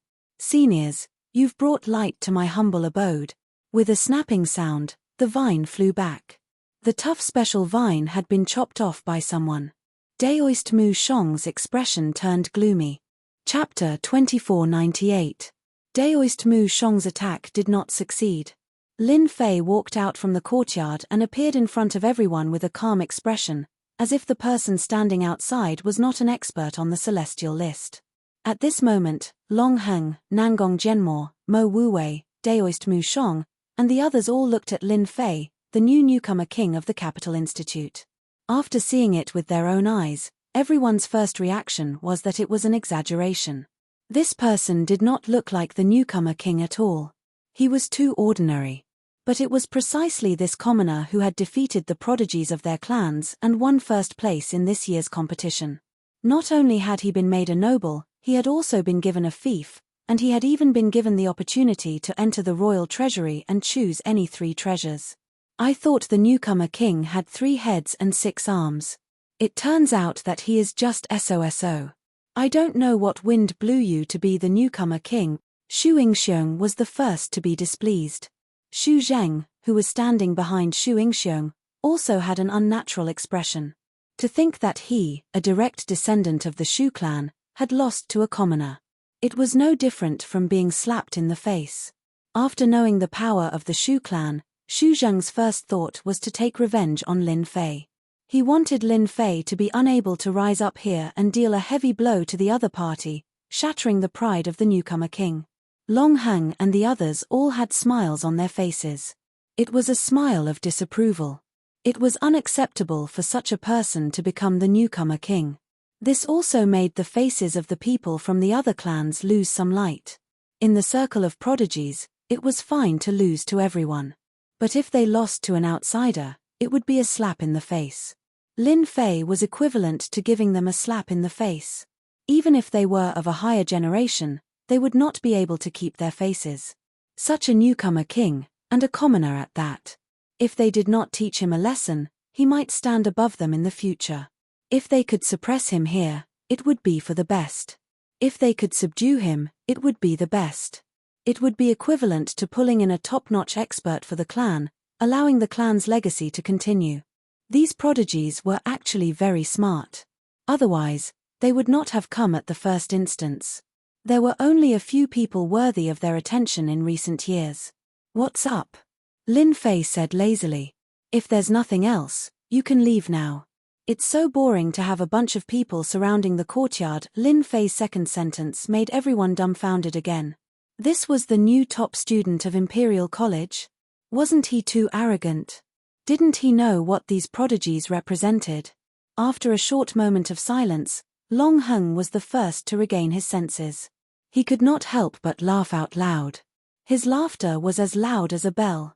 "Seniors, you've brought light to my humble abode." With a snapping sound, the vine flew back. The tough special vine had been chopped off by someone. Daoist Mu Shong's expression turned gloomy. Chapter 2498. Daoist Mu Shong's attack did not succeed. Lin Fei walked out from the courtyard and appeared in front of everyone with a calm expression, as if the person standing outside was not an expert on the celestial list. At this moment, Long Heng, Nangong Jianmo, Mo Wuwei, Daoist Mu Shong, and the others all looked at Lin Fei, the new newcomer king of the Capital Institute. After seeing it with their own eyes, everyone's first reaction was that it was an exaggeration. This person did not look like the newcomer king at all. He was too ordinary. But it was precisely this commoner who had defeated the prodigies of their clans and won first place in this year's competition. Not only had he been made a noble, he had also been given a fief, and he had even been given the opportunity to enter the royal treasury and choose any 3 treasures. I thought the newcomer king had 3 heads and 6 arms. It turns out that he is just SOSO. I don't know what wind blew you to be the newcomer king. Xu Yingxiong was the first to be displeased. Xu Zheng, who was standing behind Xu Yingxiong, also had an unnatural expression. To think that he, a direct descendant of the Xu clan, had lost to a commoner. It was no different from being slapped in the face. After knowing the power of the Xu clan, Xu Zheng's first thought was to take revenge on Lin Fei. He wanted Lin Fei to be unable to rise up here and deal a heavy blow to the other party, shattering the pride of the newcomer king. Long Heng and the others all had smiles on their faces. It was a smile of disapproval. It was unacceptable for such a person to become the newcomer king. This also made the faces of the people from the other clans lose some light. In the circle of prodigies, it was fine to lose to everyone. But if they lost to an outsider, it would be a slap in the face. Lin Fei was equivalent to giving them a slap in the face. Even if they were of a higher generation, they would not be able to keep their faces. Such a newcomer king, and a commoner at that. If they did not teach him a lesson, he might stand above them in the future. If they could suppress him here, it would be for the best. If they could subdue him, it would be the best. It would be equivalent to pulling in a top-notch expert for the clan, allowing the clan's legacy to continue. These prodigies were actually very smart. Otherwise, they would not have come at the first instance. There were only a few people worthy of their attention in recent years. What's up? Lin Fei said lazily. If there's nothing else, you can leave now. It's so boring to have a bunch of people surrounding the courtyard. Lin Fei's second sentence made everyone dumbfounded again. This was the new top student of Imperial College? Wasn't he too arrogant? Didn't he know what these prodigies represented? After a short moment of silence, Long Heng was the first to regain his senses. He could not help but laugh out loud. His laughter was as loud as a bell.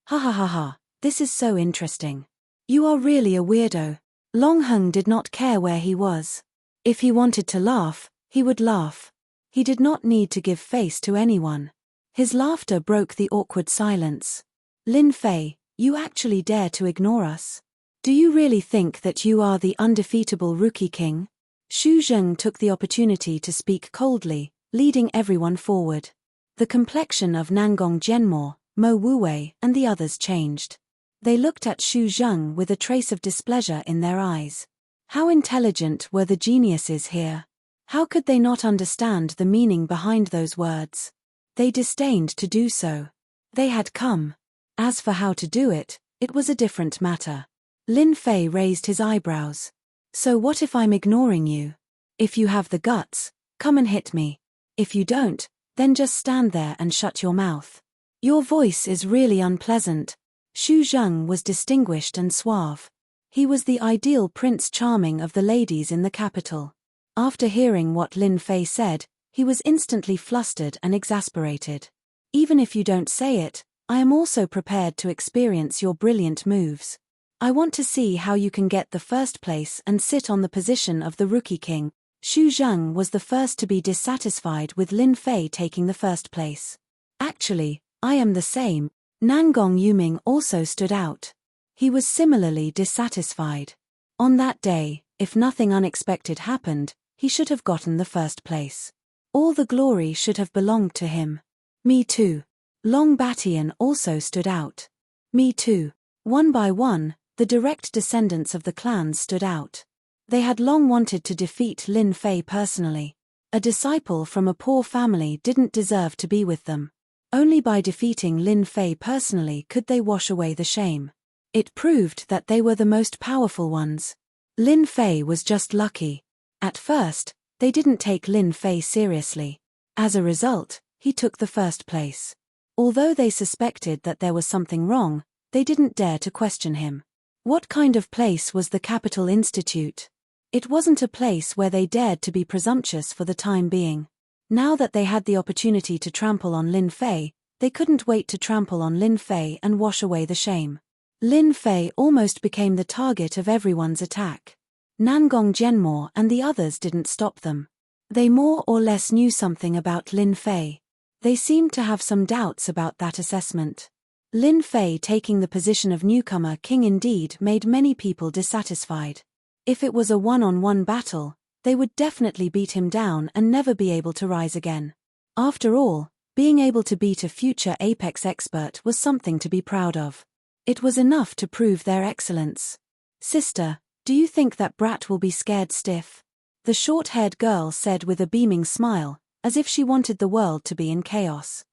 Ha ha ha ha, this is so interesting. You are really a weirdo. Long Heng did not care where he was. If he wanted to laugh, he would laugh. He did not need to give face to anyone. His laughter broke the awkward silence. Lin Fei, you actually dare to ignore us? Do you really think that you are the undefeatable rookie king? Xu Zheng took the opportunity to speak coldly, leading everyone forward. The complexion of Nangong Jianmo, Mo Wuwei, and the others changed. They looked at Xu Zheng with a trace of displeasure in their eyes. How intelligent were the geniuses here? How could they not understand the meaning behind those words? They disdained to do so. They had come. As for how to do it, it was a different matter. Lin Fei raised his eyebrows. So what if I'm ignoring you? If you have the guts, come and hit me. If you don't, then just stand there and shut your mouth. Your voice is really unpleasant. Xu Zheng was distinguished and suave. He was the ideal Prince Charming of the ladies in the capital. After hearing what Lin Fei said, he was instantly flustered and exasperated. Even if you don't say it, I am also prepared to experience your brilliant moves. I want to see how you can get the first place and sit on the position of the rookie king. Xu Zheng was the first to be dissatisfied with Lin Fei taking the first place. Actually, I am the same. Nangong Yuming also stood out. He was similarly dissatisfied. On that day, if nothing unexpected happened, he should have gotten the first place. All the glory should have belonged to him. Me too. Long Batian also stood out. Me too. One by one, the direct descendants of the clans stood out. They had long wanted to defeat Lin Fei personally. A disciple from a poor family didn't deserve to be with them. Only by defeating Lin Fei personally could they wash away the shame. It proved that they were the most powerful ones. Lin Fei was just lucky. At first, they didn't take Lin Fei seriously. As a result, he took the first place. Although they suspected that there was something wrong, they didn't dare to question him. What kind of place was the Capital Institute? It wasn't a place where they dared to be presumptuous for the time being. Now that they had the opportunity to trample on Lin Fei, they couldn't wait to trample on Lin Fei and wash away the shame. Lin Fei almost became the target of everyone's attack. Nangong Jianmo and the others didn't stop them. They more or less knew something about Lin Fei. They seemed to have some doubts about that assessment. Lin Fei taking the position of newcomer king indeed made many people dissatisfied. If it was a one-on-one battle, they would definitely beat him down and never be able to rise again. After all, being able to beat a future apex expert was something to be proud of. It was enough to prove their excellence. "Sister, do you think that brat will be scared stiff?" the short-haired girl said with a beaming smile, as if she wanted the world to be in chaos.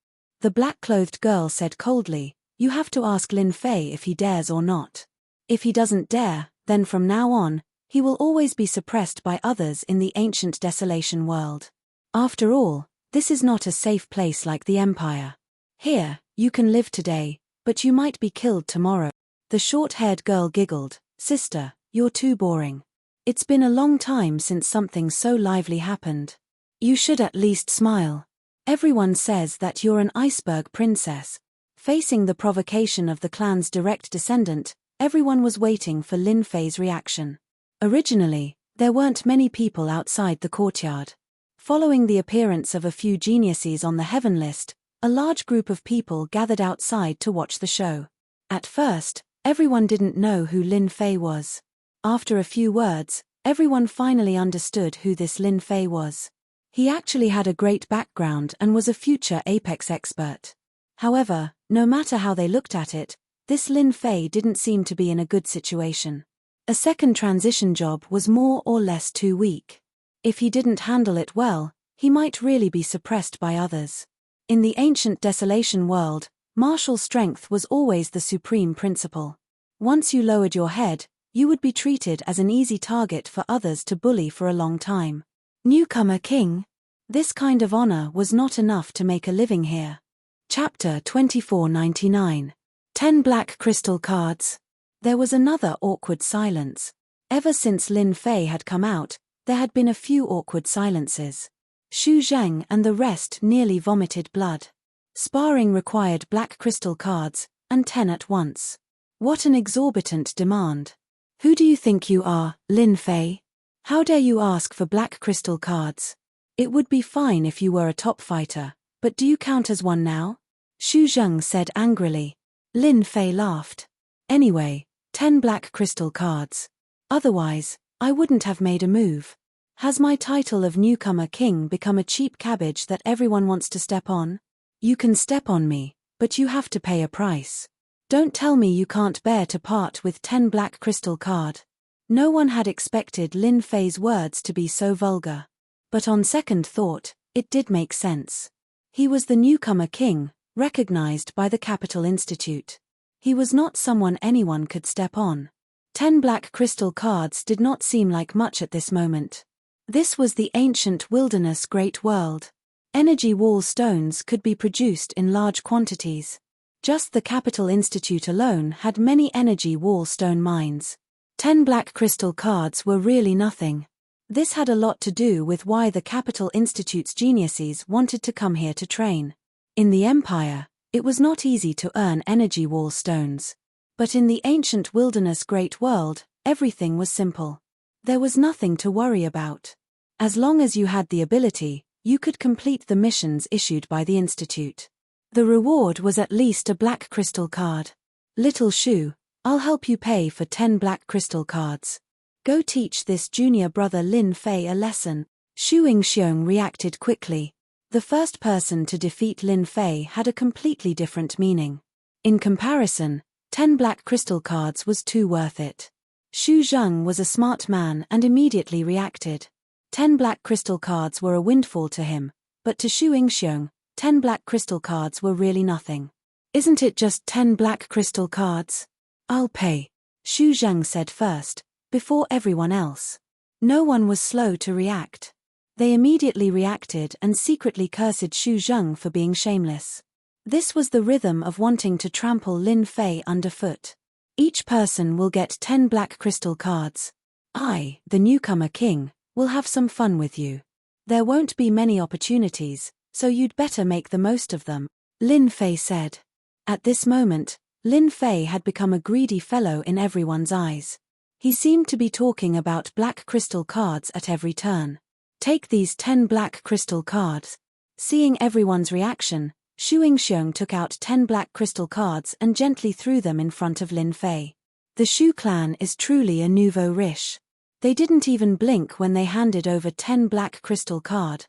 The black-clothed girl said coldly, "You have to ask Lin Fei if he dares or not. If he doesn't dare, then from now on, he will always be suppressed by others in the ancient desolation world. After all, this is not a safe place like the Empire. Here, you can live today, but you might be killed tomorrow." The short-haired girl giggled, "Sister, you're too boring. It's been a long time since something so lively happened. You should at least smile. Everyone says that you're an iceberg princess." Facing the provocation of the clan's direct descendant, everyone was waiting for Lin Fei's reaction. Originally, there weren't many people outside the courtyard. Following the appearance of a few geniuses on the heaven list, a large group of people gathered outside to watch the show. At first, everyone didn't know who Lin Fei was. After a few words, everyone finally understood who this Lin Fei was. He actually had a great background and was a future apex expert. However, no matter how they looked at it, this Lin Fei didn't seem to be in a good situation. A second transition job was more or less too weak. If he didn't handle it well, he might really be suppressed by others. In the ancient desolation world, martial strength was always the supreme principle. Once you lowered your head, you would be treated as an easy target for others to bully for a long time. Newcomer king? This kind of honor was not enough to make a living here. Chapter 2499. 10 Black Crystal Cards. There was another awkward silence. Ever since Lin Fei had come out, there had been a few awkward silences. Xu Zheng and the rest nearly vomited blood. Sparring required black crystal cards, and 10 at once. What an exorbitant demand. "Who do you think you are, Lin Fei? How dare you ask for black crystal cards? It would be fine if you were a top fighter, but do you count as one now?" Xu Zheng said angrily. Lin Fei laughed. "Anyway, 10 black crystal cards. Otherwise, I wouldn't have made a move. Has my title of newcomer king become a cheap cabbage that everyone wants to step on? You can step on me, but you have to pay a price. Don't tell me you can't bear to part with 10 black crystal card." No one had expected Lin Fei's words to be so vulgar. But on second thought, it did make sense. He was the newcomer king, recognized by the Capital Institute. He was not someone anyone could step on. 10 black crystal cards did not seem like much at this moment. This was the ancient wilderness great world. Energy wall stones could be produced in large quantities. Just the Capital Institute alone had many energy wall stone mines. 10 black crystal cards were really nothing. This had a lot to do with why the Capital Institute's geniuses wanted to come here to train. In the Empire, it was not easy to earn energy wall stones. But in the ancient wilderness great world, everything was simple. There was nothing to worry about. As long as you had the ability, you could complete the missions issued by the Institute. The reward was at least a black crystal card. "Little Shu, I'll help you pay for 10 black crystal cards. Go teach this junior brother Lin Fei a lesson." Xu Yingxiong reacted quickly. The first person to defeat Lin Fei had a completely different meaning. In comparison, 10 black crystal cards was too worth it. Xu Zheng was a smart man and immediately reacted. 10 black crystal cards were a windfall to him, but to Xu Yingxiong, 10 black crystal cards were really nothing. Isn't it just 10 black crystal cards? I'll pay, Xu Zheng said first, before everyone else. No one was slow to react. They immediately reacted and secretly cursed Xu Zheng for being shameless. This was the rhythm of wanting to trample Lin Fei underfoot. Each person will get 10 black crystal cards. I, the newcomer king, will have some fun with you. There won't be many opportunities, so you'd better make the most of them, Lin Fei said. At this moment, Lin Fei had become a greedy fellow in everyone's eyes. He seemed to be talking about black crystal cards at every turn. Take these 10 black crystal cards. Seeing everyone's reaction, Xu Yingxiong took out 10 black crystal cards and gently threw them in front of Lin Fei. The Xu clan is truly a nouveau riche. They didn't even blink when they handed over 10 black crystal card.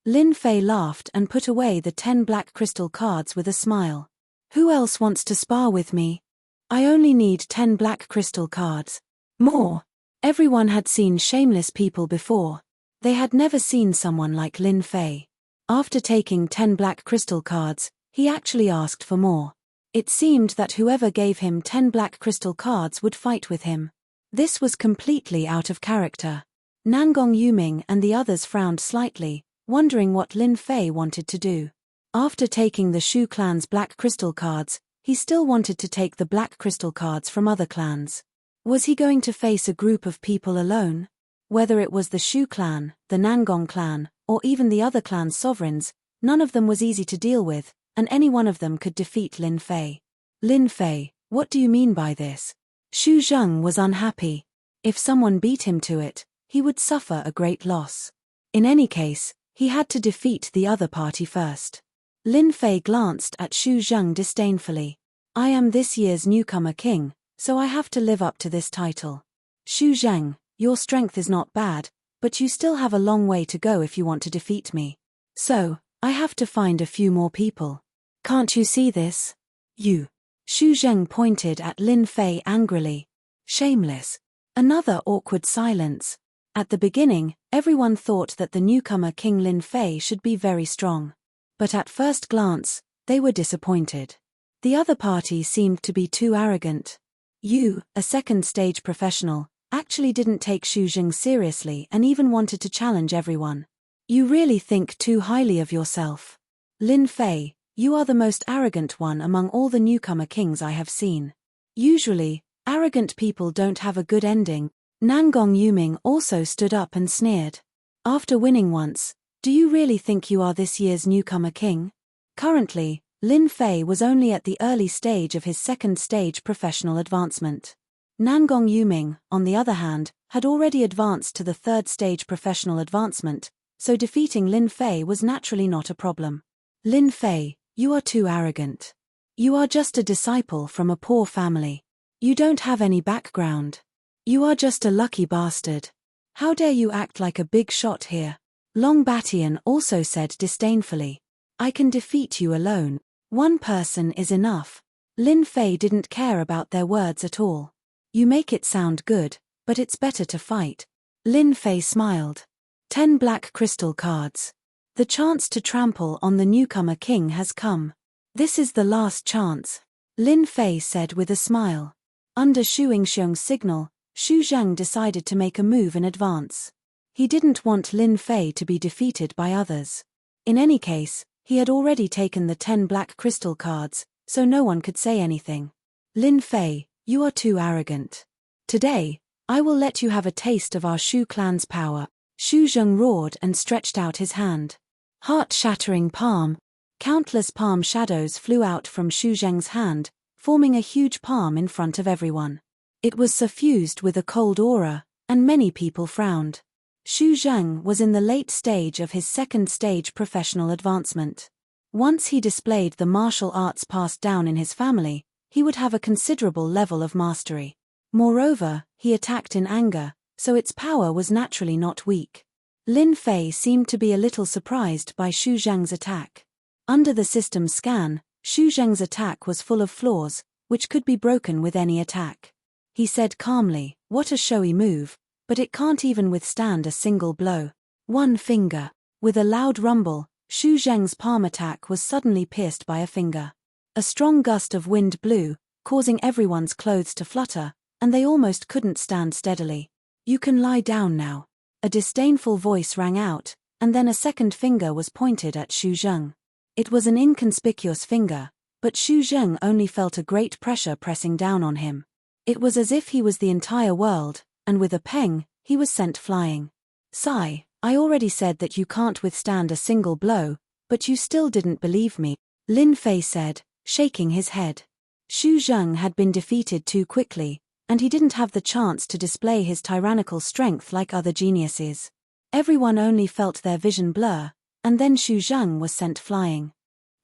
Lin Fei laughed and put away the 10 black crystal cards with a smile. Who else wants to spar with me? I only need 10 black crystal cards. More. Everyone had seen shameless people before. They had never seen someone like Lin Fei. After taking 10 black crystal cards, he actually asked for more. It seemed that whoever gave him 10 black crystal cards would fight with him. This was completely out of character. Nangong Yuming and the others frowned slightly, wondering what Lin Fei wanted to do. After taking the Xu clan's black crystal cards, he still wanted to take the black crystal cards from other clans. Was he going to face a group of people alone? Whether it was the Xu clan, the Nangong clan, or even the other clan's sovereigns, none of them was easy to deal with, and any one of them could defeat Lin Fei. Lin Fei, what do you mean by this? Xu Zheng was unhappy. If someone beat him to it, he would suffer a great loss. In any case, he had to defeat the other party first. Lin Fei glanced at Xu Zheng disdainfully. I am this year's newcomer king, so I have to live up to this title. Xu Zheng, your strength is not bad, but you still have a long way to go if you want to defeat me. So, I have to find a few more people. Can't you see this? You. Xu Zheng pointed at Lin Fei angrily. Shameless. Another awkward silence. At the beginning, everyone thought that the newcomer King Lin Fei should be very strong. But at first glance, they were disappointed. The other party seemed to be too arrogant. You, a second-stage professional, actually didn't take Xu Zheng seriously and even wanted to challenge everyone. You really think too highly of yourself. Lin Fei, you are the most arrogant one among all the newcomer kings I have seen. Usually, arrogant people don't have a good ending. Nangong Yuming also stood up and sneered. After winning once, do you really think you are this year's newcomer king? Currently, Lin Fei was only at the early stage of his second-stage professional advancement. Nangong Yuming, on the other hand, had already advanced to the third-stage professional advancement, so defeating Lin Fei was naturally not a problem. Lin Fei, you are too arrogant. You are just a disciple from a poor family. You don't have any background. You are just a lucky bastard. How dare you act like a big shot here? Long Batian also said disdainfully. I can defeat you alone. One person is enough. Lin Fei didn't care about their words at all. You make it sound good, but it's better to fight. Lin Fei smiled. 10 black crystal cards. The chance to trample on the newcomer king has come. This is the last chance, Lin Fei said with a smile. Under Xu Yingxiong's signal, Xu Zheng decided to make a move in advance. He didn't want Lin Fei to be defeated by others. In any case, he had already taken the 10 black crystal cards, so no one could say anything. Lin Fei, you are too arrogant. Today, I will let you have a taste of our Xu clan's power. Xu Zheng roared and stretched out his hand. Heart-shattering palm. Countless palm shadows flew out from Xu Zheng's hand, forming a huge palm in front of everyone. It was suffused with a cold aura, and many people frowned. Xu Zheng was in the late stage of his second-stage professional advancement. Once he displayed the martial arts passed down in his family, he would have a considerable level of mastery. Moreover, he attacked in anger, so its power was naturally not weak. Lin Fei seemed to be a little surprised by Xu Zheng's attack. Under the system scan, Xu Zheng's attack was full of flaws, which could be broken with any attack. He said calmly, what a showy move, but it can't even withstand a single blow. One finger. With a loud rumble, Xu Zheng's palm attack was suddenly pierced by a finger. A strong gust of wind blew, causing everyone's clothes to flutter, and they almost couldn't stand steadily. You can lie down now. A disdainful voice rang out, and then a second finger was pointed at Xu Zheng. It was an inconspicuous finger, but Xu Zheng only felt a great pressure pressing down on him. It was as if he was the entire world, and with a pang, he was sent flying. Sigh, I already said that you can't withstand a single blow, but you still didn't believe me, Lin Fei said, shaking his head. Xu Zheng had been defeated too quickly, and he didn't have the chance to display his tyrannical strength like other geniuses. Everyone only felt their vision blur, and then Xu Zheng was sent flying.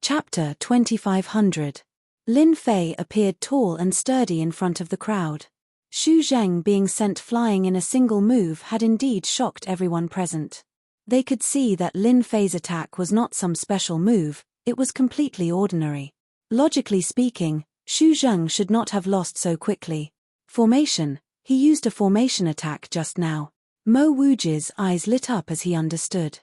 Chapter 2500. Lin Fei appeared tall and sturdy in front of the crowd. Xu Zheng being sent flying in a single move had indeed shocked everyone present. They could see that Lin Fei's attack was not some special move, it was completely ordinary. Logically speaking, Xu Zheng should not have lost so quickly. Formation, he used a formation attack just now. Mo Wuji's eyes lit up as he understood.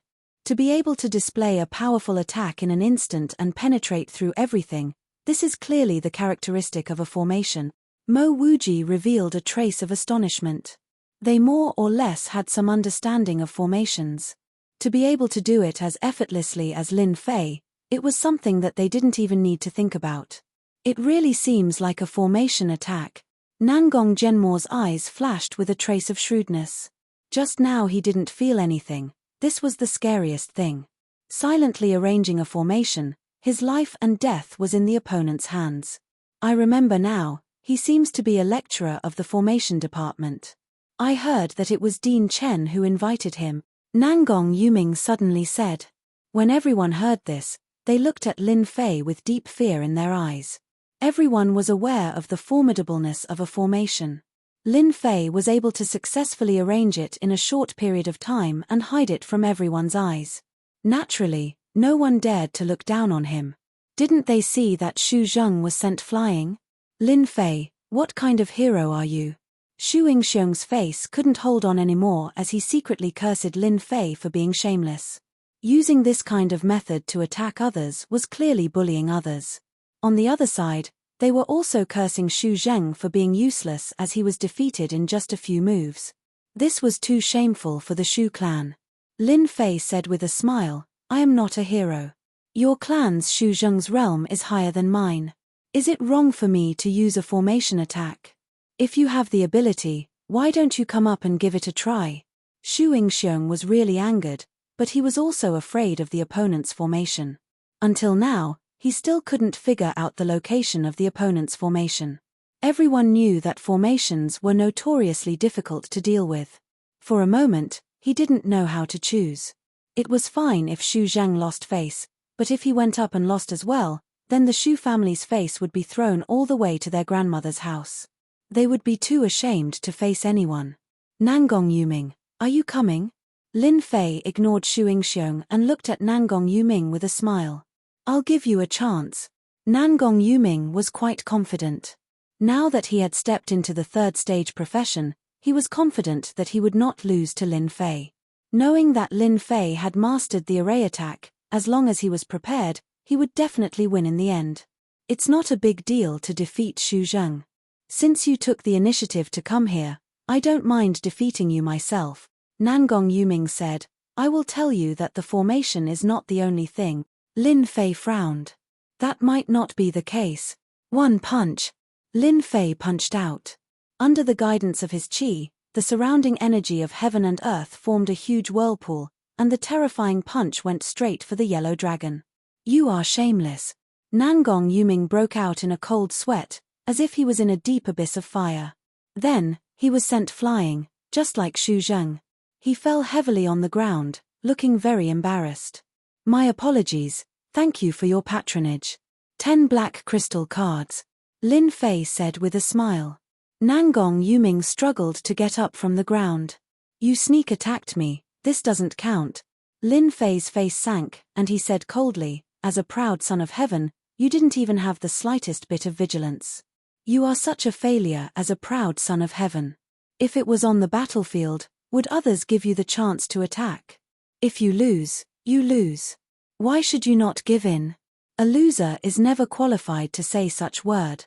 To be able to display a powerful attack in an instant and penetrate through everything, this is clearly the characteristic of a formation. Mo Wuji revealed a trace of astonishment. They more or less had some understanding of formations. To be able to do it as effortlessly as Lin Fei, it was something that they didn't even need to think about. It really seems like a formation attack. Nangong Genmore's eyes flashed with a trace of shrewdness. Just now he didn't feel anything. This was the scariest thing. Silently arranging a formation, his life and death was in the opponent's hands. I remember now, he seems to be a lecturer of the formation department. I heard that it was Dean Chen who invited him, Nangong Yuming suddenly said. When everyone heard this, they looked at Lin Fei with deep fear in their eyes. Everyone was aware of the formidableness of a formation. Lin Fei was able to successfully arrange it in a short period of time and hide it from everyone's eyes. Naturally, no one dared to look down on him. Didn't they see that Xu Zheng was sent flying? Lin Fei, what kind of hero are you? Xu Yingxiong's face couldn't hold on anymore as he secretly cursed Lin Fei for being shameless. Using this kind of method to attack others was clearly bullying others. On the other side, they were also cursing Xu Zheng for being useless as he was defeated in just a few moves. This was too shameful for the Xu clan. Lin Fei said with a smile, I am not a hero. Your clan's Xu Zheng's realm is higher than mine. Is it wrong for me to use a formation attack? If you have the ability, why don't you come up and give it a try? Xu Yingxiong was really angered, but he was also afraid of the opponent's formation. Until now, he still couldn't figure out the location of the opponent's formation. Everyone knew that formations were notoriously difficult to deal with. For a moment, he didn't know how to choose. It was fine if Xu Zheng lost face, but if he went up and lost as well, then the Xu family's face would be thrown all the way to their grandmother's house. They would be too ashamed to face anyone. Nangong Yuming, are you coming? Lin Fei ignored Xu Yingxiong and looked at Nangong Yuming with a smile. I'll give you a chance. Nangong Yuming was quite confident. Now that he had stepped into the third stage profession, he was confident that he would not lose to Lin Fei. Knowing that Lin Fei had mastered the array attack, as long as he was prepared, he would definitely win in the end. It's not a big deal to defeat Xu Zheng. Since you took the initiative to come here, I don't mind defeating you myself, Nangong Yuming said. I will tell you that the formation is not the only thing. Lin Fei frowned. That might not be the case. One punch. Lin Fei punched out. Under the guidance of his qi, the surrounding energy of heaven and earth formed a huge whirlpool, and the terrifying punch went straight for the yellow dragon. You are shameless. Nangong Yuming broke out in a cold sweat, as if he was in a deep abyss of fire. Then, he was sent flying, just like Xu Zheng. He fell heavily on the ground, looking very embarrassed. My apologies, thank you for your patronage. 10 black crystal cards. Lin Fei said with a smile. Nangong Yuming struggled to get up from the ground. You sneak attacked me, this doesn't count. Lin Fei's face sank, and he said coldly, as a proud son of heaven, you didn't even have the slightest bit of vigilance. You are such a failure as a proud son of heaven. If it was on the battlefield, would others give you the chance to attack? If you lose, you lose. Why should you not give in? A loser is never qualified to say such word.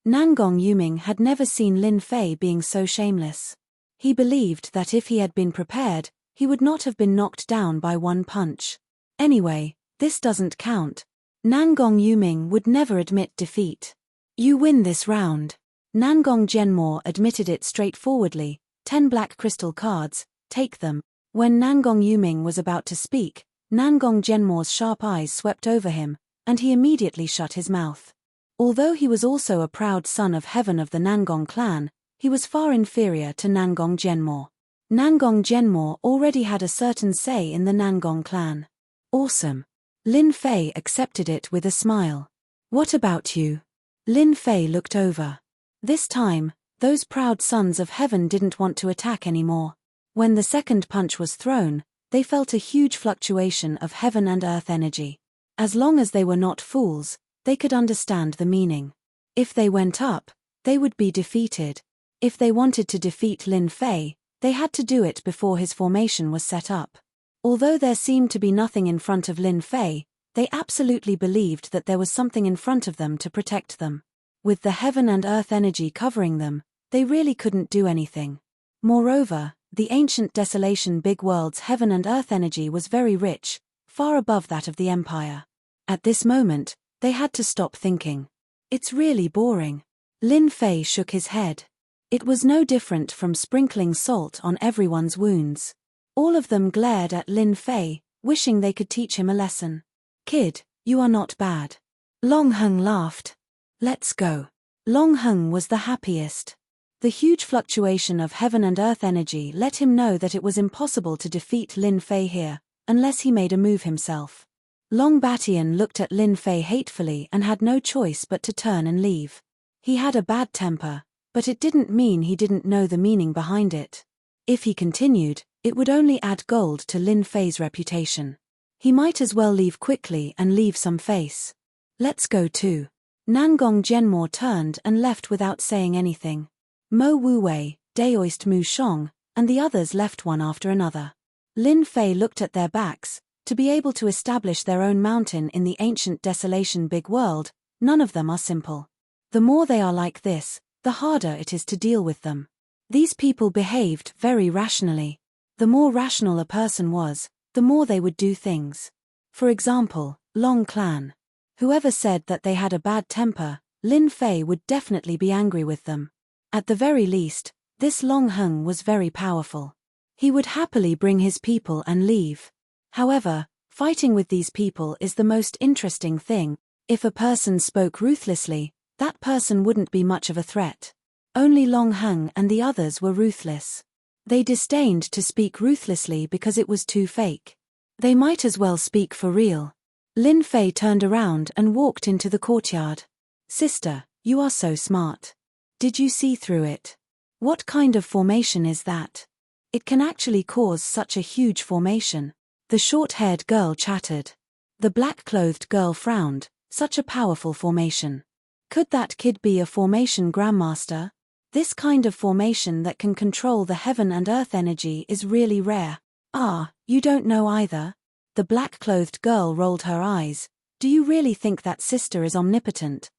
Nangong Yuming had never seen Lin Fei being so shameless. He believed that if he had been prepared, he would not have been knocked down by one punch. Anyway, this doesn't count. Nangong Yuming would never admit defeat. You win this round. Nangong Genmore admitted it straightforwardly. 10 black crystal cards, take them. When Nangong Yuming was about to speak, Nangong Genmore's sharp eyes swept over him, and he immediately shut his mouth. Although he was also a proud son of heaven of the Nangong clan, he was far inferior to Nangong Genmore. Nangong Genmore already had a certain say in the Nangong clan. Awesome. Lin Fei accepted it with a smile. What about you? Lin Fei looked over. This time, those proud sons of heaven didn't want to attack anymore. When the second punch was thrown, they felt a huge fluctuation of heaven and earth energy. As long as they were not fools, they could understand the meaning. If they went up, they would be defeated. If they wanted to defeat Lin Fei, they had to do it before his formation was set up. Although there seemed to be nothing in front of Lin Fei, they absolutely believed that there was something in front of them to protect them. With the heaven and earth energy covering them, they really couldn't do anything. Moreover, the ancient desolation big world's heaven and earth energy was very rich, far above that of the empire. At this moment, they had to stop thinking. It's really boring. Lin Fei shook his head. It was no different from sprinkling salt on everyone's wounds. All of them glared at Lin Fei, wishing they could teach him a lesson. Kid, you are not bad. Long Heng laughed. Let's go. Long Heng was the happiest. The huge fluctuation of heaven and earth energy let him know that it was impossible to defeat Lin Fei here, unless he made a move himself. Long Batian looked at Lin Fei hatefully and had no choice but to turn and leave. He had a bad temper, but it didn't mean he didn't know the meaning behind it. If he continued, it would only add gold to Lin Fei's reputation. He might as well leave quickly and leave some face. Let's go too. Nangong Genmore turned and left without saying anything. Mo Wuwei, Daoist Mu Shong, and the others left one after another. Lin Fei looked at their backs. To be able to establish their own mountain in the ancient desolation big world, none of them are simple. The more they are like this, the harder it is to deal with them. These people behaved very rationally. The more rational a person was, the more they would do things. For example, Long Clan. Whoever said that they had a bad temper, Lin Fei would definitely be angry with them. At the very least, this Long Heng was very powerful. He would happily bring his people and leave. However, fighting with these people is the most interesting thing. If a person spoke ruthlessly, that person wouldn't be much of a threat. Only Long Heng and the others were ruthless. They disdained to speak ruthlessly because it was too fake. They might as well speak for real. Lin Fei turned around and walked into the courtyard. Sister, you are so smart. Did you see through it? What kind of formation is that? It can actually cause such a huge formation. The short-haired girl chattered. The black-clothed girl frowned. Such a powerful formation. Could that kid be a formation grandmaster? This kind of formation that can control the heaven and earth energy is really rare. Ah, you don't know either? The black-clothed girl rolled her eyes. Do you really think that sister is omnipotent?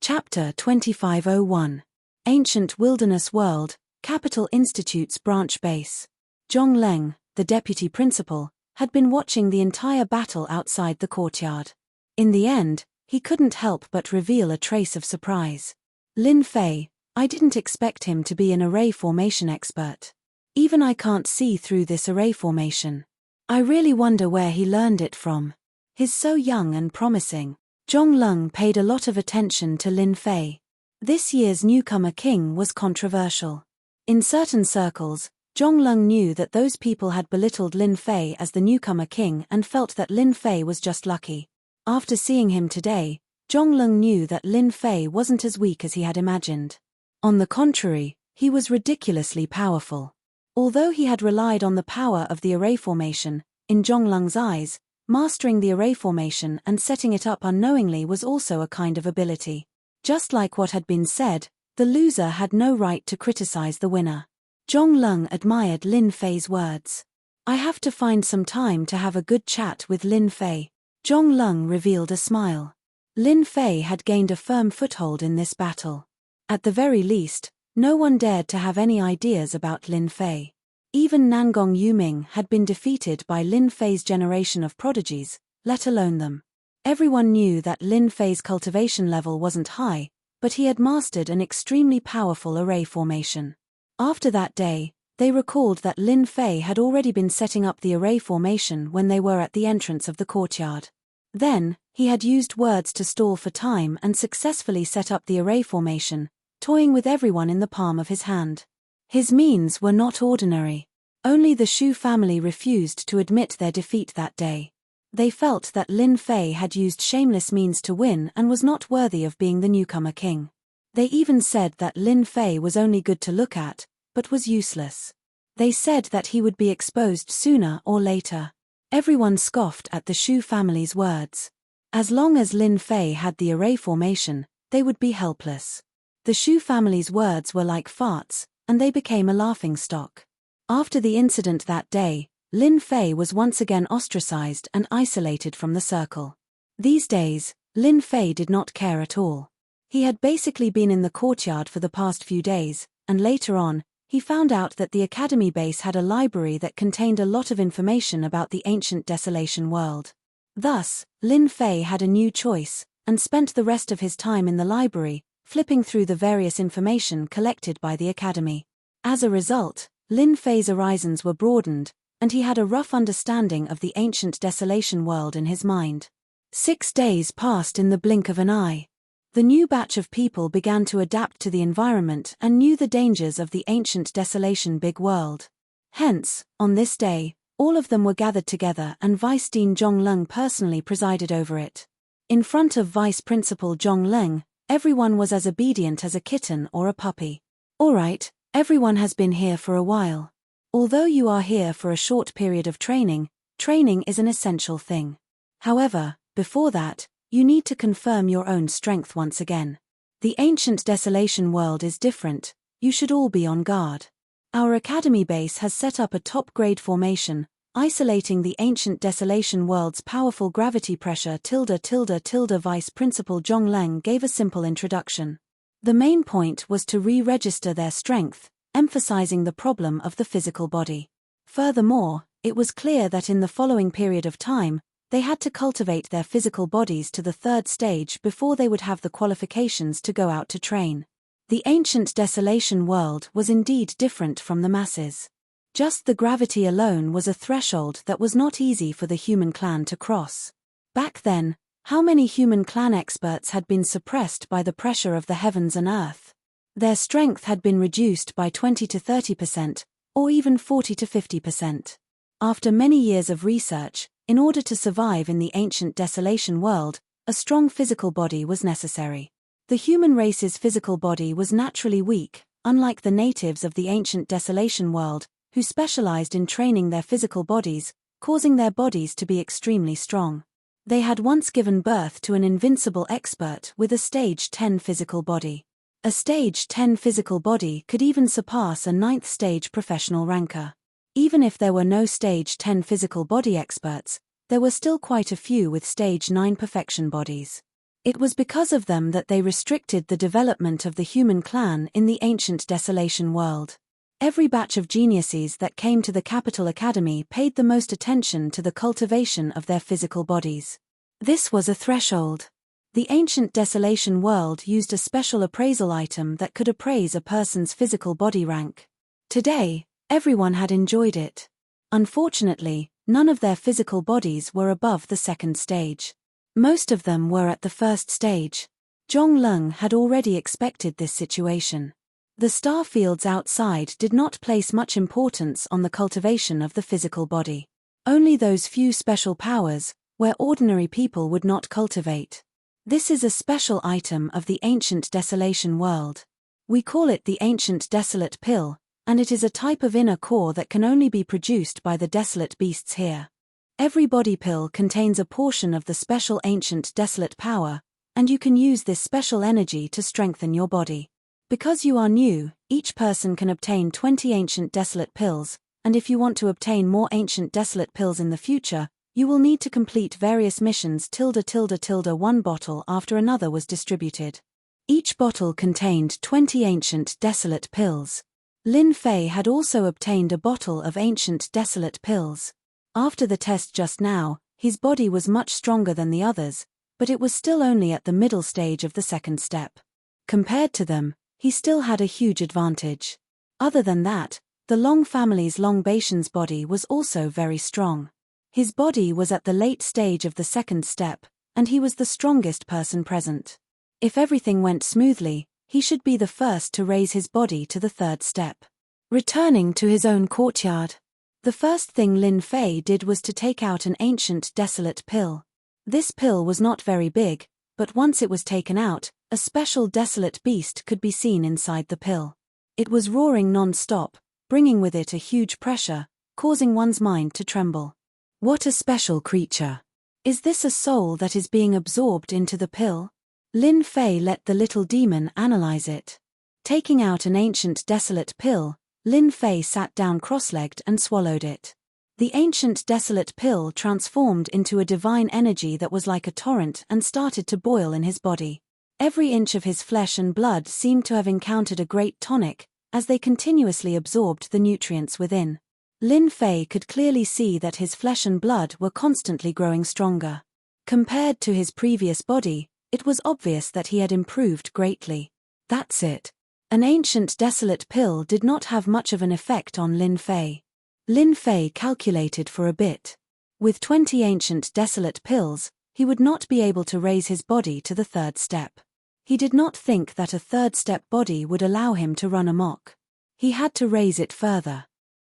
Chapter 2501. Ancient Wilderness World, Capital Institute's branch base. Zhong Leng, the deputy principal, had been watching the entire battle outside the courtyard. In the end, he couldn't help but reveal a trace of surprise. Lin Fei, I didn't expect him to be an array formation expert. Even I can't see through this array formation. I really wonder where he learned it from. He's so young and promising. Zhong Leng paid a lot of attention to Lin Fei. This year's newcomer king was controversial. In certain circles, Zhong Leng knew that those people had belittled Lin Fei as the newcomer king and felt that Lin Fei was just lucky. After seeing him today, Zhong Leng knew that Lin Fei wasn't as weak as he had imagined. On the contrary, he was ridiculously powerful. Although he had relied on the power of the array formation, in Zhong Leng's eyes, mastering the array formation and setting it up unknowingly was also a kind of ability. Just like what had been said, the loser had no right to criticize the winner. Zhong Leng admired Lin Fei's words. I have to find some time to have a good chat with Lin Fei. Zhong Lung revealed a smile. Lin Fei had gained a firm foothold in this battle. At the very least, no one dared to have any ideas about Lin Fei. Even Nangong Yuming had been defeated by Lin Fei's generation of prodigies, let alone them. Everyone knew that Lin Fei's cultivation level wasn't high, but he had mastered an extremely powerful array formation. After that day, they recalled that Lin Fei had already been setting up the array formation when they were at the entrance of the courtyard. Then, he had used words to stall for time and successfully set up the array formation, toying with everyone in the palm of his hand. His means were not ordinary. Only the Shu family refused to admit their defeat that day. They felt that Lin Fei had used shameless means to win and was not worthy of being the newcomer king. They even said that Lin Fei was only good to look at, but was useless. They said that he would be exposed sooner or later. Everyone scoffed at the Shu family's words. As long as Lin Fei had the array formation, they would be helpless. The Shu family's words were like farts, and they became a laughingstock. After the incident that day, Lin Fei was once again ostracized and isolated from the circle. These days, Lin Fei did not care at all. He had basically been in the courtyard for the past few days, and later on, he found out that the academy base had a library that contained a lot of information about the ancient desolation world. Thus, Lin Fei had a new choice, and spent the rest of his time in the library, flipping through the various information collected by the academy. As a result, Lin Fei's horizons were broadened, and he had a rough understanding of the ancient desolation world in his mind. 6 days passed in the blink of an eye. The new batch of people began to adapt to the environment and knew the dangers of the ancient desolation big world. Hence, on this day, all of them were gathered together and Vice Dean Zhong Lung personally presided over it. In front of Vice Principal Zhong Lung, everyone was as obedient as a kitten or a puppy. All right, everyone has been here for a while. Although you are here for a short period of training, training is an essential thing. However, before that, you need to confirm your own strength once again. The ancient desolation world is different, you should all be on guard. Our academy base has set up a top-grade formation, isolating the ancient desolation world's powerful gravity pressure. Vice Principal Zhong Leng gave a simple introduction. The main point was to re-register their strength, emphasizing the problem of the physical body. Furthermore, it was clear that in the following period of time, they had to cultivate their physical bodies to the 3rd stage before they would have the qualifications to go out to train. The ancient desolation world was indeed different from the masses. Just the gravity alone was a threshold that was not easy for the human clan to cross. Back then, how many human clan experts had been suppressed by the pressure of the heavens and earth? Their strength had been reduced by 20 to 30%, or even 40 to 50%. After many years of research, in order to survive in the ancient desolation world, a strong physical body was necessary. The human race's physical body was naturally weak, unlike the natives of the ancient desolation world, who specialized in training their physical bodies, causing their bodies to be extremely strong. They had once given birth to an invincible expert with a stage 10 physical body. A stage 10 physical body could even surpass a 9th stage professional ranker. Even if there were no stage 10 physical body experts, there were still quite a few with stage 9 perfection bodies. It was because of them that they restricted the development of the human clan in the ancient desolation world. Every batch of geniuses that came to the Capital Academy paid the most attention to the cultivation of their physical bodies. This was a threshold. The ancient desolation world used a special appraisal item that could appraise a person's physical body rank. Today, everyone had enjoyed it. Unfortunately, none of their physical bodies were above the 2nd stage. Most of them were at the 1st stage. Zhong Lung had already expected this situation. The star fields outside did not place much importance on the cultivation of the physical body. Only those few special powers, where ordinary people would not cultivate. This is a special item of the ancient desolation world. We call it the ancient desolate pill, and it is a type of inner core that can only be produced by the desolate beasts here. Every body pill contains a portion of the special ancient desolate power, and you can use this special energy to strengthen your body. Because you are new, each person can obtain 20 ancient desolate pills, and if you want to obtain more ancient desolate pills in the future, you will need to complete various missions one bottle after another was distributed. Each bottle contained 20 ancient desolate pills. Lin Fei had also obtained a bottle of ancient desolate pills. After the test just now, his body was much stronger than the others, but it was still only at the middle stage of the second step. Compared to them, he still had a huge advantage. Other than that, the Long family's Long Baishan's body was also very strong. His body was at the late stage of the second step, and he was the strongest person present. If everything went smoothly, he should be the first to raise his body to the third step. Returning to his own courtyard, the first thing Lin Fei did was to take out an ancient desolate pill. This pill was not very big, but once it was taken out, a special desolate beast could be seen inside the pill. It was roaring non-stop, bringing with it a huge pressure, causing one's mind to tremble. What a special creature! Is this a soul that is being absorbed into the pill? Lin Fei let the little demon analyze it. Taking out an ancient desolate pill, Lin Fei sat down cross-legged and swallowed it. The ancient desolate pill transformed into a divine energy that was like a torrent and started to boil in his body. Every inch of his flesh and blood seemed to have encountered a great tonic, as they continuously absorbed the nutrients within. Lin Fei could clearly see that his flesh and blood were constantly growing stronger. Compared to his previous body, it was obvious that he had improved greatly. That's it. An ancient desolate pill did not have much of an effect on Lin Fei. Lin Fei calculated for a bit. With 20 ancient desolate pills, he would not be able to raise his body to the third step. He did not think that a third step body would allow him to run amok. He had to raise it further.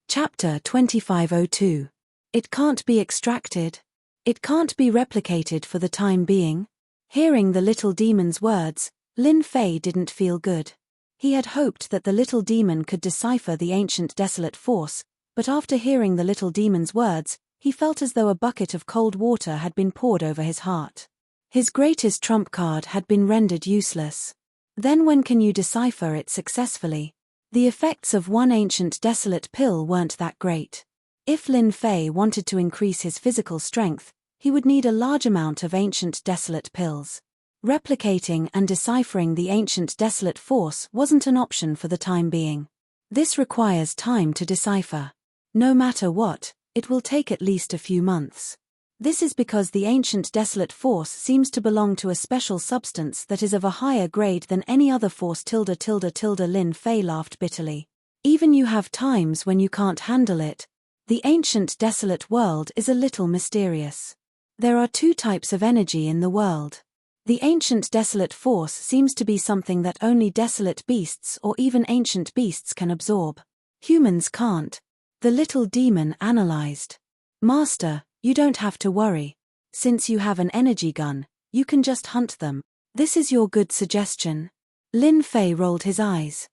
Chapter 2502. It can't be extracted. It can't be replicated for the time being. Hearing the little demon's words, Lin Fei didn't feel good. He had hoped that the little demon could decipher the ancient desolate force, but after hearing the little demon's words, he felt as though a bucket of cold water had been poured over his heart. His greatest trump card had been rendered useless. Then when can you decipher it successfully? The effects of one ancient desolate pill weren't that great. If Lin Fei wanted to increase his physical strength, he would need a large amount of ancient desolate pills. Replicating and deciphering the ancient desolate force wasn't an option for the time being. This requires time to decipher. No matter what, it will take at least a few months. This is because the ancient desolate force seems to belong to a special substance that is of a higher grade than any other force. Lin Fei laughed bitterly. Even you have times when you can't handle it. The ancient desolate world is a little mysterious. There are two types of energy in the world. The ancient desolate force seems to be something that only desolate beasts or even ancient beasts can absorb. Humans can't. The little demon analyzed. Master, you don't have to worry. Since you have an energy gun, you can just hunt them. This is your good suggestion. Lin Fei rolled his eyes.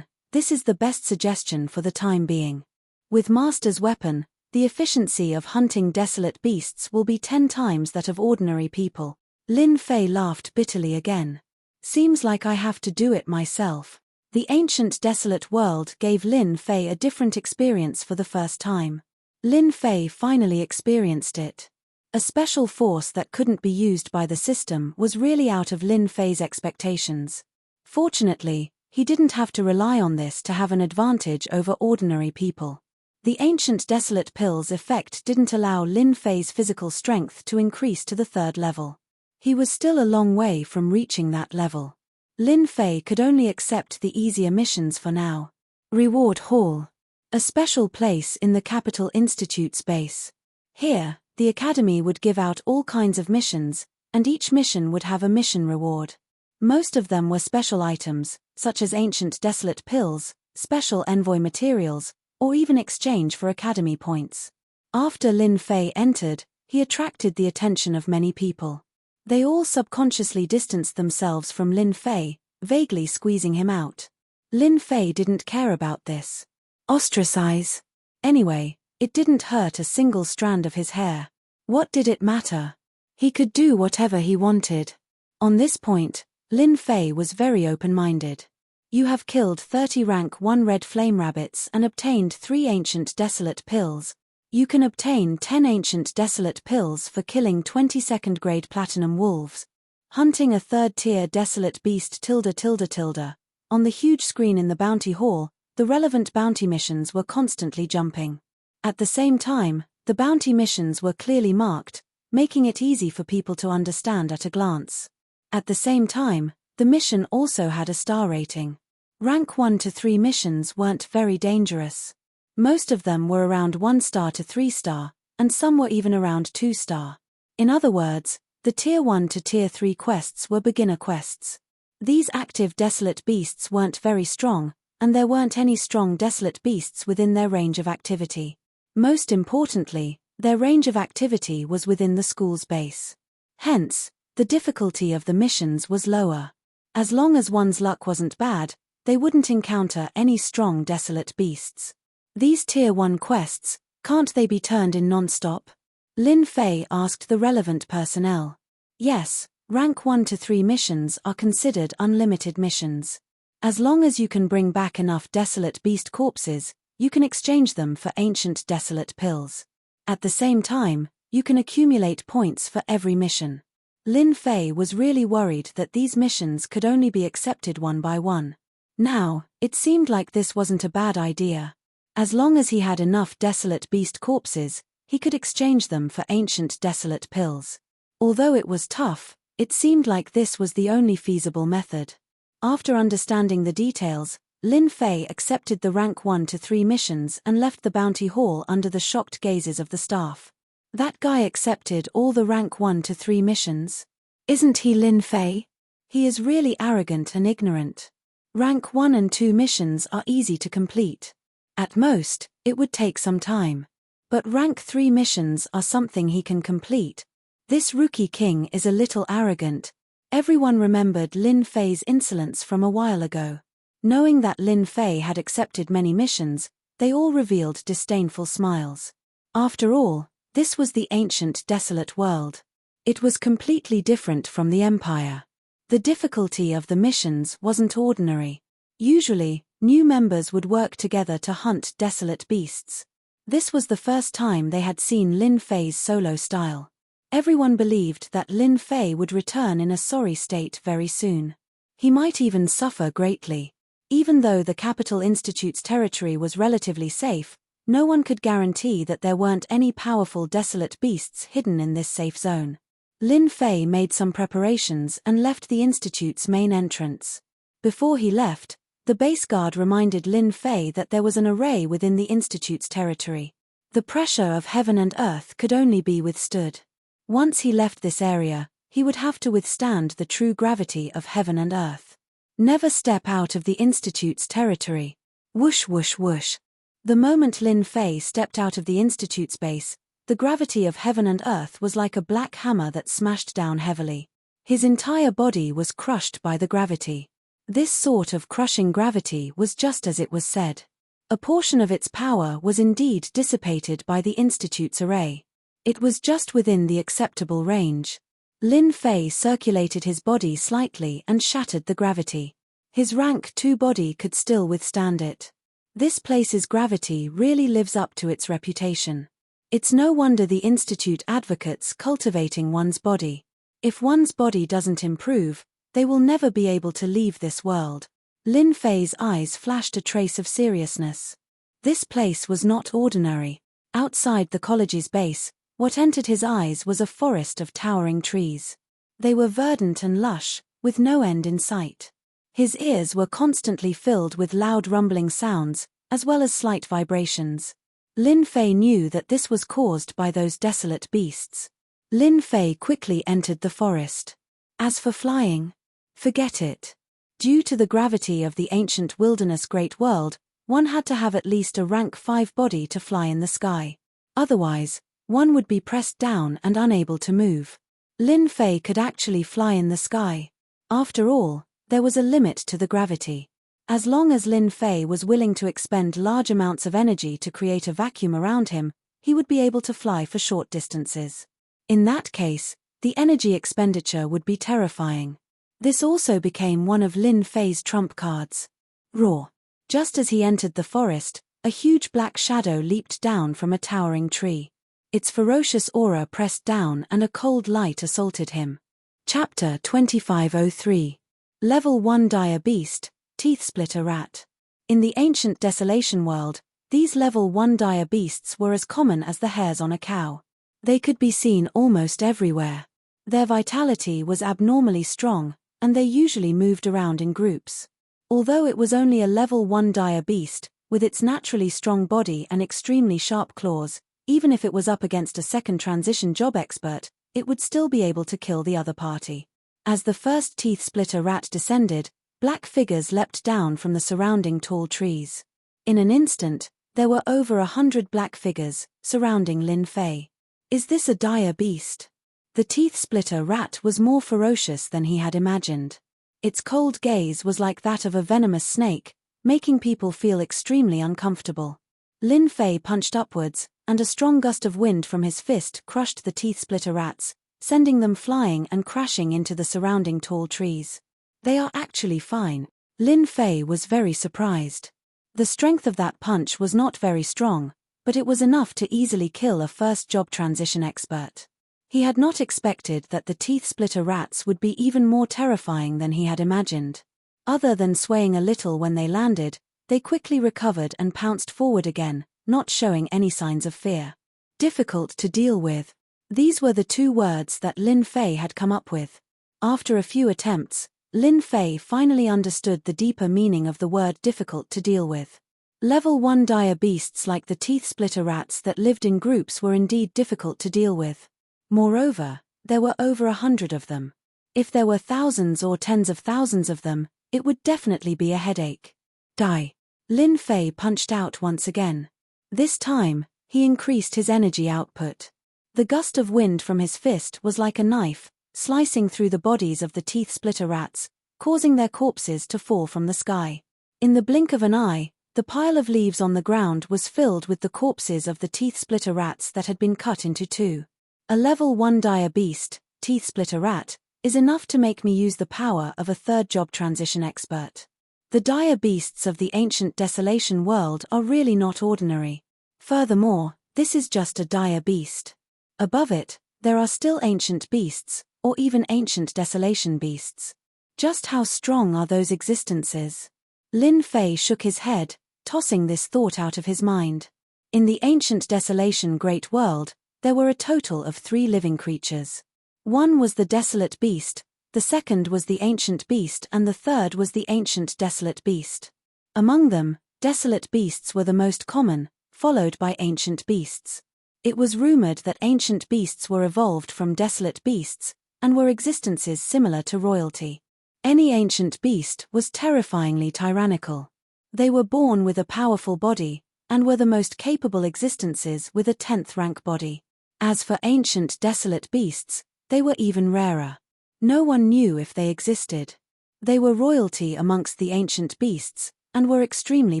This is the best suggestion for the time being. With Master's weapon, the efficiency of hunting desolate beasts will be 10 times that of ordinary people. Lin Fei laughed bitterly again. Seems like I have to do it myself. The ancient desolate world gave Lin Fei a different experience for the first time. Lin Fei finally experienced it. A special force that couldn't be used by the system was really out of Lin Fei's expectations. Fortunately, he didn't have to rely on this to have an advantage over ordinary people. The ancient desolate pill's effect didn't allow Lin Fei's physical strength to increase to the third level. He was still a long way from reaching that level. Lin Fei could only accept the easier missions for now. Reward Hall. A special place in the Capital Institute's base. Here, the Academy would give out all kinds of missions, and each mission would have a mission reward. Most of them were special items, such as ancient desolate pills, special envoy materials, or even exchange for Academy points. After Lin Fei entered, he attracted the attention of many people. They all subconsciously distanced themselves from Lin Fei, vaguely squeezing him out. Lin Fei didn't care about this. Ostracize. Anyway, it didn't hurt a single strand of his hair. What did it matter? He could do whatever he wanted. On this point, Lin Fei was very open-minded. You have killed 30 rank 1 red flame rabbits and obtained 3 ancient desolate pills. You can obtain 10 ancient desolate pills for killing 22nd grade platinum wolves. Hunting a 3rd tier desolate beast ... On the huge screen in the bounty hall, the relevant bounty missions were constantly jumping. At the same time, the bounty missions were clearly marked, making it easy for people to understand at a glance. At the same time, the mission also had a star rating. Rank 1 to 3 missions weren't very dangerous. Most of them were around 1 star to 3 star, and some were even around 2 star. In other words, the Tier 1 to Tier 3 quests were beginner quests. These active desolate beasts weren't very strong, and there weren't any strong desolate beasts within their range of activity. Most importantly, their range of activity was within the school's base. Hence, the difficulty of the missions was lower. As long as one's luck wasn't bad, they wouldn't encounter any strong desolate beasts. These Tier 1 quests, can't they be turned in non-stop? Lin Fei asked the relevant personnel. Yes, rank 1 to 3 missions are considered unlimited missions. As long as you can bring back enough desolate beast corpses, you can exchange them for ancient desolate pills. At the same time, you can accumulate points for every mission. Lin Fei was really worried that these missions could only be accepted one by one. Now, it seemed like this wasn't a bad idea. As long as he had enough desolate beast corpses, he could exchange them for ancient desolate pills. Although it was tough, it seemed like this was the only feasible method. After understanding the details, Lin Fei accepted the rank 1 to 3 missions and left the bounty hall under the shocked gazes of the staff. That guy accepted all the rank 1 to 3 missions? Isn't he Lin Fei? He is really arrogant and ignorant. Rank 1 and 2 missions are easy to complete. At most, it would take some time. But rank 3 missions are something he can complete. This rookie king is a little arrogant. Everyone remembered Lin Fei's insolence from a while ago. Knowing that Lin Fei had accepted many missions, they all revealed disdainful smiles. After all, this was the ancient desolate world. It was completely different from the Empire. The difficulty of the missions wasn't ordinary. Usually, new members would work together to hunt desolate beasts. This was the first time they had seen Lin Fei's solo style. Everyone believed that Lin Fei would return in a sorry state very soon. He might even suffer greatly. Even though the Capital Institute's territory was relatively safe, no one could guarantee that there weren't any powerful desolate beasts hidden in this safe zone. Lin Fei made some preparations and left the Institute's main entrance. Before he left, the base guard reminded Lin Fei that there was an array within the Institute's territory. The pressure of heaven and earth could only be withstood. Once he left this area, he would have to withstand the true gravity of heaven and earth. Never step out of the Institute's territory. Whoosh whoosh whoosh. The moment Lin Fei stepped out of the Institute's base, the gravity of heaven and earth was like a black hammer that smashed down heavily. His entire body was crushed by the gravity. This sort of crushing gravity was just as it was said. A portion of its power was indeed dissipated by the Institute's array. It was just within the acceptable range. Lin Fei circulated his body slightly and shattered the gravity. His rank 2 body could still withstand it. This place's gravity really lives up to its reputation. It's no wonder the Institute advocates cultivating one's body. If one's body doesn't improve, they will never be able to leave this world. Lin Fei's eyes flashed a trace of seriousness. This place was not ordinary. Outside the college's base, what entered his eyes was a forest of towering trees. They were verdant and lush, with no end in sight. His ears were constantly filled with loud rumbling sounds, as well as slight vibrations. Lin Fei knew that this was caused by those desolate beasts. Lin Fei quickly entered the forest. As for flying, forget it. Due to the gravity of the ancient wilderness great world, one had to have at least a rank 5 body to fly in the sky. Otherwise, one would be pressed down and unable to move. Lin Fei could actually fly in the sky. After all, there was a limit to the gravity. As long as Lin Fei was willing to expend large amounts of energy to create a vacuum around him, he would be able to fly for short distances. In that case, the energy expenditure would be terrifying. This also became one of Lin Fei's trump cards. Roar. Just as he entered the forest, a huge black shadow leaped down from a towering tree. Its ferocious aura pressed down and a cold light assaulted him. Chapter 2503. Level 1 Dire Beast, Teeth Splitter Rat. In the ancient Desolation world, these level 1 dire beasts were as common as the hairs on a cow. They could be seen almost everywhere. Their vitality was abnormally strong, and they usually moved around in groups. Although it was only a level 1 dire beast, with its naturally strong body and extremely sharp claws, even if it was up against a second transition job expert, it would still be able to kill the other party. As the first teeth splitter rat descended, black figures leapt down from the surrounding tall trees. In an instant, there were over 100 black figures, surrounding Lin Fei. Is this a dire beast? The teeth splitter rat was more ferocious than he had imagined. Its cold gaze was like that of a venomous snake, making people feel extremely uncomfortable. Lin Fei punched upwards, and a strong gust of wind from his fist crushed the teeth splitter rats, sending them flying and crashing into the surrounding tall trees. They are actually fine. Lin Fei was very surprised. The strength of that punch was not very strong, but it was enough to easily kill a first job transition expert. He had not expected that the teeth splitter rats would be even more terrifying than he had imagined. Other than swaying a little when they landed, they quickly recovered and pounced forward again, not showing any signs of fear. Difficult to deal with. These were the two words that Lin Fei had come up with. After a few attempts, Lin Fei finally understood the deeper meaning of the word difficult to deal with. Level 1 dire beasts like the teeth splitter rats that lived in groups were indeed difficult to deal with. Moreover, there were over 100 of them. If there were thousands or tens of thousands of them, it would definitely be a headache. Die. Lin Fei punched out once again. This time, he increased his energy output. The gust of wind from his fist was like a knife, slicing through the bodies of the teeth splitter rats, causing their corpses to fall from the sky. In the blink of an eye, the pile of leaves on the ground was filled with the corpses of the teeth splitter rats that had been cut into two. A level 1 dire beast, teeth splitter rat, is enough to make me use the power of a third job transition expert. The dire beasts of the ancient Desolation world are really not ordinary. Furthermore, this is just a dire beast. Above it, there are still ancient beasts, or even ancient Desolation beasts. Just how strong are those existences? Lin Fei shook his head, tossing this thought out of his mind. In the ancient Desolation Great World, there were a total of 3 living creatures. One was the Desolate Beast, the second was the Ancient Beast, and the third was the Ancient Desolate Beast. Among them, Desolate Beasts were the most common, followed by Ancient Beasts. It was rumored that Ancient Beasts were evolved from Desolate Beasts, and were existences similar to royalty. Any Ancient Beast was terrifyingly tyrannical. They were born with a powerful body, and were the most capable existences with a 10th rank body. As for Ancient Desolate Beasts, they were even rarer. No one knew if they existed. They were royalty amongst the Ancient Beasts, and were extremely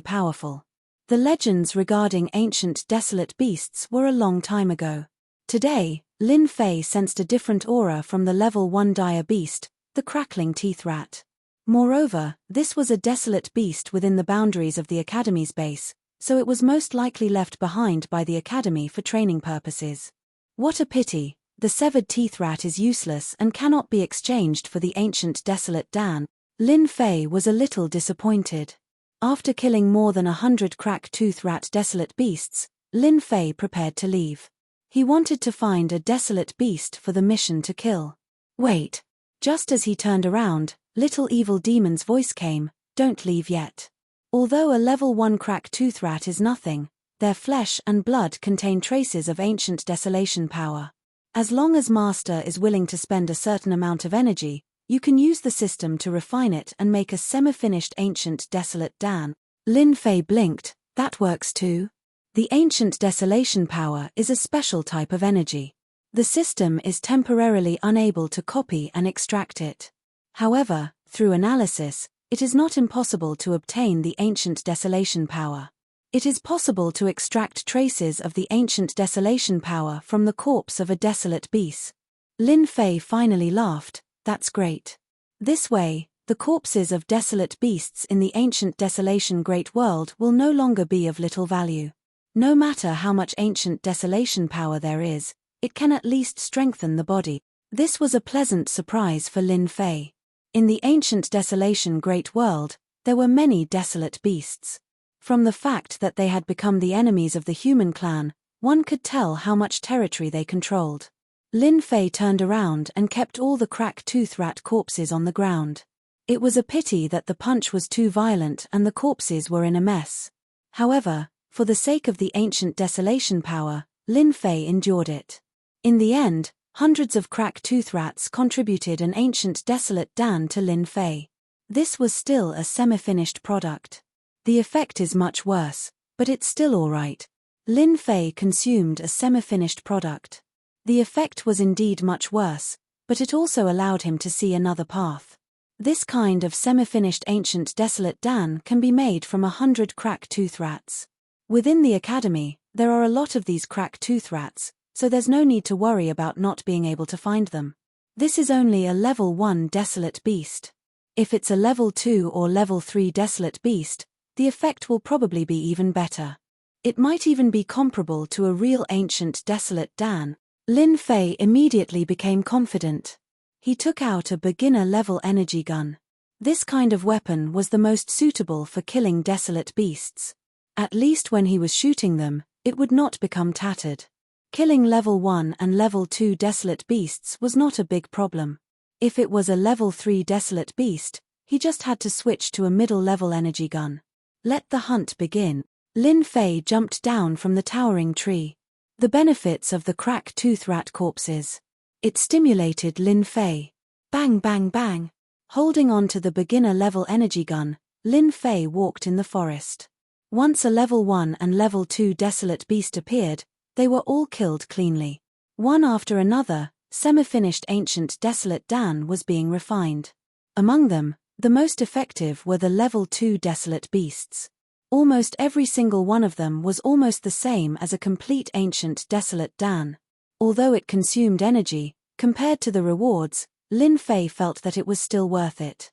powerful. The legends regarding Ancient Desolate Beasts were a long time ago. Today, Lin Fei sensed a different aura from the level 1 dire beast, the crackling teeth rat. Moreover, this was a desolate beast within the boundaries of the Academy's base, so it was most likely left behind by the Academy for training purposes. What a pity, the severed teeth rat is useless and cannot be exchanged for the ancient desolate Dan. Lin Fei was a little disappointed. After killing more than 100 crack-tooth rat desolate beasts, Lin Fei prepared to leave. He wanted to find a desolate beast for the mission to kill. Wait. Just as he turned around, Little Evil Demon's voice came, "Don't leave yet." Although a level 1 crack-tooth rat is nothing, their flesh and blood contain traces of ancient desolation power. As long as Master is willing to spend a certain amount of energy, you can use the system to refine it and make a semi-finished ancient desolate Dan. Lin Fei blinked. That works too. The ancient desolation power is a special type of energy. The system is temporarily unable to copy and extract it. However, through analysis, it is not impossible to obtain the ancient desolation power. It is possible to extract traces of the ancient desolation power from the corpse of a desolate beast. Lin Fei finally laughed. That's great. This way, The corpses of desolate beasts in the ancient desolation great world will no longer be of little value. No matter how much ancient desolation power there is, it can at least strengthen the body. This was a pleasant surprise for Lin Fei. In the ancient desolation great world, there were many desolate beasts. From the fact that they had become the enemies of the human clan, one could tell how much territory they controlled. Lin Fei turned around and kept all the crack-tooth rat corpses on the ground. It was a pity that the punch was too violent and the corpses were in a mess. However, for the sake of the ancient desolation power, Lin Fei endured it. In the end, hundreds of crack-tooth rats contributed an ancient desolate dan to Lin Fei. This was still a semi-finished product. The effect is much worse, but it's still alright. Lin Fei consumed a semi-finished product. The effect was indeed much worse, but it also allowed him to see another path. This kind of semi-finished ancient desolate dan can be made from 100 crack-tooth rats. Within the academy, there are a lot of these crack-tooth rats, so there's no need to worry about not being able to find them. This is only a level 1 desolate beast. If it's a level 2 or level 3 desolate beast, the effect will probably be even better. It might even be comparable to a real ancient desolate dan. Lin Fei immediately became confident. He took out a beginner-level energy gun. This kind of weapon was the most suitable for killing desolate beasts. At least when he was shooting them, it would not become tattered. Killing level 1 and level 2 desolate beasts was not a big problem. If it was a level 3 desolate beast, he just had to switch to a middle-level energy gun. Let the hunt begin. Lin Fei jumped down from the towering tree. The benefits of the crack-tooth rat corpses. It stimulated Lin Fei. Bang bang bang. Holding on to the beginner-level energy gun, Lin Fei walked in the forest. Once a level 1 and level 2 desolate beast appeared, they were all killed cleanly. One after another, semi-finished ancient desolate dan was being refined. Among them, the most effective were the level 2 desolate beasts. Almost every single one of them was almost the same as a complete ancient desolate dan. Although it consumed energy, compared to the rewards, Lin Fei felt that it was still worth it.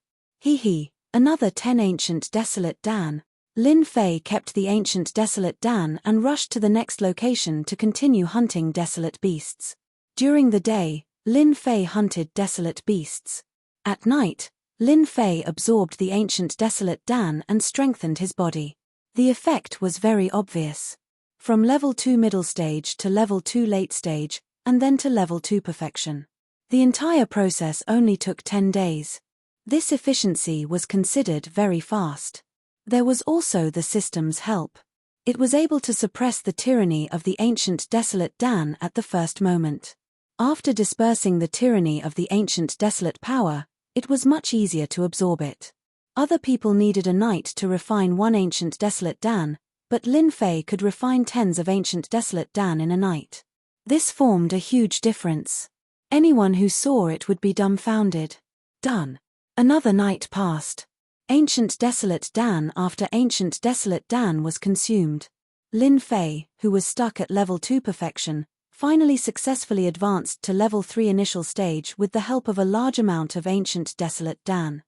Another 10 ancient desolate dan. Lin Fei kept the ancient desolate dan and rushed to the next location to continue hunting desolate beasts. During the day, Lin Fei hunted desolate beasts. At night, Lin Fei absorbed the ancient desolate dan and strengthened his body. The effect was very obvious. From level 2 middle stage to level 2 late stage, and then to level 2 perfection. The entire process only took 10 days. This efficiency was considered very fast. There was also the system's help. It was able to suppress the tyranny of the ancient desolate dan at the first moment. After dispersing the tyranny of the ancient desolate power, it was much easier to absorb it. Other people needed a night to refine one ancient desolate dan, but Lin Fei could refine tens of ancient desolate dan in a night. This formed a huge difference. Anyone who saw it would be dumbfounded. Done. Another night passed. Ancient desolate dan after ancient desolate dan was consumed. Lin Fei, who was stuck at level 2 perfection, finally successfully advanced to level 3 initial stage with the help of a large amount of ancient desolate dan.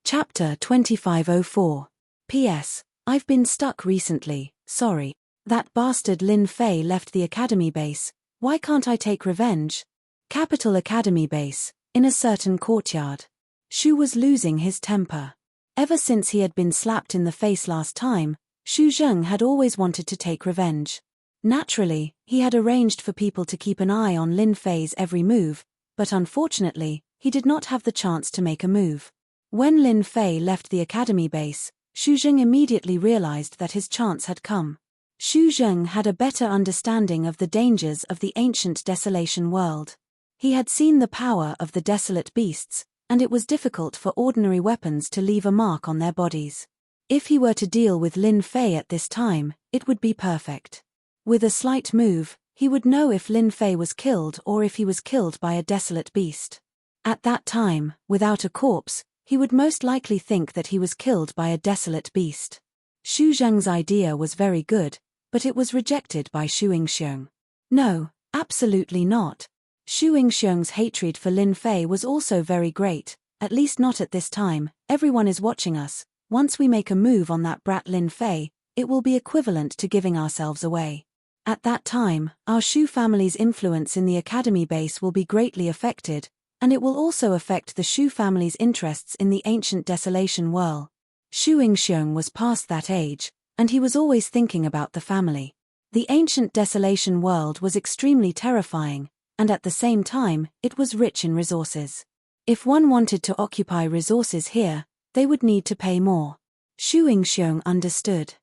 Chapter 2504. P.S. I've been stuck recently, sorry. That bastard Lin Fei left the academy base, why can't I take revenge? Capital Academy base, in a certain courtyard. Shu was losing his temper. Ever since he had been slapped in the face last time, Shu Zheng had always wanted to take revenge. Naturally, he had arranged for people to keep an eye on Lin Fei's every move, but unfortunately, he did not have the chance to make a move. When Lin Fei left the academy base, Shu Zheng immediately realized that his chance had come. Shu Zheng had a better understanding of the dangers of the ancient desolation world. He had seen the power of the desolate beasts, and it was difficult for ordinary weapons to leave a mark on their bodies. If he were to deal with Lin Fei at this time, it would be perfect. With a slight move, he would know if Lin Fei was killed or if he was killed by a desolate beast. At that time, without a corpse, he would most likely think that he was killed by a desolate beast. Shu Zheng's idea was very good, but it was rejected by Shu Yingxiong. No, absolutely not. Shu Yingxiong's hatred for Lin Fei was also very great, at least not at this time, everyone is watching us. Once we make a move on that brat Lin Fei, it will be equivalent to giving ourselves away. At that time, our Shu family's influence in the academy base will be greatly affected, and it will also affect the Shu family's interests in the ancient desolation whirl. Shu Yingxiong was past that age, and he was always thinking about the family. The ancient desolation world was extremely terrifying, and at the same time, it was rich in resources. If one wanted to occupy resources here, they would need to pay more. Shu Yingxiong understood.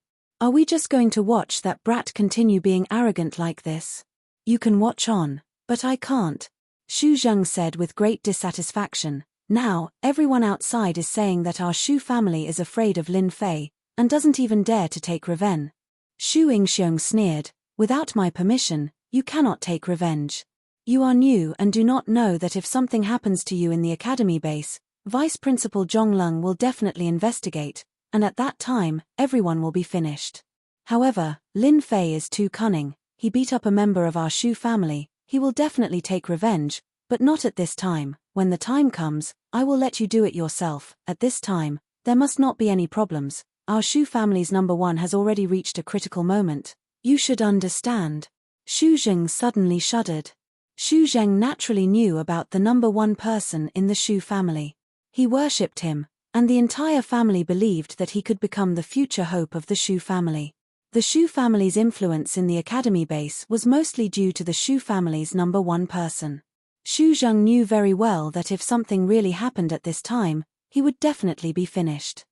Are we just going to watch that brat continue being arrogant like this? You can watch on, but I can't, Xu Zheng said with great dissatisfaction. Now, everyone outside is saying that our Shu family is afraid of Lin Fei, and doesn't even dare to take revenge. Shu Yingxiong sneered, without my permission, you cannot take revenge. You are new and do not know that if something happens to you in the academy base, Vice Principal Zhongleng will definitely investigate, and at that time, everyone will be finished. However, Lin Fei is too cunning. He beat up a member of our Shu family. He will definitely take revenge, but not at this time. When the time comes, I will let you do it yourself. At this time, there must not be any problems. Our Shu family's number one has already reached a critical moment. You should understand. Xu Zheng suddenly shuddered. Xu Zheng naturally knew about the number one person in the Shu family. He worshipped him, and the entire family believed that he could become the future hope of the Shu family. The Shu family's influence in the academy base was mostly due to the Shu family's number one person. Xu Zheng knew very well that if something really happened at this time, he would definitely be finished.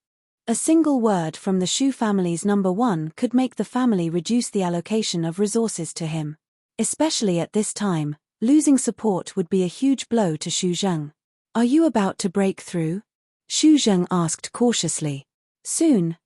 A single word from the Shu family's number one could make the family reduce the allocation of resources to him. Especially at this time, losing support would be a huge blow to Xu Zheng. Are you about to break through? Xu Zheng asked cautiously. Soon,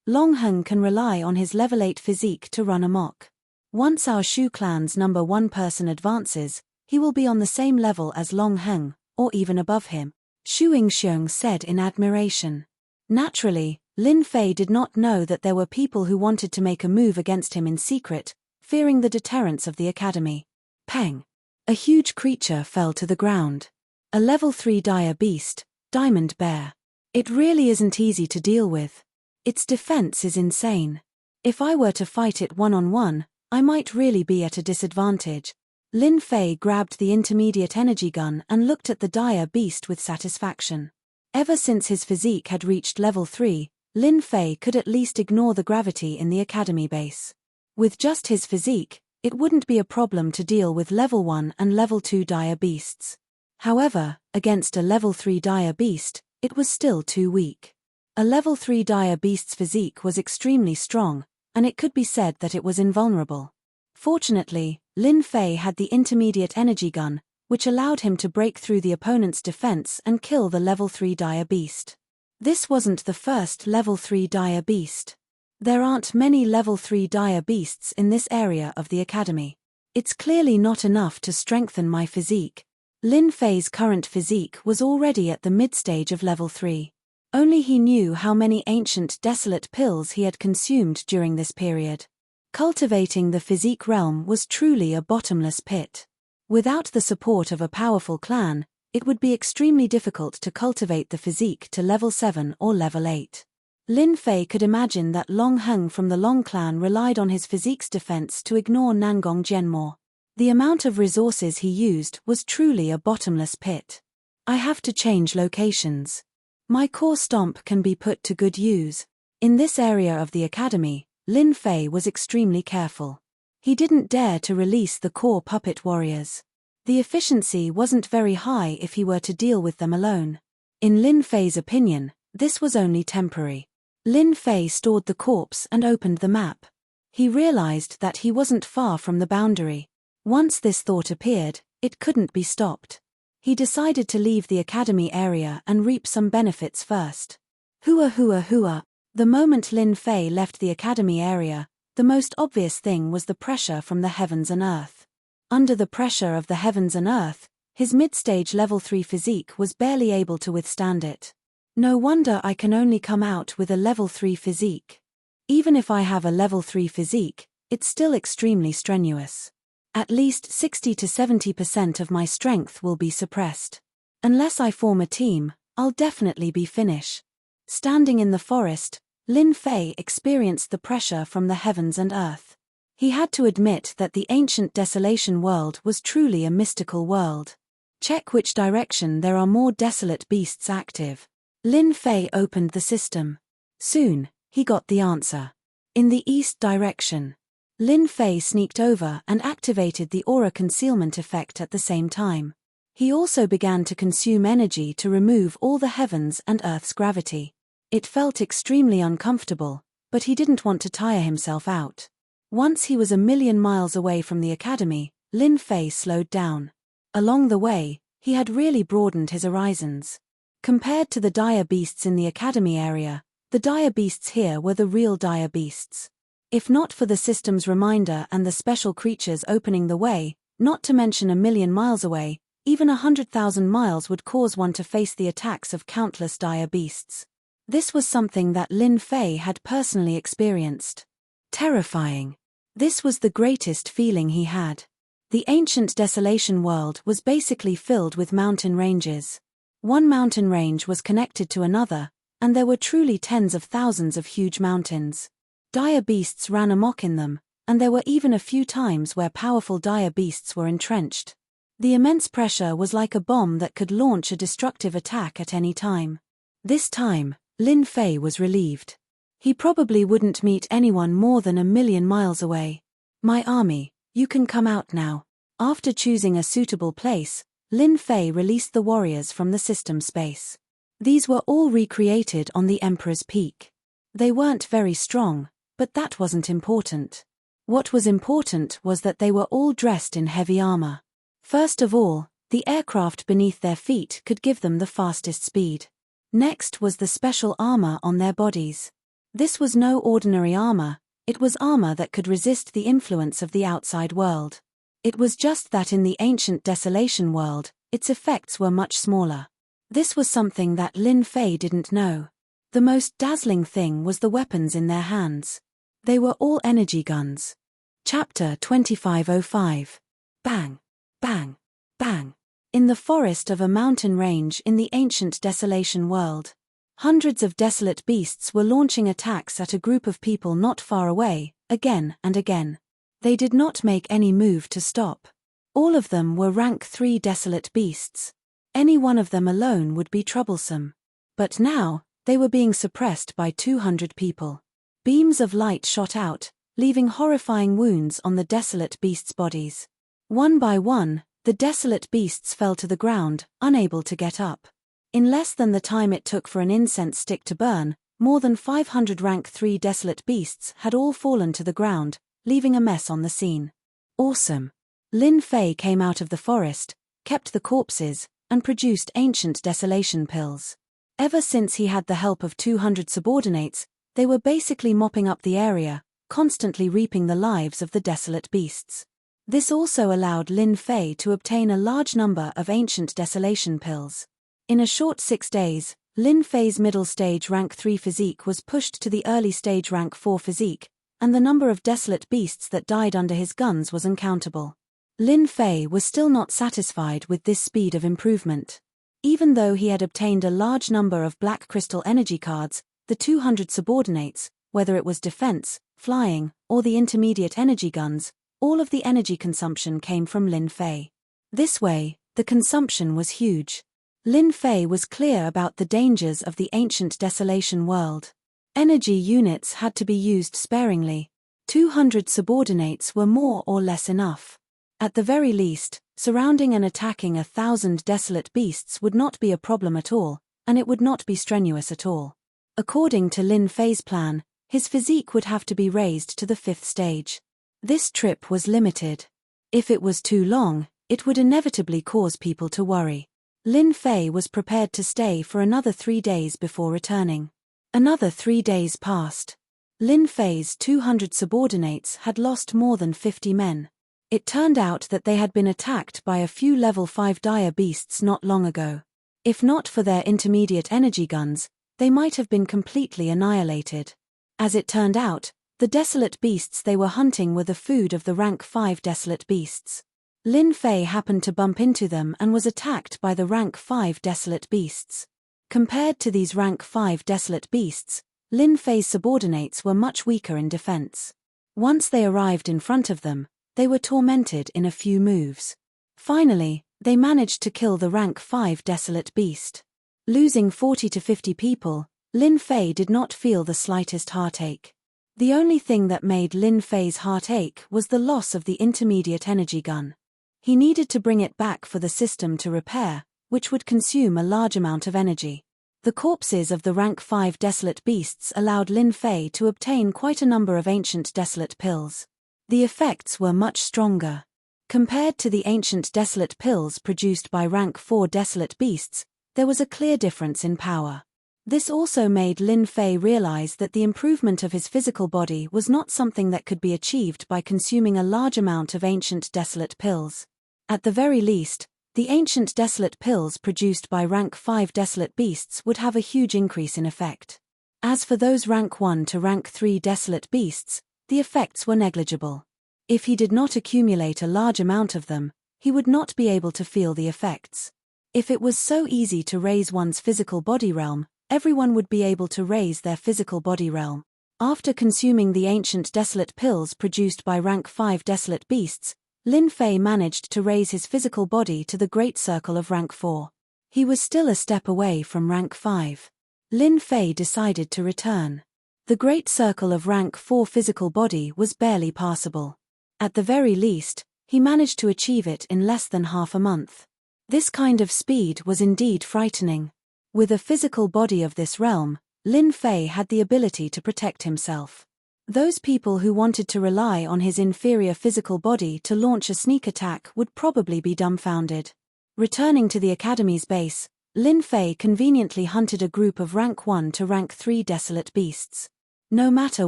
Long Heng can rely on his level 8 physique to run amok. Once our Shu clan's number one person advances, he will be on the same level as Long Heng, or even above him, Xu Yingxiong said in admiration. Naturally, Lin Fei did not know that there were people who wanted to make a move against him in secret, fearing the deterrence of the academy. Peng! A huge creature fell to the ground. A level 3 dire beast, Diamond Bear. It really isn't easy to deal with. Its defense is insane. If I were to fight it one-on-one, I might really be at a disadvantage. Lin Fei grabbed the intermediate energy gun and looked at the dire beast with satisfaction. Ever since his physique had reached level 3, Lin Fei could at least ignore the gravity in the academy base. With just his physique, it wouldn't be a problem to deal with level 1 and level 2 dire beasts. However, against a level 3 dire beast, it was still too weak. A level 3 dire beast's physique was extremely strong, and it could be said that it was invulnerable. Fortunately, Lin Fei had the intermediate energy gun, which allowed him to break through the opponent's defense and kill the level 3 dire beast. This wasn't the first level 3 dire beast. There aren't many level 3 dire beasts in this area of the academy. It's clearly not enough to strengthen my physique. Lin Fei's current physique was already at the mid-stage of level 3. Only he knew how many ancient desolate pills he had consumed during this period. Cultivating the physique realm was truly a bottomless pit. Without the support of a powerful clan, it would be extremely difficult to cultivate the physique to level 7 or level 8. Lin Fei could imagine that Long Heng from the Long clan relied on his physique's defense to ignore Nangong Jianmo. The amount of resources he used was truly a bottomless pit. I have to change locations. My core stomp can be put to good use. In this area of the academy, Lin Fei was extremely careful. He didn't dare to release the core puppet warriors. The efficiency wasn't very high if he were to deal with them alone. In Lin Fei's opinion, this was only temporary. Lin Fei stored the corpse and opened the map. He realized that he wasn't far from the boundary. Once this thought appeared, it couldn't be stopped. He decided to leave the academy area and reap some benefits first. Hua. The moment Lin Fei left the academy area, the most obvious thing was the pressure from the heavens and earth. Under the pressure of the heavens and earth, his mid-stage level 3 physique was barely able to withstand it. No wonder I can only come out with a level 3 physique. Even if I have a level 3 physique, it's still extremely strenuous. At least 60 to 70% of my strength will be suppressed. Unless I form a team, I'll definitely be finish. Standing in the forest, Lin Fei experienced the pressure from the heavens and earth. He had to admit that the ancient desolation world was truly a mystical world. Check which direction there are more desolate beasts active. Lin Fei opened the system. Soon, he got the answer. In the east direction. Lin Fei sneaked over and activated the aura concealment effect at the same time. He also began to consume energy to remove all the heavens and earth's gravity. It felt extremely uncomfortable, but he didn't want to tire himself out. Once he was 1,000,000 miles away from the academy, Lin Fei slowed down. Along the way, he had really broadened his horizons. Compared to the dire beasts in the academy area, the dire beasts here were the real dire beasts. If not for the system's reminder and the special creatures opening the way, not to mention 1,000,000 miles away, even 100,000 miles would cause one to face the attacks of countless dire beasts. This was something that Lin Fei had personally experienced. Terrifying. This was the greatest feeling he had. The ancient desolation world was basically filled with mountain ranges. One mountain range was connected to another, and there were truly tens of thousands of huge mountains. Dire beasts ran amok in them, and there were even a few times where powerful dire beasts were entrenched. The immense pressure was like a bomb that could launch a destructive attack at any time. This time, Lin Fei was relieved. He probably wouldn't meet anyone more than 1,000,000 miles away. My army, you can come out now. After choosing a suitable place, Lin Fei released the warriors from the system space. These were all recreated on the Emperor's Peak. They weren't very strong, but that wasn't important. What was important was that they were all dressed in heavy armor. First of all, the aircraft beneath their feet could give them the fastest speed. Next was the special armor on their bodies. This was no ordinary armor, it was armor that could resist the influence of the outside world. It was just that in the ancient desolation world, its effects were much smaller. This was something that Lin Fei didn't know. The most dazzling thing was the weapons in their hands. They were all energy guns. Chapter 2505. Bang, bang, bang. In the forest of a mountain range in the ancient desolation world, hundreds of desolate beasts were launching attacks at a group of people not far away, again and again. They did not make any move to stop. All of them were rank 3 desolate beasts. Any one of them alone would be troublesome. But now, they were being suppressed by 200 people. Beams of light shot out, leaving horrifying wounds on the desolate beasts' bodies. One by one, the desolate beasts fell to the ground, unable to get up. In less than the time it took for an incense stick to burn, more than 500 rank 3 desolate beasts had all fallen to the ground, leaving a mess on the scene. Awesome. Lin Fei came out of the forest, kept the corpses, and produced ancient desolation pills. Ever since he had the help of 200 subordinates, they were basically mopping up the area, constantly reaping the lives of the desolate beasts. This also allowed Lin Fei to obtain a large number of ancient desolation pills. In a short 6 days, Lin Fei's middle stage rank 3 physique was pushed to the early stage rank 4 physique, and the number of desolate beasts that died under his guns was uncountable. Lin Fei was still not satisfied with this speed of improvement. Even though he had obtained a large number of black crystal energy cards, the 200 subordinates, whether it was defense, flying, or the intermediate energy guns, all of the energy consumption came from Lin Fei. This way, the consumption was huge. Lin Fei was clear about the dangers of the ancient desolation world. Energy units had to be used sparingly. 200 subordinates were more or less enough. At the very least, surrounding and attacking 1,000 desolate beasts would not be a problem at all, and it would not be strenuous at all. According to Lin Fei's plan, his physique would have to be raised to the 5th stage. This trip was limited. If it was too long, it would inevitably cause people to worry. Lin Fei was prepared to stay for another 3 days before returning. Another 3 days passed. Lin Fei's 200 subordinates had lost more than 50 men. It turned out that they had been attacked by a few level 5 dire beasts not long ago. If not for their intermediate energy guns, they might have been completely annihilated. As it turned out, the desolate beasts they were hunting were the food of the rank 5 desolate beasts. Lin Fei happened to bump into them and was attacked by the rank 5 desolate beasts. Compared to these rank 5 desolate beasts, Lin Fei's subordinates were much weaker in defense. Once they arrived in front of them, they were tormented in a few moves. Finally, they managed to kill the rank 5 desolate beast. Losing 40 to 50 people, Lin Fei did not feel the slightest heartache. The only thing that made Lin Fei's heart ache was the loss of the intermediate energy gun. He needed to bring it back for the system to repair, which would consume a large amount of energy. The corpses of the rank 5 desolate beasts allowed Lin Fei to obtain quite a number of ancient desolate pills. The effects were much stronger. Compared to the ancient desolate pills produced by rank 4 desolate beasts, there was a clear difference in power. This also made Lin Fei realize that the improvement of his physical body was not something that could be achieved by consuming a large amount of ancient desolate pills. At the very least, the ancient desolate pills produced by rank 5 desolate beasts would have a huge increase in effect. As for those rank 1 to rank 3 desolate beasts, the effects were negligible. If he did not accumulate a large amount of them, he would not be able to feel the effects. If it was so easy to raise one's physical body realm, everyone would be able to raise their physical body realm. After consuming the ancient desolate pills produced by rank 5 desolate beasts, Lin Fei managed to raise his physical body to the great circle of rank 4. He was still a step away from rank 5. Lin Fei decided to return. The great circle of rank 4 physical body was barely passable. At the very least, he managed to achieve it in less than half a month. This kind of speed was indeed frightening. With a physical body of this realm, Lin Fei had the ability to protect himself. Those people who wanted to rely on his inferior physical body to launch a sneak attack would probably be dumbfounded. Returning to the Academy's base, Lin Fei conveniently hunted a group of rank 1 to rank 3 desolate beasts. No matter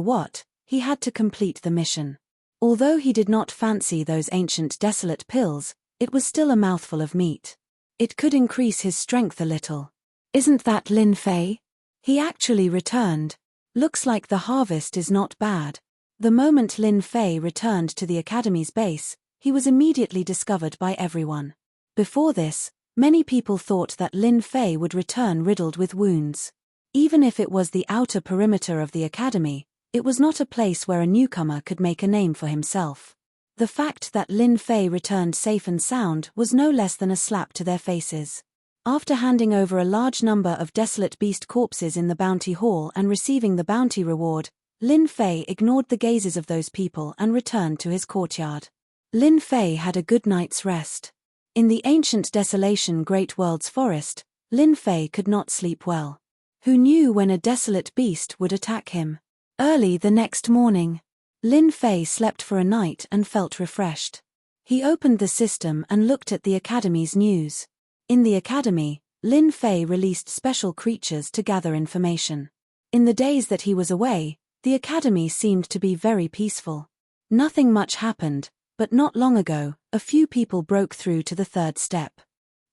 what, he had to complete the mission. Although he did not fancy those ancient desolate pills, it was still a mouthful of meat. It could increase his strength a little. Isn't that Lin Fei? He actually returned. Looks like the harvest is not bad. The moment Lin Fei returned to the Academy's base, he was immediately discovered by everyone. Before this, many people thought that Lin Fei would return riddled with wounds. Even if it was the outer perimeter of the Academy, it was not a place where a newcomer could make a name for himself. The fact that Lin Fei returned safe and sound was no less than a slap to their faces. After handing over a large number of desolate beast corpses in the bounty hall and receiving the bounty reward, Lin Fei ignored the gazes of those people and returned to his courtyard. Lin Fei had a good night's rest. In the ancient desolation Great World's forest, Lin Fei could not sleep well. Who knew when a desolate beast would attack him? Early the next morning, Lin Fei slept for a night and felt refreshed. He opened the system and looked at the Academy's news. In the Academy, Lin Fei released special creatures to gather information. In the days that he was away, the Academy seemed to be very peaceful. Nothing much happened, but not long ago, a few people broke through to the third step.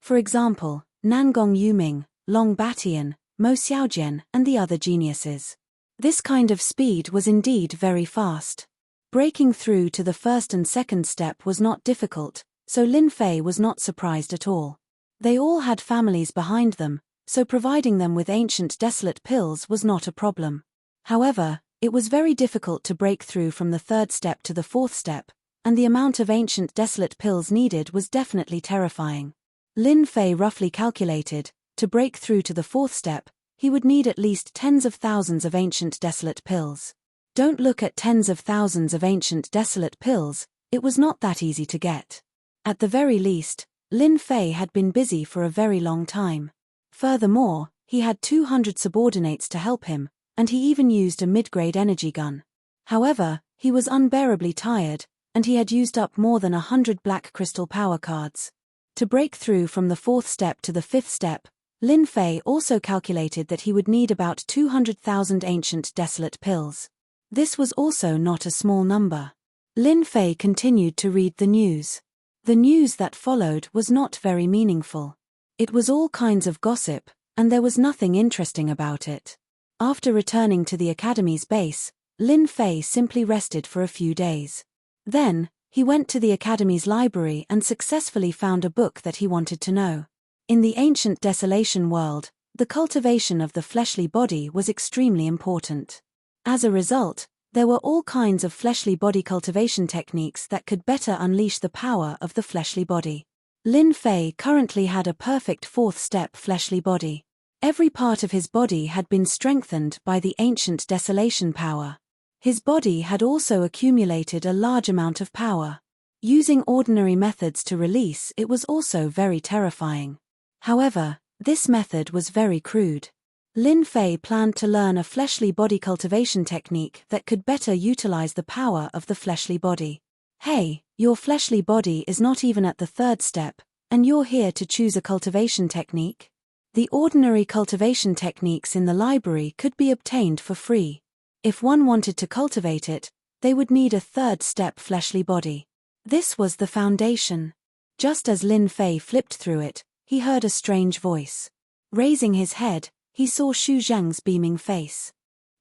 For example, Nangong Yuming, Long Batian, Mo Xiaojian, and the other geniuses. This kind of speed was indeed very fast. Breaking through to the first and second step was not difficult, so Lin Fei was not surprised at all. They all had families behind them, so providing them with ancient desolate pills was not a problem. However, it was very difficult to break through from the third step to the fourth step, and the amount of ancient desolate pills needed was definitely terrifying. Lin Fei roughly calculated, to break through to the fourth step, he would need at least tens of thousands of ancient desolate pills. Don't look at tens of thousands of ancient desolate pills, it was not that easy to get. At the very least, Lin Fei had been busy for a very long time. Furthermore, he had 200 subordinates to help him, and he even used a mid-grade energy gun. However, he was unbearably tired, and he had used up more than 100 black crystal power cards. To break through from the fourth step to the fifth step, Lin Fei also calculated that he would need about 200,000 ancient desolate pills. This was also not a small number. Lin Fei continued to read the news. The news that followed was not very meaningful. It was all kinds of gossip, and there was nothing interesting about it. After returning to the Academy's base, Lin Fei simply rested for a few days. Then, He went to the Academy's library and successfully found a book that he wanted to know. In the ancient desolation world, the cultivation of the fleshly body was extremely important. As a result, there were all kinds of fleshly body cultivation techniques that could better unleash the power of the fleshly body. Lin Fei currently had a perfect fourth-step fleshly body. Every part of his body had been strengthened by the ancient desolation power. His body had also accumulated a large amount of power. Using ordinary methods to release it was also very terrifying. However, this method was very crude. Lin Fei planned to learn a fleshly body cultivation technique that could better utilize the power of the fleshly body. Hey, your fleshly body is not even at the third step, and you're here to choose a cultivation technique? The ordinary cultivation techniques in the library could be obtained for free. If one wanted to cultivate it, they would need a third-step fleshly body. This was the foundation. Just as Lin Fei flipped through it, he heard a strange voice. Raising his head, he saw Xu Zheng's beaming face.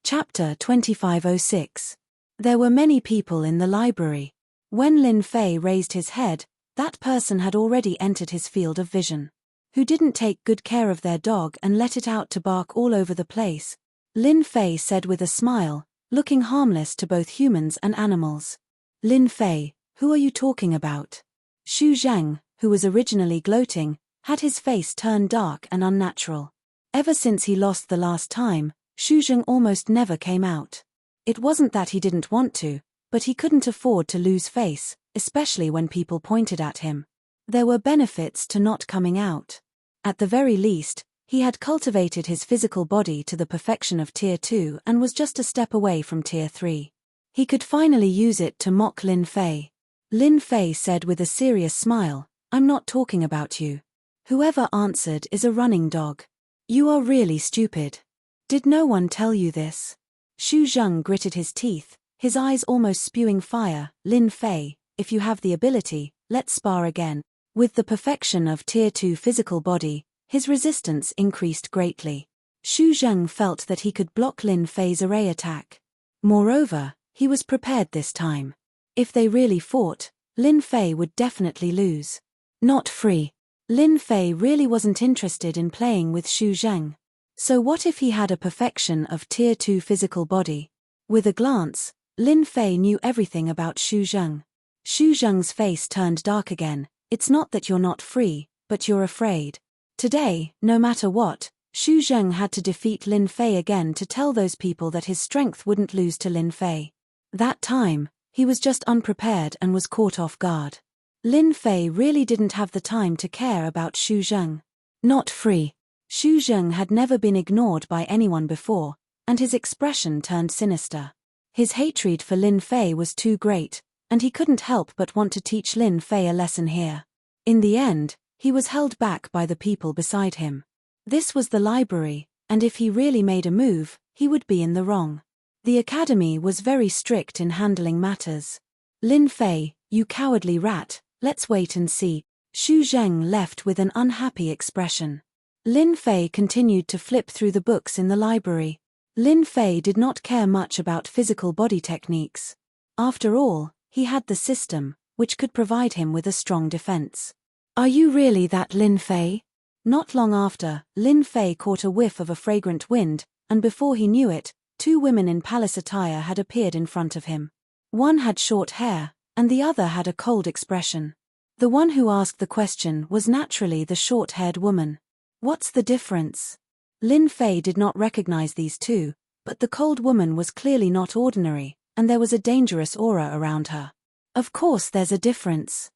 Chapter 2506. There were many people in the library. When Lin Fei raised his head, that person had already entered his field of vision. Who didn't take good care of their dog and let it out to bark all over the place? Lin Fei said with a smile, looking harmless to both humans and animals. Lin Fei, who are you talking about? Xu Zheng, who was originally gloating, had his face turn dark and unnatural. Ever since he lost the last time, Xu Zheng almost never came out. It wasn't that he didn't want to, but he couldn't afford to lose face, especially when people pointed at him. There were benefits to not coming out. At the very least, he had cultivated his physical body to the perfection of Tier 2 and was just a step away from Tier 3. He could finally use it to mock Lin Fei. Lin Fei said with a serious smile, I'm not talking about you. Whoever answered is a running dog. You are really stupid. Did no one tell you this? Xu Zheng gritted his teeth, his eyes almost spewing fire. Lin Fei, if you have the ability, let's spar again. With the perfection of Tier 2 physical body, his resistance increased greatly. Xu Zheng felt that he could block Lin Fei's array attack. Moreover, he was prepared this time. If they really fought, Lin Fei would definitely lose. Not free. Lin Fei really wasn't interested in playing with Xu Zheng. So what if he had a perfection of Tier 2 physical body? With a glance, Lin Fei knew everything about Xu Zheng. Xu Zheng's face turned dark again. It's not that you're not free, but you're afraid. Today, no matter what, Xu Zheng had to defeat Lin Fei again to tell those people that his strength wouldn't lose to Lin Fei. That time, he was just unprepared and was caught off guard. Lin Fei really didn't have the time to care about Xu Zheng. Not free. Xu Zheng had never been ignored by anyone before, and his expression turned sinister. His hatred for Lin Fei was too great, and he couldn't help but want to teach Lin Fei a lesson here. In the end, he was held back by the people beside him. This was the library, and if he really made a move, he would be in the wrong. The academy was very strict in handling matters. Lin Fei, you cowardly rat, let's wait and see. Xu Zheng left with an unhappy expression. Lin Fei continued to flip through the books in the library. Lin Fei did not care much about physical body techniques. After all, he had the system, which could provide him with a strong defense. Are you really that Lin Fei? Not long after, Lin Fei caught a whiff of a fragrant wind, and before he knew it, two women in palace attire had appeared in front of him. One had short hair, and the other had a cold expression. The one who asked the question was naturally the short-haired woman. What's the difference? Lin Fei did not recognize these two, but the cold woman was clearly not ordinary, and there was a dangerous aura around her. Of course there's a difference.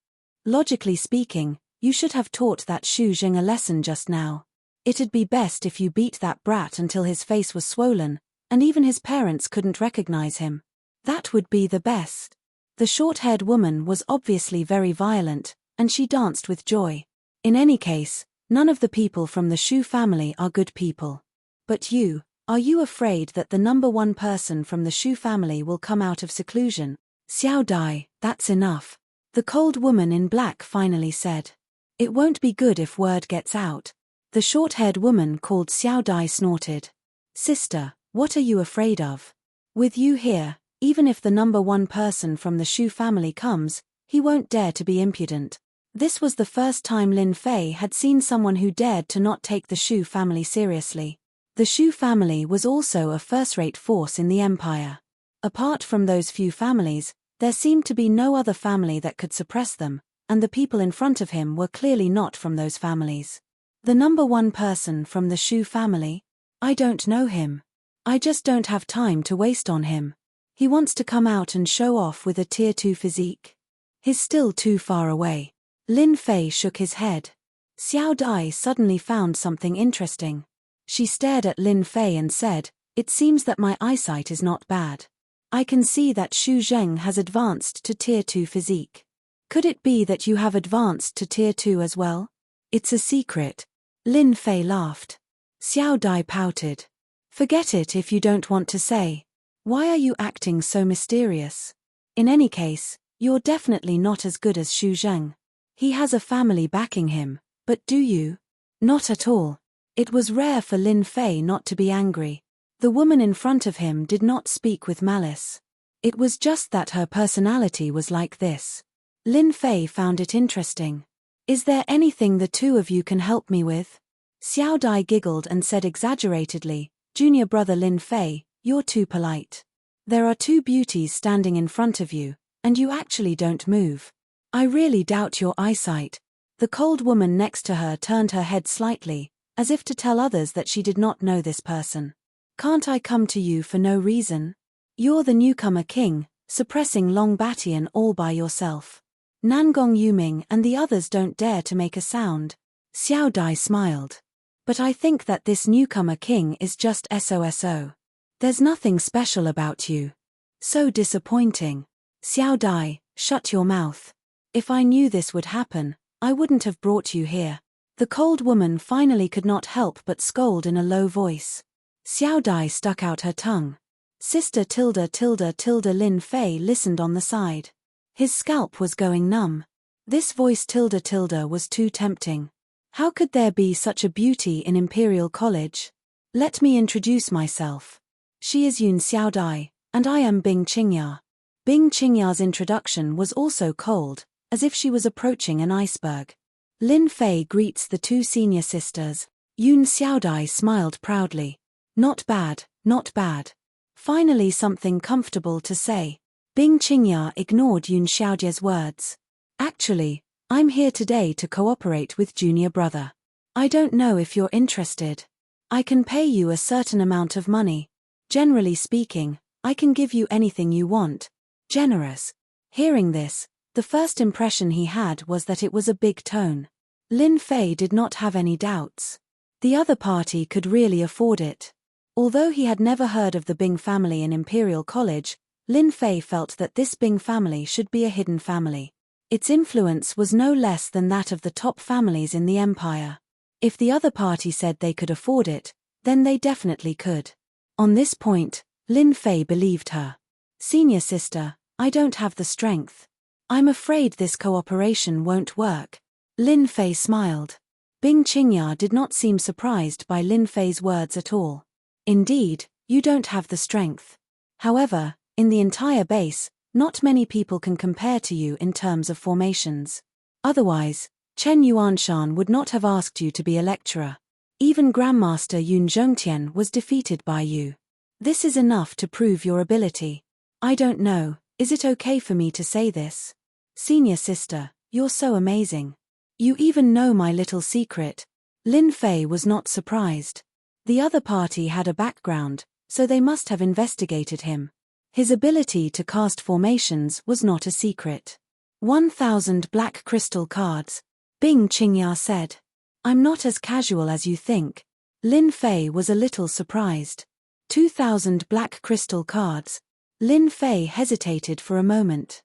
Logically speaking, you should have taught that Xu Zheng a lesson just now. It'd be best if you beat that brat until his face was swollen, and even his parents couldn't recognize him. That would be the best. The short-haired woman was obviously very violent, and she danced with joy. In any case, none of the people from the Xu family are good people. But you, are you afraid that the number one person from the Xu family will come out of seclusion? Xiao Dai, that's enough. The cold woman in black finally said. It won't be good if word gets out. The short-haired woman called Xiao Dai snorted. Sister, what are you afraid of? With you here, even if the number one person from the Xu family comes, He won't dare to be impudent. This was the first time Lin Fei had seen someone who dared to not take the Shu family seriously. The Shu family was also a first-rate force in the empire. Apart from those few families, there seemed to be no other family that could suppress them, and the people in front of him were clearly not from those families. The number one person from the Shu family? I don't know him. I just don't have time to waste on him. He wants to come out and show off with a tier 2 physique. He's still too far away. Lin Fei shook his head. Xiao Dai suddenly found something interesting. She stared at Lin Fei and said, "It seems that my eyesight is not bad. I can see that Xu Zheng has advanced to tier 2 physique. Could it be that you have advanced to tier 2 as well?" "It's a secret." Lin Fei laughed. Xiao Dai pouted. "Forget it if you don't want to say. Why are you acting so mysterious? In any case, you're definitely not as good as Xu Zheng. He has a family backing him, but do you?" "Not at all." It was rare for Lin Fei not to be angry. The woman in front of him did not speak with malice. It was just that her personality was like this. Lin Fei found it interesting. "Is there anything the two of you can help me with?" Xiao Dai giggled and said exaggeratedly, "Junior brother Lin Fei, you're too polite. There are two beauties standing in front of you, and you actually don't move. I really doubt your eyesight." The cold woman next to her turned her head slightly, as if to tell others that she did not know this person. "Can't I come to you for no reason? You're the newcomer king, suppressing Long Batian all by yourself. Nangong Yuming and the others don't dare to make a sound." Xiao Dai smiled. "But I think that this newcomer king is just SOSO. There's nothing special about you. So disappointing." "Xiao Dai, shut your mouth. If I knew this would happen, I wouldn't have brought you here." The cold woman finally could not help but scold in a low voice. Xiao Dai stuck out her tongue. Sister Lin Fei listened on the side. His scalp was going numb. This voice was too tempting. How could there be such a beauty in Imperial College? "Let me introduce myself. She is Yun Xiao Dai, and I am Bing Qingya." Bing Qingya's introduction was also cold, as if she was approaching an iceberg. Lin Fei greets the two senior sisters. Yun Xiao Dai smiled proudly. "Not bad, not bad. Finally something comfortable to say." Bing Qingya ignored Yun Xiaojia's words. "Actually, I'm here today to cooperate with junior brother. I don't know if you're interested. I can pay you a certain amount of money. Generally speaking, I can give you anything you want." Generous. Hearing this, the first impression he had was that it was a big tone. Lin Fei did not have any doubts. The other party could really afford it. Although he had never heard of the Bing family in Imperial College, Lin Fei felt that this Bing family should be a hidden family. Its influence was no less than that of the top families in the empire. If the other party said they could afford it, then they definitely could. On this point, Lin Fei believed her. "Senior sister, I don't have the strength. I'm afraid this cooperation won't work." Lin Fei smiled. Bing Qingya did not seem surprised by Lin Fei's words at all. "Indeed, you don't have the strength. However, in the entire base, not many people can compare to you in terms of formations. Otherwise, Chen Yuanshan would not have asked you to be a lecturer. Even Grandmaster Yun Zhongtian was defeated by you. This is enough to prove your ability. I don't know, is it okay for me to say this? Senior sister, you're so amazing. You even know my little secret." Lin Fei was not surprised. The other party had a background, so they must have investigated him. His ability to cast formations was not a secret. 1,000 black crystal cards. Bing Qingya said. "I'm not as casual as you think." Lin Fei was a little surprised. 2,000 black crystal cards. Lin Fei hesitated for a moment.